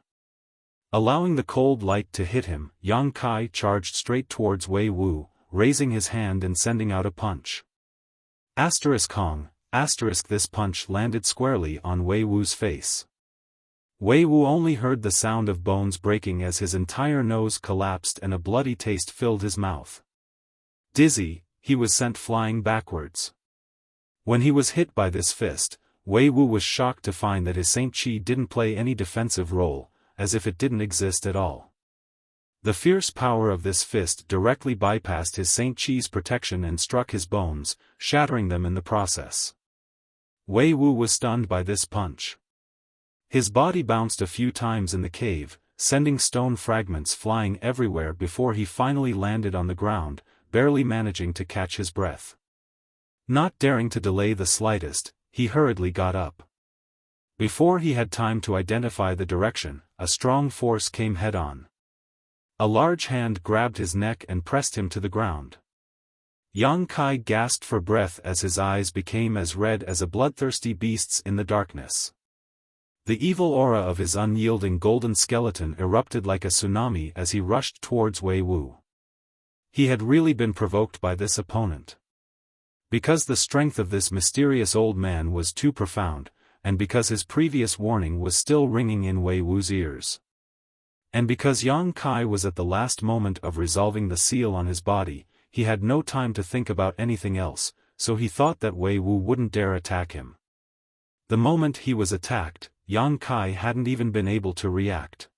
Allowing the cold light to hit him, Yang Kai charged straight towards Wei Wu, raising his hand and sending out a punch. Hong, this punch landed squarely on Wei Wu's face. Wei Wu only heard the sound of bones breaking as his entire nose collapsed and a bloody taste filled his mouth. Dizzy, he was sent flying backwards. When he was hit by this fist, Wei Wu was shocked to find that his Saint Chi didn't play any defensive role, as if it didn't exist at all. The fierce power of this fist directly bypassed his Saint Chi's protection and struck his bones, shattering them in the process. Wei Wu was stunned by this punch. His body bounced a few times in the cave, sending stone fragments flying everywhere before he finally landed on the ground, barely managing to catch his breath. Not daring to delay the slightest, he hurriedly got up. Before he had time to identify the direction, a strong force came head-on. A large hand grabbed his neck and pressed him to the ground. Yang Kai gasped for breath as his eyes became as red as a bloodthirsty beast's in the darkness. The evil aura of his unyielding golden skeleton erupted like a tsunami as he rushed towards Wei Wu. He had really been provoked by this opponent. Because the strength of this mysterious old man was too profound, and because his previous warning was still ringing in Wei Wu's ears. And because Yang Kai was at the last moment of resolving the seal on his body, he had no time to think about anything else, so he thought that Wei Wu wouldn't dare attack him. The moment he was attacked, Yang Kai hadn't even been able to react.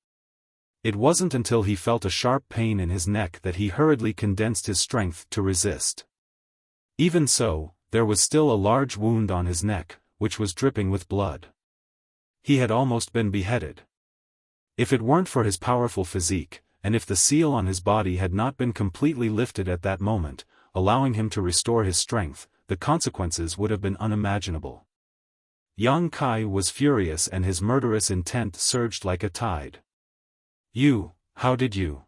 It wasn't until he felt a sharp pain in his neck that he hurriedly condensed his strength to resist. Even so, there was still a large wound on his neck, which was dripping with blood. He had almost been beheaded. If it weren't for his powerful physique, and if the seal on his body had not been completely lifted at that moment, allowing him to restore his strength, the consequences would have been unimaginable. Yang Kai was furious and his murderous intent surged like a tide. How did you?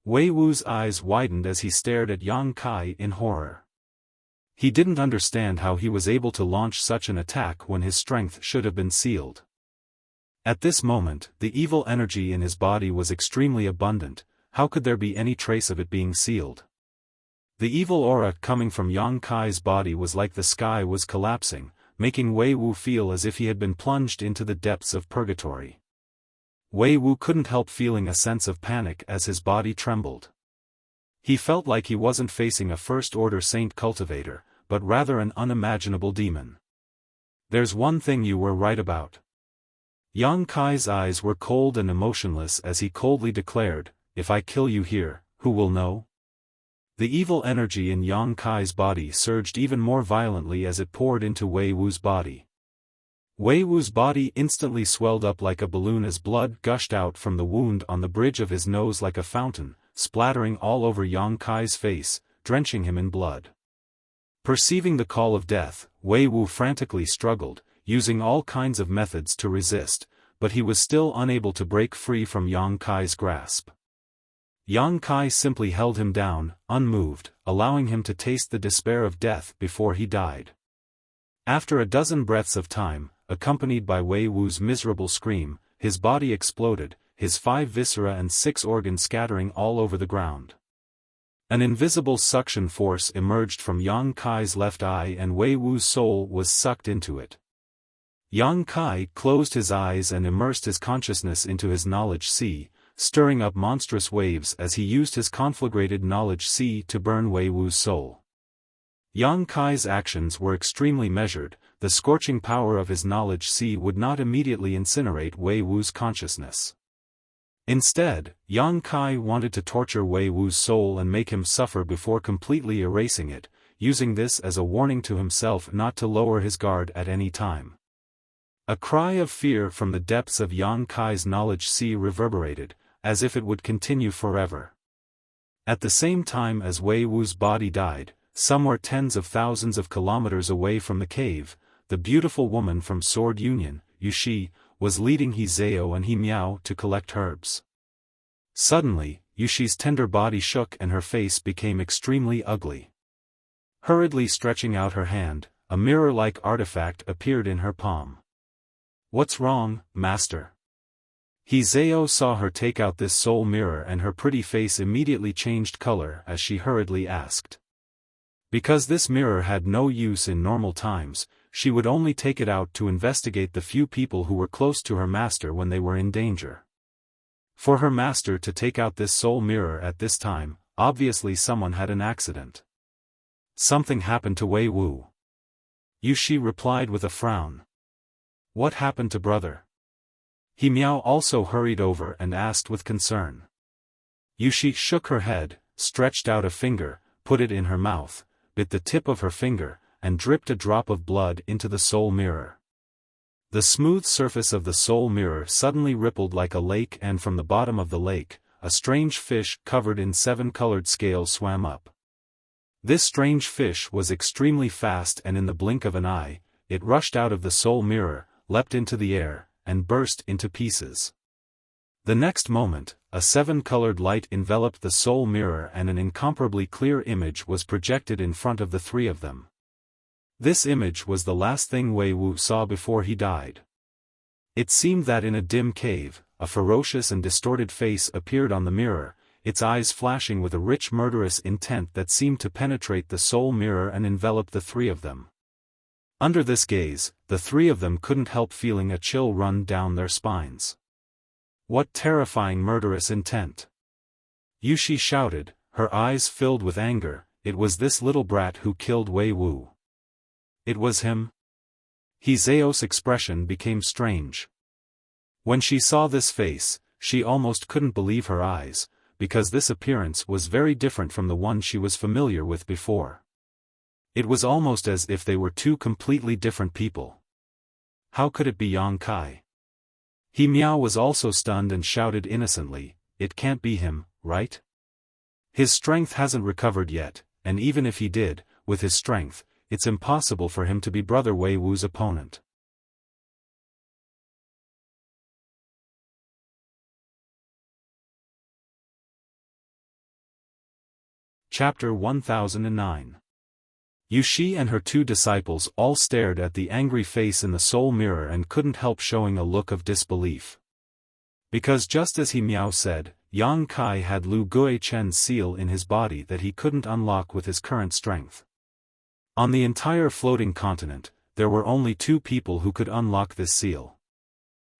Wei Wu's eyes widened as he stared at Yang Kai in horror. He didn't understand how he was able to launch such an attack when his strength should have been sealed. At this moment, the evil energy in his body was extremely abundant. How could there be any trace of it being sealed? The evil aura coming from Yang Kai's body was like the sky was collapsing, making Wei Wu feel as if he had been plunged into the depths of purgatory. Wei Wu couldn't help feeling a sense of panic as his body trembled. He felt like he wasn't facing a first-order saint cultivator, but rather an unimaginable demon. There's one thing you were right about. Yang Kai's eyes were cold and emotionless as he coldly declared, if I kill you here, who will know? The evil energy in Yang Kai's body surged even more violently as it poured into Wei Wu's body. Wei Wu's body instantly swelled up like a balloon as blood gushed out from the wound on the bridge of his nose like a fountain, splattering all over Yang Kai's face, drenching him in blood. Perceiving the call of death, Wei Wu frantically struggled, using all kinds of methods to resist, but he was still unable to break free from Yang Kai's grasp. Yang Kai simply held him down, unmoved, allowing him to taste the despair of death before he died. After a dozen breaths of time, accompanied by Wei Wu's miserable scream, his body exploded, his 5 viscera and 6 organs scattering all over the ground. An invisible suction force emerged from Yang Kai's left eye and Wei Wu's soul was sucked into it. Yang Kai closed his eyes and immersed his consciousness into his knowledge sea, stirring up monstrous waves as he used his conflagrated knowledge sea to burn Wei Wu's soul. Yang Kai's actions were extremely measured. The scorching power of his knowledge sea would not immediately incinerate Wei Wu's consciousness. Instead, Yang Kai wanted to torture Wei Wu's soul and make him suffer before completely erasing it, using this as a warning to himself not to lower his guard at any time. A cry of fear from the depths of Yang Kai's knowledge sea reverberated, as if it would continue forever. At the same time as Wei Wu's body died, somewhere tens of thousands of kilometers away from the cave, the beautiful woman from Sword Union, Yushi, was leading He Zhao and He Miao to collect herbs. Suddenly, Yushi's tender body shook and her face became extremely ugly. Hurriedly stretching out her hand, a mirror-like artifact appeared in her palm. "What's wrong, master?" He Zhao saw her take out this soul mirror and her pretty face immediately changed color as she hurriedly asked. Because this mirror had no use in normal times, she would only take it out to investigate the few people who were close to her master when they were in danger. For her master to take out this soul mirror at this time, obviously someone had an accident. Something happened to Wei Wu. Yushi replied with a frown. What happened to brother? He Miao also hurried over and asked with concern. Yushi shook her head, stretched out a finger, put it in her mouth, bit the tip of her finger, and dripped a drop of blood into the soul mirror. The smooth surface of the soul mirror suddenly rippled like a lake, and from the bottom of the lake, a strange fish covered in 7-colored scales swam up. This strange fish was extremely fast, and in the blink of an eye, it rushed out of the soul mirror, leapt into the air, and burst into pieces. The next moment, a 7-colored light enveloped the soul mirror and an incomparably clear image was projected in front of the three of them. This image was the last thing Wei Wu saw before he died. It seemed that in a dim cave, a ferocious and distorted face appeared on the mirror, its eyes flashing with a rich murderous intent that seemed to penetrate the soul mirror and envelop the three of them. Under this gaze, the three of them couldn't help feeling a chill run down their spines. What terrifying murderous intent! Yushi shouted, her eyes filled with anger. It was this little brat who killed Wei Wu. It was him? He Zhao's expression became strange. When she saw this face, she almost couldn't believe her eyes, because this appearance was very different from the one she was familiar with before. It was almost as if they were two completely different people. How could it be Yang Kai? He Miao was also stunned and shouted innocently, "It can't be him, right? His strength hasn't recovered yet, and even if he did, with his strength, it's impossible for him to be brother Wei Wu's opponent." Chapter 1009. Yushi and her two disciples all stared at the angry face in the soul mirror and couldn't help showing a look of disbelief. Because just as He Miao said, Yang Kai had Lu Guichen's seal in his body that he couldn't unlock with his current strength. On the entire floating continent, there were only two people who could unlock this seal.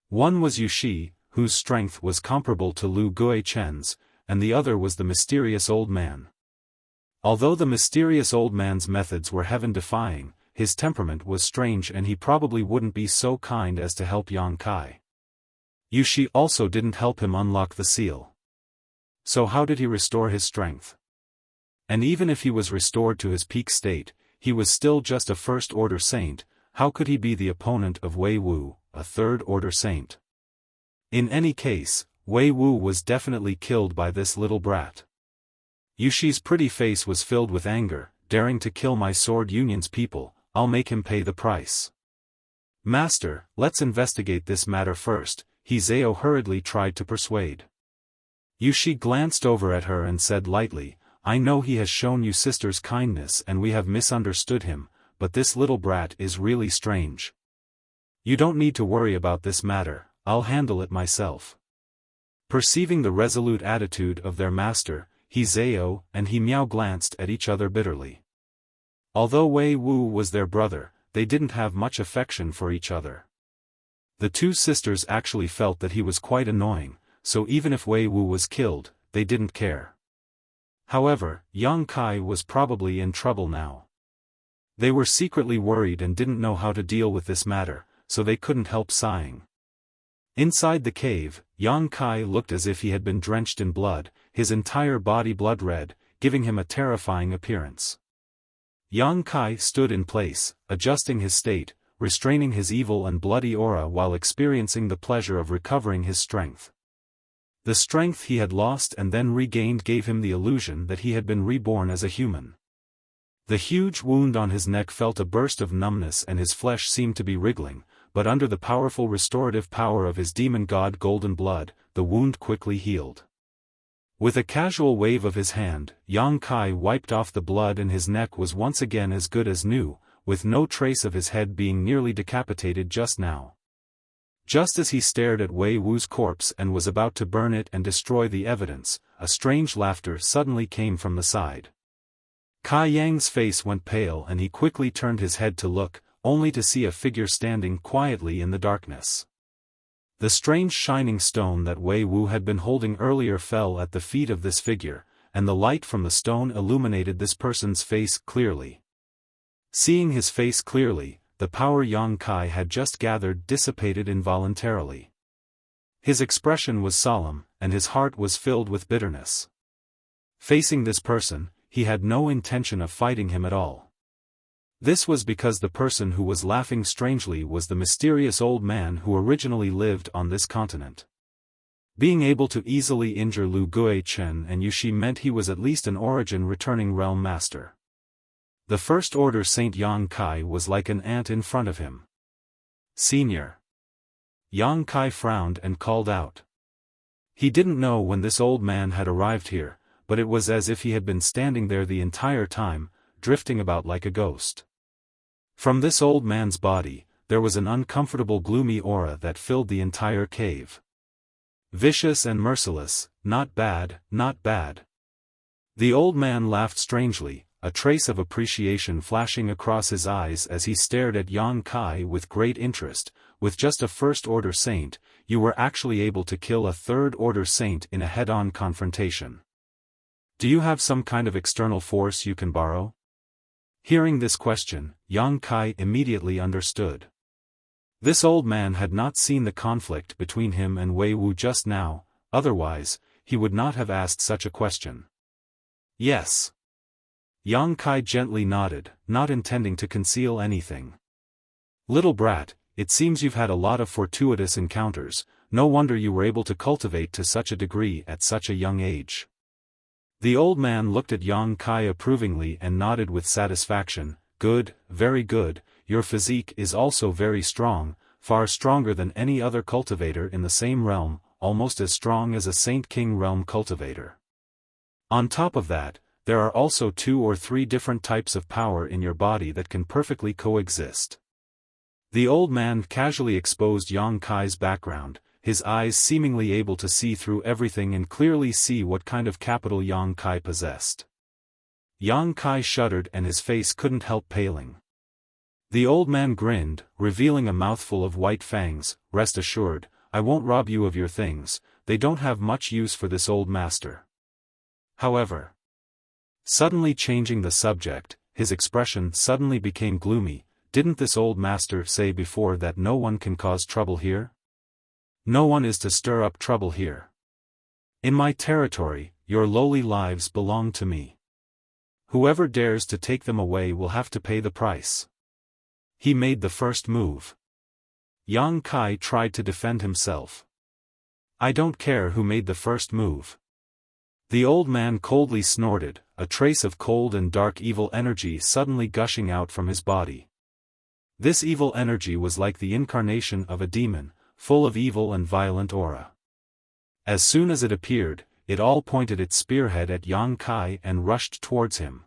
One was Yushi, whose strength was comparable to Lu Guichen's, and the other was the mysterious old man. Although the mysterious old man's methods were heaven-defying, his temperament was strange and he probably wouldn't be so kind as to help Yang Kai. Yushi also didn't help him unlock the seal. So how did he restore his strength? And even if he was restored to his peak state, he was still just a first-order saint. How could he be the opponent of Wei Wu, a third-order saint? In any case, Wei Wu was definitely killed by this little brat. Yushi's pretty face was filled with anger. Daring to kill my Sword Union's people, I'll make him pay the price. Master, let's investigate this matter first, He Zhao hurriedly tried to persuade. Yushi glanced over at her and said lightly, I know he has shown you sisters kindness and we have misunderstood him, but this little brat is really strange. You don't need to worry about this matter, I'll handle it myself. Perceiving the resolute attitude of their master, He Zhao and He Miao glanced at each other bitterly. Although Wei Wu was their brother, they didn't have much affection for each other. The two sisters actually felt that he was quite annoying, so even if Wei Wu was killed, they didn't care. However, Yang Kai was probably in trouble now. They were secretly worried and didn't know how to deal with this matter, so they couldn't help sighing. Inside the cave, Yang Kai looked as if he had been drenched in blood, his entire body blood red, giving him a terrifying appearance. Yang Kai stood in place, adjusting his state, restraining his evil and bloody aura while experiencing the pleasure of recovering his strength. The strength he had lost and then regained gave him the illusion that he had been reborn as a human. The huge wound on his neck felt a burst of numbness and his flesh seemed to be wriggling, but under the powerful restorative power of his demon god Golden Blood, the wound quickly healed. With a casual wave of his hand, Yang Kai wiped off the blood and his neck was once again as good as new, with no trace of his head being nearly decapitated just now. Just as he stared at Wei Wu's corpse and was about to burn it and destroy the evidence, a strange laughter suddenly came from the side. Kai Yang's face went pale and he quickly turned his head to look, only to see a figure standing quietly in the darkness. The strange shining stone that Wei Wu had been holding earlier fell at the feet of this figure, and the light from the stone illuminated this person's face clearly. Seeing his face clearly, the power Yang Kai had just gathered dissipated involuntarily. His expression was solemn, and his heart was filled with bitterness. Facing this person, he had no intention of fighting him at all. This was because the person who was laughing strangely was the mysterious old man who originally lived on this continent. Being able to easily injure Lu Guichen and Yushi meant he was at least an origin-returning realm master. The First Order Saint Yang Kai was like an ant in front of him. "Senior." Yang Kai frowned and called out. He didn't know when this old man had arrived here, but it was as if he had been standing there the entire time, drifting about like a ghost. From this old man's body, there was an uncomfortable gloomy aura that filled the entire cave. Vicious and merciless, not bad, not bad. The old man laughed strangely, a trace of appreciation flashing across his eyes as he stared at Yang Kai with great interest. With just a First-Order Saint, you were actually able to kill a Third-Order Saint in a head-on confrontation. Do you have some kind of external force you can borrow? Hearing this question, Yang Kai immediately understood. This old man had not seen the conflict between him and Wei Wu just now, otherwise, he would not have asked such a question. Yes. Yang Kai gently nodded, not intending to conceal anything. Little brat, it seems you've had a lot of fortuitous encounters, no wonder you were able to cultivate to such a degree at such a young age. The old man looked at Yang Kai approvingly and nodded with satisfaction. Good, very good, your physique is also very strong, far stronger than any other cultivator in the same realm, almost as strong as a Saint King realm cultivator. On top of that, there are also 2 or 3 different types of power in your body that can perfectly coexist. The old man casually exposed Yang Kai's background, his eyes seemingly able to see through everything and clearly see what kind of capital Yang Kai possessed. Yang Kai shuddered and his face couldn't help paling. The old man grinned, revealing a mouthful of white fangs. Rest assured, I won't rob you of your things, they don't have much use for this old master. However, suddenly changing the subject, his expression suddenly became gloomy. Didn't this old master say before that no one can cause trouble here? No one is to stir up trouble here. In my territory, your lowly lives belong to me. Whoever dares to take them away will have to pay the price. He made the first move. Yang Kai tried to defend himself. I don't care who made the first move. The old man coldly snorted, a trace of cold and dark evil energy suddenly gushing out from his body. This evil energy was like the incarnation of a demon, full of evil and violent aura. As soon as it appeared, it all pointed its spearhead at Yang Kai and rushed towards him.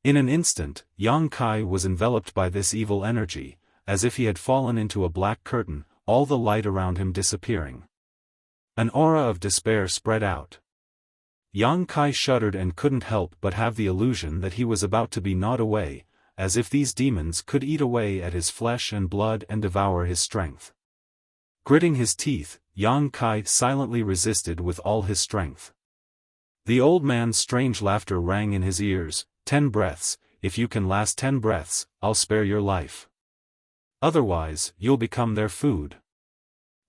In an instant, Yang Kai was enveloped by this evil energy, as if he had fallen into a black curtain, all the light around him disappearing. An aura of despair spread out. Yang Kai shuddered and couldn't help but have the illusion that he was about to be gnawed away, as if these demons could eat away at his flesh and blood and devour his strength. Gritting his teeth, Yang Kai silently resisted with all his strength. The old man's strange laughter rang in his ears. 10 breaths, if you can last 10 breaths, I'll spare your life. Otherwise, you'll become their food.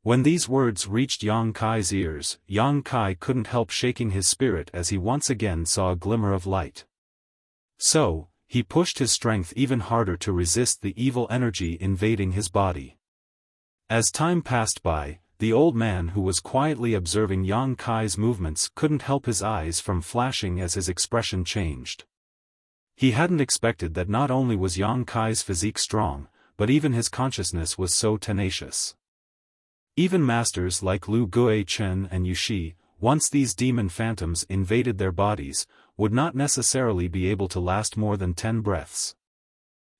When these words reached Yang Kai's ears, Yang Kai couldn't help shaking his spirit as he once again saw a glimmer of light. So, he pushed his strength even harder to resist the evil energy invading his body. As time passed by, the old man who was quietly observing Yang Kai's movements couldn't help his eyes from flashing as his expression changed. He hadn't expected that not only was Yang Kai's physique strong, but even his consciousness was so tenacious. Even masters like Lu Guichen and Yushi, once these demon phantoms invaded their bodies, would not necessarily be able to last more than 10 breaths.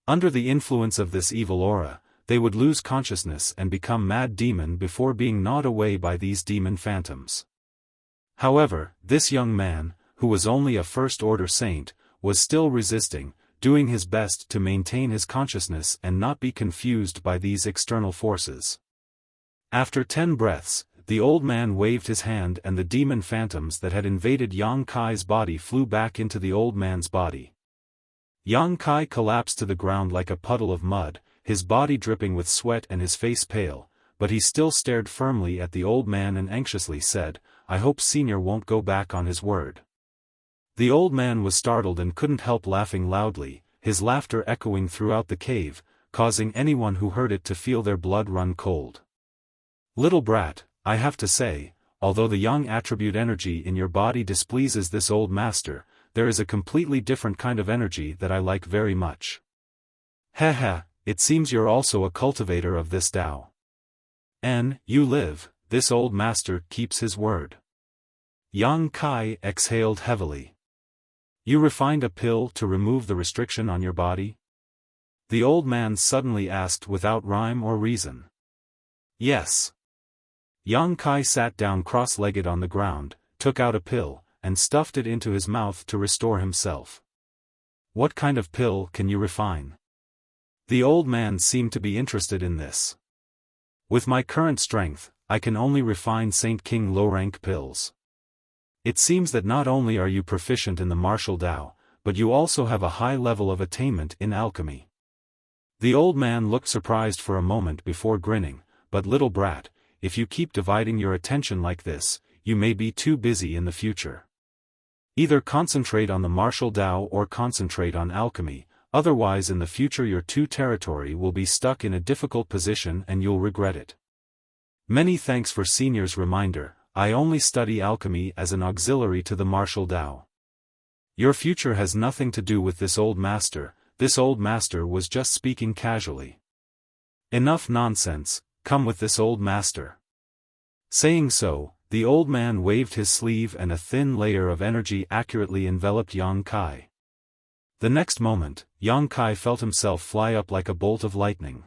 Under the influence of this evil aura, they would lose consciousness and become mad demon before being gnawed away by these demon phantoms. However, this young man, who was only a first-order saint, was still resisting, doing his best to maintain his consciousness and not be confused by these external forces. After 10 breaths, the old man waved his hand and the demon phantoms that had invaded Yang Kai's body flew back into the old man's body. Yang Kai collapsed to the ground like a puddle of mud, his body dripping with sweat and his face pale, but he still stared firmly at the old man and anxiously said, "I hope Senior won't go back on his word." The old man was startled and couldn't help laughing loudly, his laughter echoing throughout the cave, causing anyone who heard it to feel their blood run cold. "Little brat, I have to say, although the young attribute energy in your body displeases this old master, there is a completely different kind of energy that I like very much. Haha, it seems you're also a cultivator of this Tao. You live, this old master keeps his word." Yang Kai exhaled heavily. "You refined a pill to remove the restriction on your body?" The old man suddenly asked without rhyme or reason. "Yes." Yang Kai sat down cross-legged on the ground, took out a pill, and stuffed it into his mouth to restore himself. "What kind of pill can you refine?" The old man seemed to be interested in this. "With my current strength, I can only refine Saint King low-rank pills." "It seems that not only are you proficient in the martial Tao, but you also have a high level of attainment in alchemy." The old man looked surprised for a moment before grinning, "But little brat, if you keep dividing your attention like this, you may be too busy in the future. Either concentrate on the martial Tao or concentrate on alchemy, otherwise in the future your two territory will be stuck in a difficult position and you'll regret it. Many thanks for Senior's reminder, I only study alchemy as an auxiliary to the martial Tao. Your future has nothing to do with this old master was just speaking casually. Enough nonsense, come with this old master." Saying so, the old man waved his sleeve and a thin layer of energy accurately enveloped Yang Kai. The next moment, Yang Kai felt himself fly up like a bolt of lightning.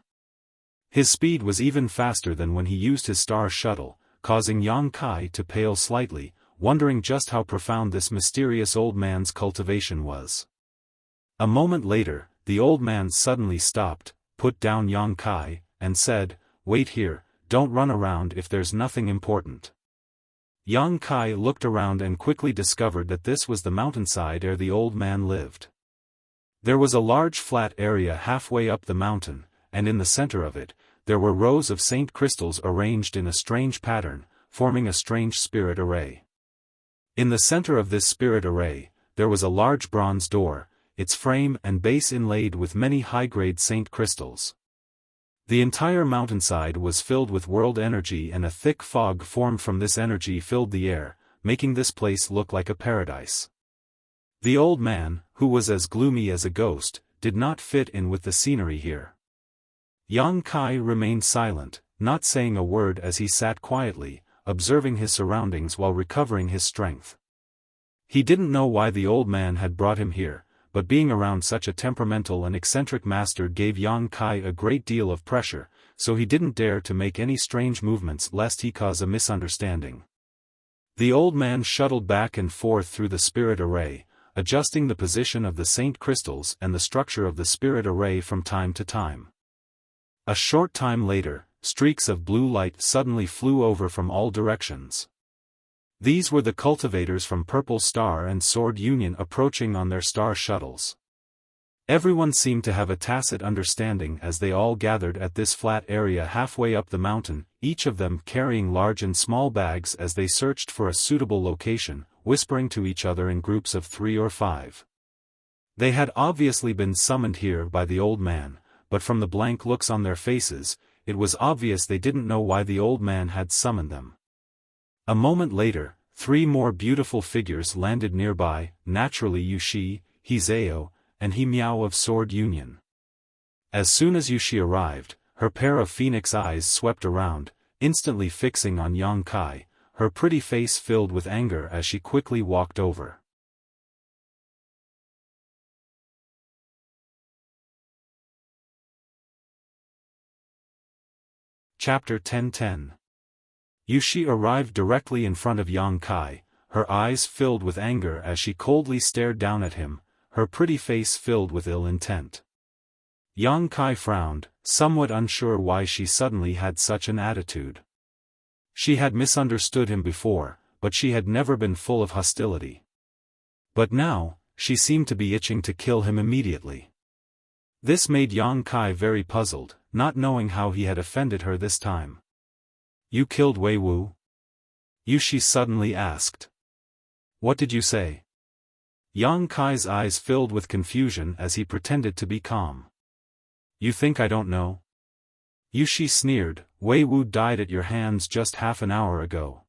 His speed was even faster than when he used his star shuttle, causing Yang Kai to pale slightly, wondering just how profound this mysterious old man's cultivation was. A moment later, the old man suddenly stopped, put down Yang Kai, and said, "Wait here, don't run around if there's nothing important." Yang Kai looked around and quickly discovered that this was the mountainside where the old man lived. There was a large flat area halfway up the mountain, and in the center of it, there were rows of saint crystals arranged in a strange pattern, forming a strange spirit array. In the center of this spirit array, there was a large bronze door, its frame and base inlaid with many high-grade saint crystals. The entire mountainside was filled with world energy and a thick fog formed from this energy filled the air, making this place look like a paradise. The old man, who was as gloomy as a ghost, did not fit in with the scenery here. Yang Kai remained silent, not saying a word as he sat quietly, observing his surroundings while recovering his strength. He didn't know why the old man had brought him here, but being around such a temperamental and eccentric master gave Yang Kai a great deal of pressure, so he didn't dare to make any strange movements lest he cause a misunderstanding. The old man shuttled back and forth through the spirit array, adjusting the position of the saint crystals and the structure of the spirit array from time to time. A short time later, streaks of blue light suddenly flew over from all directions. These were the cultivators from Purple Star and Sword Union approaching on their star shuttles. Everyone seemed to have a tacit understanding as they all gathered at this flat area halfway up the mountain, each of them carrying large and small bags as they searched for a suitable location, whispering to each other in groups of 3 or 5. They had obviously been summoned here by the old man, but from the blank looks on their faces, it was obvious they didn't know why the old man had summoned them. A moment later, 3 more beautiful figures landed nearby, naturally Yushi, Hizeo, and He Miao of Sword Union. As soon as Yushi arrived, her pair of phoenix eyes swept around, instantly fixing on Yang Kai, her pretty face filled with anger as she quickly walked over. Chapter 10:10. Yushi arrived directly in front of Yang Kai, her eyes filled with anger as she coldly stared down at him, her pretty face filled with ill intent. Yang Kai frowned, somewhat unsure why she suddenly had such an attitude. She had misunderstood him before, but she had never been full of hostility. But now, she seemed to be itching to kill him immediately. This made Yang Kai very puzzled, not knowing how he had offended her this time. "You killed Wei Wu?" Yushi suddenly asked. "What did you say?" Yang Kai's eyes filled with confusion as he pretended to be calm. "You think I don't know?" Yushi sneered, "Wei Wu died at your hands just half an hour ago."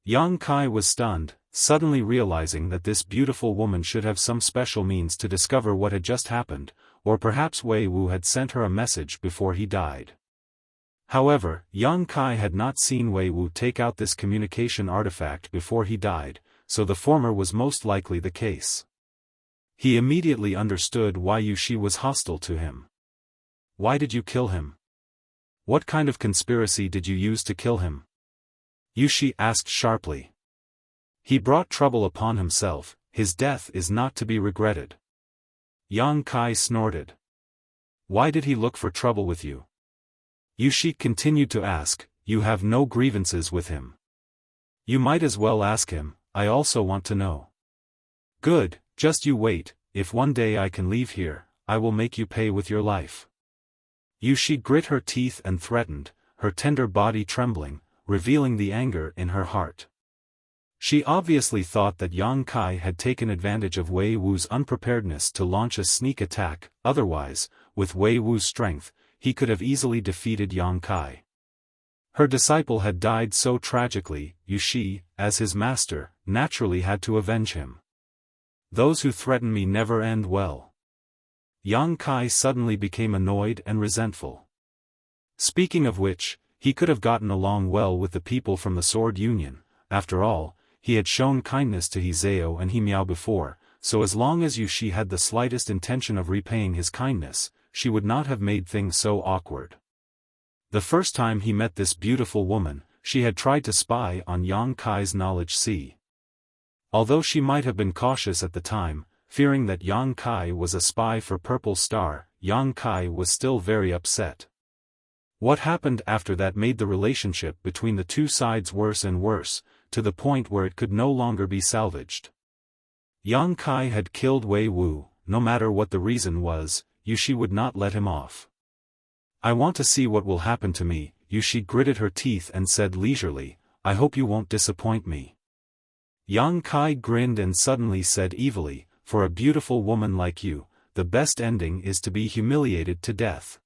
Yang Kai was stunned, suddenly realizing that this beautiful woman should have some special means to discover what had just happened, or perhaps Wei Wu had sent her a message before he died. However, Yang Kai had not seen Wei Wu take out this communication artifact before he died, so the former was most likely the case. He immediately understood why Yushi was hostile to him. "Why did you kill him? What kind of conspiracy did you use to kill him?" Yushi asked sharply. "He brought trouble upon himself, his death is not to be regretted." Yang Kai snorted. "Why did he look for trouble with you?" Yushi continued to ask, "You have no grievances with him." "You might as well ask him, I also want to know." "Good, just you wait, if one day I can leave here, I will make you pay with your life." Yushi grit her teeth and threatened, her tender body trembling, revealing the anger in her heart. She obviously thought that Yang Kai had taken advantage of Wei Wu's unpreparedness to launch a sneak attack, otherwise, with Wei Wu's strength, he could have easily defeated Yang Kai. Her disciple had died so tragically, Yushi, as his master, naturally had to avenge him. "Those who threaten me never end well." Yang Kai suddenly became annoyed and resentful. Speaking of which, he could have gotten along well with the people from the Sword Union. After all, he had shown kindness to Hizeo and He Miao before, so as long as Yushi had the slightest intention of repaying his kindness, she would not have made things so awkward. The first time he met this beautiful woman, she had tried to spy on Yang Kai's knowledge sea. Although she might have been cautious at the time, fearing that Yang Kai was a spy for Purple Star, Yang Kai was still very upset. What happened after that made the relationship between the two sides worse and worse, to the point where it could no longer be salvaged. Yang Kai had killed Wei Wu, no matter what the reason was, Yushi would not let him off. "I want to see what will happen to me," Yushi gritted her teeth and said leisurely, "I hope you won't disappoint me." Yang Kai grinned and suddenly said evilly, "For a beautiful woman like you, the best ending is to be humiliated to death."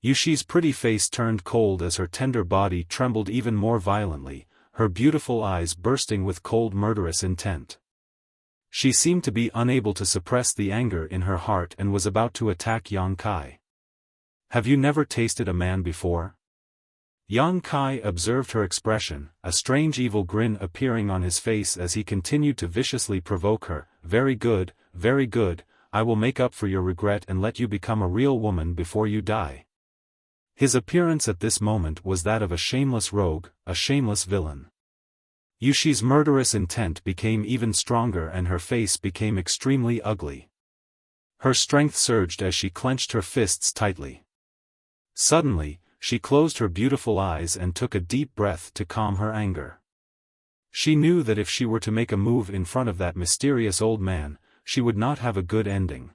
Yushi's pretty face turned cold as her tender body trembled even more violently, her beautiful eyes bursting with cold murderous intent. She seemed to be unable to suppress the anger in her heart and was about to attack Yang Kai. "Have you never tasted a man before?" Yang Kai observed her expression, a strange evil grin appearing on his face as he continued to viciously provoke her. Very good, I will make up for your regret and let you become a real woman before you die." His appearance at this moment was that of a shameless rogue, a shameless villain. Yushi's murderous intent became even stronger and her face became extremely ugly. Her strength surged as she clenched her fists tightly. Suddenly, she closed her beautiful eyes and took a deep breath to calm her anger. She knew that if she were to make a move in front of that mysterious old man, she would not have a good ending.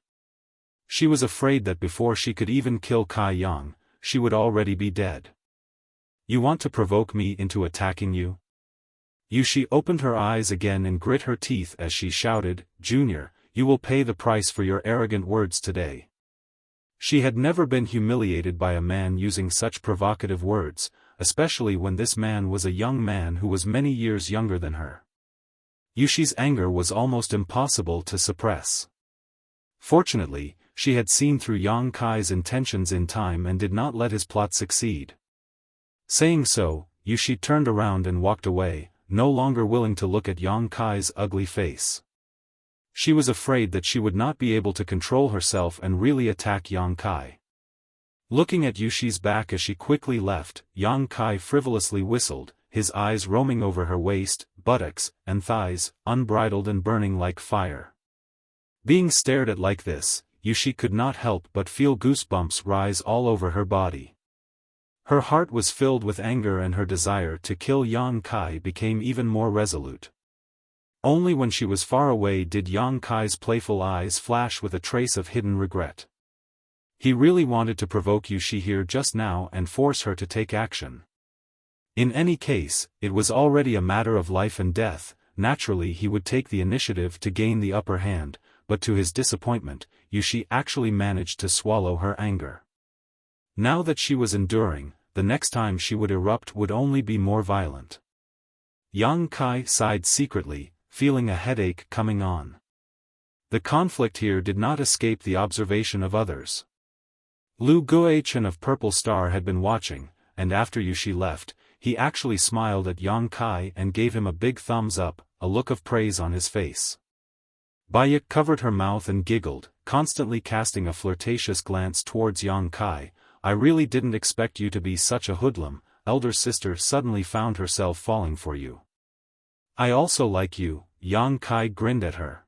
She was afraid that before she could even kill Kai Yang, she would already be dead. You want to provoke me into attacking you? Yushi opened her eyes again and grit her teeth as she shouted, Junior, you will pay the price for your arrogant words today. She had never been humiliated by a man using such provocative words, especially when this man was a young man who was many years younger than her. Yushi's anger was almost impossible to suppress. Fortunately, she had seen through Yang Kai's intentions in time and did not let his plot succeed. Saying so, Yushi turned around and walked away, no longer willing to look at Yang Kai's ugly face. She was afraid that she would not be able to control herself and really attack Yang Kai. Looking at Yushi's back as she quickly left, Yang Kai frivolously whistled, his eyes roaming over her waist, buttocks, and thighs, unbridled and burning like fire. Being stared at like this, Yushi could not help but feel goosebumps rise all over her body. Her heart was filled with anger and her desire to kill Yang Kai became even more resolute. Only when she was far away did Yang Kai's playful eyes flash with a trace of hidden regret. He really wanted to provoke Yushi here just now and force her to take action. In any case, it was already a matter of life and death. Naturally he would take the initiative to gain the upper hand, but to his disappointment, Yushi actually managed to swallow her anger. Now that she was enduring, the next time she would erupt would only be more violent. Yang Kai sighed secretly, feeling a headache coming on. The conflict here did not escape the observation of others. Lu Guochen of Purple Star had been watching, and after Yushi left, he actually smiled at Yang Kai and gave him a big thumbs up, a look of praise on his face. Baya covered her mouth and giggled, constantly casting a flirtatious glance towards Yang Kai. I really didn't expect you to be such a hoodlum. Elder sister suddenly found herself falling for you. I also like you, Yang Kai grinned at her.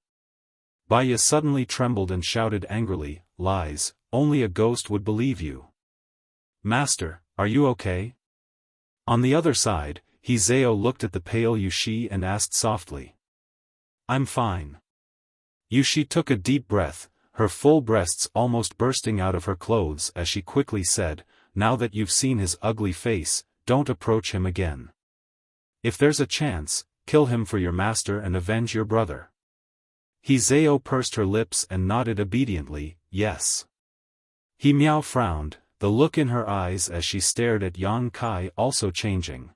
Baya suddenly trembled and shouted angrily, lies, only a ghost would believe you. Master, are you okay? On the other side, Hizeo looked at the pale Yushi and asked softly. I'm fine. Yushi took a deep breath, her full breasts almost bursting out of her clothes as she quickly said, now that you've seen his ugly face, don't approach him again. If there's a chance, kill him for your master and avenge your brother. Hizeo pursed her lips and nodded obediently, yes. Miao frowned, the look in her eyes as she stared at Yang Kai also changing.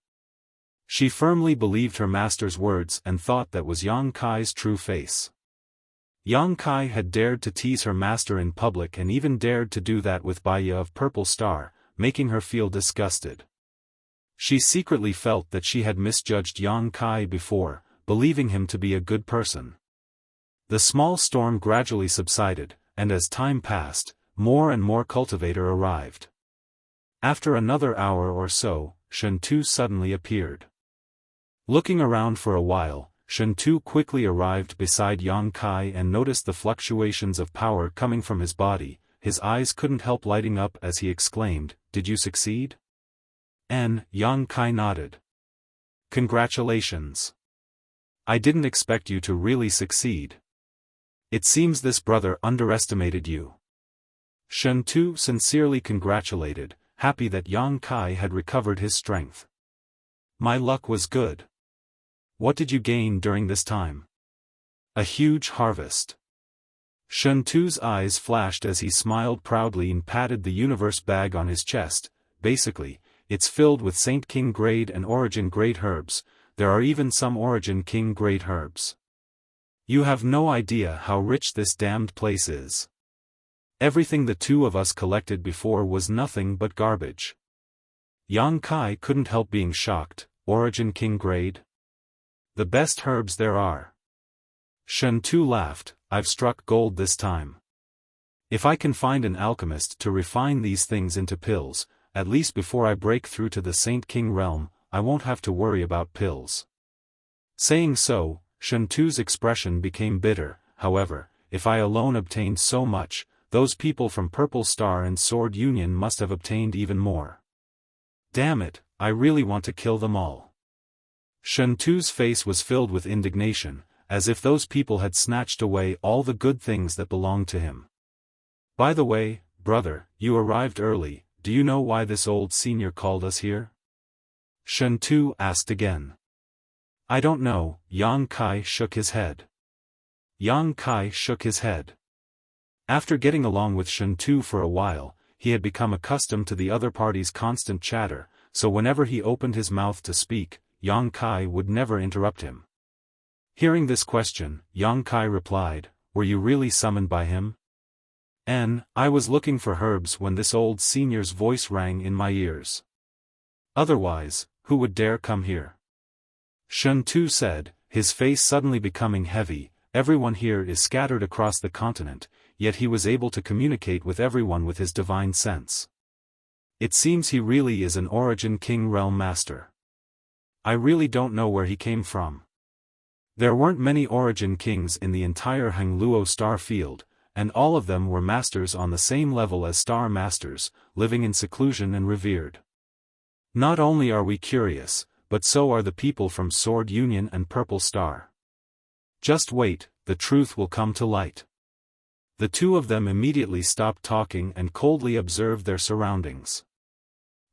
She firmly believed her master's words and thought that was Yang Kai's true face. Yang Kai had dared to tease her master in public and even dared to do that with Baya of Purple Star, making her feel disgusted. She secretly felt that she had misjudged Yang Kai before, believing him to be a good person. The small storm gradually subsided, and as time passed, more and more cultivator arrived. After another hour or so, Shentu suddenly appeared. Looking around for a while, Shentu quickly arrived beside Yang Kai and noticed the fluctuations of power coming from his body. His eyes couldn't help lighting up as he exclaimed, "Did you succeed?" Yang Kai nodded. "Congratulations. I didn't expect you to really succeed. It seems this brother underestimated you." Shentu sincerely congratulated, happy that Yang Kai had recovered his strength. "My luck was good. What did you gain during this time?" "A huge harvest." Shentu's eyes flashed as he smiled proudly and patted the universe bag on his chest. "Basically, it's filled with Saint King grade and Origin grade herbs. There are even some Origin King grade herbs. You have no idea how rich this damned place is. Everything the two of us collected before was nothing but garbage." Yang Kai couldn't help being shocked. "Origin King grade? The best herbs there are." Shentu laughed, "I've struck gold this time. If I can find an alchemist to refine these things into pills, at least before I break through to the Saint King realm, I won't have to worry about pills." Saying so, Shentu's expression became bitter. "However, if I alone obtained so much, those people from Purple Star and Sword Union must have obtained even more. Damn it, I really want to kill them all." Shentu's face was filled with indignation, as if those people had snatched away all the good things that belonged to him. By the way, brother, you arrived early, do you know why this old senior called us here? Shen Tu asked again. I don't know, Yang Kai shook his head. Yang Kai shook his head. After getting along with Shen Tu for a while, he had become accustomed to the other party's constant chatter, so whenever he opened his mouth to speak, Yang Kai would never interrupt him. Hearing this question, Yang Kai replied, were you really summoned by him? I was looking for herbs when this old senior's voice rang in my ears. Otherwise, who would dare come here? Shen Tu said, his face suddenly becoming heavy. Everyone here is scattered across the continent, yet he was able to communicate with everyone with his divine sense. It seems he really is an Origin King Realm Master. I really don't know where he came from. There weren't many Origin Kings in the entire Hangluo star field, and all of them were masters on the same level as star masters, living in seclusion and revered. Not only are we curious, but so are the people from Sword Union and Purple Star. Just wait, the truth will come to light. The two of them immediately stopped talking and coldly observed their surroundings.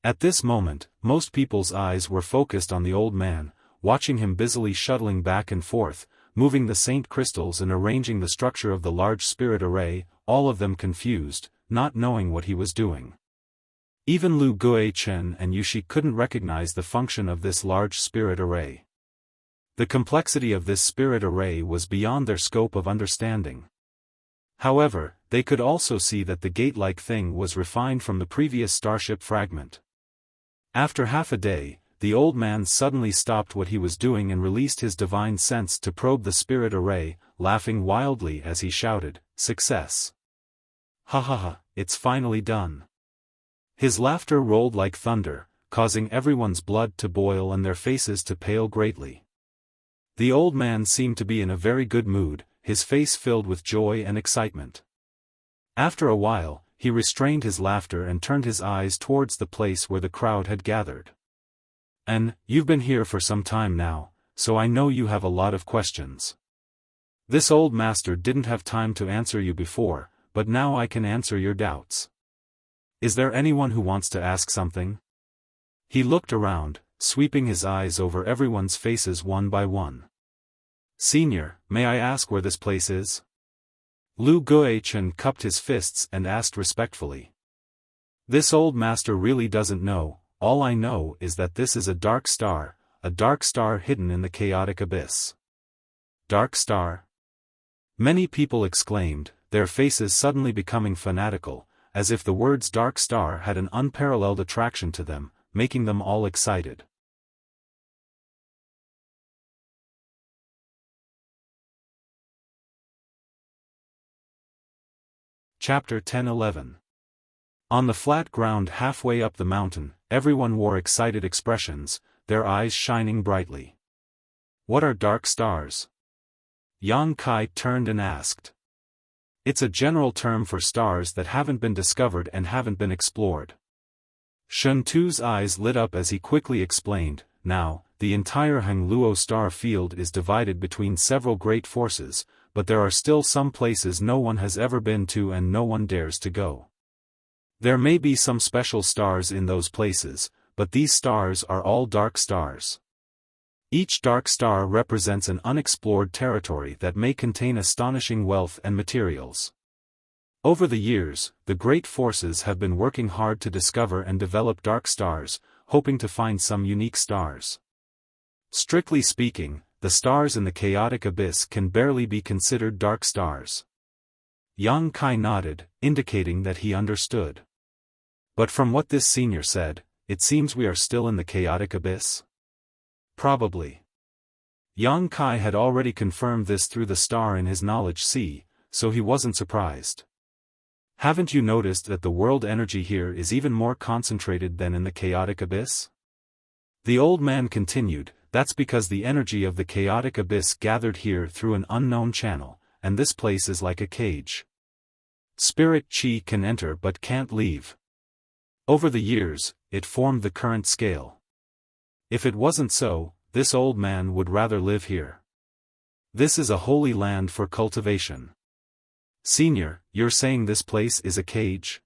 At this moment, most people's eyes were focused on the old man, watching him busily shuttling back and forth, moving the saint crystals and arranging the structure of the large spirit array, all of them confused, not knowing what he was doing. Even Lu Guichen and Yushi couldn't recognize the function of this large spirit array. The complexity of this spirit array was beyond their scope of understanding. However, they could also see that the gate-like thing was refined from the previous starship fragment. After half a day, the old man suddenly stopped what he was doing and released his divine sense to probe the spirit array, laughing wildly as he shouted, "Success! Ha ha ha, it's finally done." His laughter rolled like thunder, causing everyone's blood to boil and their faces to pale greatly. The old man seemed to be in a very good mood, his face filled with joy and excitement. After a while, he restrained his laughter and turned his eyes towards the place where the crowd had gathered. You've been here for some time now, so I know you have a lot of questions. This old master didn't have time to answer you before, but now I can answer your doubts. Is there anyone who wants to ask something? He looked around, sweeping his eyes over everyone's faces one by one. Senior, may I ask where this place is? Lu Guichen cupped his fists and asked respectfully. This old master really doesn't know. All I know is that this is a dark star hidden in the chaotic abyss. Dark star? Many people exclaimed, their faces suddenly becoming fanatical, as if the words dark star had an unparalleled attraction to them, making them all excited. Chapter 10-11. On the flat ground halfway up the mountain, everyone wore excited expressions, their eyes shining brightly. What are dark stars? Yang Kai turned and asked. It's a general term for stars that haven't been discovered and haven't been explored. Shen Tu's eyes lit up as he quickly explained, now, the entire Hangluo star field is divided between several great forces, but there are still some places no one has ever been to and no one dares to go. There may be some special stars in those places, but these stars are all dark stars. Each dark star represents an unexplored territory that may contain astonishing wealth and materials. Over the years, the great forces have been working hard to discover and develop dark stars, hoping to find some unique stars. Strictly speaking, the stars in the chaotic abyss can barely be considered dark stars. Yang Kai nodded, indicating that he understood. But from what this senior said, it seems we are still in the chaotic abyss? Probably. Yang Kai had already confirmed this through the star in his knowledge sea, so he wasn't surprised. Haven't you noticed that the world energy here is even more concentrated than in the chaotic abyss? The old man continued, that's because the energy of the chaotic abyss gathered here through an unknown channel, and this place is like a cage. Spirit chi can enter but can't leave. Over the years, it formed the current scale. If it wasn't so, this old man would rather live here. This is a holy land for cultivation. Senior, you're saying this place is a cage?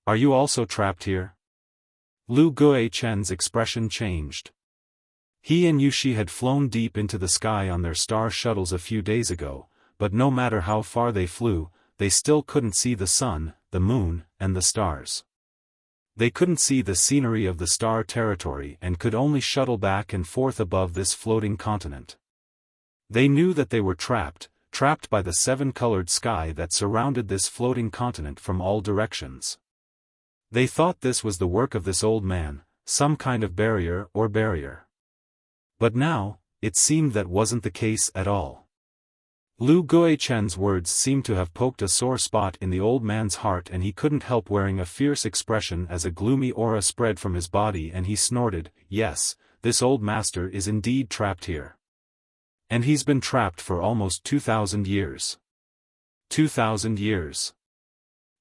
Are you also trapped here? Lu Guichen's expression changed. He and Yushi had flown deep into the sky on their star shuttles a few days ago, but no matter how far they flew, they still couldn't see the sun, the moon, and the stars. They couldn't see the scenery of the star territory and could only shuttle back and forth above this floating continent. They knew that they were trapped by the seven-colored sky that surrounded this floating continent from all directions. They thought this was the work of this old man, some kind of barrier. But now, it seemed that wasn't the case at all. Lu Guichen's words seemed to have poked a sore spot in the old man's heart, and he couldn't help wearing a fierce expression as a gloomy aura spread from his body, and he snorted, "Yes, this old master is indeed trapped here. And he's been trapped for almost 2,000 years. 2,000 years.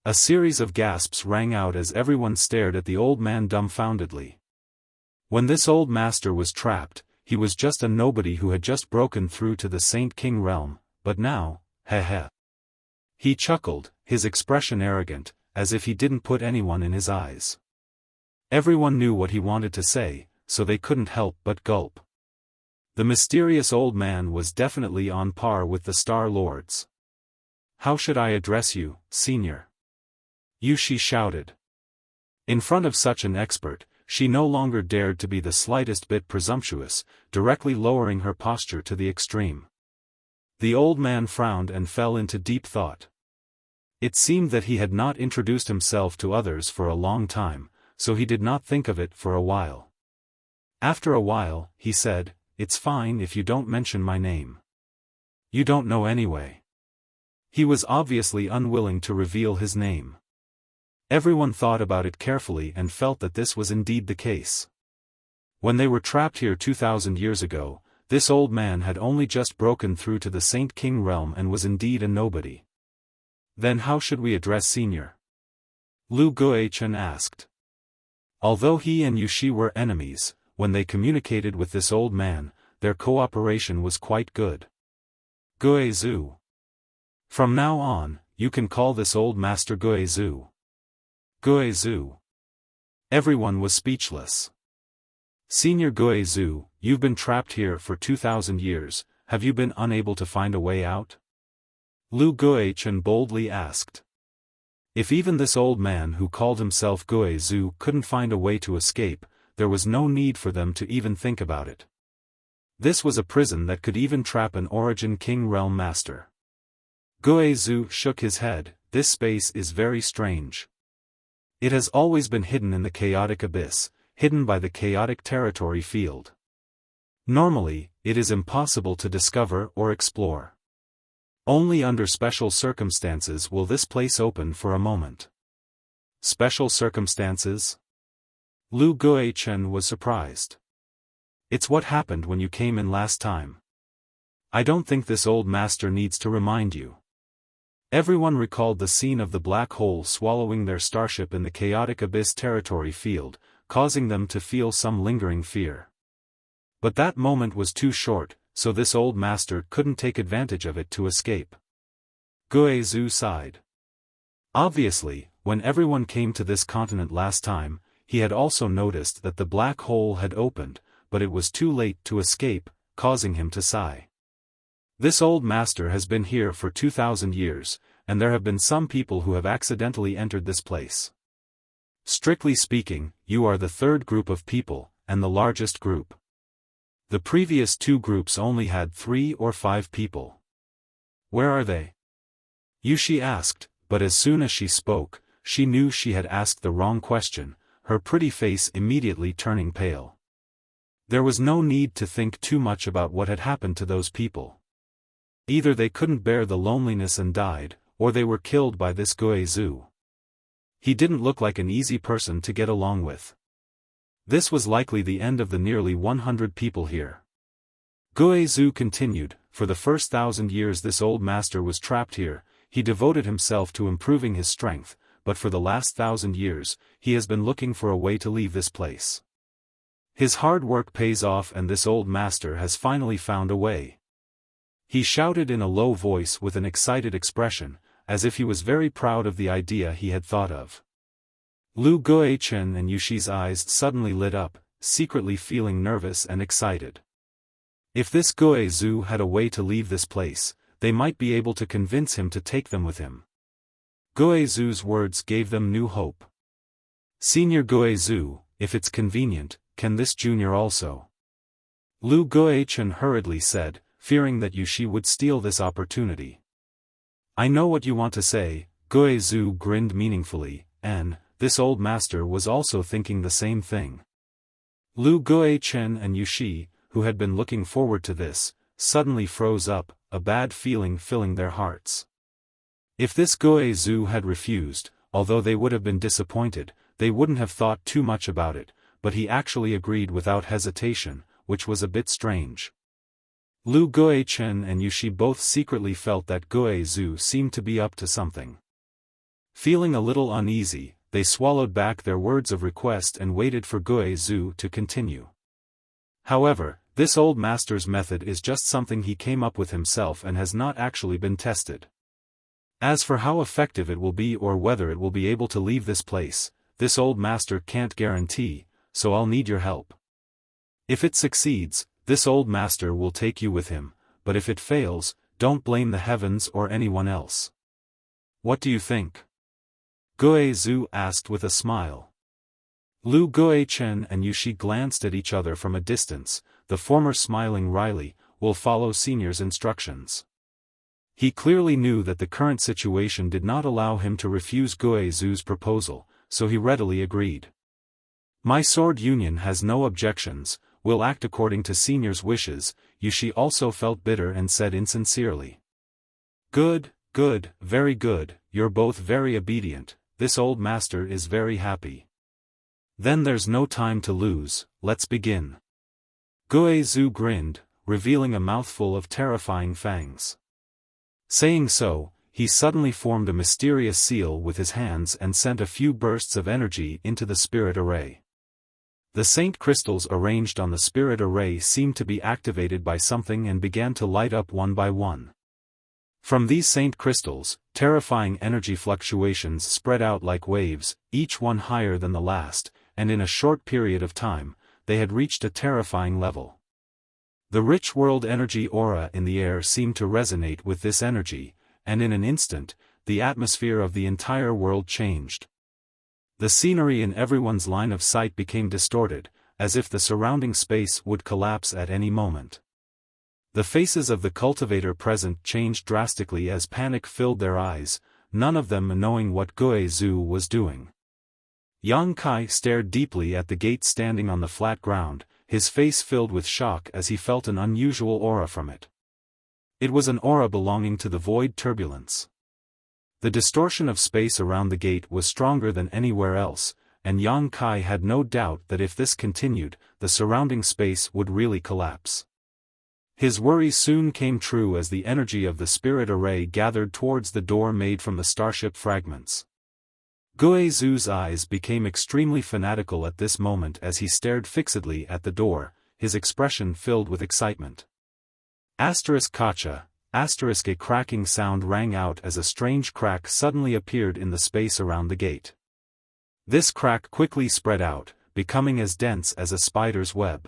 A series of gasps rang out as everyone stared at the old man dumbfoundedly. When this old master was trapped, he was just a nobody who had just broken through to the Saint King realm, but now, heh. He chuckled, his expression arrogant, as if he didn't put anyone in his eyes. Everyone knew what he wanted to say, so they couldn't help but gulp. The mysterious old man was definitely on par with the Star Lords. "How should I address you, Senior?" Yushi shouted. In front of such an expert, she no longer dared to be the slightest bit presumptuous, directly lowering her posture to the extreme. The old man frowned and fell into deep thought. It seemed that he had not introduced himself to others for a long time, so he did not think of it for a while. After a while, he said, "It's fine if you don't mention my name. You don't know anyway." He was obviously unwilling to reveal his name. Everyone thought about it carefully and felt that this was indeed the case. When they were trapped here 2,000 years ago, this old man had only just broken through to the Saint King realm and was indeed a nobody. "Then how should we address Senior?" Lu Guichen asked. Although he and Yushi were enemies, when they communicated with this old man, their cooperation was quite good. "Guizhu. From now on, you can call this old master Guizhu." Guizhu. Everyone was speechless. "Senior Guizhu, you've been trapped here for 2,000 years, have you been unable to find a way out?" Lu Guichen boldly asked. If even this old man who called himself Guizhu couldn't find a way to escape, there was no need for them to even think about it. This was a prison that could even trap an Origin King realm master. Guizhu shook his head, "This space is very strange. It has always been hidden in the chaotic abyss, hidden by the chaotic territory field. Normally, it is impossible to discover or explore. Only under special circumstances will this place open for a moment." Special circumstances? Lu Guichen was surprised. "It's what happened when you came in last time. I don't think this old master needs to remind you." Everyone recalled the scene of the black hole swallowing their starship in the chaotic abyss territory field, causing them to feel some lingering fear. But that moment was too short, so this old master couldn't take advantage of it to escape. Guizhu sighed. Obviously, when everyone came to this continent last time, he had also noticed that the black hole had opened, but it was too late to escape, causing him to sigh. This old master has been here for 2,000 years, and there have been some people who have accidentally entered this place. Strictly speaking, you are the third group of people, and the largest group. The previous two groups only had 3 or 5 people. Where are they? Yushi asked, but as soon as she spoke, she knew she had asked the wrong question, her pretty face immediately turning pale. There was no need to think too much about what had happened to those people. Either they couldn't bear the loneliness and died, or they were killed by this Guizhu. He didn't look like an easy person to get along with. This was likely the end of the nearly 100 people here. Guizhu continued, "For the first 1,000 years this old master was trapped here, he devoted himself to improving his strength, but for the last 1,000 years, he has been looking for a way to leave this place. His hard work pays off and this old master has finally found a way." He shouted in a low voice with an excited expression, as if he was very proud of the idea he had thought of. Lu Guichen and Yushi's eyes suddenly lit up, secretly feeling nervous and excited. If this Guizhu had a way to leave this place, they might be able to convince him to take them with him. Guizhu's words gave them new hope. Senior Guizhu, if it's convenient, can this junior also? Lu Guichen hurriedly said, fearing that Yushi would steal this opportunity. I know what you want to say, Guizhu grinned meaningfully, and this old master was also thinking the same thing. Lu Guichen and Yushi, who had been looking forward to this, suddenly froze up, a bad feeling filling their hearts. If this Guizhu had refused, although they would have been disappointed, they wouldn't have thought too much about it, but he actually agreed without hesitation, which was a bit strange. Lu Guichen and Yushi both secretly felt that Guizhu seemed to be up to something. Feeling a little uneasy, they swallowed back their words of request and waited for Guizhu to continue. However, this old master's method is just something he came up with himself and has not actually been tested. As for how effective it will be or whether it will be able to leave this place, this old master can't guarantee, so I'll need your help. If it succeeds, this old master will take you with him, but if it fails, don't blame the heavens or anyone else. What do you think? Guizhu asked with a smile. Lu Guichen and Yushi glanced at each other from a distance, the former smiling wryly, will follow senior's instructions. He clearly knew that the current situation did not allow him to refuse Guizhu's proposal, so he readily agreed. My sword union has no objections, will act according to senior's wishes. Yushi also felt bitter and said insincerely. Good, good, very good, you're both very obedient, this old master is very happy. Then there's no time to lose, let's begin. Guizhu grinned, revealing a mouthful of terrifying fangs. Saying so, he suddenly formed a mysterious seal with his hands and sent a few bursts of energy into the spirit array. The saint crystals arranged on the spirit array seemed to be activated by something and began to light up one by one. From these saint crystals, terrifying energy fluctuations spread out like waves, each one higher than the last, and in a short period of time, they had reached a terrifying level. The rich world energy aura in the air seemed to resonate with this energy, and in an instant, the atmosphere of the entire world changed. The scenery in everyone's line of sight became distorted, as if the surrounding space would collapse at any moment. The faces of the cultivator present changed drastically as panic filled their eyes, none of them knowing what Guizhu was doing. Yang Kai stared deeply at the gate standing on the flat ground, his face filled with shock as he felt an unusual aura from it. It was an aura belonging to the void turbulence. The distortion of space around the gate was stronger than anywhere else, and Yang Kai had no doubt that if this continued, the surrounding space would really collapse. His worries soon came true as the energy of the spirit array gathered towards the door made from the starship fragments. Guizhu's eyes became extremely fanatical at this moment as he stared fixedly at the door, his expression filled with excitement. Kacha, a cracking sound rang out as a strange crack suddenly appeared in the space around the gate. This crack quickly spread out, becoming as dense as a spider's web.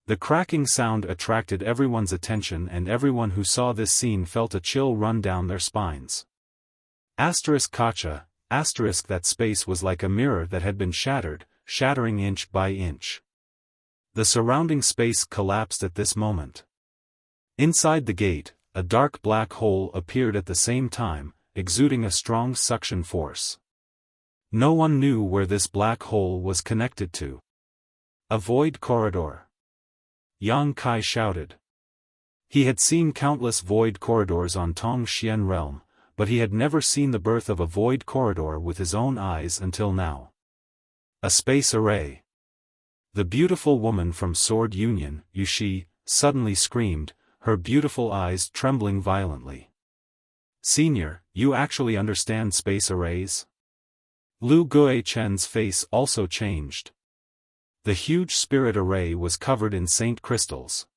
The cracking sound attracted everyone's attention and everyone who saw this scene felt a chill run down their spines. Kacha, that space was like a mirror that had been shattered, shattering inch by inch. The surrounding space collapsed at this moment. Inside the gate, a dark black hole appeared at the same time, exuding a strong suction force. No one knew where this black hole was connected to. A void corridor. Yang Kai shouted. He had seen countless void corridors on Tongxian realm, but he had never seen the birth of a void corridor with his own eyes until now. A space array. The beautiful woman from Sword Union, Yushi, suddenly screamed, her beautiful eyes trembling violently. Senior, you actually understand space arrays? Lu Guichen's face also changed. The huge spirit array was covered in saint crystals.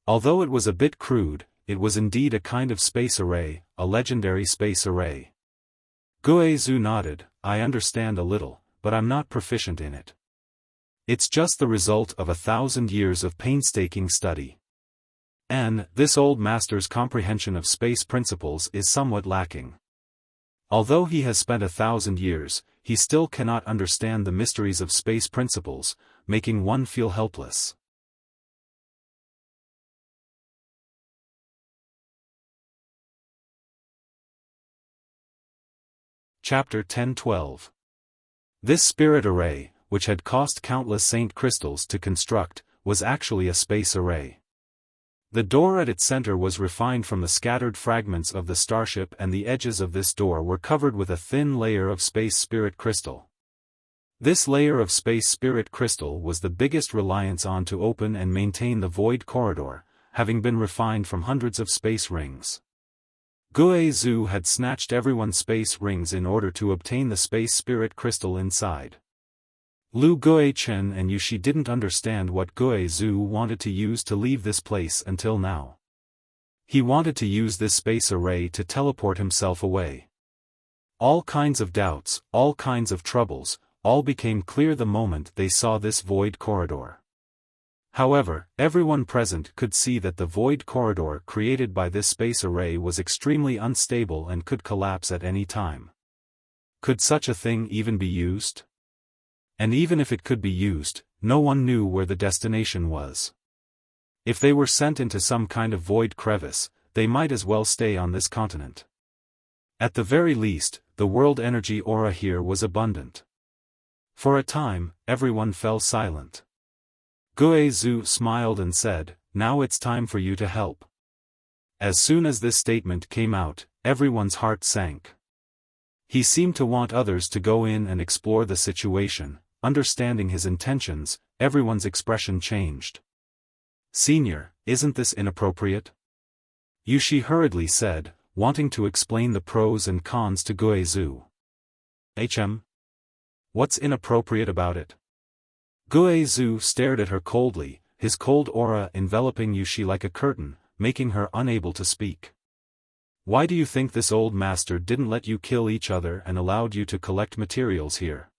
Although it was a bit crude, it was indeed a kind of space array, a legendary space array. Guizhu nodded. I understand a little, but I'm not proficient in it. It's just the result of 1,000 years of painstaking study. And this old master's comprehension of space principles is somewhat lacking. Although he has spent 1,000 years, he still cannot understand the mysteries of space principles, making one feel helpless. Chapter 10-12. This spirit array, which had cost countless saint crystals to construct, was actually a space array. The door at its center was refined from the scattered fragments of the starship, and the edges of this door were covered with a thin layer of space spirit crystal. This layer of space spirit crystal was the biggest reliance on to open and maintain the void corridor, having been refined from hundreds of space rings. Guizhu had snatched everyone's space rings in order to obtain the space spirit crystal inside. Lu Guichen and Yushi didn't understand what Guizhu wanted to use to leave this place until now. He wanted to use this space array to teleport himself away. All kinds of doubts, all kinds of troubles, all became clear the moment they saw this void corridor. However, everyone present could see that the void corridor created by this space array was extremely unstable and could collapse at any time. Could such a thing even be used? And even if it could be used, no one knew where the destination was. If they were sent into some kind of void crevice, they might as well stay on this continent. At the very least, the world energy aura here was abundant. For a time, everyone fell silent. Guizhu smiled and said, "Now it's time for you to help." As soon as this statement came out, everyone's heart sank. He seemed to want others to go in and explore the situation. Understanding his intentions, everyone's expression changed. "Senior, isn't this inappropriate?" Yushi hurriedly said, wanting to explain the pros and cons to Guizhu. What's inappropriate about it?" Guizhu stared at her coldly, his cold aura enveloping Yushi like a curtain, making her unable to speak. "Why do you think this old master didn't let you kill each other and allowed you to collect materials here?"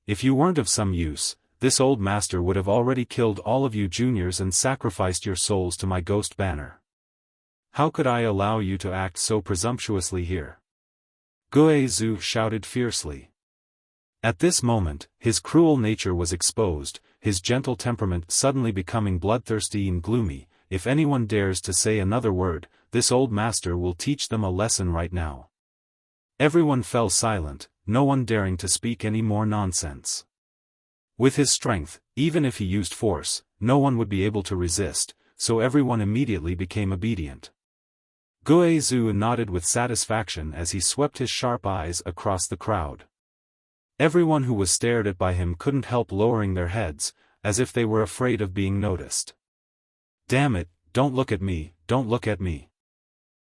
If you weren't of some use, this old master would have already killed all of you juniors and sacrificed your souls to my ghost banner. How could I allow you to act so presumptuously here?" Guizhu shouted fiercely. At this moment, his cruel nature was exposed, his gentle temperament suddenly becoming bloodthirsty and gloomy. "If anyone dares to say another word, this old master will teach them a lesson right now." Everyone fell silent, no one daring to speak any more nonsense. With his strength, even if he used force, no one would be able to resist, so everyone immediately became obedient. Guizhu nodded with satisfaction as he swept his sharp eyes across the crowd. Everyone who was stared at by him couldn't help lowering their heads, as if they were afraid of being noticed. "Damn it, don't look at me, don't look at me."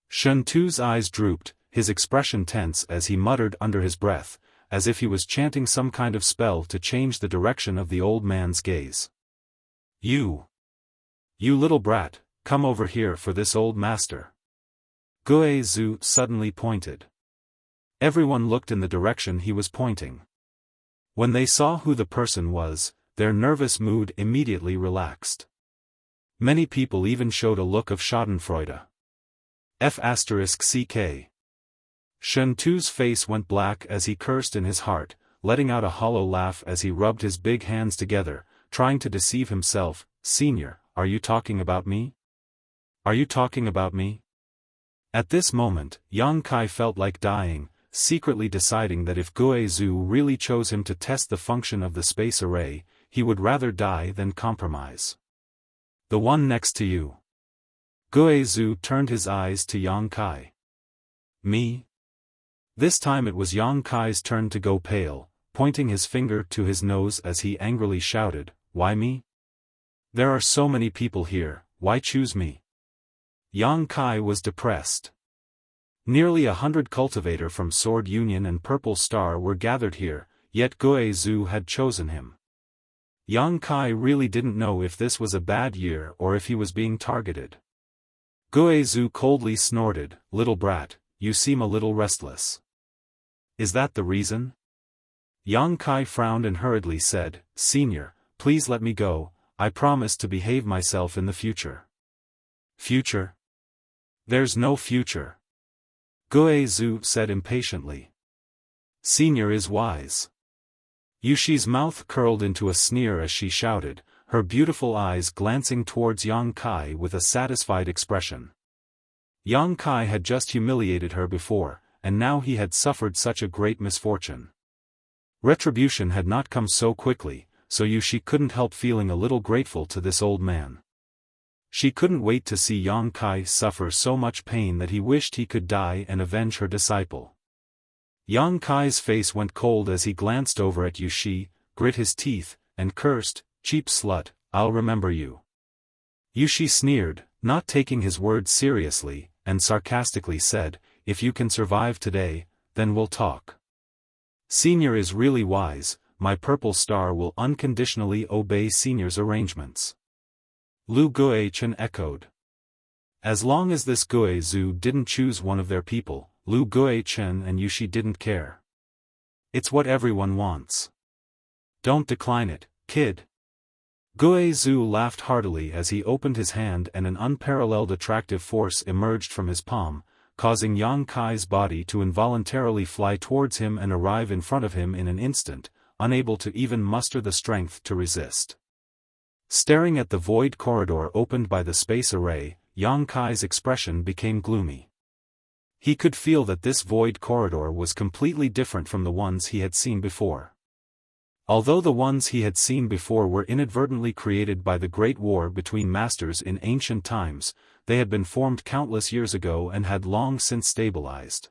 Shun Tu's eyes drooped, his expression tense as he muttered under his breath, as if he was chanting some kind of spell to change the direction of the old man's gaze. You little brat, come over here for this old master." Guizhu suddenly pointed. Everyone looked in the direction he was pointing. When they saw who the person was, their nervous mood immediately relaxed. Many people even showed a look of schadenfreude. F***ck. Shun Tu's face went black as he cursed in his heart, letting out a hollow laugh as he rubbed his big hands together, trying to deceive himself. "Senior, are you talking about me? Are you talking about me?" At this moment, Yang Kai felt like dying, secretly deciding that if Guizhu really chose him to test the function of the space array, he would rather die than compromise. "The one next to you." Guizhu turned his eyes to Yang Kai. "Me?" This time it was Yang Kai's turn to go pale, pointing his finger to his nose as he angrily shouted, "Why me? There are so many people here, why choose me?" Yang Kai was depressed. Nearly 100 cultivator from Sword Union and Purple Star were gathered here, yet Guizhu had chosen him. Yang Kai really didn't know if this was a bad year or if he was being targeted. Guizhu coldly snorted, "Little brat, you seem a little restless. Is that the reason?" Yang Kai frowned and hurriedly said, "Senior, please let me go, I promise to behave myself in the future." "Future? There's no future," Guizhu said impatiently. "Senior is wise." Yushi's mouth curled into a sneer as she shouted, her beautiful eyes glancing towards Yang Kai with a satisfied expression. Yang Kai had just humiliated her before, and now he had suffered such a great misfortune. Retribution had not come so quickly, so Yushi couldn't help feeling a little grateful to this old man. She couldn't wait to see Yang Kai suffer so much pain that he wished he could die and avenge her disciple. Yang Kai's face went cold as he glanced over at Yushi, grit his teeth, and cursed, "Cheap slut, I'll remember you." Yushi sneered, not taking his words seriously, and sarcastically said, "If you can survive today, then we'll talk." "Senior is really wise, my purple star will unconditionally obey Senior's arrangements." Lu Guichen echoed. As long as this Guizhu didn't choose one of their people, Lu Guichen and Yushi didn't care. "It's what everyone wants. Don't decline it, kid." Guizhu laughed heartily as he opened his hand and an unparalleled attractive force emerged from his palm, causing Yang Kai's body to involuntarily fly towards him and arrive in front of him in an instant, unable to even muster the strength to resist. Staring at the void corridor opened by the space array, Yang Kai's expression became gloomy. He could feel that this void corridor was completely different from the ones he had seen before. Although the ones he had seen before were inadvertently created by the Great War between masters in ancient times, they had been formed countless years ago and had long since stabilized.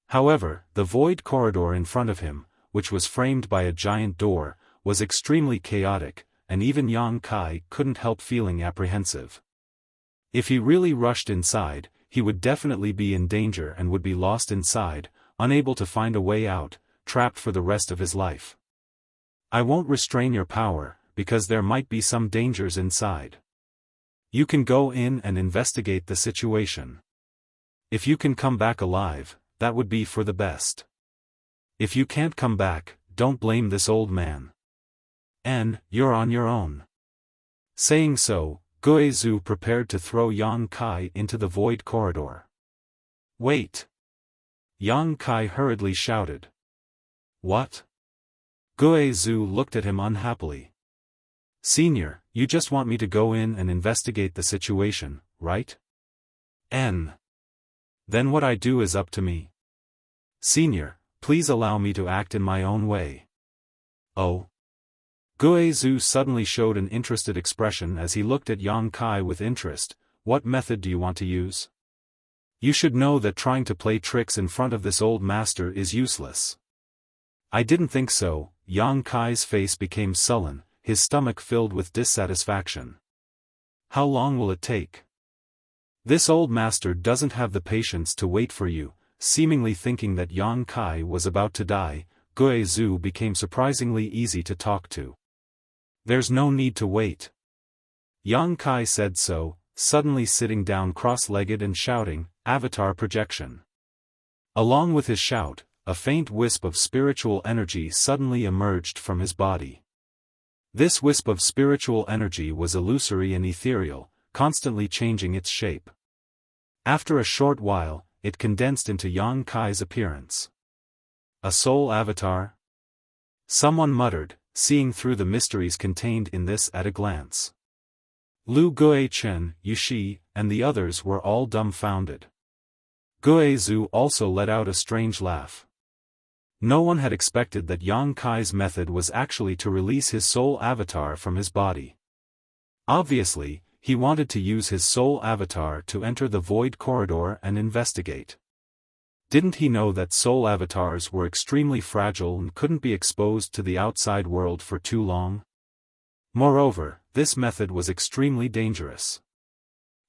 However, the void corridor in front of him, which was framed by a giant door, was extremely chaotic, and even Yang Kai couldn't help feeling apprehensive. If he really rushed inside, he would definitely be in danger and would be lost inside, unable to find a way out, trapped for the rest of his life. "I won't restrain your power, because there might be some dangers inside. You can go in and investigate the situation. If you can come back alive, that would be for the best. If you can't come back, don't blame this old man. And, you're on your own." Saying so, Guizhu prepared to throw Yang Kai into the void corridor. "Wait!" Yang Kai hurriedly shouted. "What?" Guizhu looked at him unhappily. "Senior, you just want me to go in and investigate the situation, right? Then what I do is up to me. Senior, please allow me to act in my own way." "Oh?" Guizhu suddenly showed an interested expression as he looked at Yang Kai with interest. "What method do you want to use? You should know that trying to play tricks in front of this old master is useless." "I didn't think so." Yang Kai's face became sullen, his stomach filled with dissatisfaction. "How long will it take? This old master doesn't have the patience to wait for you." Seemingly thinking that Yang Kai was about to die, Guizhu became surprisingly easy to talk to. "There's no need to wait." Yang Kai said so, suddenly sitting down cross-legged and shouting, "Avatar projection." Along with his shout, a faint wisp of spiritual energy suddenly emerged from his body. This wisp of spiritual energy was illusory and ethereal, constantly changing its shape. After a short while, it condensed into Yang Kai's appearance. "A soul avatar?" someone muttered, seeing through the mysteries contained in this at a glance. Lu Guichen, Yushi, and the others were all dumbfounded. Guizhu also let out a strange laugh. No one had expected that Yang Kai's method was actually to release his soul avatar from his body. Obviously, he wanted to use his soul avatar to enter the void corridor and investigate. Didn't he know that soul avatars were extremely fragile and couldn't be exposed to the outside world for too long? Moreover, this method was extremely dangerous.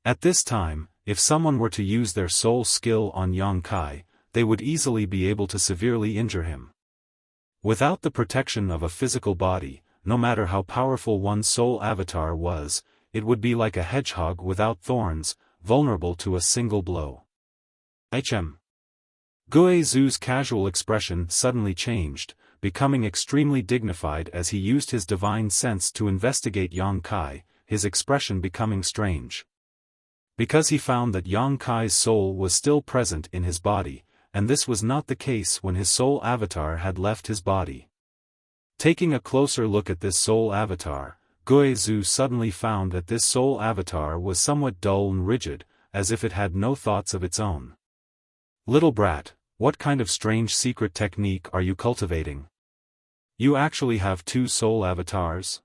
At this time, if someone were to use their soul skill on Yang Kai, they would easily be able to severely injure him. Without the protection of a physical body, no matter how powerful one's soul avatar was, it would be like a hedgehog without thorns, vulnerable to a single blow. Gue Zhu's casual expression suddenly changed, becoming extremely dignified as he used his divine sense to investigate Yang Kai, his expression becoming strange. Because he found that Yang Kai's soul was still present in his body, and this was not the case when his soul avatar had left his body. Taking a closer look at this soul avatar, Gue Zhu suddenly found that this soul avatar was somewhat dull and rigid, as if it had no thoughts of its own. Little brat, what kind of strange secret technique are you cultivating? You actually have two soul avatars?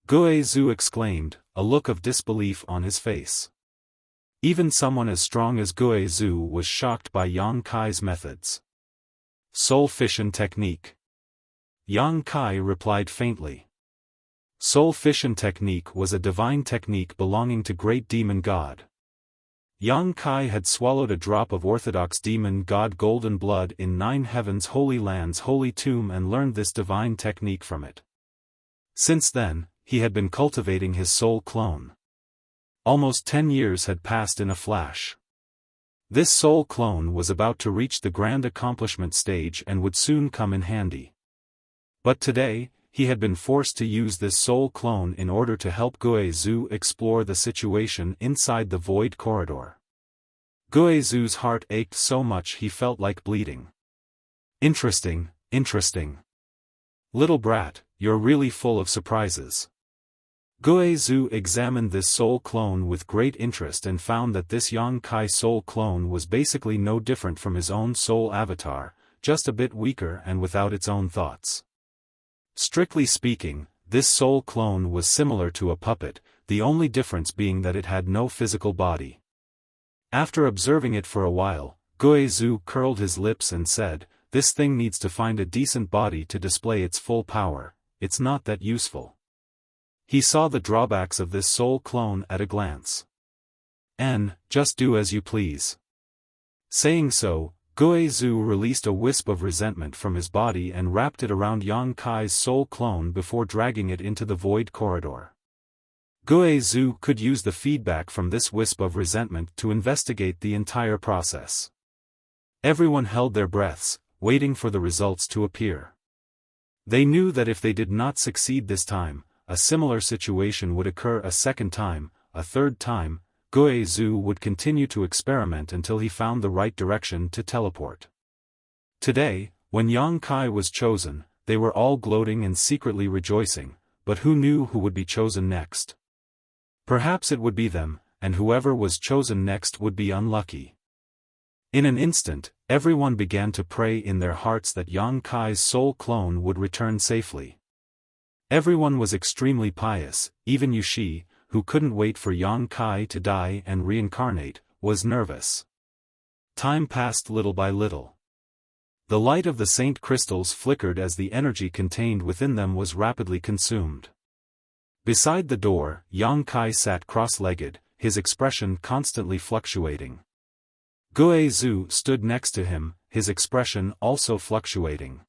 Gue Zhu exclaimed, a look of disbelief on his face. Even someone as strong as Gue Zhu was shocked by Yang Kai's methods. Soul fission technique. Yang Kai replied faintly. Soul fission technique was a divine technique belonging to great demon god. Yang Kai had swallowed a drop of orthodox demon god golden blood in Nine Heavens Holy Land's holy tomb and learned this divine technique from it. Since then, he had been cultivating his soul clone. Almost 10 years had passed in a flash. This soul clone was about to reach the grand accomplishment stage and would soon come in handy. But today, he had been forced to use this soul clone in order to help Gue Zhu explore the situation inside the void corridor. Gue Zhu's heart ached so much he felt like bleeding. Interesting, interesting. Little brat, you're really full of surprises. Gue Zhu examined this soul clone with great interest and found that this Yang Kai soul clone was basically no different from his own soul avatar, just a bit weaker and without its own thoughts. Strictly speaking, this soul clone was similar to a puppet, the only difference being that it had no physical body. After observing it for a while, Gue Zhu curled his lips and said, "This thing needs to find a decent body to display its full power, it's not that useful." He saw the drawbacks of this soul clone at a glance. Just do as you please." Saying so, Gue Zhu released a wisp of resentment from his body and wrapped it around Yang Kai's soul clone before dragging it into the void corridor. Gue Zhu could use the feedback from this wisp of resentment to investigate the entire process. Everyone held their breaths, waiting for the results to appear. They knew that if they did not succeed this time, a similar situation would occur a second time, a third time. Gue Zhu would continue to experiment until he found the right direction to teleport. Today, when Yang Kai was chosen, they were all gloating and secretly rejoicing, but who knew who would be chosen next? Perhaps it would be them, and whoever was chosen next would be unlucky. In an instant, everyone began to pray in their hearts that Yang Kai's soul clone would return safely. Everyone was extremely pious, even Yushi, who couldn't wait for Yang Kai to die and reincarnate, was nervous. Time passed little by little. The light of the saint crystals flickered as the energy contained within them was rapidly consumed. Beside the door, Yang Kai sat cross-legged, his expression constantly fluctuating. Gue Zhu stood next to him, his expression also fluctuating.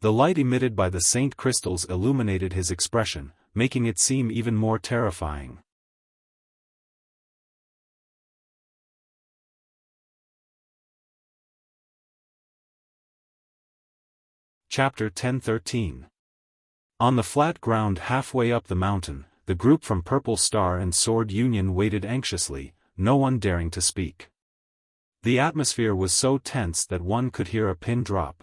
The light emitted by the saint crystals illuminated his expression, making it seem even more terrifying. Chapter 10-13. On the flat ground halfway up the mountain, the group from Purple Star and Sword Union waited anxiously, no one daring to speak. The atmosphere was so tense that one could hear a pin drop.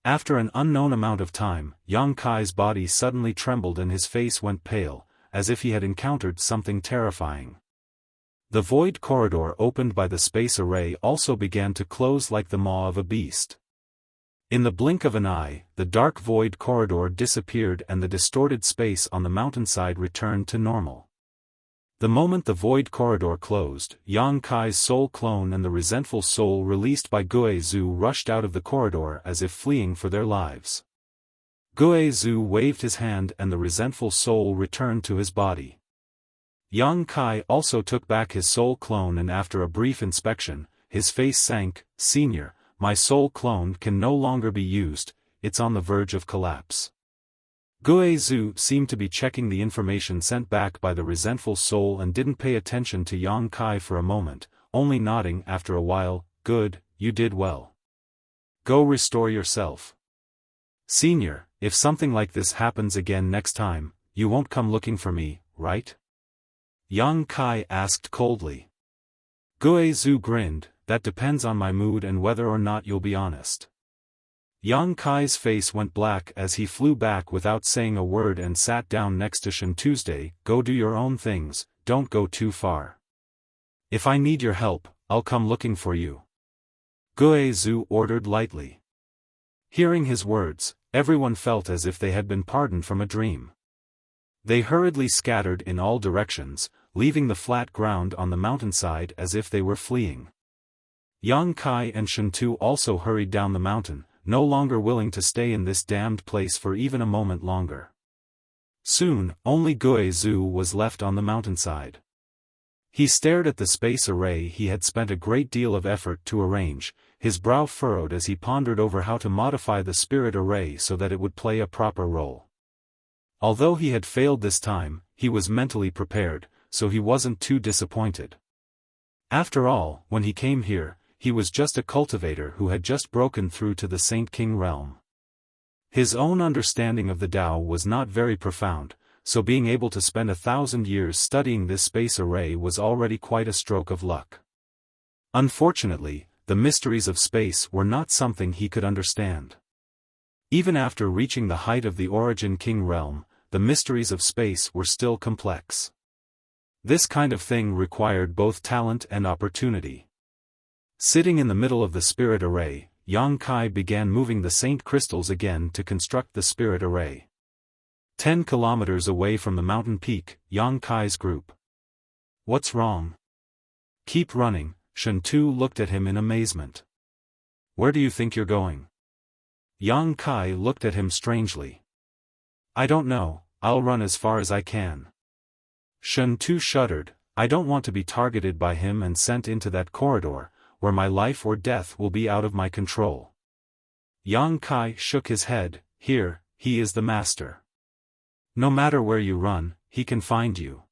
After an unknown amount of time, Yang Kai's body suddenly trembled and his face went pale, as if he had encountered something terrifying. The void corridor opened by the space array also began to close like the maw of a beast. In the blink of an eye, the dark void corridor disappeared and the distorted space on the mountainside returned to normal. The moment the void corridor closed, Yang Kai's soul clone and the resentful soul released by Gue Zhu rushed out of the corridor as if fleeing for their lives. Gue Zhu waved his hand and the resentful soul returned to his body. Yang Kai also took back his soul clone and after a brief inspection, his face sank. "Senior, my soul clone can no longer be used, it's on the verge of collapse." Gue Zhu seemed to be checking the information sent back by the resentful soul and didn't pay attention to Yang Kai for a moment, only nodding after a while. Good, you did well. Go restore yourself. Senior, if something like this happens again next time, you won't come looking for me, right? Yang Kai asked coldly. Gue Zhu grinned, that depends on my mood and whether or not you'll be honest. Yang Kai's face went black as he flew back without saying a word and sat down next to Shen Tuesday. Go do your own things, don't go too far. If I need your help, I'll come looking for you. Gue Zhu ordered lightly. Hearing his words, everyone felt as if they had been pardoned from a dream. They hurriedly scattered in all directions, leaving the flat ground on the mountainside as if they were fleeing. Yang Kai and Shen Tu also hurried down the mountain, no longer willing to stay in this damned place for even a moment longer. Soon, only Gue Zhu was left on the mountainside. He stared at the space array he had spent a great deal of effort to arrange, his brow furrowed as he pondered over how to modify the spirit array so that it would play a proper role. Although he had failed this time, he was mentally prepared, so he wasn't too disappointed. After all, when he came here, he was just a cultivator who had just broken through to the Saint King realm. His own understanding of the Tao was not very profound, so being able to spend 1,000 years studying this space array was already quite a stroke of luck. Unfortunately, the mysteries of space were not something he could understand. Even after reaching the height of the Origin King realm, the mysteries of space were still complex. This kind of thing required both talent and opportunity. Sitting in the middle of the spirit array, Yang Kai began moving the saint crystals again to construct the spirit array. 10 kilometers away from the mountain peak, Yang Kai's group. What's wrong? Keep running, Shen Tu looked at him in amazement. Where do you think you're going? Yang Kai looked at him strangely. I don't know, I'll run as far as I can. Shen Tu shuddered. I don't want to be targeted by him and sent into that corridor, where my life or death will be out of my control. Yang Kai shook his head. Here, he is the master. No matter where you run, he can find you.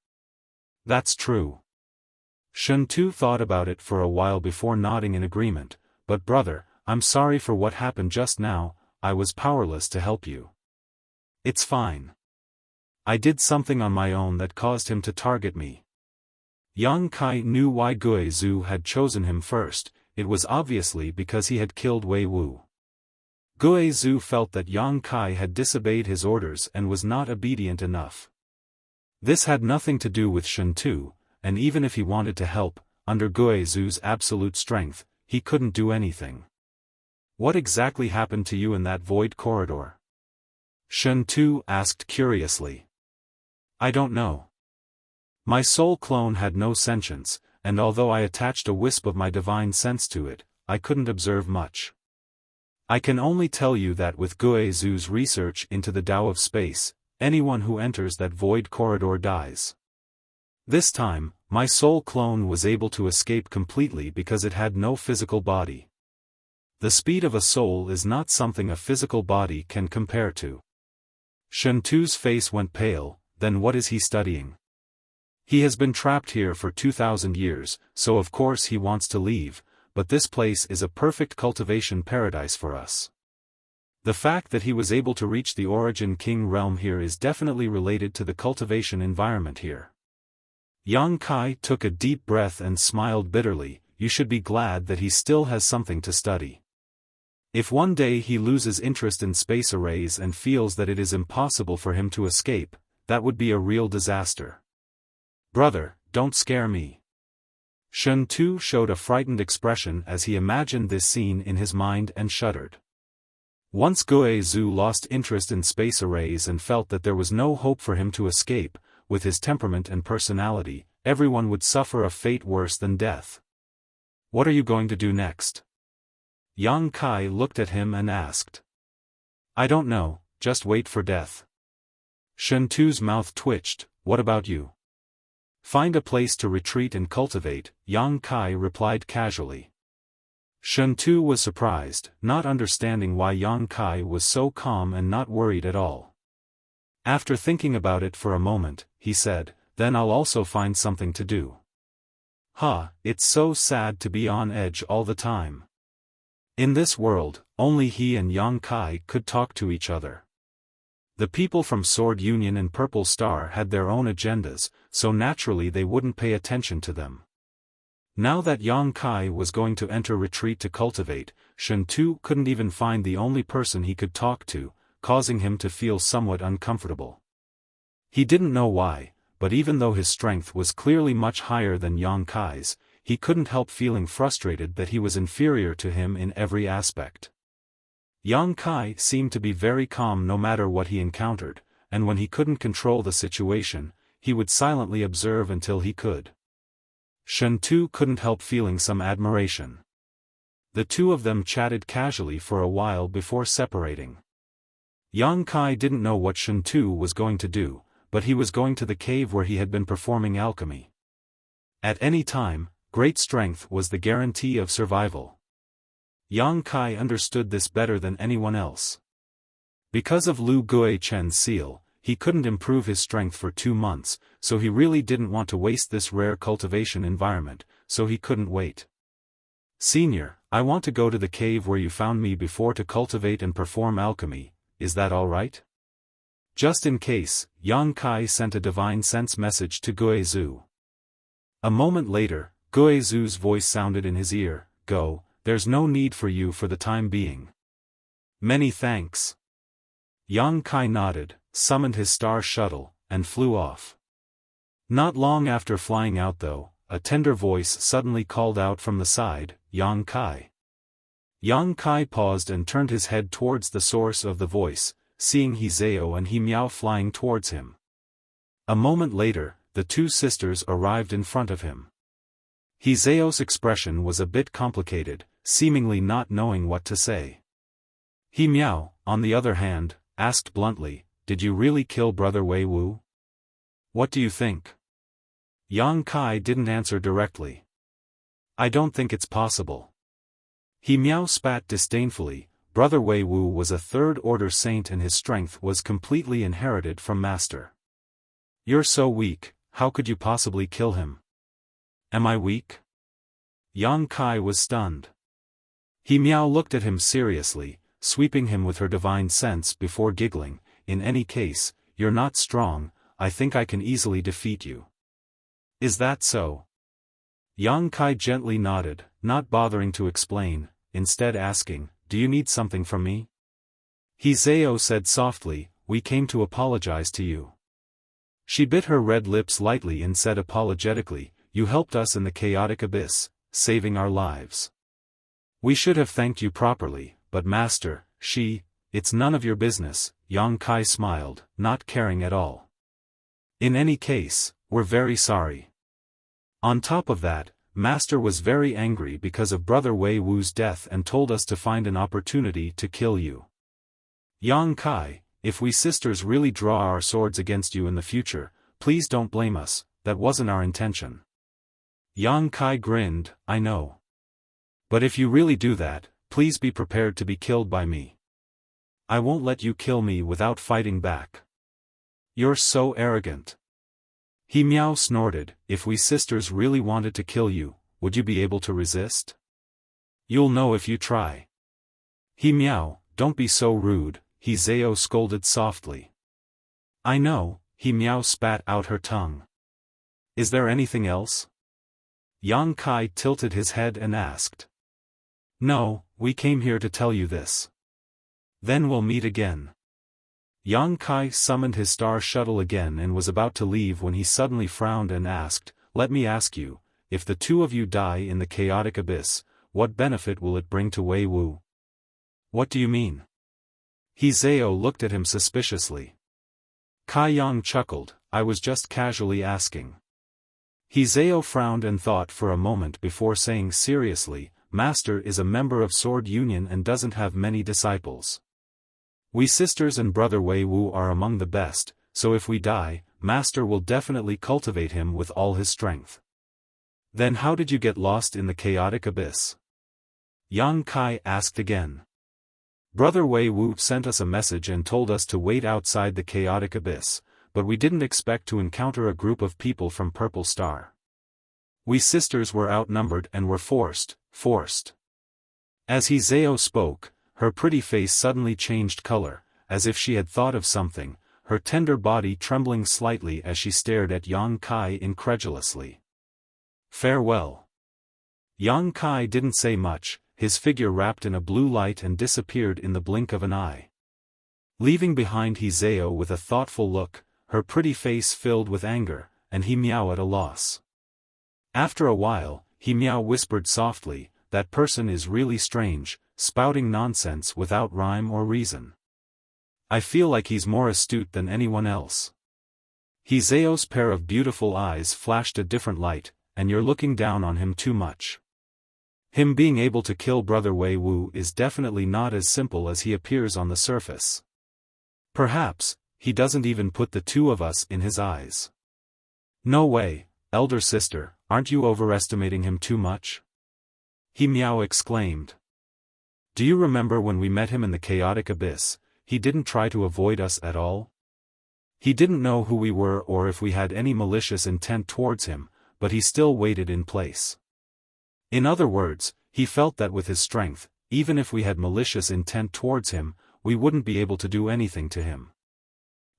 That's true. Shen Tu thought about it for a while before nodding in agreement. But brother, I'm sorry for what happened just now, I was powerless to help you. It's fine. I did something on my own that caused him to target me. Yang Kai knew why Gue Zhu had chosen him first. It was obviously because he had killed Wei Wu. Gue Zhu felt that Yang Kai had disobeyed his orders and was not obedient enough. This had nothing to do with Shen Tu, and even if he wanted to help, under Gue Zhu's absolute strength, he couldn't do anything. What exactly happened to you in that void corridor? Shen Tu asked curiously. I don't know. My soul clone had no sentience, and although I attached a wisp of my divine sense to it, I couldn't observe much. I can only tell you that with Gue Zhu's research into the Tao of space, anyone who enters that void corridor dies. This time, my soul clone was able to escape completely because it had no physical body. The speed of a soul is not something a physical body can compare to. Shen Tu's face went pale. Then what is he studying? He has been trapped here for 2,000 years, so of course he wants to leave, but this place is a perfect cultivation paradise for us. The fact that he was able to reach the Origin King realm here is definitely related to the cultivation environment here. Yang Kai took a deep breath and smiled bitterly. You should be glad that he still has something to study. If one day he loses interest in space arrays and feels that it is impossible for him to escape, that would be a real disaster. Brother, don't scare me. Shen Tu showed a frightened expression as he imagined this scene in his mind and shuddered. Once Gue Zhu lost interest in space arrays and felt that there was no hope for him to escape, with his temperament and personality, everyone would suffer a fate worse than death. What are you going to do next? Yang Kai looked at him and asked. I don't know, just wait for death. Shen Tu's mouth twitched. What about you? Find a place to retreat and cultivate, Yang Kai replied casually. Shen Tu was surprised, not understanding why Yang Kai was so calm and not worried at all. After thinking about it for a moment, he said, then I'll also find something to do. It's so sad to be on edge all the time. In this world, only he and Yang Kai could talk to each other. The people from Sword Union and Purple Star had their own agendas, so naturally they wouldn't pay attention to them. Now that Yang Kai was going to enter retreat to cultivate, Shen Tu couldn't even find the only person he could talk to, causing him to feel somewhat uncomfortable. He didn't know why, but even though his strength was clearly much higher than Yang Kai's, he couldn't help feeling frustrated that he was inferior to him in every aspect. Yang Kai seemed to be very calm no matter what he encountered, and when he couldn't control the situation, he would silently observe until he could. Shen Tu couldn't help feeling some admiration. The two of them chatted casually for a while before separating. Yang Kai didn't know what Shen Tu was going to do, but he was going to the cave where he had been performing alchemy. At any time, great strength was the guarantee of survival. Yang Kai understood this better than anyone else. Because of Lu Guichen's seal, he couldn't improve his strength for 2 months, so he really didn't want to waste this rare cultivation environment, so he couldn't wait. Senior, I want to go to the cave where you found me before to cultivate and perform alchemy, is that all right? Just in case, Yang Kai sent a divine sense message to Guizhu. A moment later, Guizhu's voice sounded in his ear, go, there's no need for you for the time being. Many thanks. Yang Kai nodded, summoned his star shuttle, and flew off. Not long after flying out though, a tender voice suddenly called out from the side, Yang Kai. Yang Kai paused and turned his head towards the source of the voice, seeing He Zhao and He Miao flying towards him. A moment later, the two sisters arrived in front of him. He Zhao's expression was a bit complicated, seemingly not knowing what to say. He Miao, on the other hand, asked bluntly, did you really kill Brother Wei Wu? What do you think? Yang Kai didn't answer directly. I don't think it's possible. He Miao spat disdainfully. Brother Wei Wu was a third-order saint and his strength was completely inherited from Master. You're so weak, how could you possibly kill him? Am I weak? Yang Kai was stunned. He Miao looked at him seriously, sweeping him with her divine sense before giggling, in any case, you're not strong, I think I can easily defeat you. Is that so? Yang Kai gently nodded, not bothering to explain, instead asking, do you need something from me? He Zhao said softly, we came to apologize to you. She bit her red lips lightly and said apologetically, you helped us in the chaotic abyss, saving our lives. We should have thanked you properly, but Master, it's none of your business, Yang Kai smiled, not caring at all. In any case, we're very sorry. On top of that, Master was very angry because of Brother Wei Wu's death and told us to find an opportunity to kill you. Yang Kai, if we sisters really draw our swords against you in the future, please don't blame us, that wasn't our intention. Yang Kai grinned, I know. But if you really do that, please be prepared to be killed by me. I won't let you kill me without fighting back. You're so arrogant. He Miao snorted, if we sisters really wanted to kill you, would you be able to resist? You'll know if you try. He Miao, don't be so rude, He Zhao scolded softly. I know, He Miao spat out her tongue. Is there anything else? Yang Kai tilted his head and asked. No, we came here to tell you this. Then we'll meet again. Yang Kai summoned his star shuttle again and was about to leave when he suddenly frowned and asked, let me ask you, if the two of you die in the chaotic abyss, what benefit will it bring to Wei Wu? What do you mean? He Zhao looked at him suspiciously. Kai Yang chuckled, I was just casually asking. He Zhao frowned and thought for a moment before saying seriously, Master is a member of Sword Union and doesn't have many disciples. We sisters and Brother Wei Wu are among the best, so if we die, Master will definitely cultivate him with all his strength. Then how did you get lost in the chaotic abyss? Yang Kai asked again. Brother Wei Wu sent us a message and told us to wait outside the chaotic abyss, but we didn't expect to encounter a group of people from Purple Star. We sisters were outnumbered and were forced. As Zhao spoke, her pretty face suddenly changed color, as if she had thought of something, her tender body trembling slightly as she stared at Yang Kai incredulously. Farewell. Yang Kai didn't say much, his figure wrapped in a blue light and disappeared in the blink of an eye. Leaving behind Zhao with a thoughtful look, her pretty face filled with anger, and Miao at a loss. After a while, Miao whispered softly, "That person is really strange, spouting nonsense without rhyme or reason. I feel like he's more astute than anyone else." Zhao's pair of beautiful eyes flashed a different light, "And you're looking down on him too much. Him being able to kill Brother Wei Wu is definitely not as simple as he appears on the surface. Perhaps, he doesn't even put the two of us in his eyes." "No way, elder sister, aren't you overestimating him too much?" Miao exclaimed. "Do you remember when we met him in the chaotic abyss? He didn't try to avoid us at all. He didn't know who we were or if we had any malicious intent towards him, but he still waited in place. In other words, he felt that with his strength, even if we had malicious intent towards him, we wouldn't be able to do anything to him."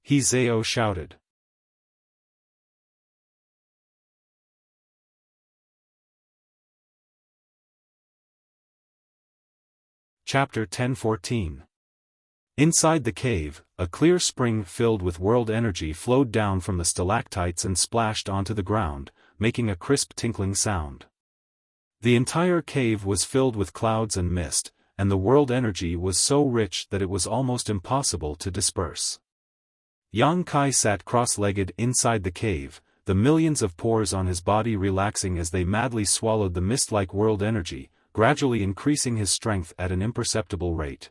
Zhao shouted. Chapter 10-14. Inside the cave, a clear spring filled with world energy flowed down from the stalactites and splashed onto the ground, making a crisp tinkling sound. The entire cave was filled with clouds and mist, and the world energy was so rich that it was almost impossible to disperse. Yang Kai sat cross-legged inside the cave, the millions of pores on his body relaxing as they madly swallowed the mist-like world energy, gradually increasing his strength at an imperceptible rate.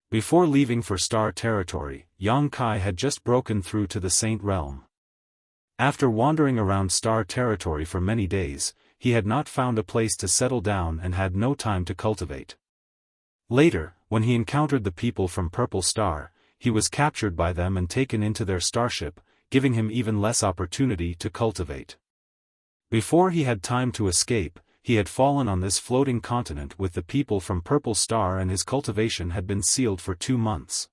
Before leaving for Star Territory, Yang Kai had just broken through to the Saint Realm. After wandering around Star Territory for many days, he had not found a place to settle down and had no time to cultivate. Later, when he encountered the people from Purple Star, he was captured by them and taken into their starship, giving him even less opportunity to cultivate. Before he had time to escape, he had fallen on this floating continent with the people from Purple Star and his cultivation had been sealed for 2 months.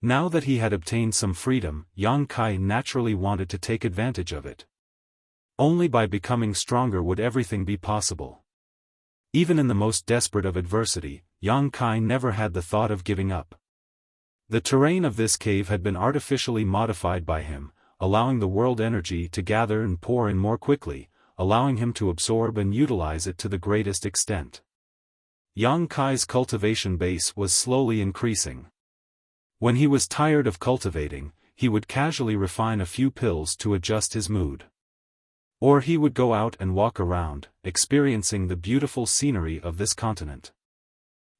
Now that he had obtained some freedom, Yang Kai naturally wanted to take advantage of it. Only by becoming stronger would everything be possible. Even in the most desperate of adversity, Yang Kai never had the thought of giving up. The terrain of this cave had been artificially modified by him, allowing the world energy to gather and pour in more quickly, allowing him to absorb and utilize it to the greatest extent. Yang Kai's cultivation base was slowly increasing. When he was tired of cultivating, he would casually refine a few pills to adjust his mood. Or he would go out and walk around, experiencing the beautiful scenery of this continent.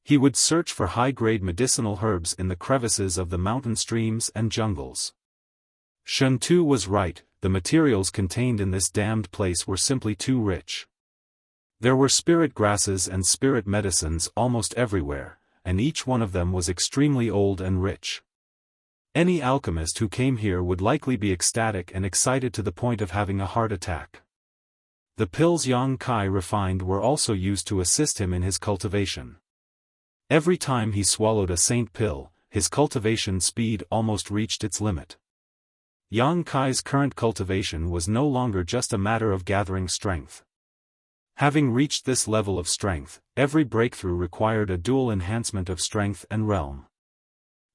He would search for high-grade medicinal herbs in the crevices of the mountain streams and jungles. Shen Tu was right, the materials contained in this damned place were simply too rich. There were spirit grasses and spirit medicines almost everywhere, and each one of them was extremely old and rich. Any alchemist who came here would likely be ecstatic and excited to the point of having a heart attack. The pills Yang Kai refined were also used to assist him in his cultivation. Every time he swallowed a saint pill, his cultivation speed almost reached its limit. Yang Kai's current cultivation was no longer just a matter of gathering strength. Having reached this level of strength, every breakthrough required a dual enhancement of strength and realm.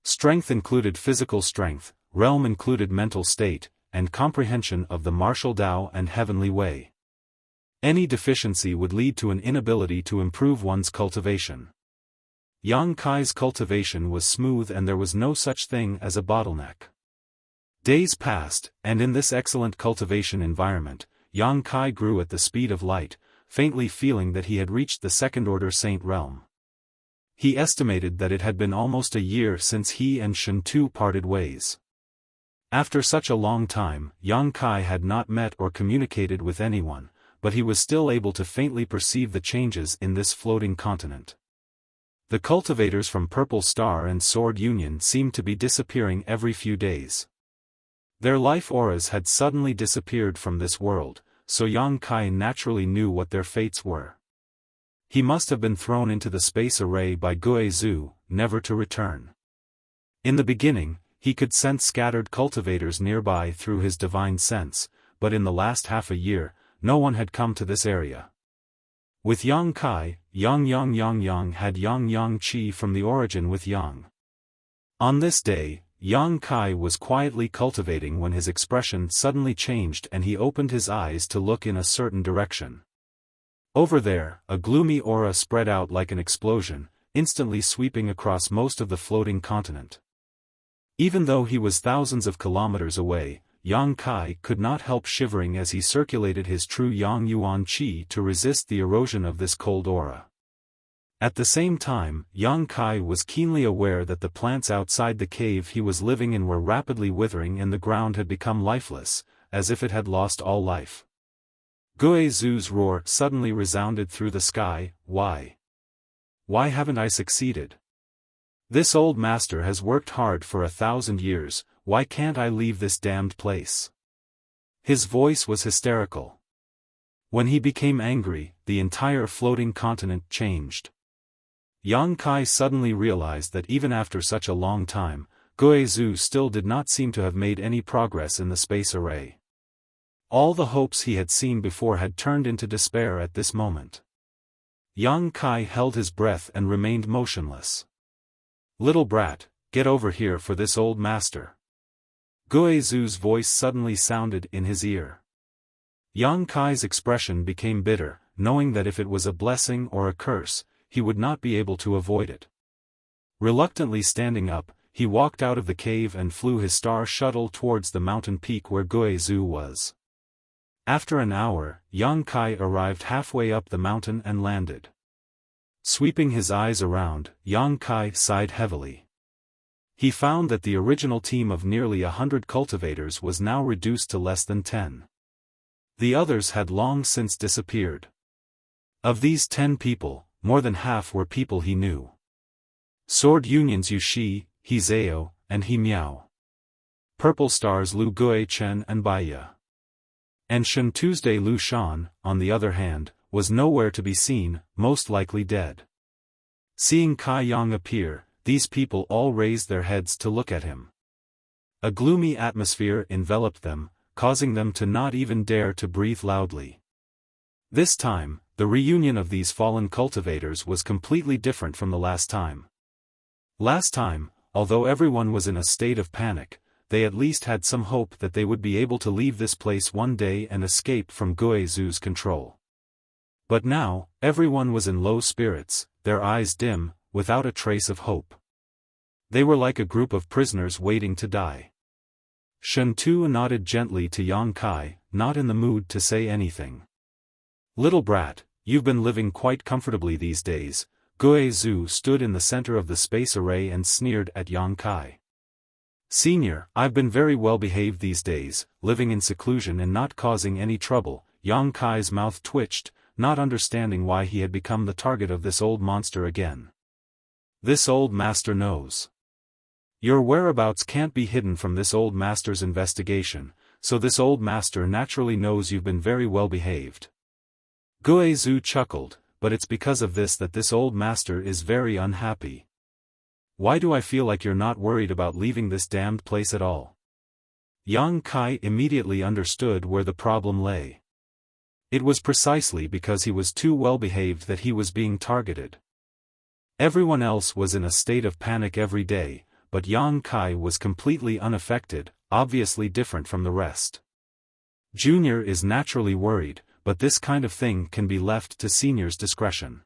Strength included physical strength, realm included mental state, and comprehension of the martial Tao and heavenly way. Any deficiency would lead to an inability to improve one's cultivation. Yang Kai's cultivation was smooth and there was no such thing as a bottleneck. Days passed, and in this excellent cultivation environment, Yang Kai grew at the speed of light, faintly feeling that he had reached the second-order saint realm. He estimated that it had been almost a year since he and Shen Tu parted ways. After such a long time, Yang Kai had not met or communicated with anyone, but he was still able to faintly perceive the changes in this floating continent. The cultivators from Purple Star and Sword Union seemed to be disappearing every few days. Their life auras had suddenly disappeared from this world, so Yang Kai naturally knew what their fates were. He must have been thrown into the space array by Guizhou, never to return. In the beginning, he could sense scattered cultivators nearby through his divine sense, but in the last half a year, no one had come to this area. With Yang Kai, Yang had Yang Qi from the origin with Yang. On this day, Yang Kai was quietly cultivating when his expression suddenly changed and he opened his eyes to look in a certain direction. Over there, a gloomy aura spread out like an explosion, instantly sweeping across most of the floating continent. Even though he was thousands of kilometers away, Yang Kai could not help shivering as he circulated his true Yang Yuan Qi to resist the erosion of this cold aura. At the same time, Yang Kai was keenly aware that the plants outside the cave he was living in were rapidly withering and the ground had become lifeless, as if it had lost all life. Guizhou's roar suddenly resounded through the sky. Why? Why haven't I succeeded? This old master has worked hard for 1,000 years, why can't I leave this damned place? His voice was hysterical. When he became angry, the entire floating continent changed. Yang Kai suddenly realized that even after such a long time, Guizhou still did not seem to have made any progress in the space array. All the hopes he had seen before had turned into despair at this moment. Yang Kai held his breath and remained motionless. "Little brat, get over here for this old master." Guizhou's voice suddenly sounded in his ear. Yang Kai's expression became bitter, knowing that if it was a blessing or a curse, he would not be able to avoid it. Reluctantly standing up, he walked out of the cave and flew his star shuttle towards the mountain peak where Guizhou was. After an hour, Yang Kai arrived halfway up the mountain and landed. Sweeping his eyes around, Yang Kai sighed heavily. He found that the original team of nearly 100 cultivators was now reduced to less than 10. The others had long since disappeared. Of these 10 people, more than half were people he knew. Sword Union's Yu Shi, He Zhao, and He Miao. Purple Star's Lu Guichen and Baiya. And Shen Tuesday Lu Shan, on the other hand, was nowhere to be seen, most likely dead. Seeing Kai Yang appear, these people all raised their heads to look at him. A gloomy atmosphere enveloped them, causing them to not even dare to breathe loudly. This time, the reunion of these fallen cultivators was completely different from the last time. Last time, although everyone was in a state of panic, they at least had some hope that they would be able to leave this place one day and escape from Guizhou's control. But now, everyone was in low spirits, their eyes dim, without a trace of hope. They were like a group of prisoners waiting to die. Shen Tu nodded gently to Yang Kai, not in the mood to say anything. "Little brat, you've been living quite comfortably these days." Guizhou stood in the center of the space array and sneered at Yang Kai. "Senior, I've been very well behaved these days, living in seclusion and not causing any trouble." Yang Kai's mouth twitched, not understanding why he had become the target of this old monster again. "This old master knows. Your whereabouts can't be hidden from this old master's investigation, so this old master naturally knows you've been very well behaved." Guizhou chuckled, "But it's because of this that this old master is very unhappy. Why do I feel like you're not worried about leaving this damned place at all?" Yang Kai immediately understood where the problem lay. It was precisely because he was too well behaved that he was being targeted. Everyone else was in a state of panic every day, but Yang Kai was completely unaffected, obviously different from the rest. Junior is naturally worried, but this kind of thing can be left to senior's discretion.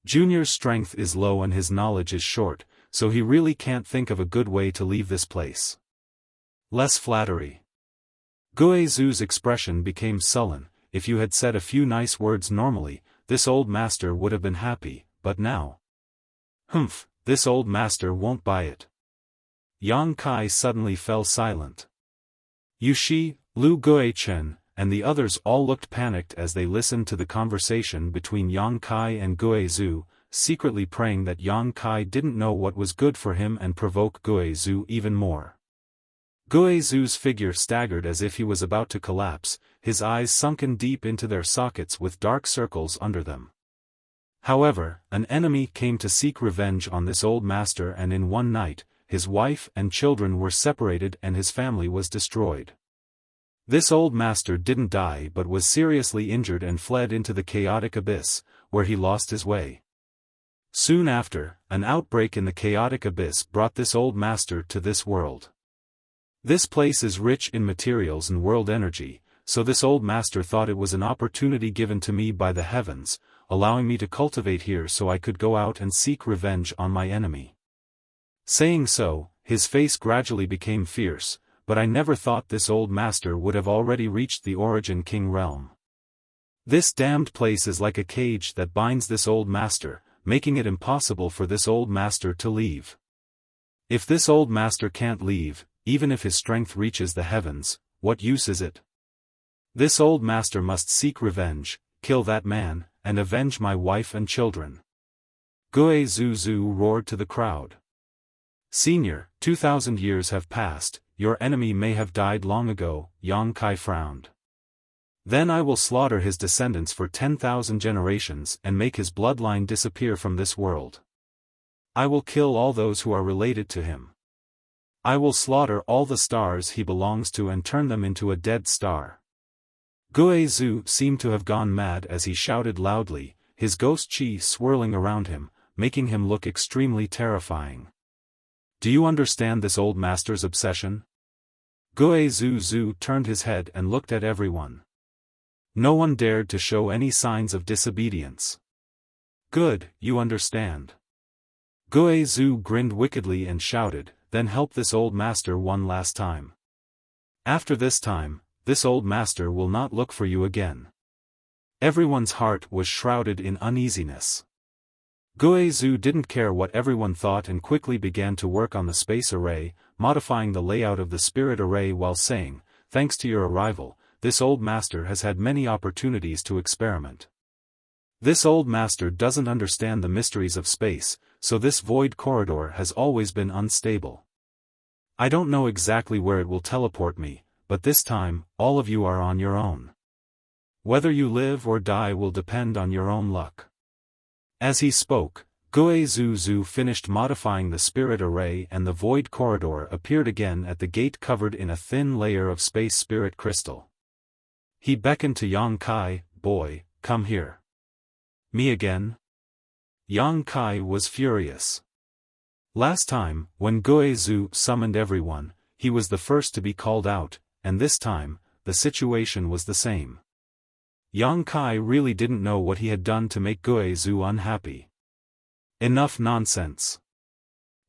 Junior's strength is low and his knowledge is short, so he really can't think of a good way to leave this place. Less flattery. Guizhou's expression became sullen. If you had said a few nice words normally, this old master would have been happy, but now. Humph, this old master won't buy it. Yang Kai suddenly fell silent. Yu Shi, Lu Guichen, and the others all looked panicked as they listened to the conversation between Yang Kai and Guizhou. secretly praying that Yang Kai didn't know what was good for him and provoke Guizhu even more. Guizhu's figure staggered as if he was about to collapse, his eyes sunken deep into their sockets with dark circles under them. However, an enemy came to seek revenge on this old master, and in one night, his wife and children were separated and his family was destroyed. This old master didn't die but was seriously injured and fled into the chaotic abyss, where he lost his way. Soon after, an outbreak in the chaotic abyss brought this old master to this world. This place is rich in materials and world energy, so this old master thought it was an opportunity given to me by the heavens, allowing me to cultivate here so I could go out and seek revenge on my enemy. Saying so, his face gradually became fierce, but I never thought this old master would have already reached the Origin King realm. This damned place is like a cage that binds this old master, making it impossible for this old master to leave. If this old master can't leave, even if his strength reaches the heavens, what use is it? This old master must seek revenge, kill that man, and avenge my wife and children. Guizhu roared to the crowd. Senior, 2,000 years have passed, your enemy may have died long ago, Yang Kai frowned. Then I will slaughter his descendants for 10,000 generations and make his bloodline disappear from this world. I will kill all those who are related to him. I will slaughter all the stars he belongs to and turn them into a dead star. Guizhu seemed to have gone mad as he shouted loudly, his ghost chi swirling around him, making him look extremely terrifying. Do you understand this old master's obsession? Guizhu turned his head and looked at everyone. No one dared to show any signs of disobedience. Good, you understand. Guizhu grinned wickedly and shouted, then help this old master one last time. After this time, this old master will not look for you again. Everyone's heart was shrouded in uneasiness. Guizhu didn't care what everyone thought and quickly began to work on the space array, modifying the layout of the spirit array while saying, thanks to your arrival, this old master has had many opportunities to experiment. This old master doesn't understand the mysteries of space, so this void corridor has always been unstable. I don't know exactly where it will teleport me, but this time, all of you are on your own. Whether you live or die will depend on your own luck. As he spoke, Guizhu finished modifying the spirit array and the void corridor appeared again at the gate covered in a thin layer of space spirit crystal. He beckoned to Yang Kai, boy, come here. Me again? Yang Kai was furious. Last time, when Guizhu summoned everyone, he was the first to be called out, and this time, the situation was the same. Yang Kai really didn't know what he had done to make Guizhu unhappy. Enough nonsense.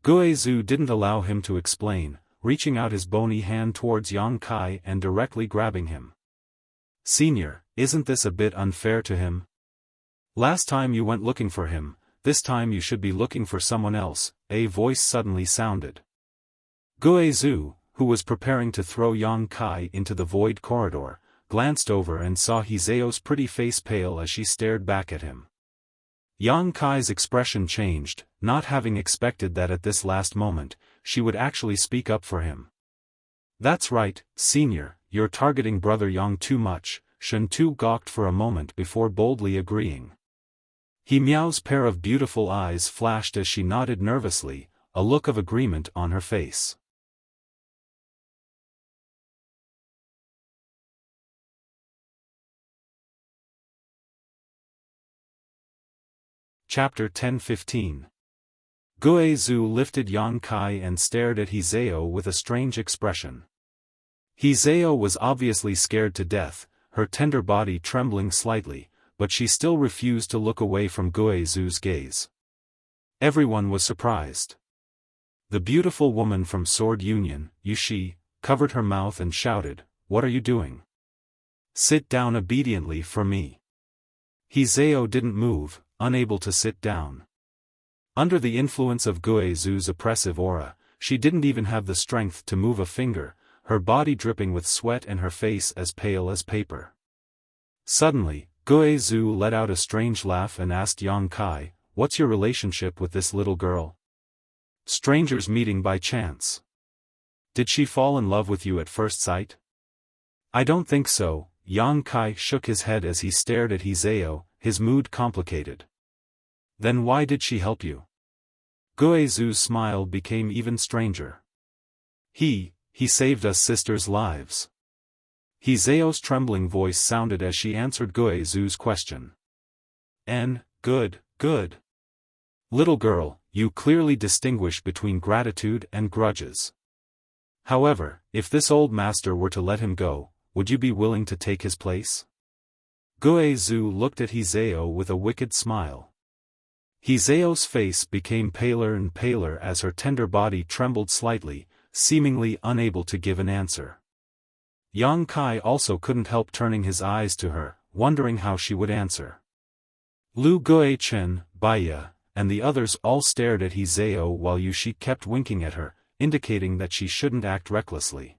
Guizhu didn't allow him to explain, reaching out his bony hand towards Yang Kai and directly grabbing him. Senior, isn't this a bit unfair to him? Last time you went looking for him, this time you should be looking for someone else, a voice suddenly sounded. Guizhu, who was preparing to throw Yang Kai into the void corridor, glanced over and saw Hizeo's pretty face pale as she stared back at him. Yang Kai's expression changed, not having expected that at this last moment, she would actually speak up for him. That's right, senior, you're targeting brother Yang too much, Shen Tu gawked for a moment before boldly agreeing. He Miao's pair of beautiful eyes flashed as she nodded nervously, a look of agreement on her face. Chapter 10-15. Guizhu lifted Yang Kai and stared at Hizeo with a strange expression. Hizeo was obviously scared to death, her tender body trembling slightly, but she still refused to look away from Guizhu's gaze. Everyone was surprised. The beautiful woman from Sword Union, Yushi, covered her mouth and shouted, "What are you doing? Sit down obediently for me." Hizeo didn't move, unable to sit down. Under the influence of Guizhu's oppressive aura, she didn't even have the strength to move a finger, her body dripping with sweat and her face as pale as paper. Suddenly, Guizhu let out a strange laugh and asked Yang Kai, what's your relationship with this little girl? Strangers meeting by chance. Did she fall in love with you at first sight? I don't think so. Yang Kai shook his head as he stared at Hizeo, his mood complicated. Then why did she help you? Guizu's smile became even stranger. He saved us sisters' lives. Hizeo's trembling voice sounded as she answered Guizu's question. Good. Little girl, you clearly distinguish between gratitude and grudges. However, if this old master were to let him go, would you be willing to take his place? Guizu looked at Hizeo with a wicked smile. Hizeo's face became paler and paler as her tender body trembled slightly, seemingly unable to give an answer. Yang Kai also couldn't help turning his eyes to her, wondering how she would answer. Lu Guichen, Baiya, and the others all stared at Hizeo while Yushi kept winking at her, indicating that she shouldn't act recklessly.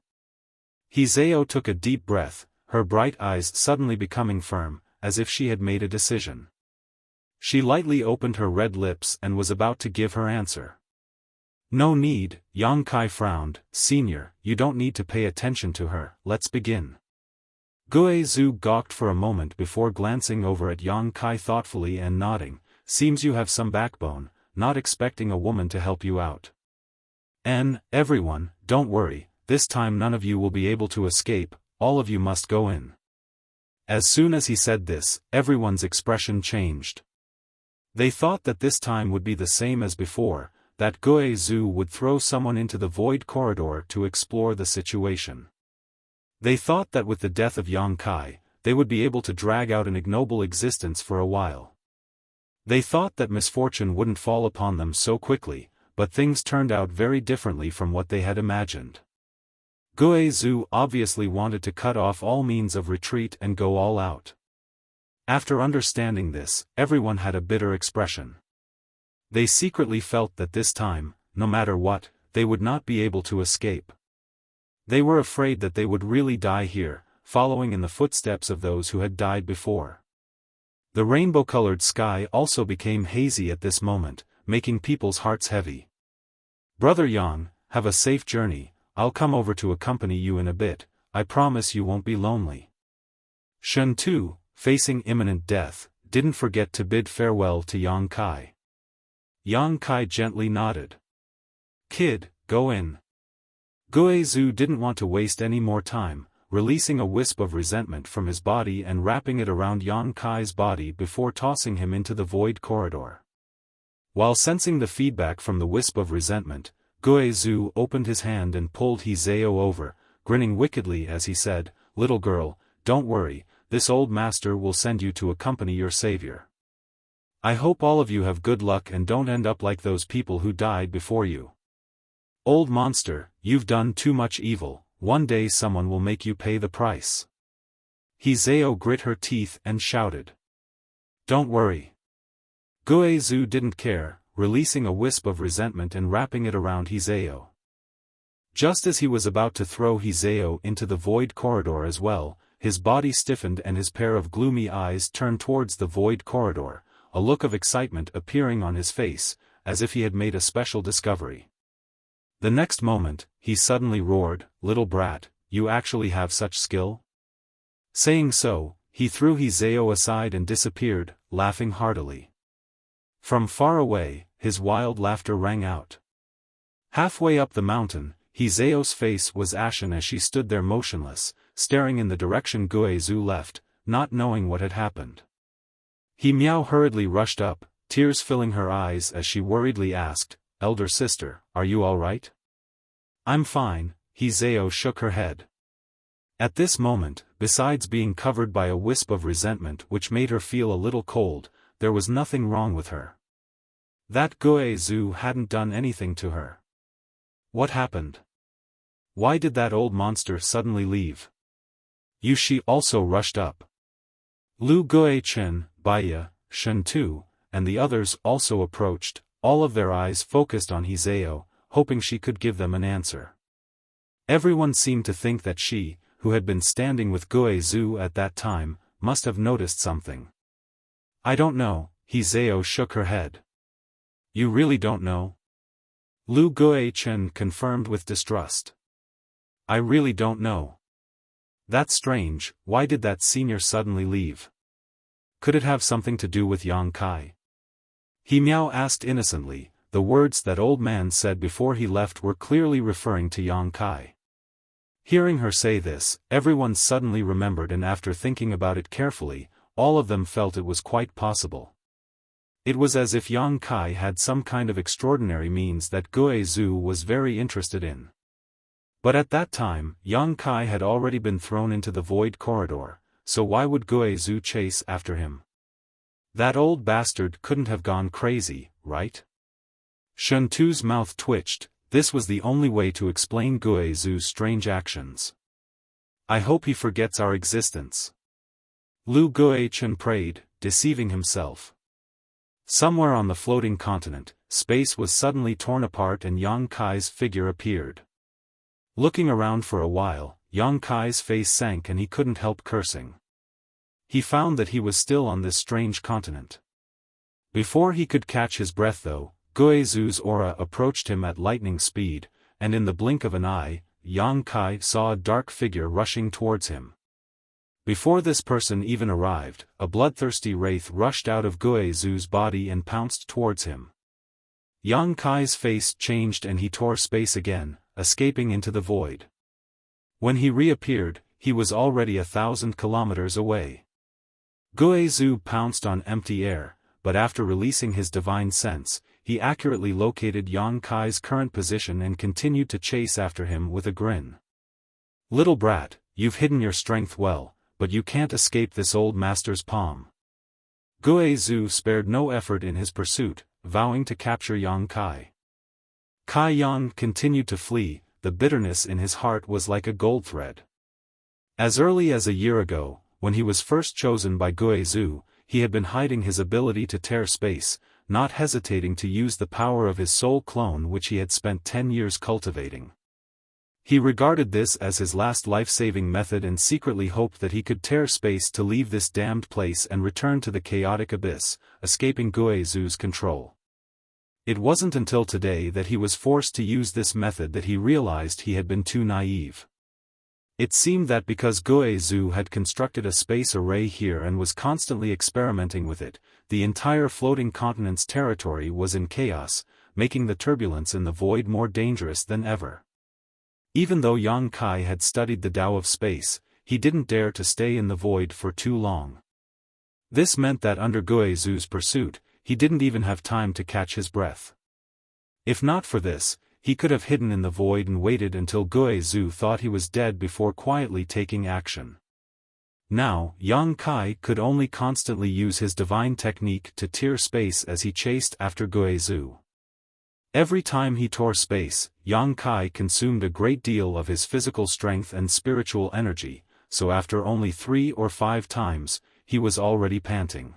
Hizeo took a deep breath, her bright eyes suddenly becoming firm, as if she had made a decision. She lightly opened her red lips and was about to give her answer. No need, Yang Kai frowned. Senior, you don't need to pay attention to her, let's begin. Guizu gawked for a moment before glancing over at Yang Kai thoughtfully and nodding. Seems you have some backbone, not expecting a woman to help you out. Everyone, don't worry, this time none of you will be able to escape, all of you must go in. As soon as he said this, everyone's expression changed. They thought that this time would be the same as before, that Guizu would throw someone into the void corridor to explore the situation. They thought that with the death of Yang Kai, they would be able to drag out an ignoble existence for a while. They thought that misfortune wouldn't fall upon them so quickly, but things turned out very differently from what they had imagined. Guizu obviously wanted to cut off all means of retreat and go all out. After understanding this, everyone had a bitter expression. They secretly felt that this time, no matter what, they would not be able to escape. They were afraid that they would really die here, following in the footsteps of those who had died before. The rainbow-colored sky also became hazy at this moment, making people's hearts heavy. Brother Yang, have a safe journey, I'll come over to accompany you in a bit, I promise you won't be lonely. Shen Tu, facing imminent death, didn't forget to bid farewell to Yang Kai. Yang Kai gently nodded. Kid, go in. Guizu didn't want to waste any more time, releasing a wisp of resentment from his body and wrapping it around Yang Kai's body before tossing him into the void corridor. While sensing the feedback from the wisp of resentment, Guizu opened his hand and pulled Hizeo over, grinning wickedly as he said, Little girl, don't worry, this old master will send you to accompany your savior. I hope all of you have good luck and don't end up like those people who died before you. Old monster, you've done too much evil. One day someone will make you pay the price. Hizeo grit her teeth and shouted. Don't worry. Guizu didn't care, releasing a wisp of resentment and wrapping it around Hizeo. Just as he was about to throw Hizeo into the void corridor as well, his body stiffened and his pair of gloomy eyes turned towards the void corridor, a look of excitement appearing on his face, as if he had made a special discovery. The next moment, he suddenly roared, Little brat, you actually have such skill? Saying so, he threw Hizeo aside and disappeared, laughing heartily. From far away, his wild laughter rang out. Halfway up the mountain, Hizeo's face was ashen as she stood there motionless, staring in the direction Guizu left, not knowing what had happened. Miao hurriedly rushed up, tears filling her eyes as she worriedly asked, Elder sister, are you all right? I'm fine, Hizeo shook her head. At this moment, besides being covered by a wisp of resentment which made her feel a little cold, there was nothing wrong with her. That Guizu hadn't done anything to her. What happened? Why did that old monster suddenly leave? Yushi also rushed up. Lu Guichen, Baiya, Shen Tu, and the others also approached, all of their eyes focused on Hizeo, hoping she could give them an answer. Everyone seemed to think that she, who had been standing with Guizu at that time, must have noticed something. I don't know, Hizeo shook her head. You really don't know? Lu Guichen confirmed with distrust. I really don't know. That's strange, why did that senior suddenly leave? Could it have something to do with Yang Kai? He Miao asked innocently. The words that old man said before he left were clearly referring to Yang Kai. Hearing her say this, everyone suddenly remembered, and after thinking about it carefully, all of them felt it was quite possible. It was as if Yang Kai had some kind of extraordinary means that Gue Zhu was very interested in. But at that time, Yang Kai had already been thrown into the void corridor, so why would Gue Zhu chase after him? That old bastard couldn't have gone crazy, right? Shen Tu's mouth twitched. This was the only way to explain Gue Zhu's strange actions. I hope he forgets our existence. Lu Guichen prayed, deceiving himself. Somewhere on the floating continent, space was suddenly torn apart and Yang Kai's figure appeared. Looking around for a while, Yang Kai's face sank and he couldn't help cursing. He found that he was still on this strange continent. Before he could catch his breath though, Gue Zhu's aura approached him at lightning speed, and in the blink of an eye, Yang Kai saw a dark figure rushing towards him. Before this person even arrived, a bloodthirsty wraith rushed out of Gue Zhu's body and pounced towards him. Yang Kai's face changed and he tore space again, escaping into the void. When he reappeared, he was already 1,000 kilometers away. Gue Zhu pounced on empty air, but after releasing his divine sense, he accurately located Yang Kai's current position and continued to chase after him with a grin. Little brat, you've hidden your strength well, but you can't escape this old master's palm. Gue Zhu spared no effort in his pursuit, vowing to capture Yang Kai. Kai Yang continued to flee, the bitterness in his heart was like a gold thread. As early as a year ago, when he was first chosen by Gue Zhu, he had been hiding his ability to tear space, not hesitating to use the power of his soul clone which he had spent 10 years cultivating. He regarded this as his last life-saving method and secretly hoped that he could tear space to leave this damned place and return to the chaotic abyss, escaping Gue Zhu's control. It wasn't until today that he was forced to use this method that he realized he had been too naive. It seemed that because Gue Zhu had constructed a space array here and was constantly experimenting with it, the entire floating continent's territory was in chaos, making the turbulence in the void more dangerous than ever. Even though Yang Kai had studied the Tao of space, he didn't dare to stay in the void for too long. This meant that under Gue Zhu's pursuit, he didn't even have time to catch his breath. If not for this, he could have hidden in the void and waited until Gue Zhu thought he was dead before quietly taking action. Now, Yang Kai could only constantly use his divine technique to tear space as he chased after Gue Zhu. Every time he tore space, Yang Kai consumed a great deal of his physical strength and spiritual energy, so after only 3 or 5 times, he was already panting.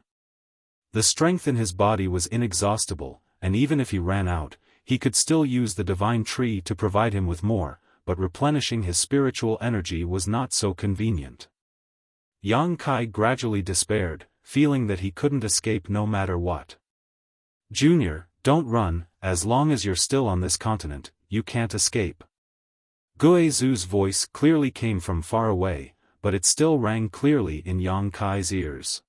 The strength in his body was inexhaustible, and even if he ran out, he could still use the divine tree to provide him with more, but replenishing his spiritual energy was not so convenient. Yang Kai gradually despaired, feeling that he couldn't escape no matter what. Junior, don't run, as long as you're still on this continent, you can't escape. Gue Zhu's voice clearly came from far away, but it still rang clearly in Yang Kai's ears.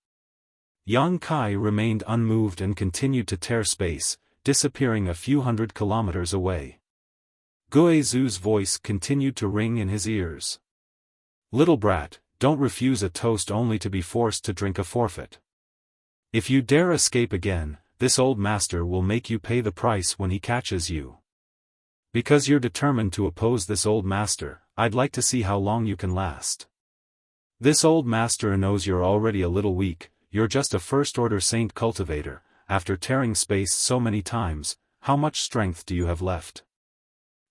Yang Kai remained unmoved and continued to tear space, disappearing a few hundred kilometers away. Gue Zhu's voice continued to ring in his ears. Little brat, don't refuse a toast only to be forced to drink a forfeit. If you dare escape again, this old master will make you pay the price when he catches you. Because you're determined to oppose this old master, I'd like to see how long you can last. This old master knows you're already a little weak, you're just a first-order saint cultivator. After tearing space so many times, how much strength do you have left?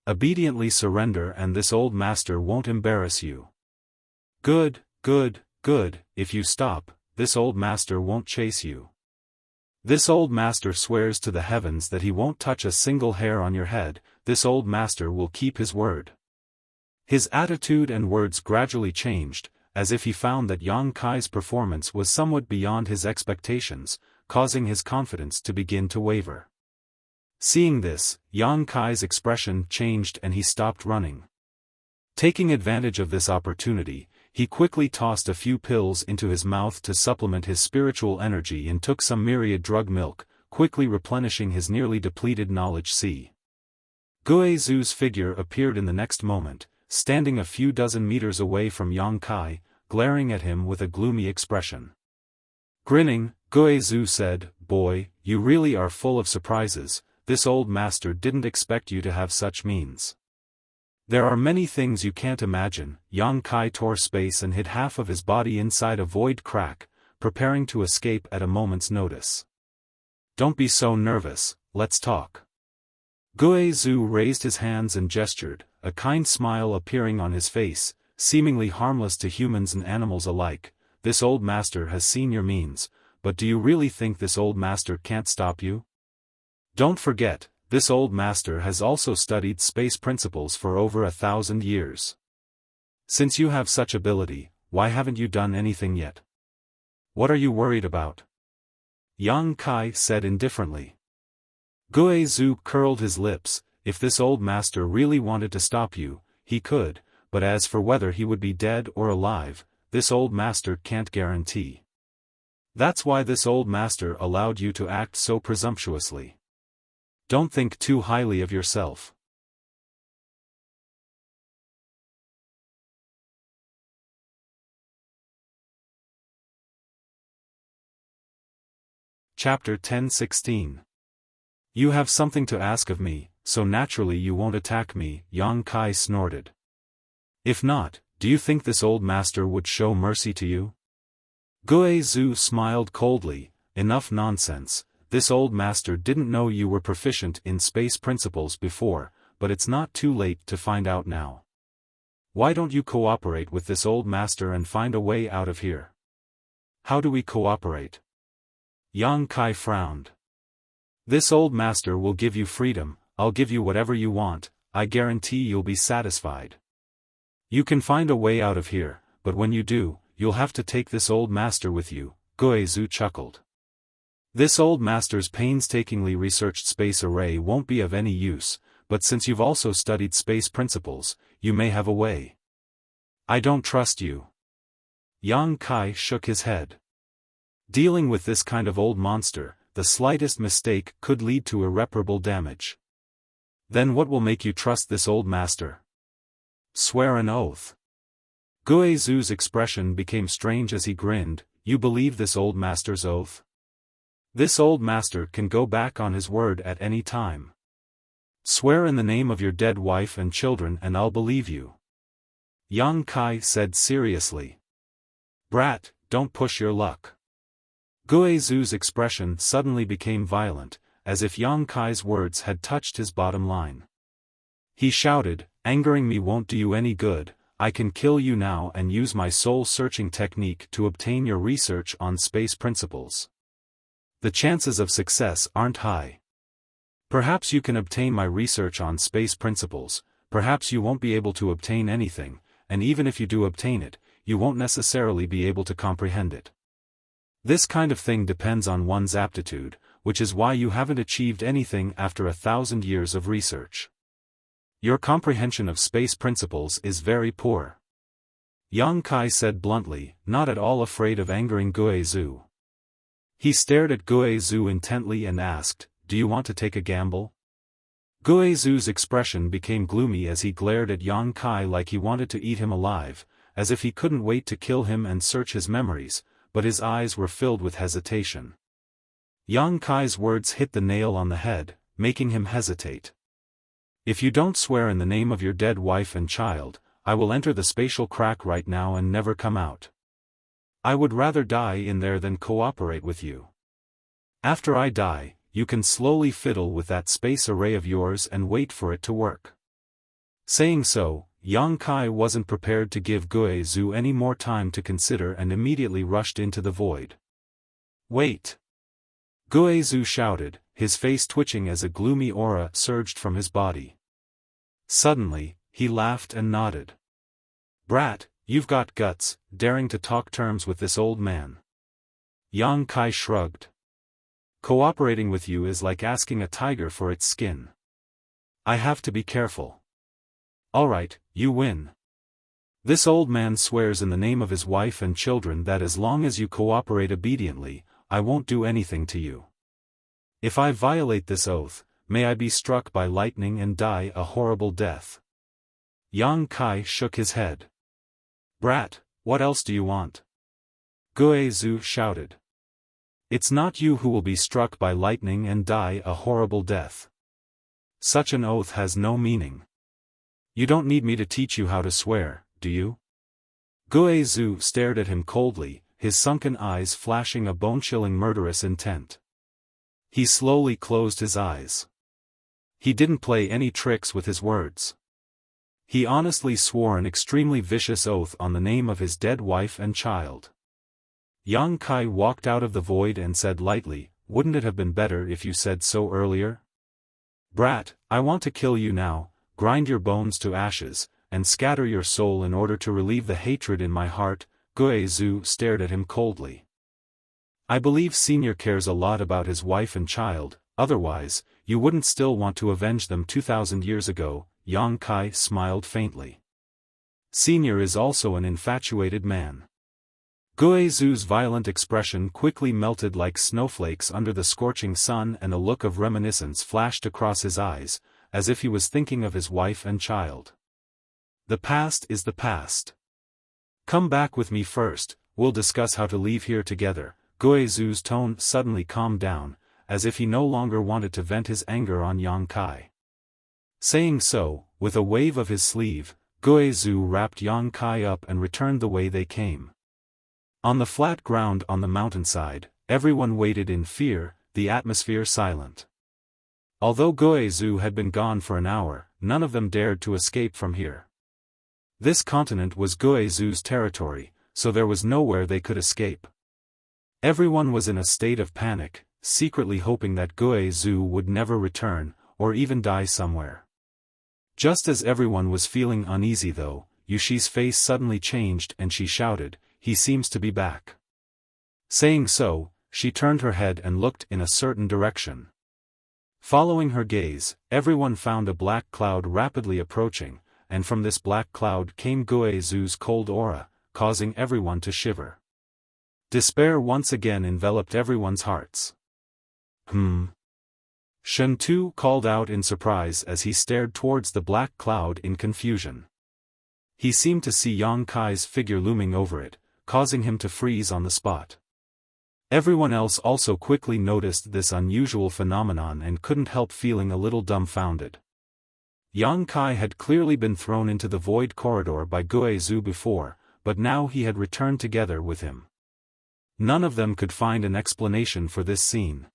Obediently surrender and this old master won't embarrass you. Good, good, good, if you stop, this old master won't chase you. This old master swears to the heavens that he won't touch a single hair on your head, this old master will keep his word. His attitude and words gradually changed, as if he found that Yang Kai's performance was somewhat beyond his expectations, causing his confidence to begin to waver. Seeing this, Yang Kai's expression changed and he stopped running. Taking advantage of this opportunity, he quickly tossed a few pills into his mouth to supplement his spiritual energy and took some myriad drug milk, quickly replenishing his nearly depleted knowledge sea. Guizhu's figure appeared in the next moment, standing a few dozen meters away from Yang Kai, glaring at him with a gloomy expression. Grinning, Guizhu said, "Boy, you really are full of surprises. This old master didn't expect you to have such means. There are many things you can't imagine." Yang Kai tore space and hid half of his body inside a void crack, preparing to escape at a moment's notice. "Don't be so nervous, let's talk." Guizhu raised his hands and gestured, a kind smile appearing on his face, seemingly harmless to humans and animals alike. "This old master has seen your means, but do you really think this old master can't stop you? Don't forget, this old master has also studied space principles for over 1,000 years. Since you have such ability, why haven't you done anything yet? What are you worried about?" Yang Kai said indifferently. Guizhu curled his lips. If this old master really wanted to stop you, he could, but as for whether he would be dead or alive, this old master can't guarantee. That's why this old master allowed you to act so presumptuously. Don't think too highly of yourself. Chapter 10:16. You have something to ask of me, so naturally you won't attack me, Yang Kai snorted. If not, do you think this old master would show mercy to you? Guizhu smiled coldly. Enough nonsense. This old master didn't know you were proficient in space principles before, but it's not too late to find out now. Why don't you cooperate with this old master and find a way out of here? How do we cooperate? Yang Kai frowned. This old master will give you freedom. I'll give you whatever you want. I guarantee you'll be satisfied. You can find a way out of here, but when you do, you'll have to take this old master with you, Guizhu chuckled. This old master's painstakingly researched space array won't be of any use, but since you've also studied space principles, you may have a way. I don't trust you. Yang Kai shook his head. Dealing with this kind of old monster, the slightest mistake could lead to irreparable damage. Then what will make you trust this old master? Swear an oath. Guizhu's expression became strange as he grinned. You believe this old master's oath? This old master can go back on his word at any time. Swear in the name of your dead wife and children and I'll believe you. Yang Kai said seriously. Brat, don't push your luck. Guizhu's expression suddenly became violent, as if Yang Kai's words had touched his bottom line. He shouted, angering me won't do you any good. I can kill you now and use my soul-searching technique to obtain your research on space principles. The chances of success aren't high. Perhaps you can obtain my research on space principles, perhaps you won't be able to obtain anything, and even if you do obtain it, you won't necessarily be able to comprehend it. This kind of thing depends on one's aptitude, which is why you haven't achieved anything after 1,000 years of research. Your comprehension of space principles is very poor. Yang Kai said bluntly, not at all afraid of angering Guizhu. He stared at Guizhu intently and asked, do you want to take a gamble? Guizhu's expression became gloomy as he glared at Yang Kai like he wanted to eat him alive, as if he couldn't wait to kill him and search his memories, but his eyes were filled with hesitation. Yang Kai's words hit the nail on the head, making him hesitate. If you don't swear in the name of your dead wife and child, I will enter the spatial crack right now and never come out. I would rather die in there than cooperate with you. After I die, you can slowly fiddle with that space array of yours and wait for it to work. Saying so, Yang Kai wasn't prepared to give Guizhu any more time to consider and immediately rushed into the void. Wait! Guizhu shouted, his face twitching as a gloomy aura surged from his body. Suddenly, he laughed and nodded. Brat, you've got guts, daring to talk terms with this old man. Yang Kai shrugged. Cooperating with you is like asking a tiger for its skin. I have to be careful. Alright, you win. This old man swears in the name of his wife and children that as long as you cooperate obediently, I won't do anything to you. If I violate this oath, may I be struck by lightning and die a horrible death. Yang Kai shook his head. Brat, what else do you want? Gue Zhu shouted. It's not you who will be struck by lightning and die a horrible death. Such an oath has no meaning. You don't need me to teach you how to swear, do you? Gue Zhu stared at him coldly, his sunken eyes flashing a bone-chilling murderous intent. He slowly closed his eyes. He didn't play any tricks with his words. He honestly swore an extremely vicious oath on the name of his dead wife and child. Yang Kai walked out of the void and said lightly, wouldn't it have been better if you said so earlier? Brat, I want to kill you now, grind your bones to ashes, and scatter your soul in order to relieve the hatred in my heart. Gue Zhu stared at him coldly. I believe Senior cares a lot about his wife and child, otherwise, you wouldn't still want to avenge them 2,000 years ago. Yang Kai smiled faintly. Senior is also an infatuated man. Gue Zhu's violent expression quickly melted like snowflakes under the scorching sun, and a look of reminiscence flashed across his eyes, as if he was thinking of his wife and child. The past is the past. Come back with me first, we'll discuss how to leave here together. Gue Zhu's tone suddenly calmed down, as if he no longer wanted to vent his anger on Yang Kai. Saying so, with a wave of his sleeve, Gue Zhu wrapped Yang Kai up and returned the way they came. On the flat ground on the mountainside, everyone waited in fear, the atmosphere silent. Although Gue Zhu had been gone for an hour, none of them dared to escape from here. This continent was Gue Zhu's territory, so there was nowhere they could escape. Everyone was in a state of panic, secretly hoping that Gue Zhu would never return, or even die somewhere. Just as everyone was feeling uneasy though, Yushi's face suddenly changed and she shouted, he seems to be back. Saying so, she turned her head and looked in a certain direction. Following her gaze, everyone found a black cloud rapidly approaching, and from this black cloud came Gue Zhu's cold aura, causing everyone to shiver. Despair once again enveloped everyone's hearts. Shen Tu called out in surprise as he stared towards the black cloud in confusion. He seemed to see Yang Kai's figure looming over it, causing him to freeze on the spot. Everyone else also quickly noticed this unusual phenomenon and couldn't help feeling a little dumbfounded. Yang Kai had clearly been thrown into the void corridor by Gue Zhu before, but now he had returned together with him. None of them could find an explanation for this scene.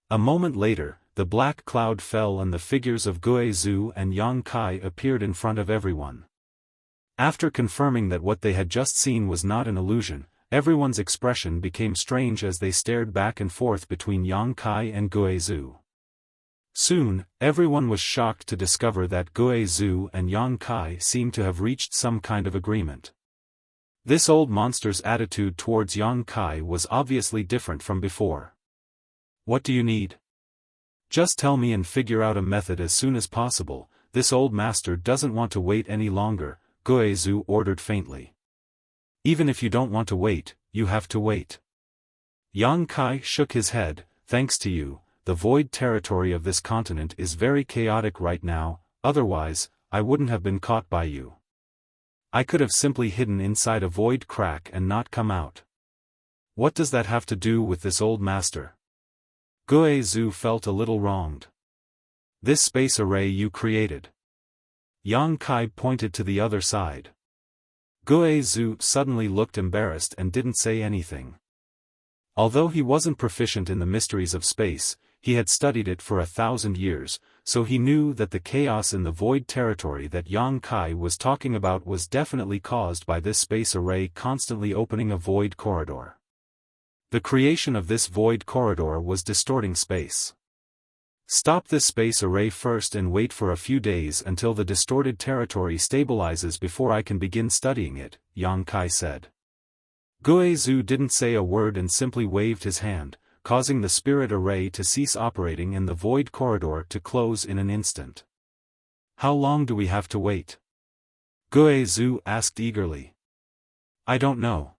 A moment later, the black cloud fell and the figures of Gue Zhu and Yang Kai appeared in front of everyone. After confirming that what they had just seen was not an illusion, everyone's expression became strange as they stared back and forth between Yang Kai and Gue Zhu. Soon, everyone was shocked to discover that Gue Zhu and Yang Kai seemed to have reached some kind of agreement. This old monster's attitude towards Yang Kai was obviously different from before. What do you need? Just tell me and figure out a method as soon as possible, this old master doesn't want to wait any longer, Gue Zhu ordered faintly. Even if you don't want to wait, you have to wait. Yang Kai shook his head, thanks to you, the void territory of this continent is very chaotic right now, otherwise, I wouldn't have been caught by you. I could have simply hidden inside a void crack and not come out. What does that have to do with this old master? Gue Zhu felt a little wronged. This space array you created. Yang Kai pointed to the other side. Gue Zhu suddenly looked embarrassed and didn't say anything. Although he wasn't proficient in the mysteries of space, he had studied it for 1,000 years, so he knew that the chaos in the void territory that Yang Kai was talking about was definitely caused by this space array constantly opening a void corridor. The creation of this void corridor was distorting space. Stop this space array first and wait for a few days until the distorted territory stabilizes before I can begin studying it, Yang Kai said. Gue Zhu didn't say a word and simply waved his hand, causing the spirit array to cease operating and the void corridor to close in an instant. How long do we have to wait? Gue Zhu asked eagerly. I don't know.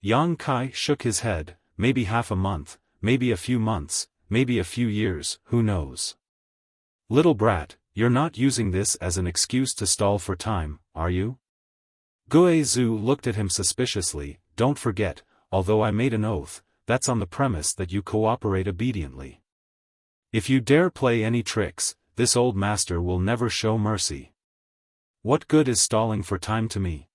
Yang Kai shook his head, maybe half a month, maybe a few months, maybe a few years, who knows? Little brat, you're not using this as an excuse to stall for time, are you? Gue Zhu looked at him suspiciously. Don't forget, although I made an oath, that's on the premise that you cooperate obediently. If you dare play any tricks, this old master will never show mercy. What good is stalling for time to me?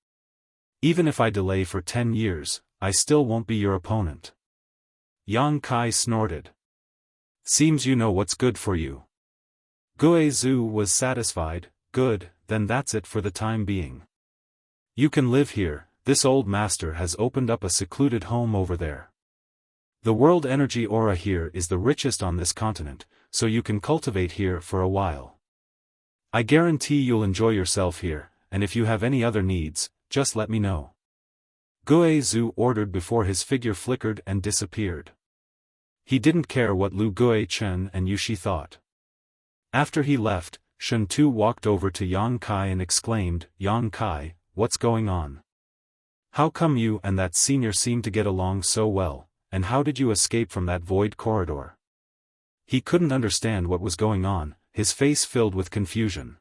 Even if I delay for 10 years, I still won't be your opponent. Yang Kai snorted. Seems you know what's good for you. Gue Zhu was satisfied. Good, then that's it for the time being. You can live here. This old master has opened up a secluded home over there. The world energy aura here is the richest on this continent, so you can cultivate here for a while. I guarantee you'll enjoy yourself here, and if you have any other needs, just let me know. Gue Zhu ordered before his figure flickered and disappeared. He didn't care what Lu Guichen and Yushi thought. After he left, Shen Tu walked over to Yang Kai and exclaimed, Yang Kai, what's going on? How come you and that senior seem to get along so well, and how did you escape from that void corridor? He couldn't understand what was going on, his face filled with confusion.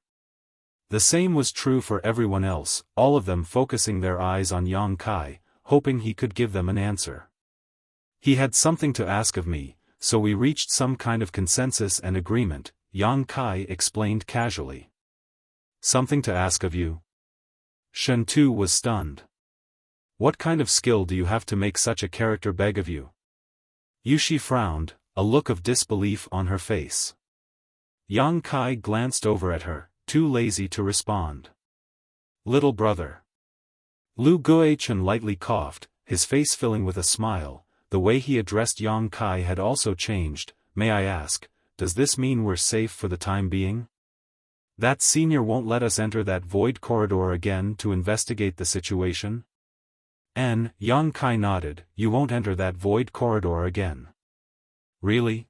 The same was true for everyone else, all of them focusing their eyes on Yang Kai, hoping he could give them an answer. He had something to ask of me, so we reached some kind of consensus and agreement, Yang Kai explained casually. Something to ask of you? Shen Tu was stunned. What kind of skill do you have to make such a character beg of you? Yushi frowned, a look of disbelief on her face. Yang Kai glanced over at her, too lazy to respond. Little brother. Lu Guichen lightly coughed, his face filling with a smile. The way he addressed Yang Kai had also changed. May I ask, does this mean we're safe for the time being? That senior won't let us enter that void corridor again to investigate the situation? Yang Kai nodded. You won't enter that void corridor again. Really?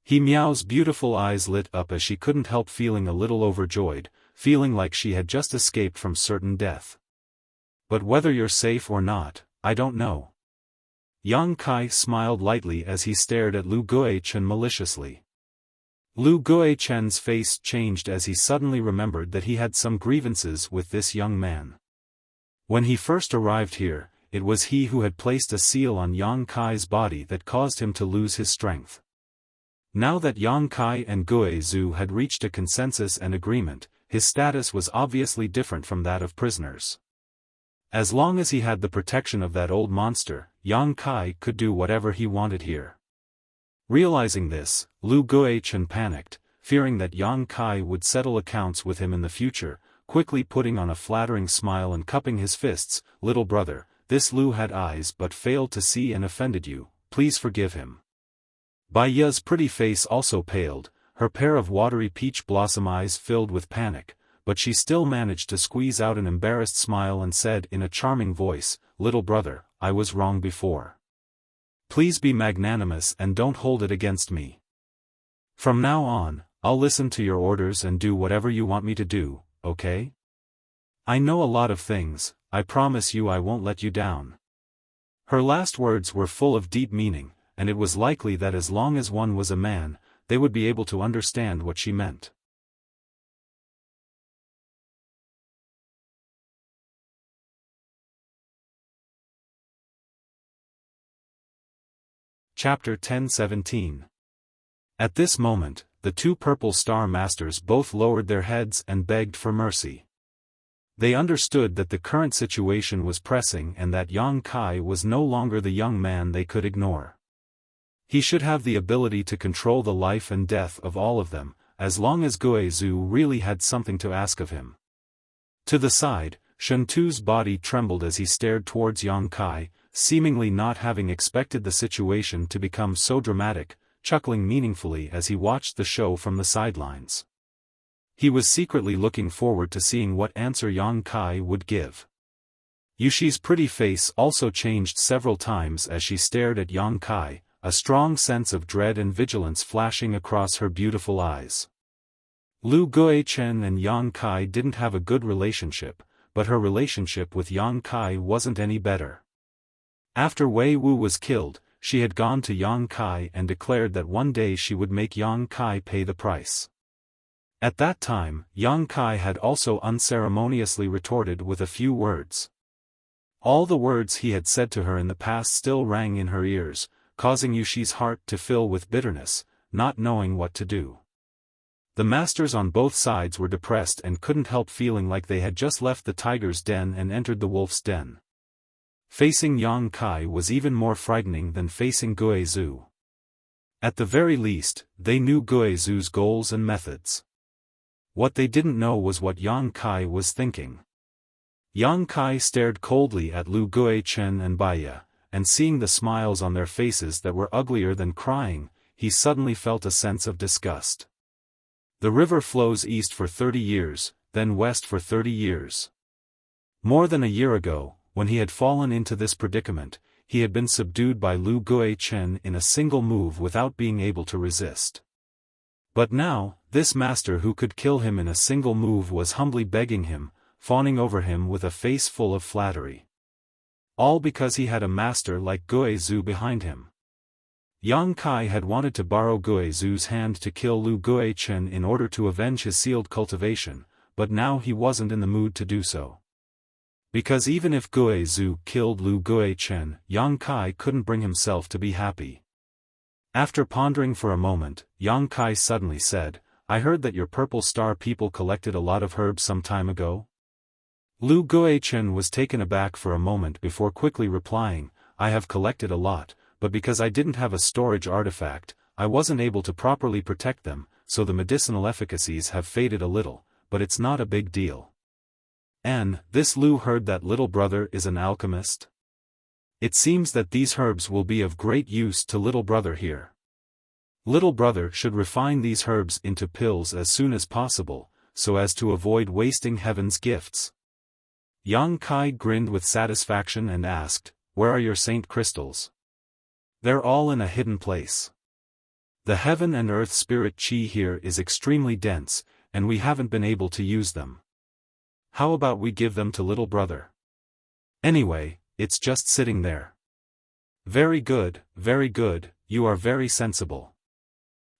He Miao's beautiful eyes lit up as she couldn't help feeling a little overjoyed, feeling like she had just escaped from certain death. But whether you're safe or not, I don't know. Yang Kai smiled lightly as he stared at Lu Guichen maliciously. Lu Guichen's face changed as he suddenly remembered that he had some grievances with this young man. When he first arrived here, it was he who had placed a seal on Yang Kai's body that caused him to lose his strength. Now that Yang Kai and Gue Zhu had reached a consensus and agreement, his status was obviously different from that of prisoners. As long as he had the protection of that old monster, Yang Kai could do whatever he wanted here. Realizing this, Lu Guichen panicked, fearing that Yang Kai would settle accounts with him in the future, quickly putting on a flattering smile and cupping his fists. Little brother, this Lu had eyes but failed to see and offended you, please forgive him. Bai Ye's pretty face also paled, her pair of watery peach blossom eyes filled with panic, but she still managed to squeeze out an embarrassed smile and said in a charming voice, Little brother, I was wrong before. Please be magnanimous and don't hold it against me. From now on, I'll listen to your orders and do whatever you want me to do, okay? I know a lot of things, I promise you I won't let you down. Her last words were full of deep meaning, and it was likely that as long as one was a man, they would be able to understand what she meant. Chapter 1017. At this moment, the two Purple Star Masters both lowered their heads and begged for mercy. They understood that the current situation was pressing and that Yang Kai was no longer the young man they could ignore. He should have the ability to control the life and death of all of them, as long as Gue Zhu really had something to ask of him. To the side, Shen Tu's body trembled as he stared towards Yang Kai, seemingly not having expected the situation to become so dramatic, chuckling meaningfully as he watched the show from the sidelines. He was secretly looking forward to seeing what answer Yang Kai would give. Yushi's pretty face also changed several times as she stared at Yang Kai, a strong sense of dread and vigilance flashing across her beautiful eyes. Lu Guichen and Yang Kai didn't have a good relationship, but her relationship with Yang Kai wasn't any better. After Wei Wu was killed, she had gone to Yang Kai and declared that one day she would make Yang Kai pay the price. At that time, Yang Kai had also unceremoniously retorted with a few words. All the words he had said to her in the past still rang in her ears, causing Yushi's heart to fill with bitterness, not knowing what to do. The masters on both sides were depressed and couldn't help feeling like they had just left the tiger's den and entered the wolf's den. Facing Yang Kai was even more frightening than facing Guizhu. At the very least, they knew Guizhu's goals and methods. What they didn't know was what Yang Kai was thinking. Yang Kai stared coldly at Lu Guichen and Baiya, and seeing the smiles on their faces that were uglier than crying, he suddenly felt a sense of disgust. The river flows east for 30 years, then west for 30 years. More than a year ago, when he had fallen into this predicament, he had been subdued by Lu Guichen in a single move without being able to resist. But now, this master who could kill him in a single move was humbly begging him, fawning over him with a face full of flattery. All because he had a master like Guizhu behind him. Yang Kai had wanted to borrow Guizhu's hand to kill Lu Guichen in order to avenge his sealed cultivation, but now he wasn't in the mood to do so. Because even if Guizhu killed Lu Guichen, Yang Kai couldn't bring himself to be happy. After pondering for a moment, Yang Kai suddenly said, "I heard that your Purple Star people collected a lot of herbs some time ago?" Lu Guichen was taken aback for a moment before quickly replying, "I have collected a lot, but because I didn't have a storage artifact, I wasn't able to properly protect them, so the medicinal efficacies have faded a little, but it's not a big deal." And, this Lu heard that little brother is an alchemist? It seems that these herbs will be of great use to little brother here. Little brother should refine these herbs into pills as soon as possible, so as to avoid wasting heaven's gifts. Yang Kai grinned with satisfaction and asked, "Where are your saint crystals?" "They're all in a hidden place. The heaven and earth spirit chi here is extremely dense, and we haven't been able to use them. How about we give them to little brother? Anyway, it's just sitting there." Very good, you are very sensible."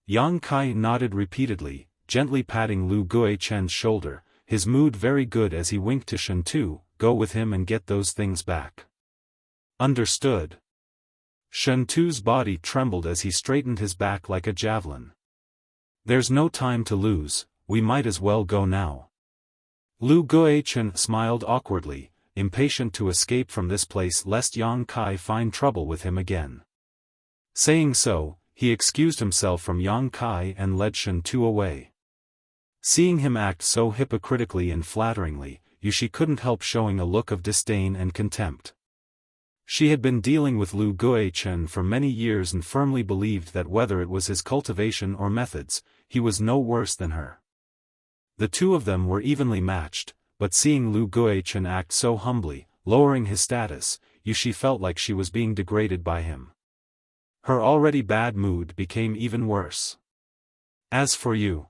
Yang Kai nodded repeatedly, gently patting Lu Guichen's shoulder, his mood very good as he winked to Shen Tu, "Go with him and get those things back." "Understood." Shen Tu's body trembled as he straightened his back like a javelin. "There's no time to lose, we might as well go now." Lu Guichen smiled awkwardly, impatient to escape from this place lest Yang Kai find trouble with him again. Saying so, he excused himself from Yang Kai and led Shen Tu away. Seeing him act so hypocritically and flatteringly, Yushi couldn't help showing a look of disdain and contempt. She had been dealing with Lu Guichen for many years and firmly believed that whether it was his cultivation or methods, he was no worse than her. The two of them were evenly matched, but seeing Lu Guichen act so humbly, lowering his status, Yushi felt like she was being degraded by him. Her already bad mood became even worse. "As for you..."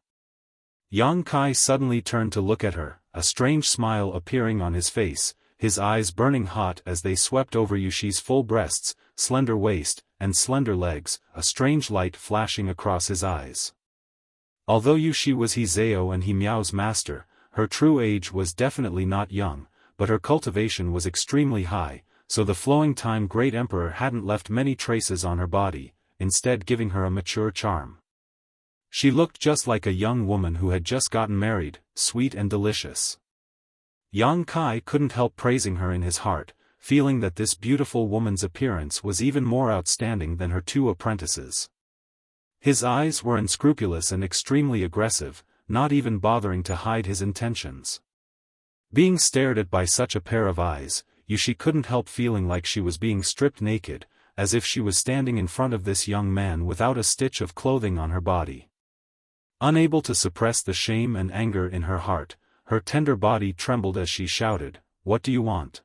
Yang Kai suddenly turned to look at her, a strange smile appearing on his face, his eyes burning hot as they swept over Yushi's full breasts, slender waist, and slender legs, a strange light flashing across his eyes. Although Yushi was Hizeo and He Miao's master, her true age was definitely not young, but her cultivation was extremely high, so the flowing time Great Emperor hadn't left many traces on her body, instead giving her a mature charm. She looked just like a young woman who had just gotten married, sweet and delicious. Yang Kai couldn't help praising her in his heart, feeling that this beautiful woman's appearance was even more outstanding than her two apprentices. His eyes were unscrupulous and extremely aggressive, not even bothering to hide his intentions. Being stared at by such a pair of eyes, Yushi couldn't help feeling like she was being stripped naked, as if she was standing in front of this young man without a stitch of clothing on her body. Unable to suppress the shame and anger in her heart, her tender body trembled as she shouted, "What do you want?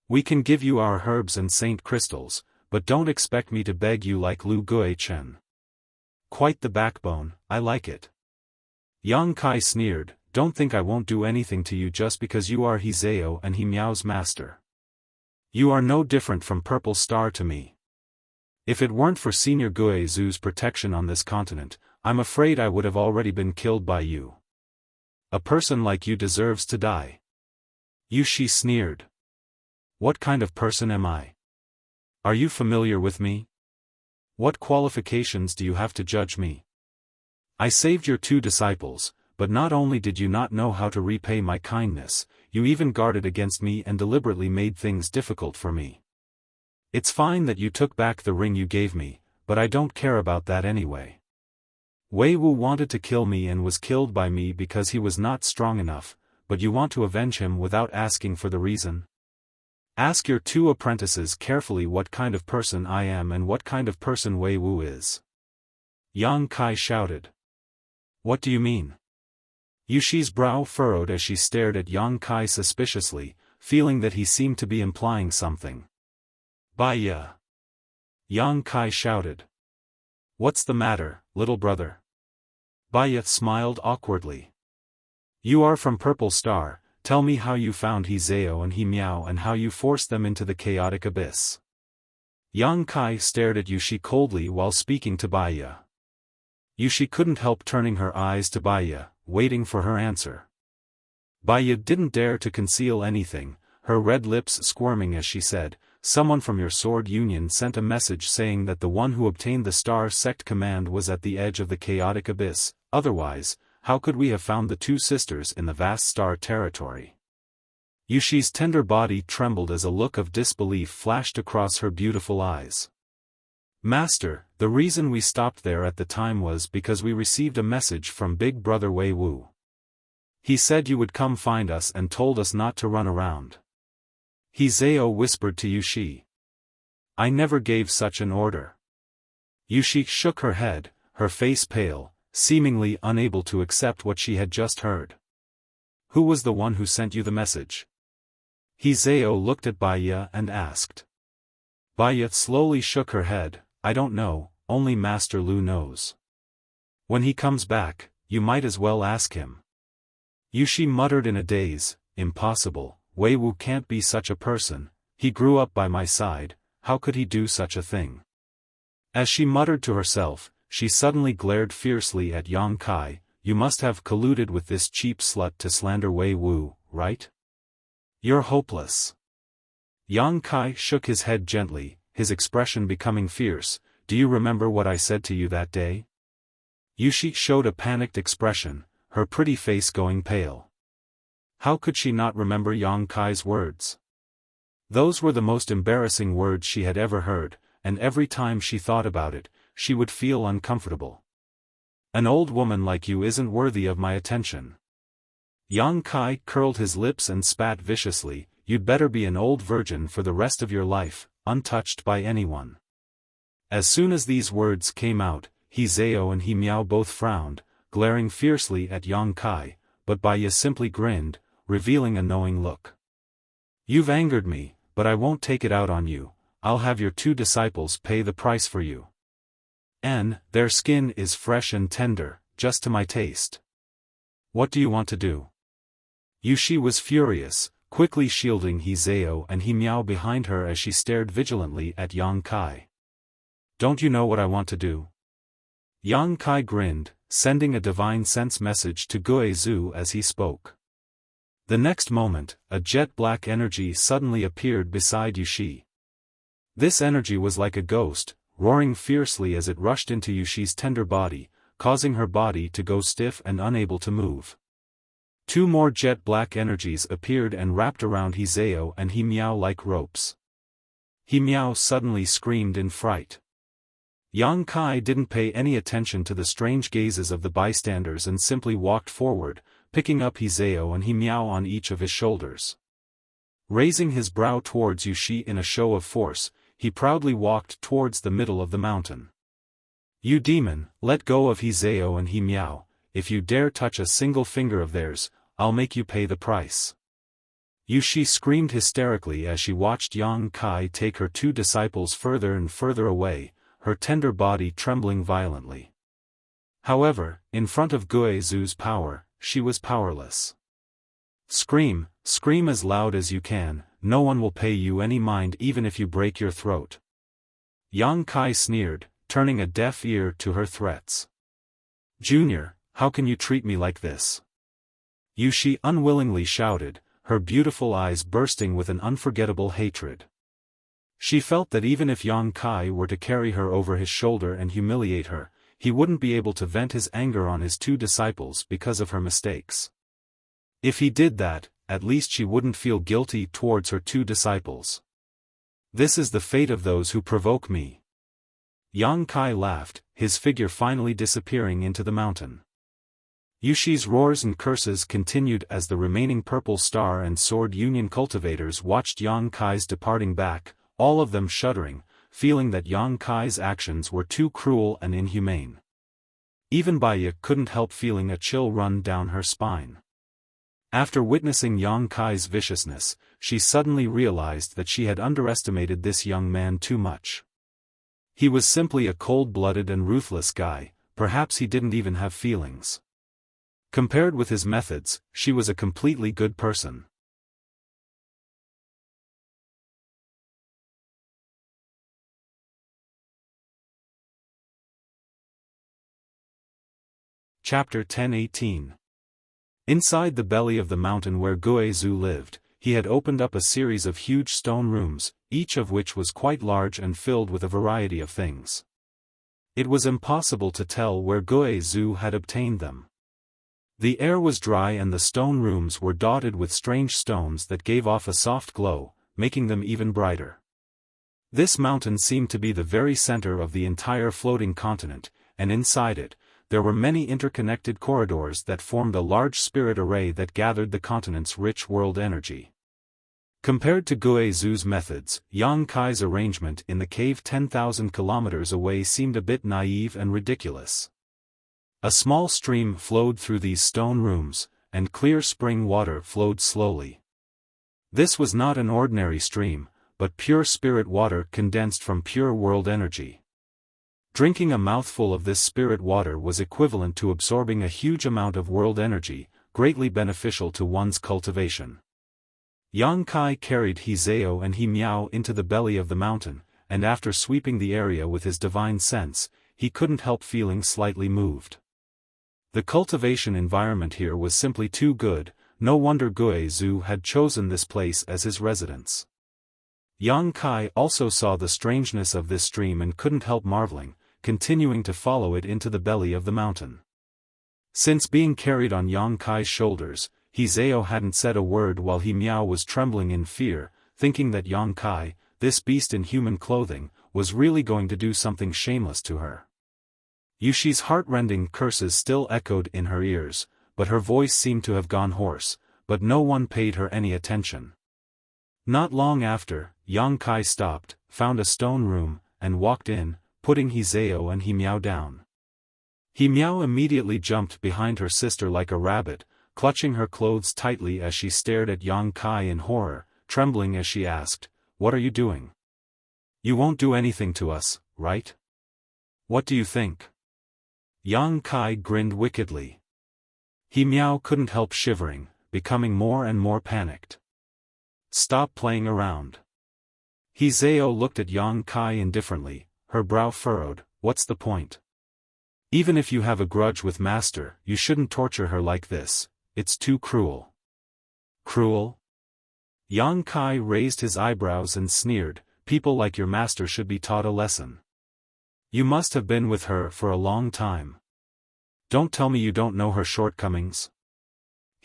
We can give you our herbs and saint crystals, but don't expect me to beg you like Lu Gui-chen. Quite the backbone, I like it. Yang Kai sneered, don't think I won't do anything to you just because you are Hizeo and He Miao's master. You are no different from Purple Star to me. If it weren't for Senior Guizu's protection on this continent, I'm afraid I would have already been killed by you. A person like you deserves to die. Yushi sneered. What kind of person am I? Are you familiar with me? What qualifications do you have to judge me? I saved your 2 disciples, but not only did you not know how to repay my kindness, you even guarded against me and deliberately made things difficult for me. It's fine that you took back the ring you gave me, but I don't care about that anyway. Wei Wu wanted to kill me and was killed by me because he was not strong enough, but you want to avenge him without asking for the reason? Ask your 2 apprentices carefully what kind of person I am and what kind of person Wei Wu is. Yang Kai shouted. What do you mean? Yushi's brow furrowed as she stared at Yang Kai suspiciously, feeling that he seemed to be implying something. Baya! Yang Kai shouted. What's the matter, little brother? Baya smiled awkwardly. You are from Purple Star, tell me how you found Hizeo and He Miao and how you forced them into the chaotic abyss. Yang Kai stared at Yushi coldly while speaking to Baya. Yushi couldn't help turning her eyes to Baya, waiting for her answer. Baya didn't dare to conceal anything, her red lips squirming as she said, someone from your sword union sent a message saying that the one who obtained the Star Sect command was at the edge of the chaotic abyss, otherwise, how could we have found the 2 sisters in the vast star territory? Yushi's tender body trembled as a look of disbelief flashed across her beautiful eyes. Master, the reason we stopped there at the time was because we received a message from Big Brother Wei Wu. He said you would come find us and told us not to run around. Hizeo whispered to Yushi. I never gave such an order. Yushi shook her head, her face pale, seemingly unable to accept what she had just heard. Who was the one who sent you the message? Hizeo looked at Baya and asked. Baya slowly shook her head, I don't know, only Master Lu knows. When he comes back, you might as well ask him. Yushi muttered in a daze, impossible. Wei Wu can't be such a person, he grew up by my side, how could he do such a thing? As she muttered to herself, she suddenly glared fiercely at Yang Kai, you must have colluded with this cheap slut to slander Wei Wu, right? You're hopeless. Yang Kai shook his head gently, his expression becoming fierce, do you remember what I said to you that day? Yushi showed a panicked expression, her pretty face going pale. How could she not remember Yang Kai's words? Those were the most embarrassing words she had ever heard, and every time she thought about it, she would feel uncomfortable. An old woman like you isn't worthy of my attention. Yang Kai curled his lips and spat viciously, you'd better be an old virgin for the rest of your life, untouched by anyone. As soon as these words came out, Hizeo and He Miao both frowned, glaring fiercely at Yang Kai, but Baya simply grinned, revealing a knowing look. You've angered me, but I won't take it out on you, I'll have your 2 disciples pay the price for you. And their skin is fresh and tender, just to my taste. What do you want to do? Yushi was furious, quickly shielding Hizeo and He Miao behind her as she stared vigilantly at Yang Kai. Don't you know what I want to do? Yang Kai grinned, sending a divine sense message to Guizu as he spoke. The next moment, a jet-black energy suddenly appeared beside Yushi. This energy was like a ghost, roaring fiercely as it rushed into Yushi's tender body, causing her body to go stiff and unable to move. 2 more jet-black energies appeared and wrapped around Hizeo and He Miao like ropes. He Miao suddenly screamed in fright. Yang Kai didn't pay any attention to the strange gazes of the bystanders and simply walked forward, picking up Hizeo and He Miao on each of his shoulders. Raising his brow towards Yushi in a show of force, he proudly walked towards the middle of the mountain. You demon, let go of Hizeo and He Miao, if you dare touch a single finger of theirs, I'll make you pay the price. Yushi screamed hysterically as she watched Yang Kai take her two disciples further and further away, her tender body trembling violently. However, in front of Guizu's power, she was powerless. Scream, scream as loud as you can, no one will pay you any mind even if you break your throat. Yang Kai sneered, turning a deaf ear to her threats. Junior, how can you treat me like this? Yushi unwillingly shouted, her beautiful eyes bursting with an unforgettable hatred. She felt that even if Yang Kai were to carry her over his shoulder and humiliate her, he wouldn't be able to vent his anger on his two disciples because of her mistakes. If he did that, at least she wouldn't feel guilty towards her two disciples. This is the fate of those who provoke me. Yang Kai laughed, his figure finally disappearing into the mountain. Yushi's roars and curses continued as the remaining Purple Star and Sword Union cultivators watched Yang Kai's departing back, all of them shuddering, feeling that Yang Kai's actions were too cruel and inhumane. Even Baiya couldn't help feeling a chill run down her spine. After witnessing Yang Kai's viciousness, she suddenly realized that she had underestimated this young man too much. He was simply a cold-blooded and ruthless guy, perhaps he didn't even have feelings. Compared with his methods, she was a completely good person. Chapter 10:18. Inside the belly of the mountain where Guizu lived, he had opened up a series of huge stone rooms, each of which was quite large and filled with a variety of things. It was impossible to tell where Guizu had obtained them. The air was dry and the stone rooms were dotted with strange stones that gave off a soft glow, making them even brighter. This mountain seemed to be the very center of the entire floating continent, and inside it, there were many interconnected corridors that formed a large spirit array that gathered the continent's rich world energy. Compared to Guizu's methods, Yang Kai's arrangement in the cave 10,000 kilometers away seemed a bit naive and ridiculous. A small stream flowed through these stone rooms, and clear spring water flowed slowly. This was not an ordinary stream, but pure spirit water condensed from pure world energy. Drinking a mouthful of this spirit water was equivalent to absorbing a huge amount of world energy, greatly beneficial to one's cultivation. Yang Kai carried Hizeo and Himiao into the belly of the mountain, and after sweeping the area with his divine sense, he couldn't help feeling slightly moved. The cultivation environment here was simply too good, no wonder Guizu had chosen this place as his residence. Yang Kai also saw the strangeness of this stream and couldn't help marveling, continuing to follow it into the belly of the mountain. Since being carried on Yang Kai's shoulders, Hizeo hadn't said a word while Himiao was trembling in fear, thinking that Yang Kai, this beast in human clothing, was really going to do something shameless to her. Yushi's heart-rending curses still echoed in her ears, but her voice seemed to have gone hoarse, but no one paid her any attention. Not long after, Yang Kai stopped, found a stone room, and walked in, putting Hizeo and Himiao down. Himiao immediately jumped behind her sister like a rabbit, clutching her clothes tightly as she stared at Yang Kai in horror, trembling as she asked, "What are you doing? You won't do anything to us, right? What do you think?" Yang Kai grinned wickedly. Himiao couldn't help shivering, becoming more and more panicked. "Stop playing around." Hizeo looked at Yang Kai indifferently, her brow furrowed. "What's the point? Even if you have a grudge with Master, you shouldn't torture her like this, it's too cruel." "Cruel?" Yang Kai raised his eyebrows and sneered, "People like your master should be taught a lesson. You must have been with her for a long time. Don't tell me you don't know her shortcomings."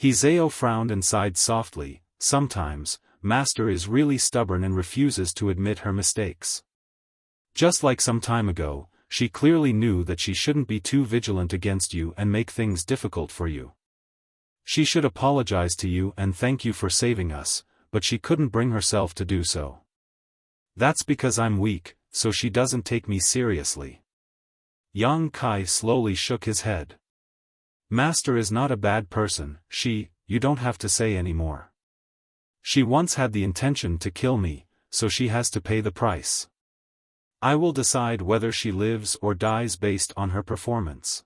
Hizeo frowned and sighed softly. "Sometimes, Master is really stubborn and refuses to admit her mistakes. Just like some time ago, she clearly knew that she shouldn't be too vigilant against you and make things difficult for you. She should apologize to you and thank you for saving us, but she couldn't bring herself to do so. That's because I'm weak, so she doesn't take me seriously." Yang Kai slowly shook his head. "Master is not a bad person, you don't have to say any more. She once had the intention to kill me, so she has to pay the price. I will decide whether she lives or dies based on her performance.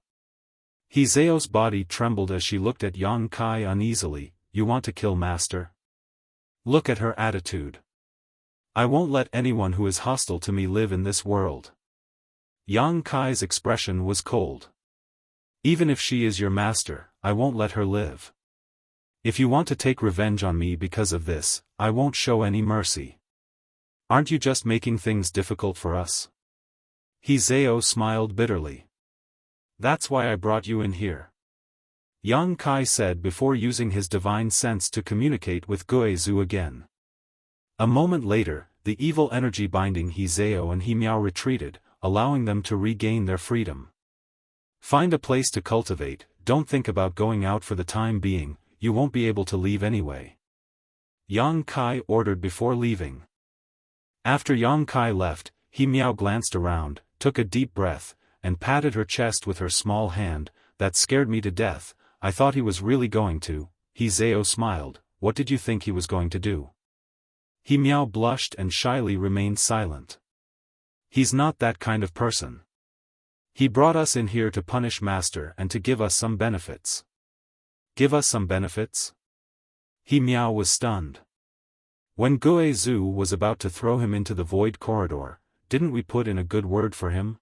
He Zao's body trembled as she looked at Yang Kai uneasily. You want to kill master? Look at her attitude. I won't let anyone who is hostile to me live in this world. Yang Kai's expression was cold. Even if she is your master, I won't let her live. If you want to take revenge on me because of this, I won't show any mercy. Aren't you just making things difficult for us? He Zao smiled bitterly. That's why I brought you in here. Yang Kai said before using his divine sense to communicate with Guizhou again. A moment later, the evil energy binding He Zao and He Miao retreated, allowing them to regain their freedom. Find a place to cultivate, don't think about going out for the time being, you won't be able to leave anyway. Yang Kai ordered before leaving. After Yang Kai left, He Miao glanced around, took a deep breath, and patted her chest with her small hand. That scared me to death. I thought he was really going to. He Zao smiled. What did you think he was going to do? He Miao blushed and shyly remained silent. He's not that kind of person. He brought us in here to punish master and to give us some benefits. Give us some benefits? He Miao was stunned. When Guizhou was about to throw him into the void corridor, didn't we put in a good word for him?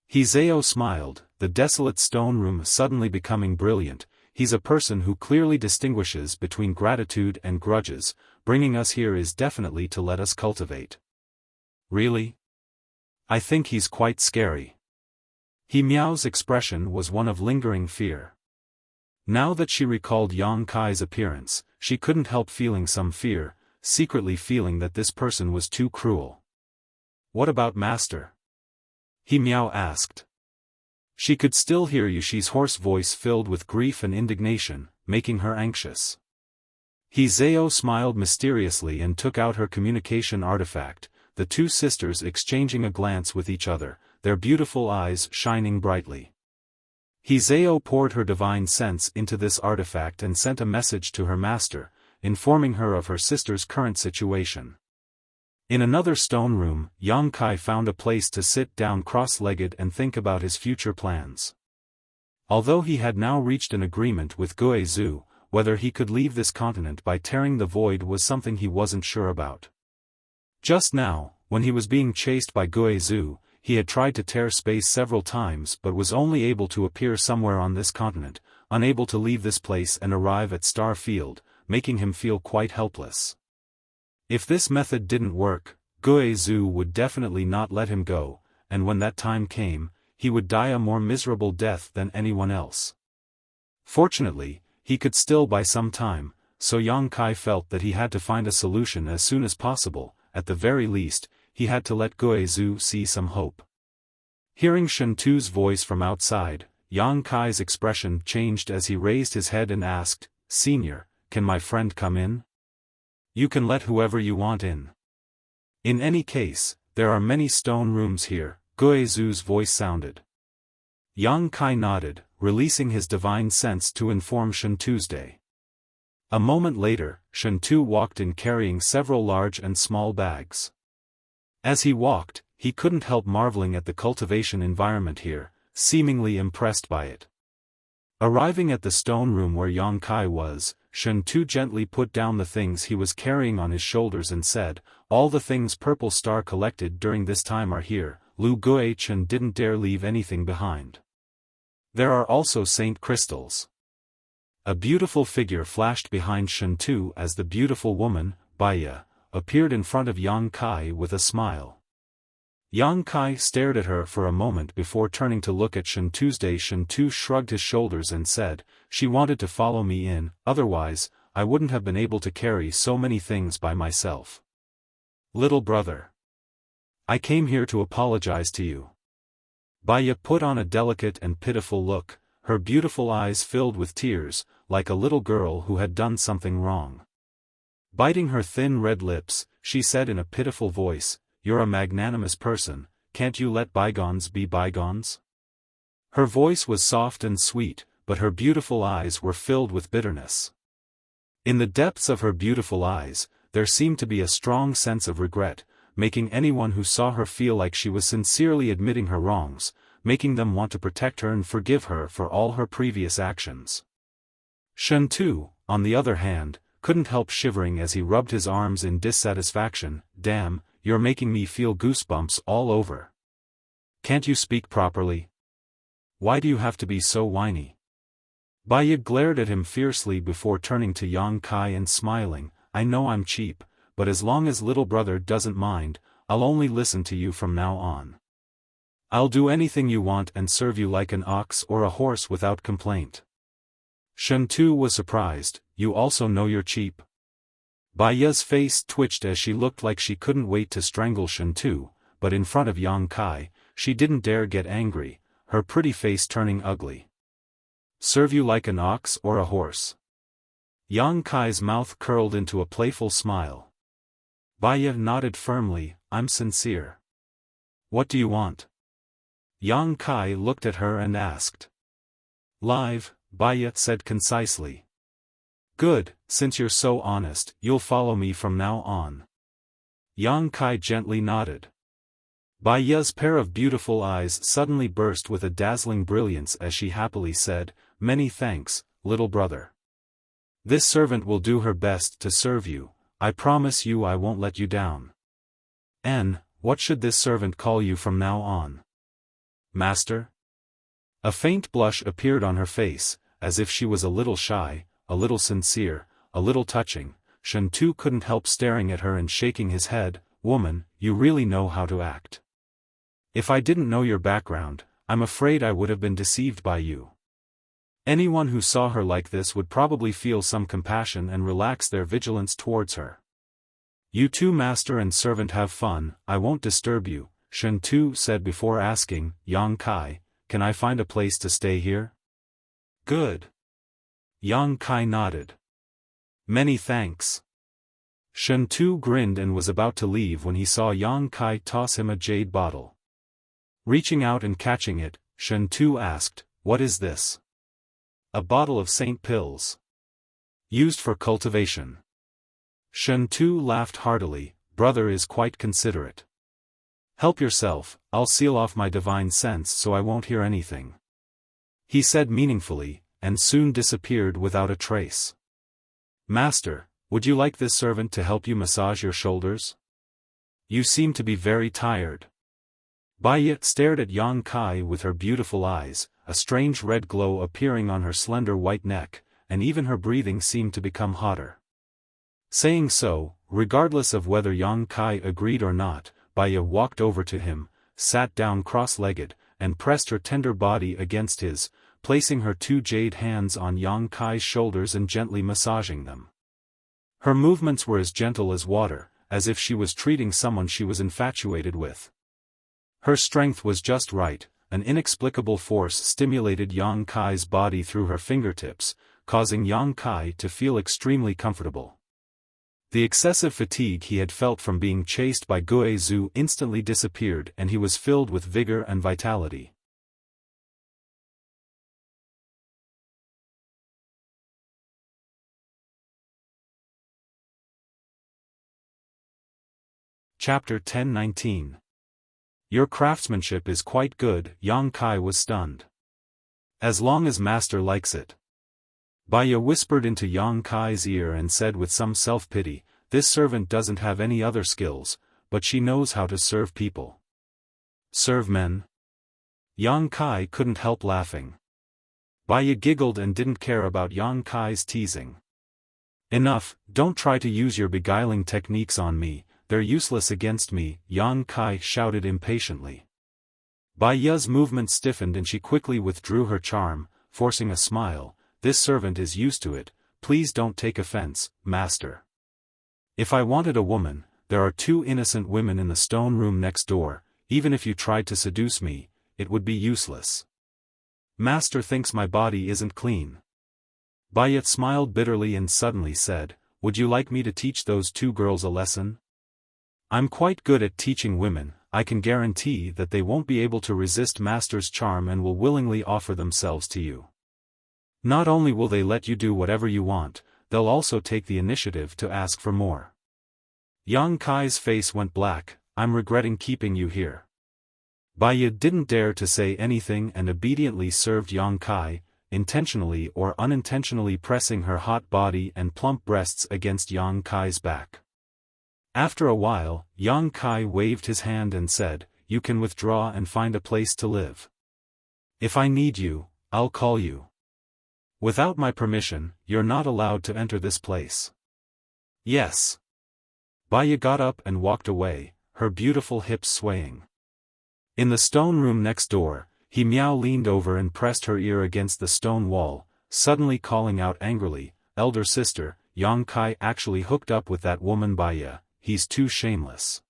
He Zao smiled, the desolate stone room suddenly becoming brilliant. He's a person who clearly distinguishes between gratitude and grudges. Bringing us here is definitely to let us cultivate. Really? I think he's quite scary. He Miao's expression was one of lingering fear. Now that she recalled Yang Kai's appearance, she couldn't help feeling some fear, secretly feeling that this person was too cruel. What about master? He Miao asked. She could still hear Yushi's hoarse voice filled with grief and indignation, making her anxious. He Zao smiled mysteriously and took out her communication artifact, the two sisters exchanging a glance with each other, their beautiful eyes shining brightly. He Zao poured her divine sense into this artifact and sent a message to her master, informing her of her sister's current situation. In another stone room, Yang Kai found a place to sit down cross-legged and think about his future plans. Although he had now reached an agreement with Guizhou, whether he could leave this continent by tearing the void was something he wasn't sure about. Just now, when he was being chased by Guizhou, he had tried to tear space several times but was only able to appear somewhere on this continent, unable to leave this place and arrive at Star Field, making him feel quite helpless. If this method didn't work, Guizhou would definitely not let him go, and when that time came, he would die a more miserable death than anyone else. Fortunately, he could still buy some time, so Yang Kai felt that he had to find a solution as soon as possible. At the very least, he had to let Guizhou see some hope. Hearing Shentu's voice from outside, Yang Kai's expression changed as he raised his head and asked, "Senior, can my friend come in?" "You can let whoever you want in. In any case, there are many stone rooms here," Guizhou's voice sounded. Yang Kai nodded, releasing his divine sense to inform Shentu's. A moment later, Shentu walked in carrying several large and small bags. As he walked, he couldn't help marveling at the cultivation environment here, seemingly impressed by it. Arriving at the stone room where Yang Kai was, Shentu gently put down the things he was carrying on his shoulders and said, "All the things Purple Star collected during this time are here." Lu Guichen didn't dare leave anything behind. There are also Saint Crystals. A beautiful figure flashed behind Shentu as the beautiful woman, Baya, appeared in front of Yang Kai with a smile. Yang Kai stared at her for a moment before turning to look at Shentu. Shentu shrugged his shoulders and said, "She wanted to follow me in, otherwise, I wouldn't have been able to carry so many things by myself. Little brother, I came here to apologize to you." Baya put on a delicate and pitiful look, her beautiful eyes filled with tears, like a little girl who had done something wrong. Biting her thin red lips, she said in a pitiful voice, "You're a magnanimous person, can't you let bygones be bygones?" Her voice was soft and sweet, but her beautiful eyes were filled with bitterness. In the depths of her beautiful eyes, there seemed to be a strong sense of regret, making anyone who saw her feel like she was sincerely admitting her wrongs, making them want to protect her and forgive her for all her previous actions. Shen Tu, on the other hand, couldn't help shivering as he rubbed his arms in dissatisfaction. Damn, you're making me feel goosebumps all over. Can't you speak properly? Why do you have to be so whiny? Baya glared at him fiercely before turning to Yang Kai and smiling. I know I'm cheap, but as long as little brother doesn't mind, I'll only listen to you from now on. I'll do anything you want and serve you like an ox or a horse without complaint. Shen Tu was surprised. You also know you're cheap? Baya's face twitched as she looked like she couldn't wait to strangle Shen Tu, but in front of Yang Kai, she didn't dare get angry, her pretty face turning ugly. Serve you like an ox or a horse? Yang Kai's mouth curled into a playful smile. Baya nodded firmly. I'm sincere. What do you want? Yang Kai looked at her and asked. Live, Baya said concisely. Good, since you're so honest, you'll follow me from now on. Yang Kai gently nodded. Baya's pair of beautiful eyes suddenly burst with a dazzling brilliance as she happily said, Many thanks, little brother. This servant will do her best to serve you, I promise you I won't let you down. What should this servant call you from now on? Master? A faint blush appeared on her face, as if she was a little shy, a little sincere, a little touching. Shen Tu couldn't help staring at her and shaking his head. Woman, you really know how to act. If I didn't know your background, I'm afraid I would have been deceived by you. Anyone who saw her like this would probably feel some compassion and relax their vigilance towards her. You two master and servant have fun, I won't disturb you, Shen Tu said before asking, Yang Kai, can I find a place to stay here? Good. Yang Kai nodded. Many thanks. Shen Tu grinned and was about to leave when he saw Yang Kai toss him a jade bottle. Reaching out and catching it, Shen Tu asked, What is this? A bottle of Saint pills. Used for cultivation. Shen Tu laughed heartily. Brother is quite considerate. Help yourself, I'll seal off my divine sense so I won't hear anything. He said meaningfully, and soon disappeared without a trace. Master, would you like this servant to help you massage your shoulders? You seem to be very tired. Baya stared at Yang Kai with her beautiful eyes, a strange red glow appearing on her slender white neck, and even her breathing seemed to become hotter. Saying so, regardless of whether Yang Kai agreed or not, Baya walked over to him, sat down cross-legged, and pressed her tender body against his, placing her two jade hands on Yang Kai's shoulders and gently massaging them. Her movements were as gentle as water, as if she was treating someone she was infatuated with. Her strength was just right, an inexplicable force stimulated Yang Kai's body through her fingertips, causing Yang Kai to feel extremely comfortable. The excessive fatigue he had felt from being chased by Gue Zhu instantly disappeared and he was filled with vigor and vitality. Chapter 10-19. Your craftsmanship is quite good. Yang Kai was stunned. As long as master likes it. Baya whispered into Yang Kai's ear and said with some self-pity, this servant doesn't have any other skills, but she knows how to serve people. Serve men? Yang Kai couldn't help laughing. Baya giggled and didn't care about Yang Kai's teasing. Enough, don't try to use your beguiling techniques on me. They're useless against me, Yang Kai shouted impatiently. Baya's movement stiffened and she quickly withdrew her charm, forcing a smile. This servant is used to it, please don't take offense, master. If I wanted a woman, there are 2 innocent women in the stone room next door, even if you tried to seduce me, it would be useless. Master thinks my body isn't clean. Baya smiled bitterly and suddenly said, would you like me to teach those 2 girls a lesson? I'm quite good at teaching women, I can guarantee that they won't be able to resist master's charm and will willingly offer themselves to you. Not only will they let you do whatever you want, they'll also take the initiative to ask for more. Yang Kai's face went black. I'm regretting keeping you here. Baiya didn't dare to say anything and obediently served Yang Kai, intentionally or unintentionally pressing her hot body and plump breasts against Yang Kai's back. After a while, Yang Kai waved his hand and said, "You can withdraw and find a place to live. If I need you, I'll call you. Without my permission, you're not allowed to enter this place." "Yes." Baiya got up and walked away, her beautiful hips swaying. In the stone room next door, He Miao leaned over and pressed her ear against the stone wall, suddenly calling out angrily, "Elder sister, Yang Kai actually hooked up with that woman Baiya, he's too shameless.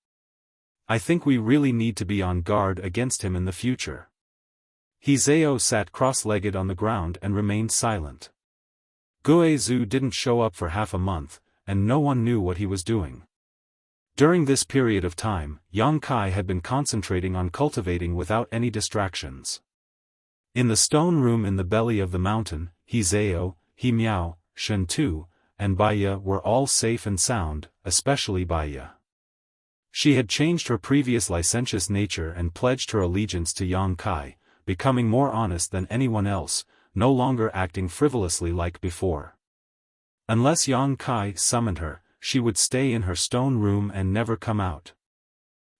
I think we really need to be on guard against him in the future." He Zhao sat cross-legged on the ground and remained silent. Gue Zhu didn't show up for half a month, and no one knew what he was doing. During this period of time, Yang Kai had been concentrating on cultivating without any distractions. In the stone room in the belly of the mountain, He Zhao, He Miao, Shen Tu, and Baiya were all safe and sound, especially Baiya. She had changed her previous licentious nature and pledged her allegiance to Yang Kai, becoming more honest than anyone else, no longer acting frivolously like before. Unless Yang Kai summoned her, she would stay in her stone room and never come out.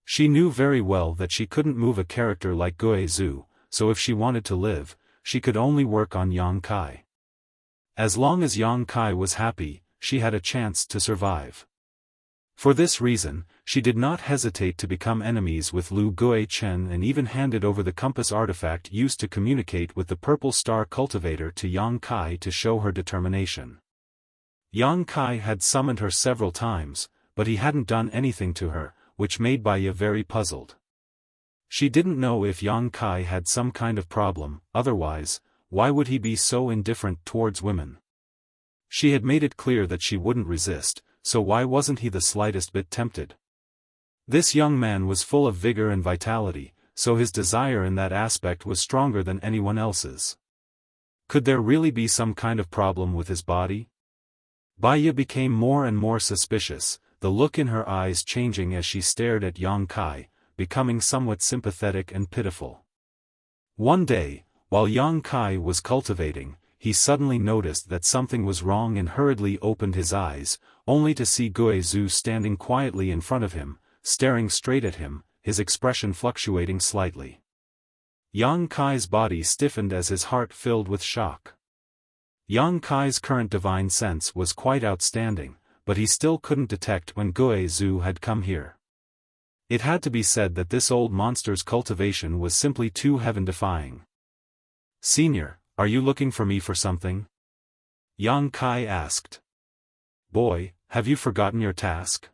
She knew very well that she couldn't move a character like Gue Zhu, so if she wanted to live, she could only work on Yang Kai. As long as Yang Kai was happy, she had a chance to survive. For this reason, she did not hesitate to become enemies with Lu Gue Chen and even handed over the compass artifact used to communicate with the Purple Star cultivator to Yang Kai to show her determination. Yang Kai had summoned her several times, but he hadn't done anything to her, which made Baiya very puzzled. She didn't know if Yang Kai had some kind of problem, otherwise, why would he be so indifferent towards women? She had made it clear that she wouldn't resist, so why wasn't he the slightest bit tempted? This young man was full of vigor and vitality, so his desire in that aspect was stronger than anyone else's. Could there really be some kind of problem with his body? Baiya became more and more suspicious, the look in her eyes changing as she stared at Yang Kai, becoming somewhat sympathetic and pitiful. One day, while Yang Kai was cultivating, he suddenly noticed that something was wrong and hurriedly opened his eyes, only to see Gue Zhu standing quietly in front of him, staring straight at him, his expression fluctuating slightly. Yang Kai's body stiffened as his heart filled with shock. Yang Kai's current divine sense was quite outstanding, but he still couldn't detect when Gue Zhu had come here. It had to be said that this old monster's cultivation was simply too heaven-defying. "Senior, are you looking for me for something?" Yang Kai asked. "Boy, have you forgotten your task?"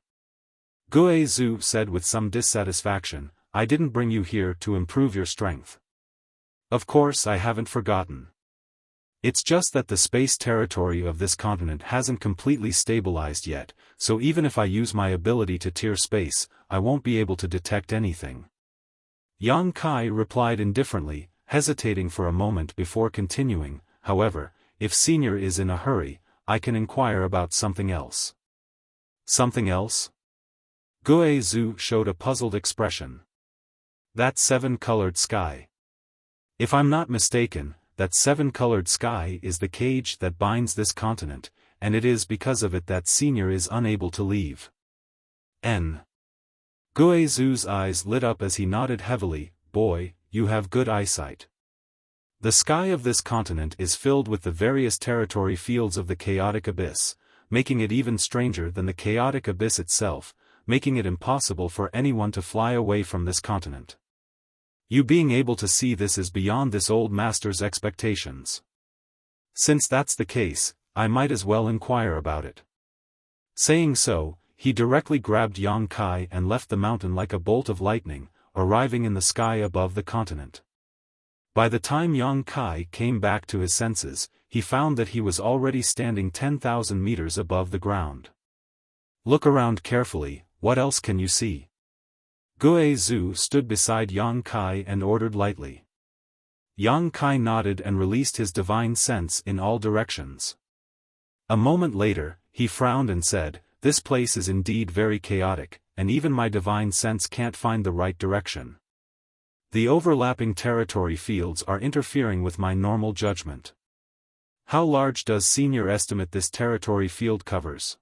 Gue Zhu said with some dissatisfaction, "I didn't bring you here to improve your strength." "Of course I haven't forgotten. It's just that the space territory of this continent hasn't completely stabilized yet, so even if I use my ability to tear space, I won't be able to detect anything." Yang Kai replied indifferently, hesitating for a moment before continuing, "However, if Senior is in a hurry, I can inquire about something else." "Something else?" Gue Zhu showed a puzzled expression. "That seven-colored sky. If I'm not mistaken, that seven-colored sky is the cage that binds this continent, and it is because of it that Senior is unable to leave." Gue Zhu's eyes lit up as he nodded heavily, "Boy, you have good eyesight. The sky of this continent is filled with the various territory fields of the chaotic abyss, making it even stranger than the chaotic abyss itself, making it impossible for anyone to fly away from this continent. You being able to see this is beyond this old master's expectations. Since that's the case, I might as well inquire about it." Saying so, he directly grabbed Yang Kai and left the mountain like a bolt of lightning, arriving in the sky above the continent. By the time Yang Kai came back to his senses, he found that he was already standing 10,000 meters above the ground. "Look around carefully, what else can you see?" Gue Zhu stood beside Yang Kai and ordered lightly. Yang Kai nodded and released his divine sense in all directions. A moment later, he frowned and said, "This place is indeed very chaotic, and even my divine sense can't find the right direction. The overlapping territory fields are interfering with my normal judgment. How large does Senior estimate this territory field covers?"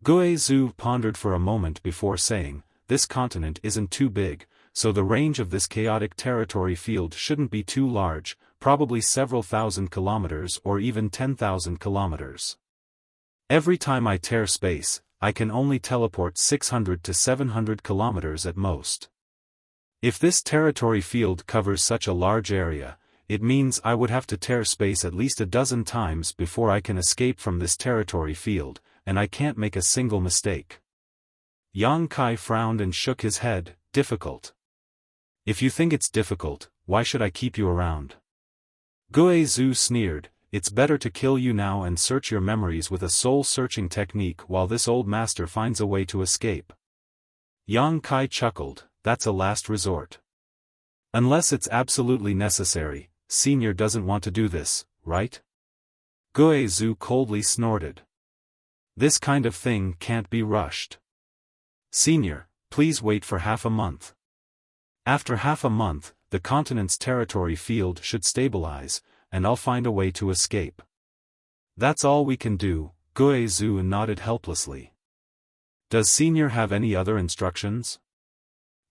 Guizhou pondered for a moment before saying, "This continent isn't too big, so the range of this chaotic territory field shouldn't be too large, probably several thousand kilometers or even 10,000 kilometers. Every time I tear space, I can only teleport 600 to 700 kilometers at most. If this territory field covers such a large area, it means I would have to tear space at least a dozen times before I can escape from this territory field, and I can't make a single mistake." Yang Kai frowned and shook his head. "Difficult? If you think it's difficult, why should I keep you around?" Guizhou sneered, "It's better to kill you now and search your memories with a soul-searching technique while this old master finds a way to escape." Yang Kai chuckled, "That's a last resort. Unless it's absolutely necessary, Senior doesn't want to do this, right?" Guizhou coldly snorted. "This kind of thing can't be rushed. Senior, please wait for half a month. After half a month, the continent's territory field should stabilize, and I'll find a way to escape." "That's all we can do," Guizhou nodded helplessly. "Does Senior have any other instructions?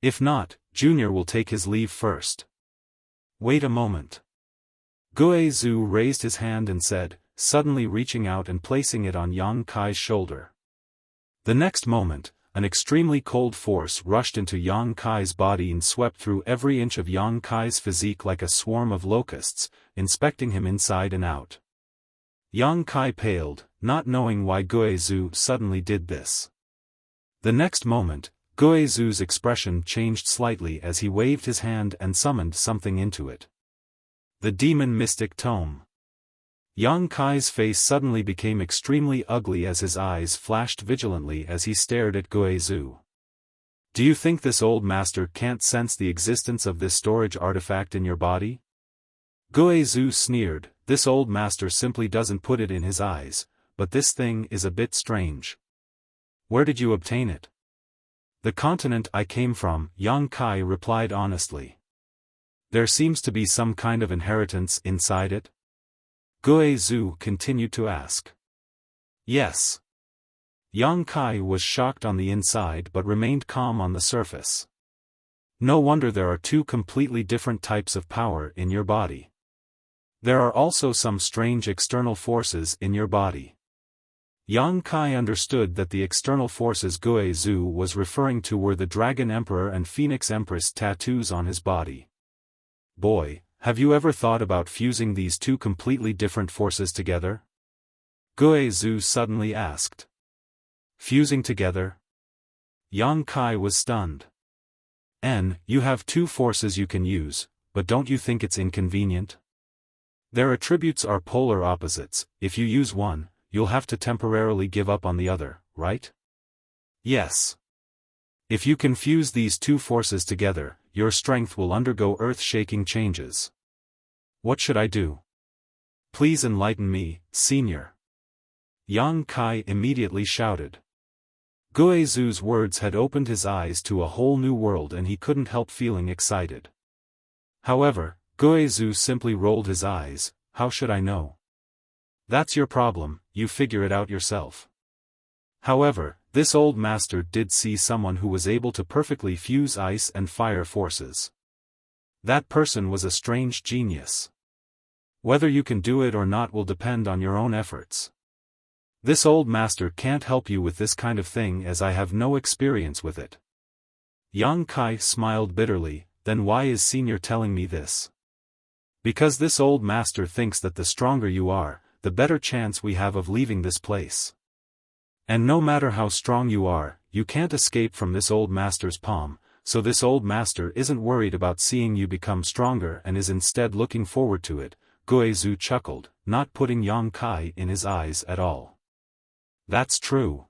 If not, Junior will take his leave first." "Wait a moment." Guizhou raised his hand and said, suddenly reaching out and placing it on Yang Kai's shoulder. The next moment, an extremely cold force rushed into Yang Kai's body and swept through every inch of Yang Kai's physique like a swarm of locusts, inspecting him inside and out. Yang Kai paled, not knowing why Guizhou suddenly did this. The next moment, Guizhou's expression changed slightly as he waved his hand and summoned something into it. The Demon Mystic Tome. Yang Kai's face suddenly became extremely ugly as his eyes flashed vigilantly as he stared at Guizhou. "Do you think this old master can't sense the existence of this storage artifact in your body?" Guizhou sneered, "This old master simply doesn't put it in his eyes, but this thing is a bit strange. Where did you obtain it?" "The continent I came from," Yang Kai replied honestly. "There seems to be some kind of inheritance inside it?" Guizhou continued to ask. "Yes." Yang Kai was shocked on the inside but remained calm on the surface. "No wonder there are two completely different types of power in your body. There are also some strange external forces in your body." Yang Kai understood that the external forces Guizhou was referring to were the Dragon Emperor and Phoenix Empress tattoos on his body. "Boy, have you ever thought about fusing these two completely different forces together?" Guizhou suddenly asked. "Fusing together?" Yang Kai was stunned. You have two forces you can use, but don't you think it's inconvenient? Their attributes are polar opposites. If you use one, you'll have to temporarily give up on the other, right?" "Yes. If you can fuse these two forces together, your strength will undergo earth-shaking changes. What should I do? Please enlighten me, Senior." Yang Kai immediately shouted. Guizhou's words had opened his eyes to a whole new world and he couldn't help feeling excited. However, Guizhou simply rolled his eyes. "How should I know?" "That's your problem, you figure it out yourself." However, this old master did see someone who was able to perfectly fuse ice and fire forces. That person was a strange genius. Whether you can do it or not will depend on your own efforts. This old master can't help you with this kind of thing as I have no experience with it." Yang Kai smiled bitterly. "Then why is Senior telling me this?" "Because this old master thinks that the stronger you are, the better chance we have of leaving this place. And no matter how strong you are, you can't escape from this old master's palm, so this old master isn't worried about seeing you become stronger and is instead looking forward to it." Guizhou chuckled, not putting Yang Kai in his eyes at all. "That's true."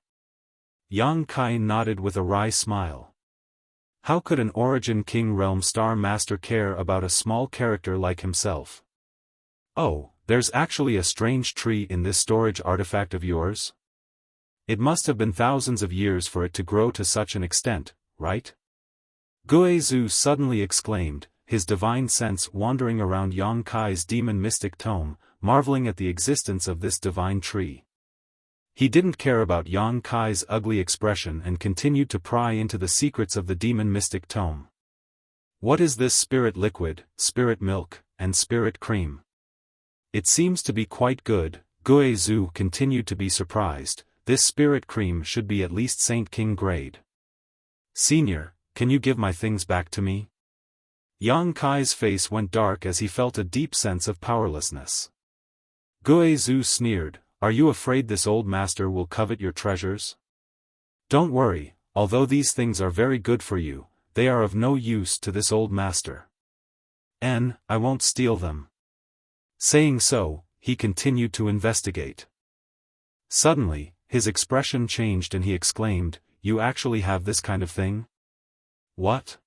Yang Kai nodded with a wry smile. How could an Origin King Realm Star Master care about a small character like himself? "Oh, There's actually a strange tree in this storage artifact of yours? It must have been thousands of years for it to grow to such an extent, right? Guizhu suddenly exclaimed, his divine sense wandering around Yang Kai's demon mystic tome, marveling at the existence of this divine tree. He didn't care about Yang Kai's ugly expression and continued to pry into the secrets of the demon mystic tome. What is this spirit liquid, spirit milk, and spirit cream? It seems to be quite good. Guizhu continued to be surprised. This spirit cream should be at least Saint King grade. Senior, can you give my things back to me? Yang Kai's face went dark as he felt a deep sense of powerlessness. Guizhu sneered, are you afraid this old master will covet your treasures? Don't worry, although these things are very good for you, they are of no use to this old master. I won't steal them. Saying so, he continued to investigate. Suddenly, his expression changed and he exclaimed, you actually have this kind of thing? What?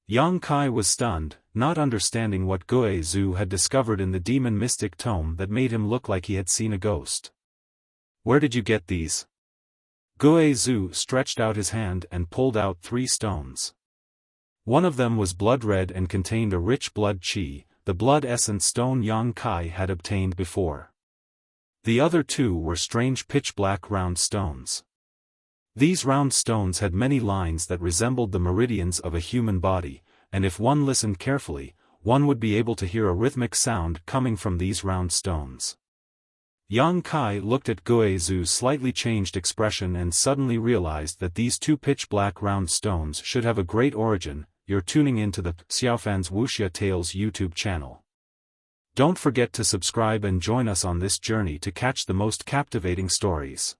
Yang Kai was stunned, not understanding what Guizhu had discovered in the demon mystic tome that made him look like he had seen a ghost. Where did you get these? Guizhu stretched out his hand and pulled out 3 stones. One of them was blood red and contained a rich blood qi, the blood essence stone Yang Kai had obtained before. The other 2 were strange pitch-black round stones. These round stones had many lines that resembled the meridians of a human body, and if one listened carefully, one would be able to hear a rhythmic sound coming from these round stones. Yang Kai looked at Guizhu's slightly changed expression and suddenly realized that these 2 pitch-black round stones should have a great origin. You're tuning into the Xiaofan's Wuxia Tales YouTube channel. Don't forget to subscribe and join us on this journey to catch the most captivating stories.